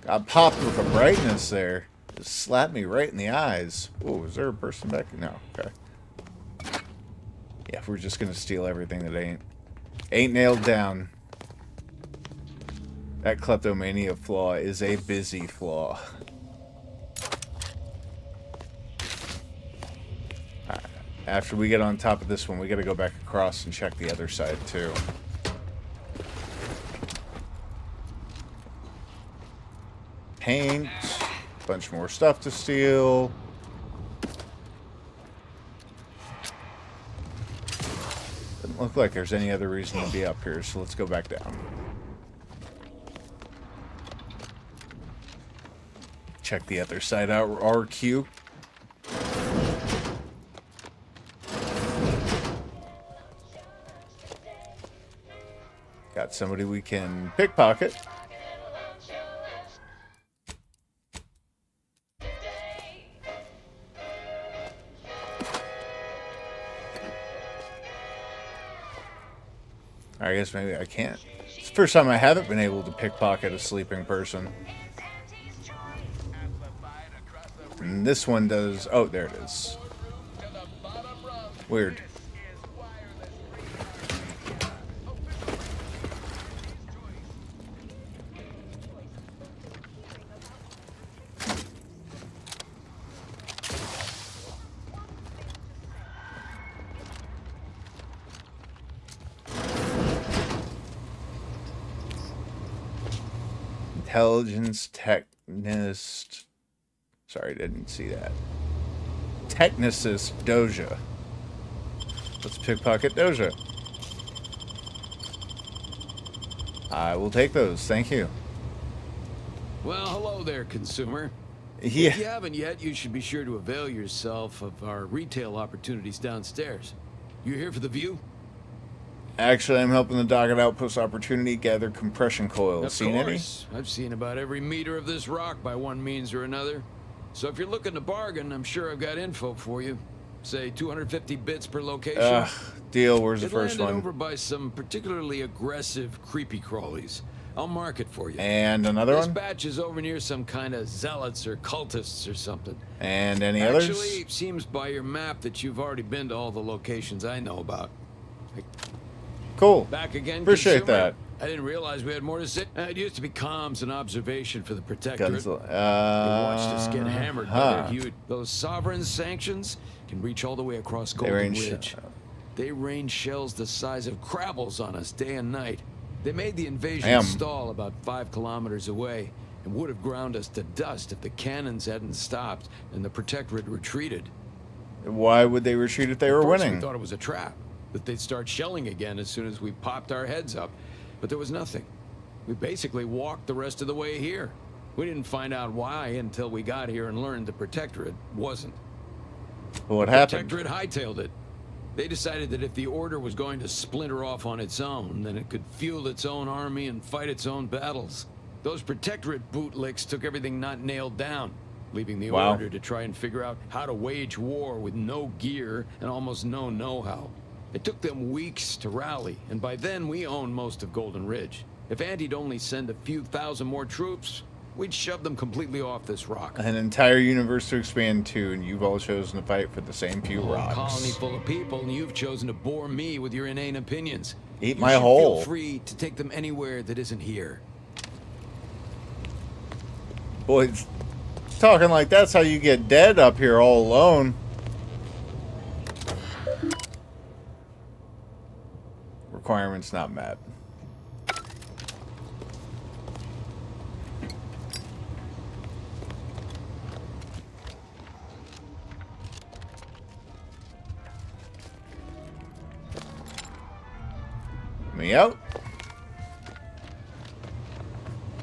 Got popped with a brightness there. Just slapped me right in the eyes. Oh, is there a person back? No, okay. Yeah, we're just gonna steal everything that ain't nailed down. That kleptomania flaw is a busy flaw. After we get on top of this one, we gotta go back across and check the other side too. Paint. Bunch more stuff to steal. Doesn't look like there's any other reason to be up here, so let's go back down. Check the other side out. RQ. Got somebody we can pickpocket. I guess maybe I can't. It's the first time I haven't been able to pickpocket a sleeping person. And this one does... Oh, there it is. Weird. Intelligence Technicist. Sorry, didn't see that. Technicist Doja. Let's pickpocket Doja. I will take those. Thank you. Well, hello there, consumer. Yeah. If you haven't yet, you should be sure to avail yourself of our retail opportunities downstairs. You here for the view? Actually, I'm helping the Dogged Outpost opportunity gather compression coils. Of Seen any? course. I've seen about every meter of this rock by one means or another. So if you're looking to bargain, I'm sure I've got info for you. Say 250 bits per location. Deal. Where's the first landed one? Over by some particularly aggressive creepy crawlies. I'll mark it for you. And another this one? batch is over near some kind of zealots or cultists or something. And any Actually, others? it seems by your map that you've already been to all the locations I know about. Cool. Back again, Appreciate consumer? that. I didn't realize we had more to say. It used to be comms and observation for the Protectorate. Guns, They watched us get hammered by their huge... Those sovereign sanctions can reach all the way across Golden Ridge. They rain shells the size of Crabbles on us day and night. They made the invasion stall about 5 kilometers away and would have ground us to dust if the cannons hadn't stopped and the Protectorate retreated. Why would they retreat if they were winning? We thought it was a trap, that they'd start shelling again as soon as we popped our heads up. But there was nothing. We basically walked the rest of the way here. We didn't find out why until we got here and learned the Protectorate wasn't. What The happened? Protectorate hightailed it. They decided that if the Order was going to splinter off on its own, then it could fuel its own army and fight its own battles. Those Protectorate bootlicks took everything not nailed down, leaving the Order to try and figure out how to wage war with no gear and almost no know-how. It took them weeks to rally, and by then we owned most of Golden Ridge. If Andy'd only send a few thousand more troops, we'd shove them completely off this rock. An entire universe to expand to, and you've all chosen to fight for the same few rocks. A colony full of people, and you've chosen to bore me with your inane opinions. Eat You my should hole. Feel free to take them anywhere that isn't here. Boy, talking like that's how you get dead up here all alone. Requirements not met. Me out.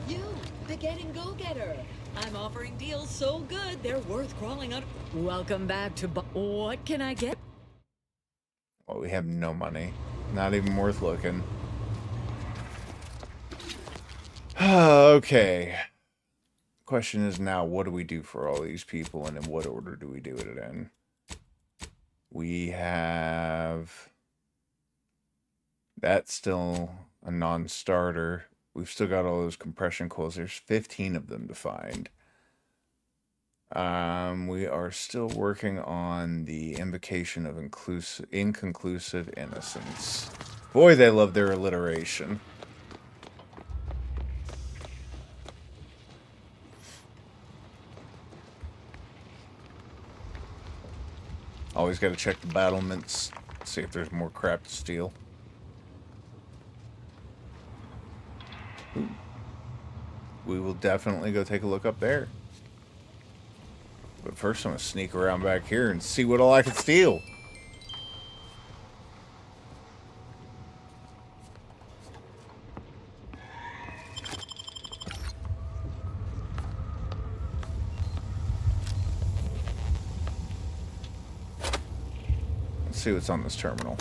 You, the getting go-getter. I'm offering deals so good, they're worth crawling out. Welcome back to What can I get? Well, we have no money. Not even worth looking. Okay. Question is now, what do we do for all these people, and in what order do we do it in? We have... That's still a non-starter. We've still got all those compression coils. There's 15 of them to find. We are still working on the invocation of inconclusive innocence. Boy, they love their alliteration. Always got to check the battlements, see if there's more crap to steal. Ooh. We will definitely go take a look up there. But first I'm going to sneak around back here and see what all I can steal. Let's see what's on this terminal.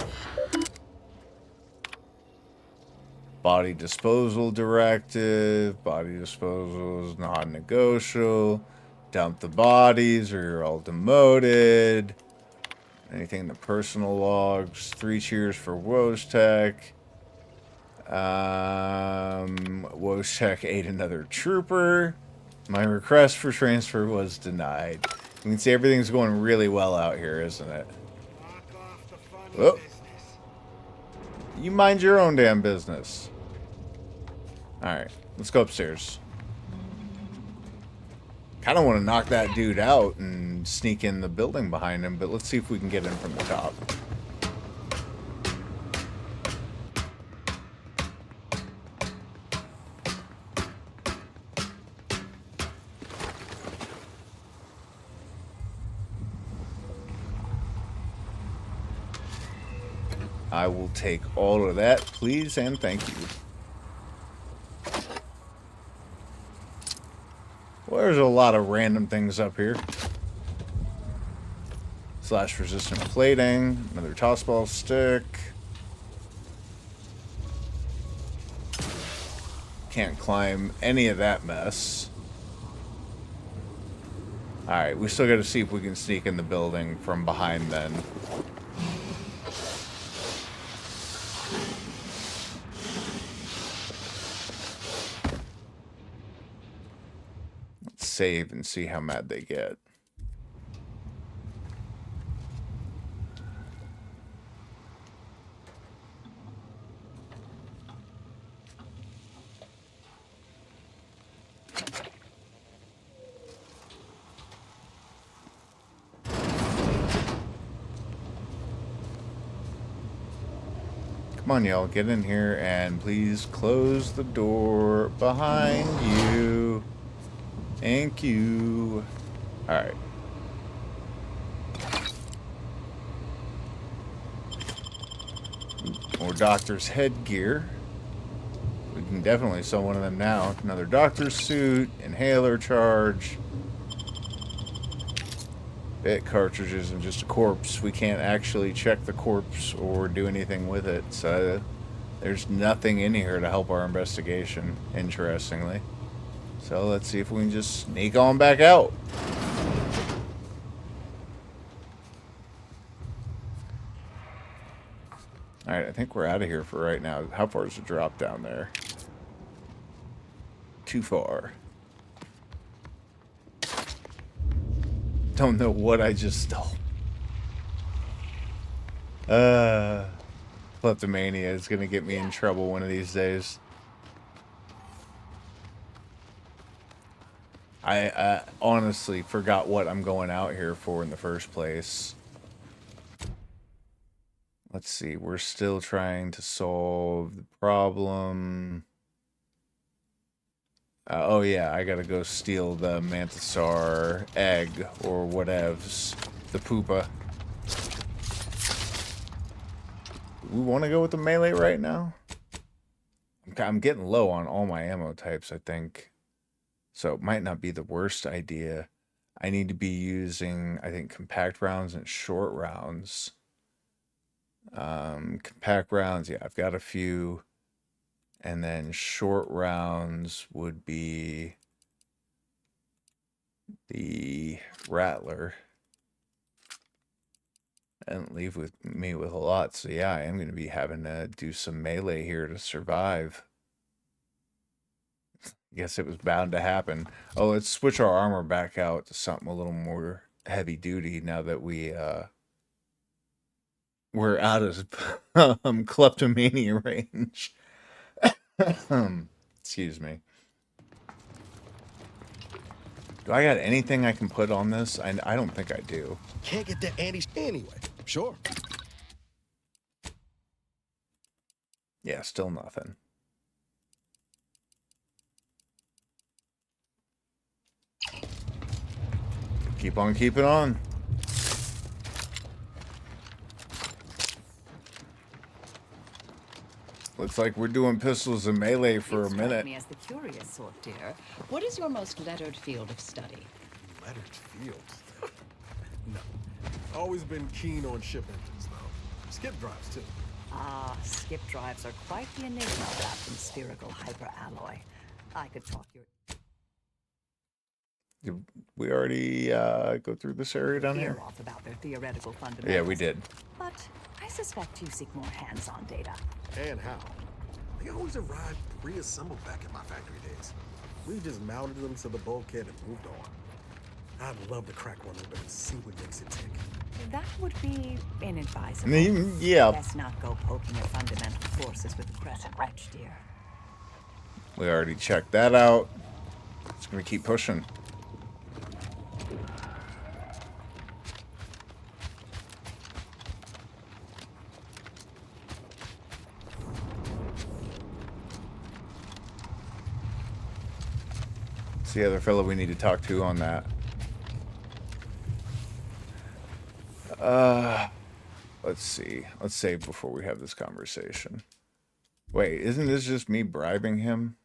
Body disposal directive. Body disposal is non-negotiable. Dump the bodies or you're all demoted. Anything in the personal logs. 3 cheers for Wojtek. Wojtek ate another trooper. My request for transfer was denied. You can see everything's going really well out here, isn't it? Oh. You mind your own damn business. Alright, let's go upstairs. Kind of want to knock that dude out and sneak in the building behind him, but let's see if we can get in from the top. I will take all of that, please, and thank you. Well, there's a lot of random things up here. Slash resistant plating, another tossball stick. Can't climb any of that mess. Alright, we still gotta see if we can sneak in the building from behind then. Save and see how mad they get. Come on, y'all, get in here and please close the door behind you. Thank you. Alright. More doctor's headgear. We can definitely sell one of them now. Another doctor's suit, inhaler charge. Bit cartridges and just a corpse. We can't actually check the corpse or do anything with it. So there's nothing in here to help our investigation, interestingly. So let's see if we can just sneak on back out. Alright, I think we're out of here for right now. How far is the drop down there? Too far. Don't know what I just stole. Kleptomania is going to get me in trouble one of these days. I honestly forgot what I'm going out here for in the first place. Let's see. We're still trying to solve the problem. Oh yeah, I gotta go steal the Mantisaur egg or whatevs. The poopa. We want to go with the melee right now? I'm getting low on all my ammo types, I think. So it might not be the worst idea. I need to be using, I think, compact rounds and short rounds. Compact rounds, yeah, I've got a few. And then short rounds would be the Rattler. And leave me with a lot. So yeah, I am going to be having to do some melee here to survive. Guess it was bound to happen. Oh, let's switch our armor back out to something a little more heavy duty now that we're out of kleptomania range. Excuse me. Do I got anything I can put on this? I don't think I do. Can't get that Andy anyway. Sure. Yeah, still nothing. Keep on keeping on. Looks like we're doing pistols and melee for a minute. Me as the curious sort, dear. What is your most lettered field of study? Lettered field? No. Always been keen on ship engines, though. Skip drives, too. Ah, skip drives are quite the enigma wrapped in spherical hyperalloy. I could talk your... Did we already go through this area down here? Off about their theoretical fundamentals. Yeah, we did. But I suspect you seek more hands-on data. And how? They always arrived pre-assembled back in my factory days. We just mounted them to the bulkhead and moved on. I'd love to crack one open and see what makes it tick. That would be inadvisable. Yeah. Best not go poking your fundamental forces with the crescent wrench, dear. We already checked that out. Just gonna keep pushing. It's the other fellow we need to talk to on that. Let's see. Let's save before we have this conversation. Wait, isn't this just me bribing him?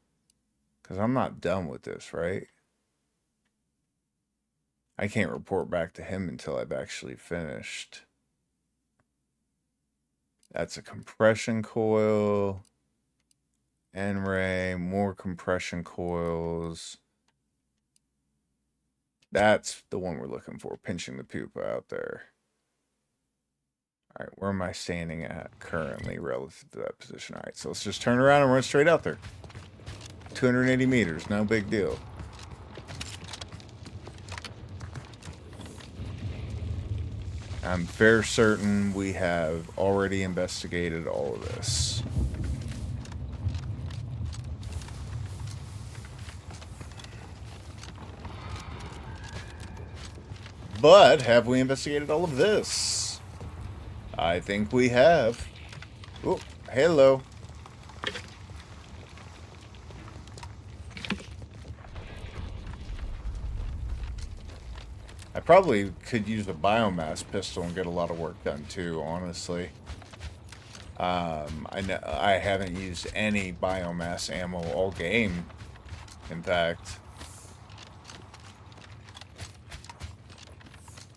Because I'm not done with this, right? I can't report back to him until I've actually finished. That's a compression coil. N-ray, more compression coils. That's the one we're looking for, pinching the pupa out there. All right, where am I standing at currently relative to that position? All right, so let's just turn around and run straight out there. 280 meters, no big deal. I'm fair certain we have already investigated all of this. But have we investigated all of this? I think we have. Oh, hello. I probably could use a biomass pistol and get a lot of work done too, honestly. I haven't used any biomass ammo all game, in fact.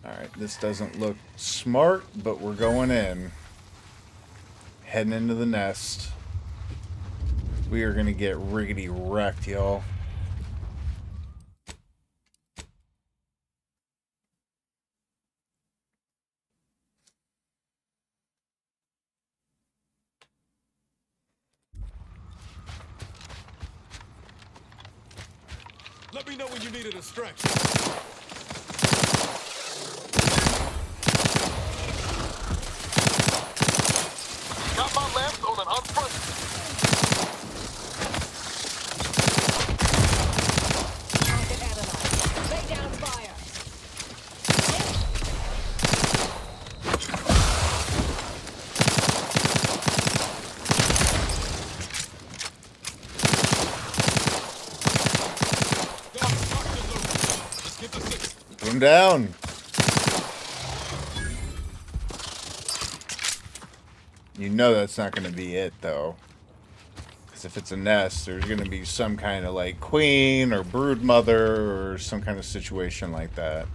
Alright, this doesn't look smart, but we're going in. Heading into the nest. We are going to get riggedy wrecked, y'all. Let me know when you needed a stretch. Got my lamps on an unfriendly. Target analyzed. Lay down fire. Put him down. You know that's not going to be it, though. Because if it's a nest, there's going to be some kind of, like, queen or brood mother or some kind of situation like that.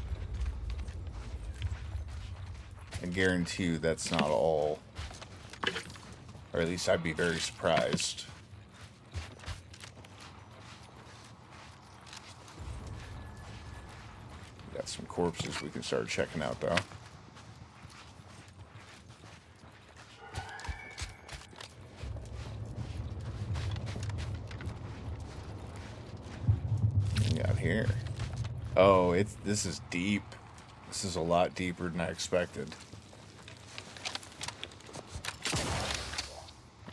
I guarantee you that's not all. Or at least I'd be very surprised. Got some corpses we can start checking out, though. Here. Oh, this is deep. This is a lot deeper than I expected. I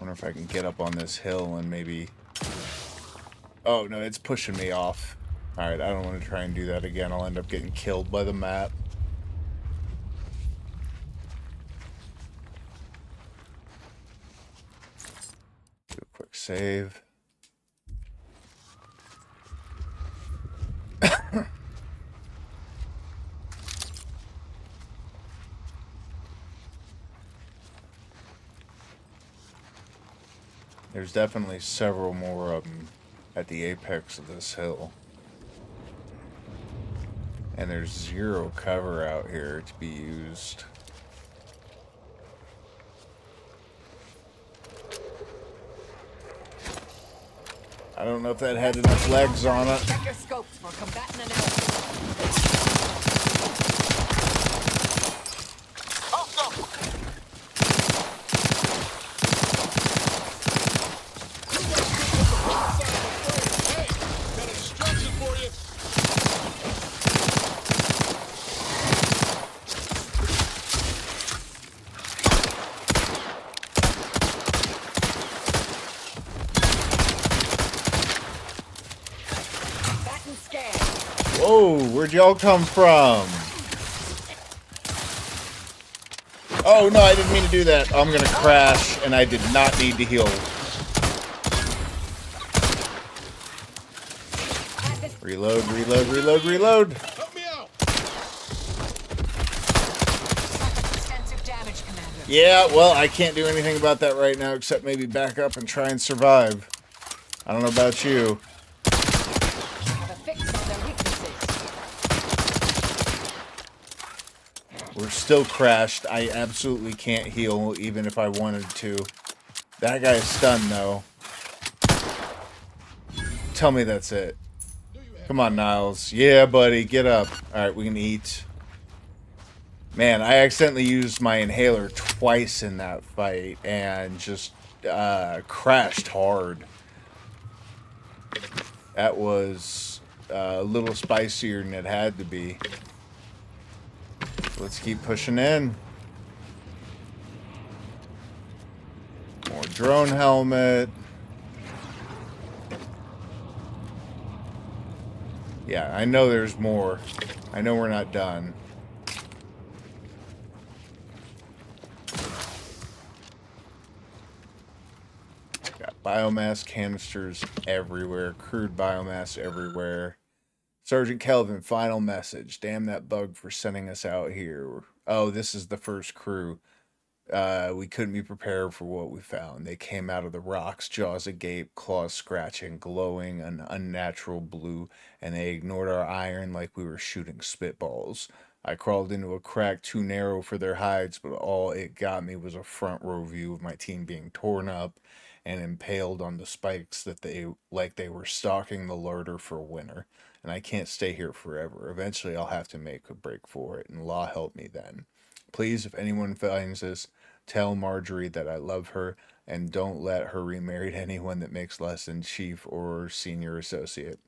wonder if I can get up on this hill and maybe... Oh, no, it's pushing me off. Alright, I don't want to try and do that again. I'll end up getting killed by the map. Do a quick save. There's definitely several more of them at the apex of this hill. And there's zero cover out here to be used. I don't know if that had enough legs on it. Check your scopes for combatant analysis. Whoa, where'd y'all come from? Oh no, I didn't mean to do that. I'm gonna crash, and I did not need to heal. Reload, reload, reload, reload. Yeah, well, I can't do anything about that right now except maybe back up and try and survive. I don't know about you. We're still crashed. I absolutely can't heal even if I wanted to. That guy is stunned though. Tell me that's it. Come on, Niles. Yeah, buddy, get up. Alright, we can eat. Man, I accidentally used my inhaler twice in that fight and just crashed hard. That was a little spicier than it had to be. Let's keep pushing in. More drone helmet. Yeah, I know there's more. I know we're not done. Got biomass canisters everywhere. Crude biomass everywhere. Sergeant Kelvin, final message. Damn that bug for sending us out here. Oh, this is the first crew. We couldn't be prepared for what we found. They came out of the rocks, jaws agape, claws scratching, glowing an unnatural blue, and they ignored our iron like we were shooting spitballs. I crawled into a crack too narrow for their hides, but all it got me was a front row view of my team being torn up and impaled on the spikes that they were stalking the larder for winter. And I can't stay here forever. Eventually I'll have to make a break for it, and law help me then. Please, if anyone finds this, tell Marjorie that I love her, and don't let her remarry to anyone that makes less than chief or senior associate.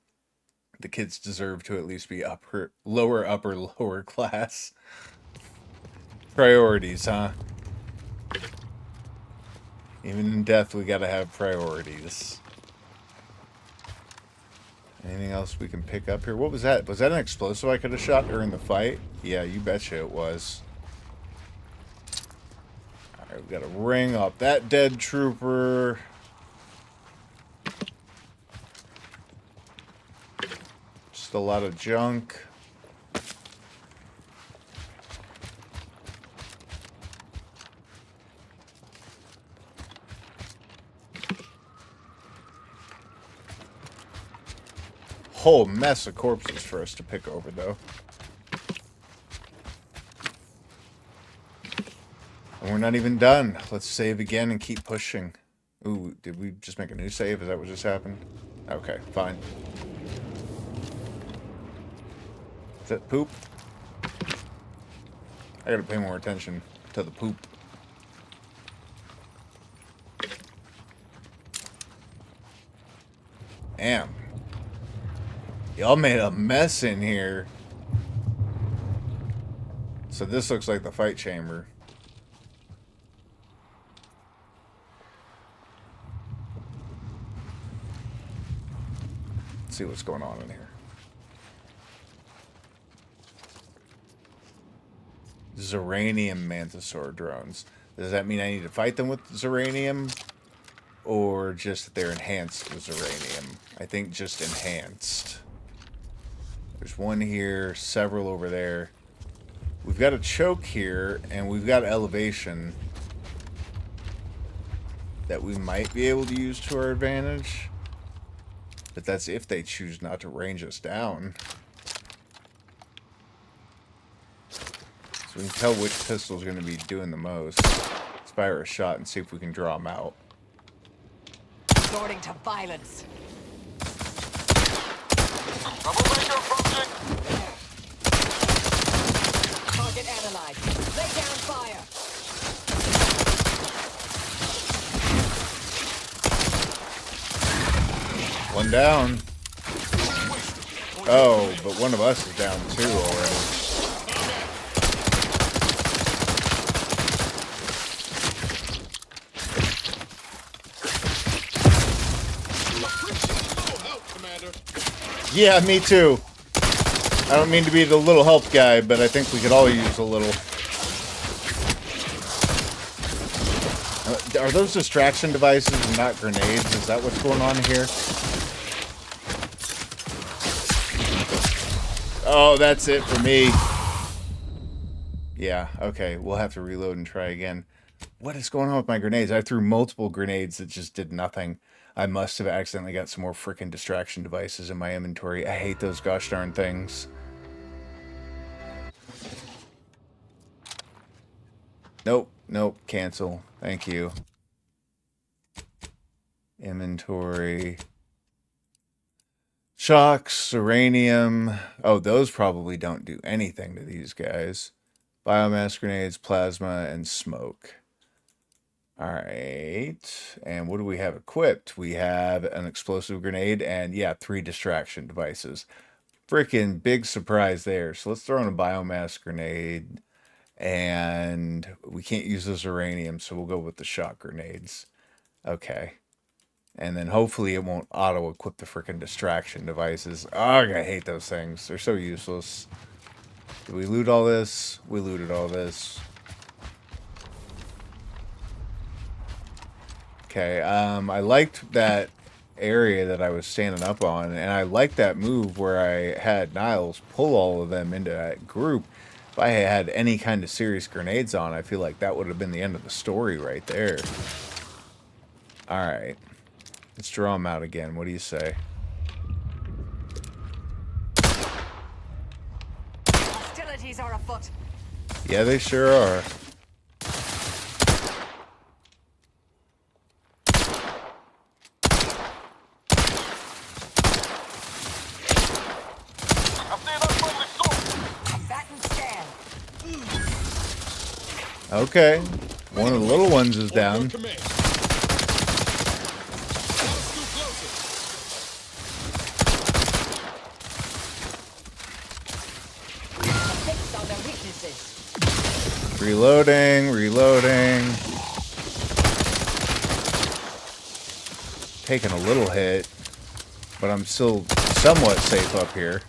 The kids deserve to at least be lower class. Priorities, huh? Even in death, we gotta have priorities. Anything else we can pick up here? What was that? Was that an explosive I could have shot during the fight? Yeah, you betcha it was. Alright, we gotta ring up that dead trooper. Just a lot of junk. Whole mess of corpses for us to pick over, though. And we're not even done. Let's save again and keep pushing. Ooh, did we just make a new save? Is that what just happened? Okay, fine. Is that poop? I gotta pay more attention to the poop. Damn. Y'all made a mess in here. So this looks like the fight chamber. Let's see what's going on in here. Zeranium Mantisaur drones. Does that mean I need to fight them with Zeranium? Or just that they're enhanced with Zeranium? I think just enhanced. There's one here, several over there. We've got a choke here, and we've got elevation that we might be able to use to our advantage. But that's if they choose not to range us down. So we can tell which pistol is going to be doing the most. Let's fire a shot and see if we can draw them out. Resorting to violence. Target analyzed. Lay down fire. One down. Oh, but one of us is down too already. Yeah, me too. I don't mean to be the little help guy, but I think we could all use a little. Are those distraction devices and not grenades? Is that what's going on here? Oh, that's it for me. Yeah, okay. We'll have to reload and try again. What is going on with my grenades? I threw multiple grenades that just did nothing. I must have accidentally got some more freaking distraction devices in my inventory. I hate those gosh darn things. Nope, nope, cancel. Thank you. Inventory. Shocks, uranium. Oh, those probably don't do anything to these guys. Biomass grenades, plasma, and smoke. Alright. And what do we have equipped? We have an explosive grenade and, yeah, 3 distraction devices. Freaking big surprise there. So let's throw in a biomass grenade. And we can't use those uranium, so we'll go with the shock grenades. Okay. And then hopefully it won't auto-equip the freaking distraction devices. Oh, I hate those things. They're so useless. Did we loot all this? We looted all this. Okay, I liked that area that I was standing up on, and I liked that move where I had Niles pull all of them into that group. If I had any kind of serious grenades on, I feel like that would have been the end of the story right there. Alright. Let's draw them out again. What do you say? Hostilities are afoot. Yeah, they sure are. Okay. One of the little ones is down. Reloading, reloading. Taking a little hit, but I'm still somewhat safe up here.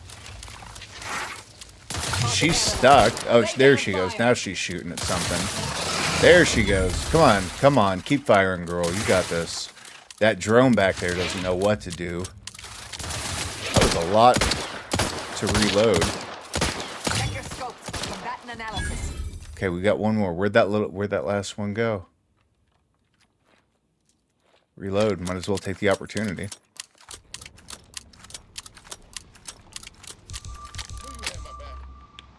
She's stuck. Oh, there she goes. Now she's shooting at something. There she goes. Come on, come on. Keep firing, girl. You got this. That drone back there doesn't know what to do. That was a lot to reload. Check your scopes for combatant analysis. Okay, we got one more. Where'd that last one go? Reload. Might as well take the opportunity.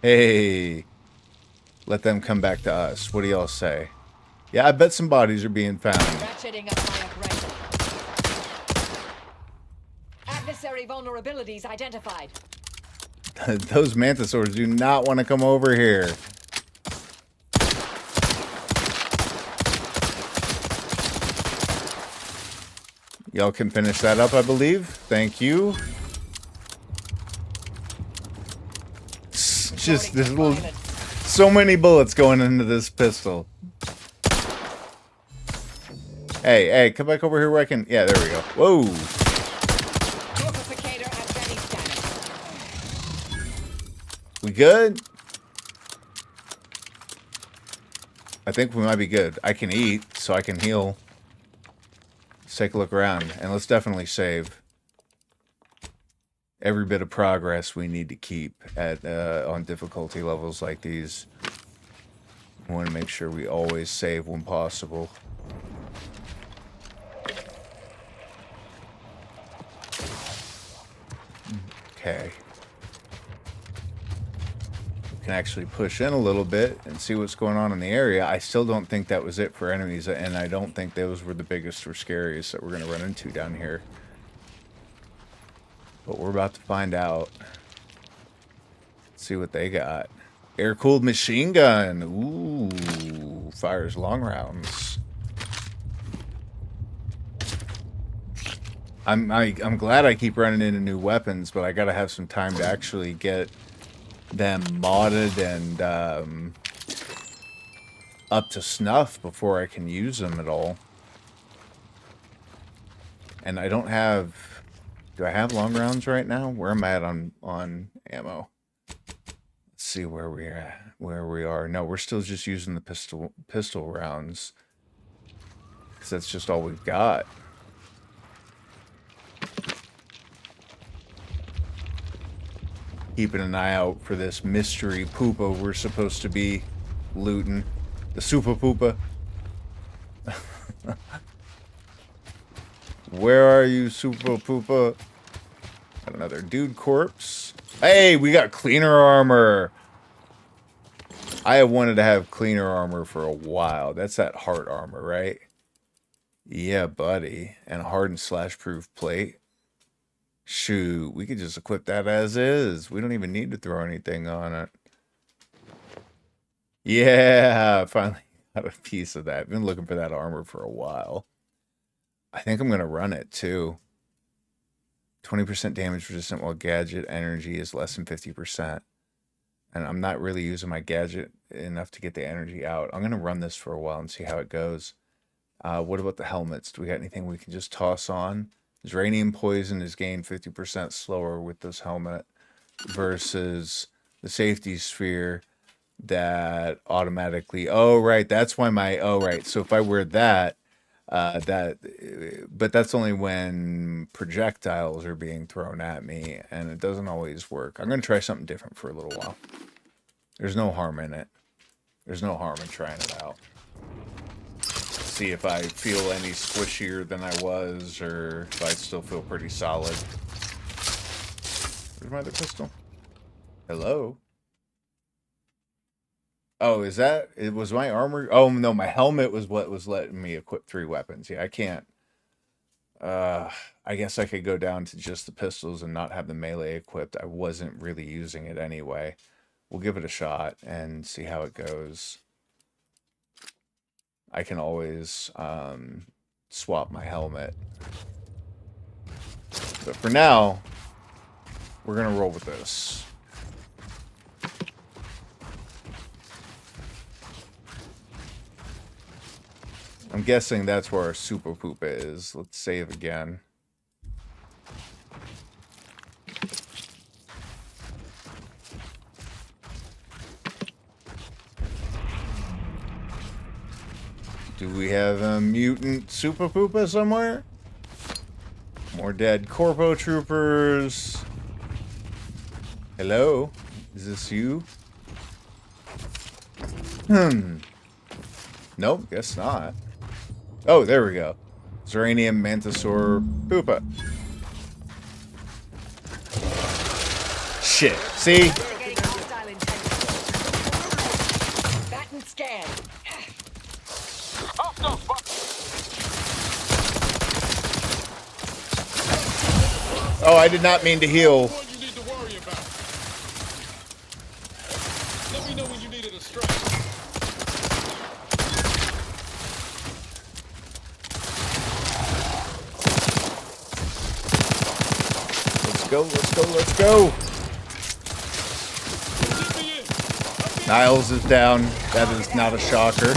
Hey, let them come back to us. What do y'all say? Yeah, I bet some bodies are being found. Ratcheting up my aggression. Adversary vulnerabilities identified. Those Mantisaurs do not want to come over here. Y'all can finish that up, I believe. Thank you. Just this little, so many bullets going into this pistol. Hey, hey, come back over here where I can. Yeah, there we go. Whoa. We good? I think we might be good. I can eat, so I can heal. Let's take a look around, and let's definitely save. Every bit of progress we need to keep at on difficulty levels like these. I want to make sure we always save when possible. Okay. We can actually push in a little bit and see what's going on in the area. I still don't think that was it for enemies, and I don't think those were the biggest or scariest that we're going to run into down here. But we're about to find out. Let's see what they got. Air-cooled machine gun. Ooh, fires long rounds. I'm glad I keep running into new weapons, but I gotta have some time to actually get them modded and up to snuff before I can use them at all. And I don't have. Do I have long rounds right now? Where am I at on ammo? Let's see where we are. No, we're still just using the pistol rounds, because that's just all we've got. Keeping an eye out for this mystery poopa we're supposed to be looting. The super poopa. Where are you, super poopa? Got another dude corpse. Hey, we got cleaner armor. I have wanted to have cleaner armor for a while. That's that heart armor, right? Yeah, buddy. And a hardened slash-proof plate. Shoot, we could just equip that as is. We don't even need to throw anything on it. Yeah, finally got a piece of that. Been looking for that armor for a while. I think I'm going to run it, too. 20% damage resistant while gadget energy is less than 50%. And I'm not really using my gadget enough to get the energy out. I'm going to run this for a while and see how it goes. What about the helmets? Do we got anything we can just toss on? Uranium poison is gained 50% slower with this helmet versus the safety sphere that automatically... Oh, right. That's why my... Oh, right. So if I wear that, but that's only when projectiles are being thrown at me, and it doesn't always work. I'm going to try something different for a little while. There's no harm in it. There's no harm in trying it out. See if I feel any squishier than I was, or if I still feel pretty solid. Where's my other pistol? Hello? Oh, is that... It was my armor? Oh, no, my helmet was what was letting me equip 3 weapons. Yeah, I can't... I guess I could go down to just the pistols and not have the melee equipped. I wasn't really using it anyway. We'll give it a shot and see how it goes. I can always swap my helmet. But for now, we're going to roll with this. I'm guessing that's where our super poopa is. Let's save again. Do we have a mutant super poopa somewhere? More dead corpo troopers. Hello? Is this you? Nope, guess not. Oh, there we go. Zeranium Mantisaur Poopa. Shit. See? Bat and scan. Oh, I did not mean to heal. Let me know when you needed a strike. Let's go, let's go, let's go. Niles is down. That is not a shocker.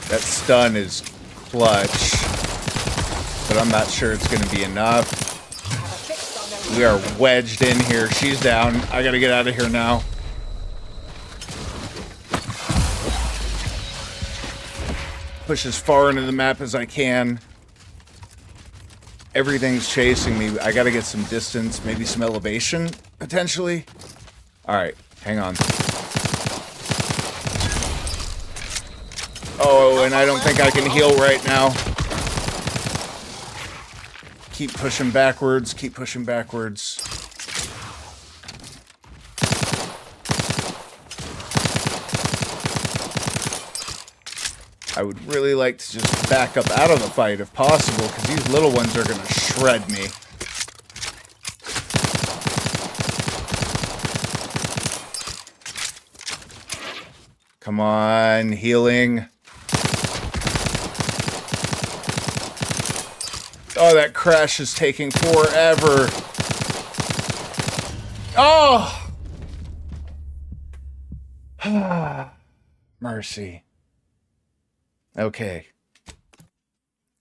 That stun is clutch, but I'm not sure it's going to be enough. We are wedged in here. She's down. I gotta get out of here now. Push as far into the map as I can. Everything's chasing me. I gotta get some distance, maybe some elevation, potentially. Alright, hang on. Oh, and I don't think I can heal right now. Keep pushing backwards, keep pushing backwards. I would really like to just back up out of the fight if possible, because these little ones are going to shred me. Come on, healing. Oh, that crash is taking forever. Oh! Mercy. Okay.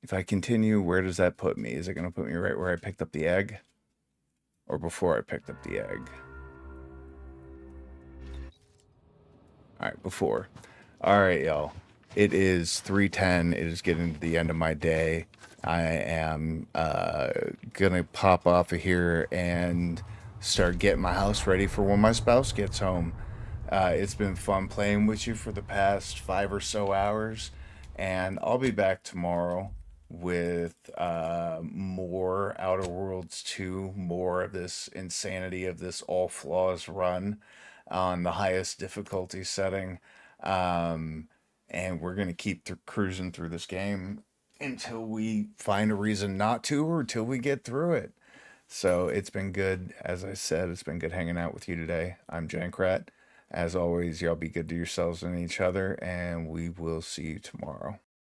If I continue, where does that put me? Is it going to put me right where I picked up the egg? Or before I picked up the egg? Alright, before. Alright, y'all. It is 3:10. It is getting to the end of my day. I am gonna pop off of here and start getting my house ready for when my spouse gets home. It's been fun playing with you for the past 5 or so hours, and I'll be back tomorrow with more Outer Worlds 2, more of this insanity of this all flaws run on the highest difficulty setting, and we're gonna keep cruising through this game until we find a reason not to, or until we get through it. So it's been good. As I said, it's been good hanging out with you today. I'm Jankrat. As always, y'all be good to yourselves and each other, and we will see you tomorrow.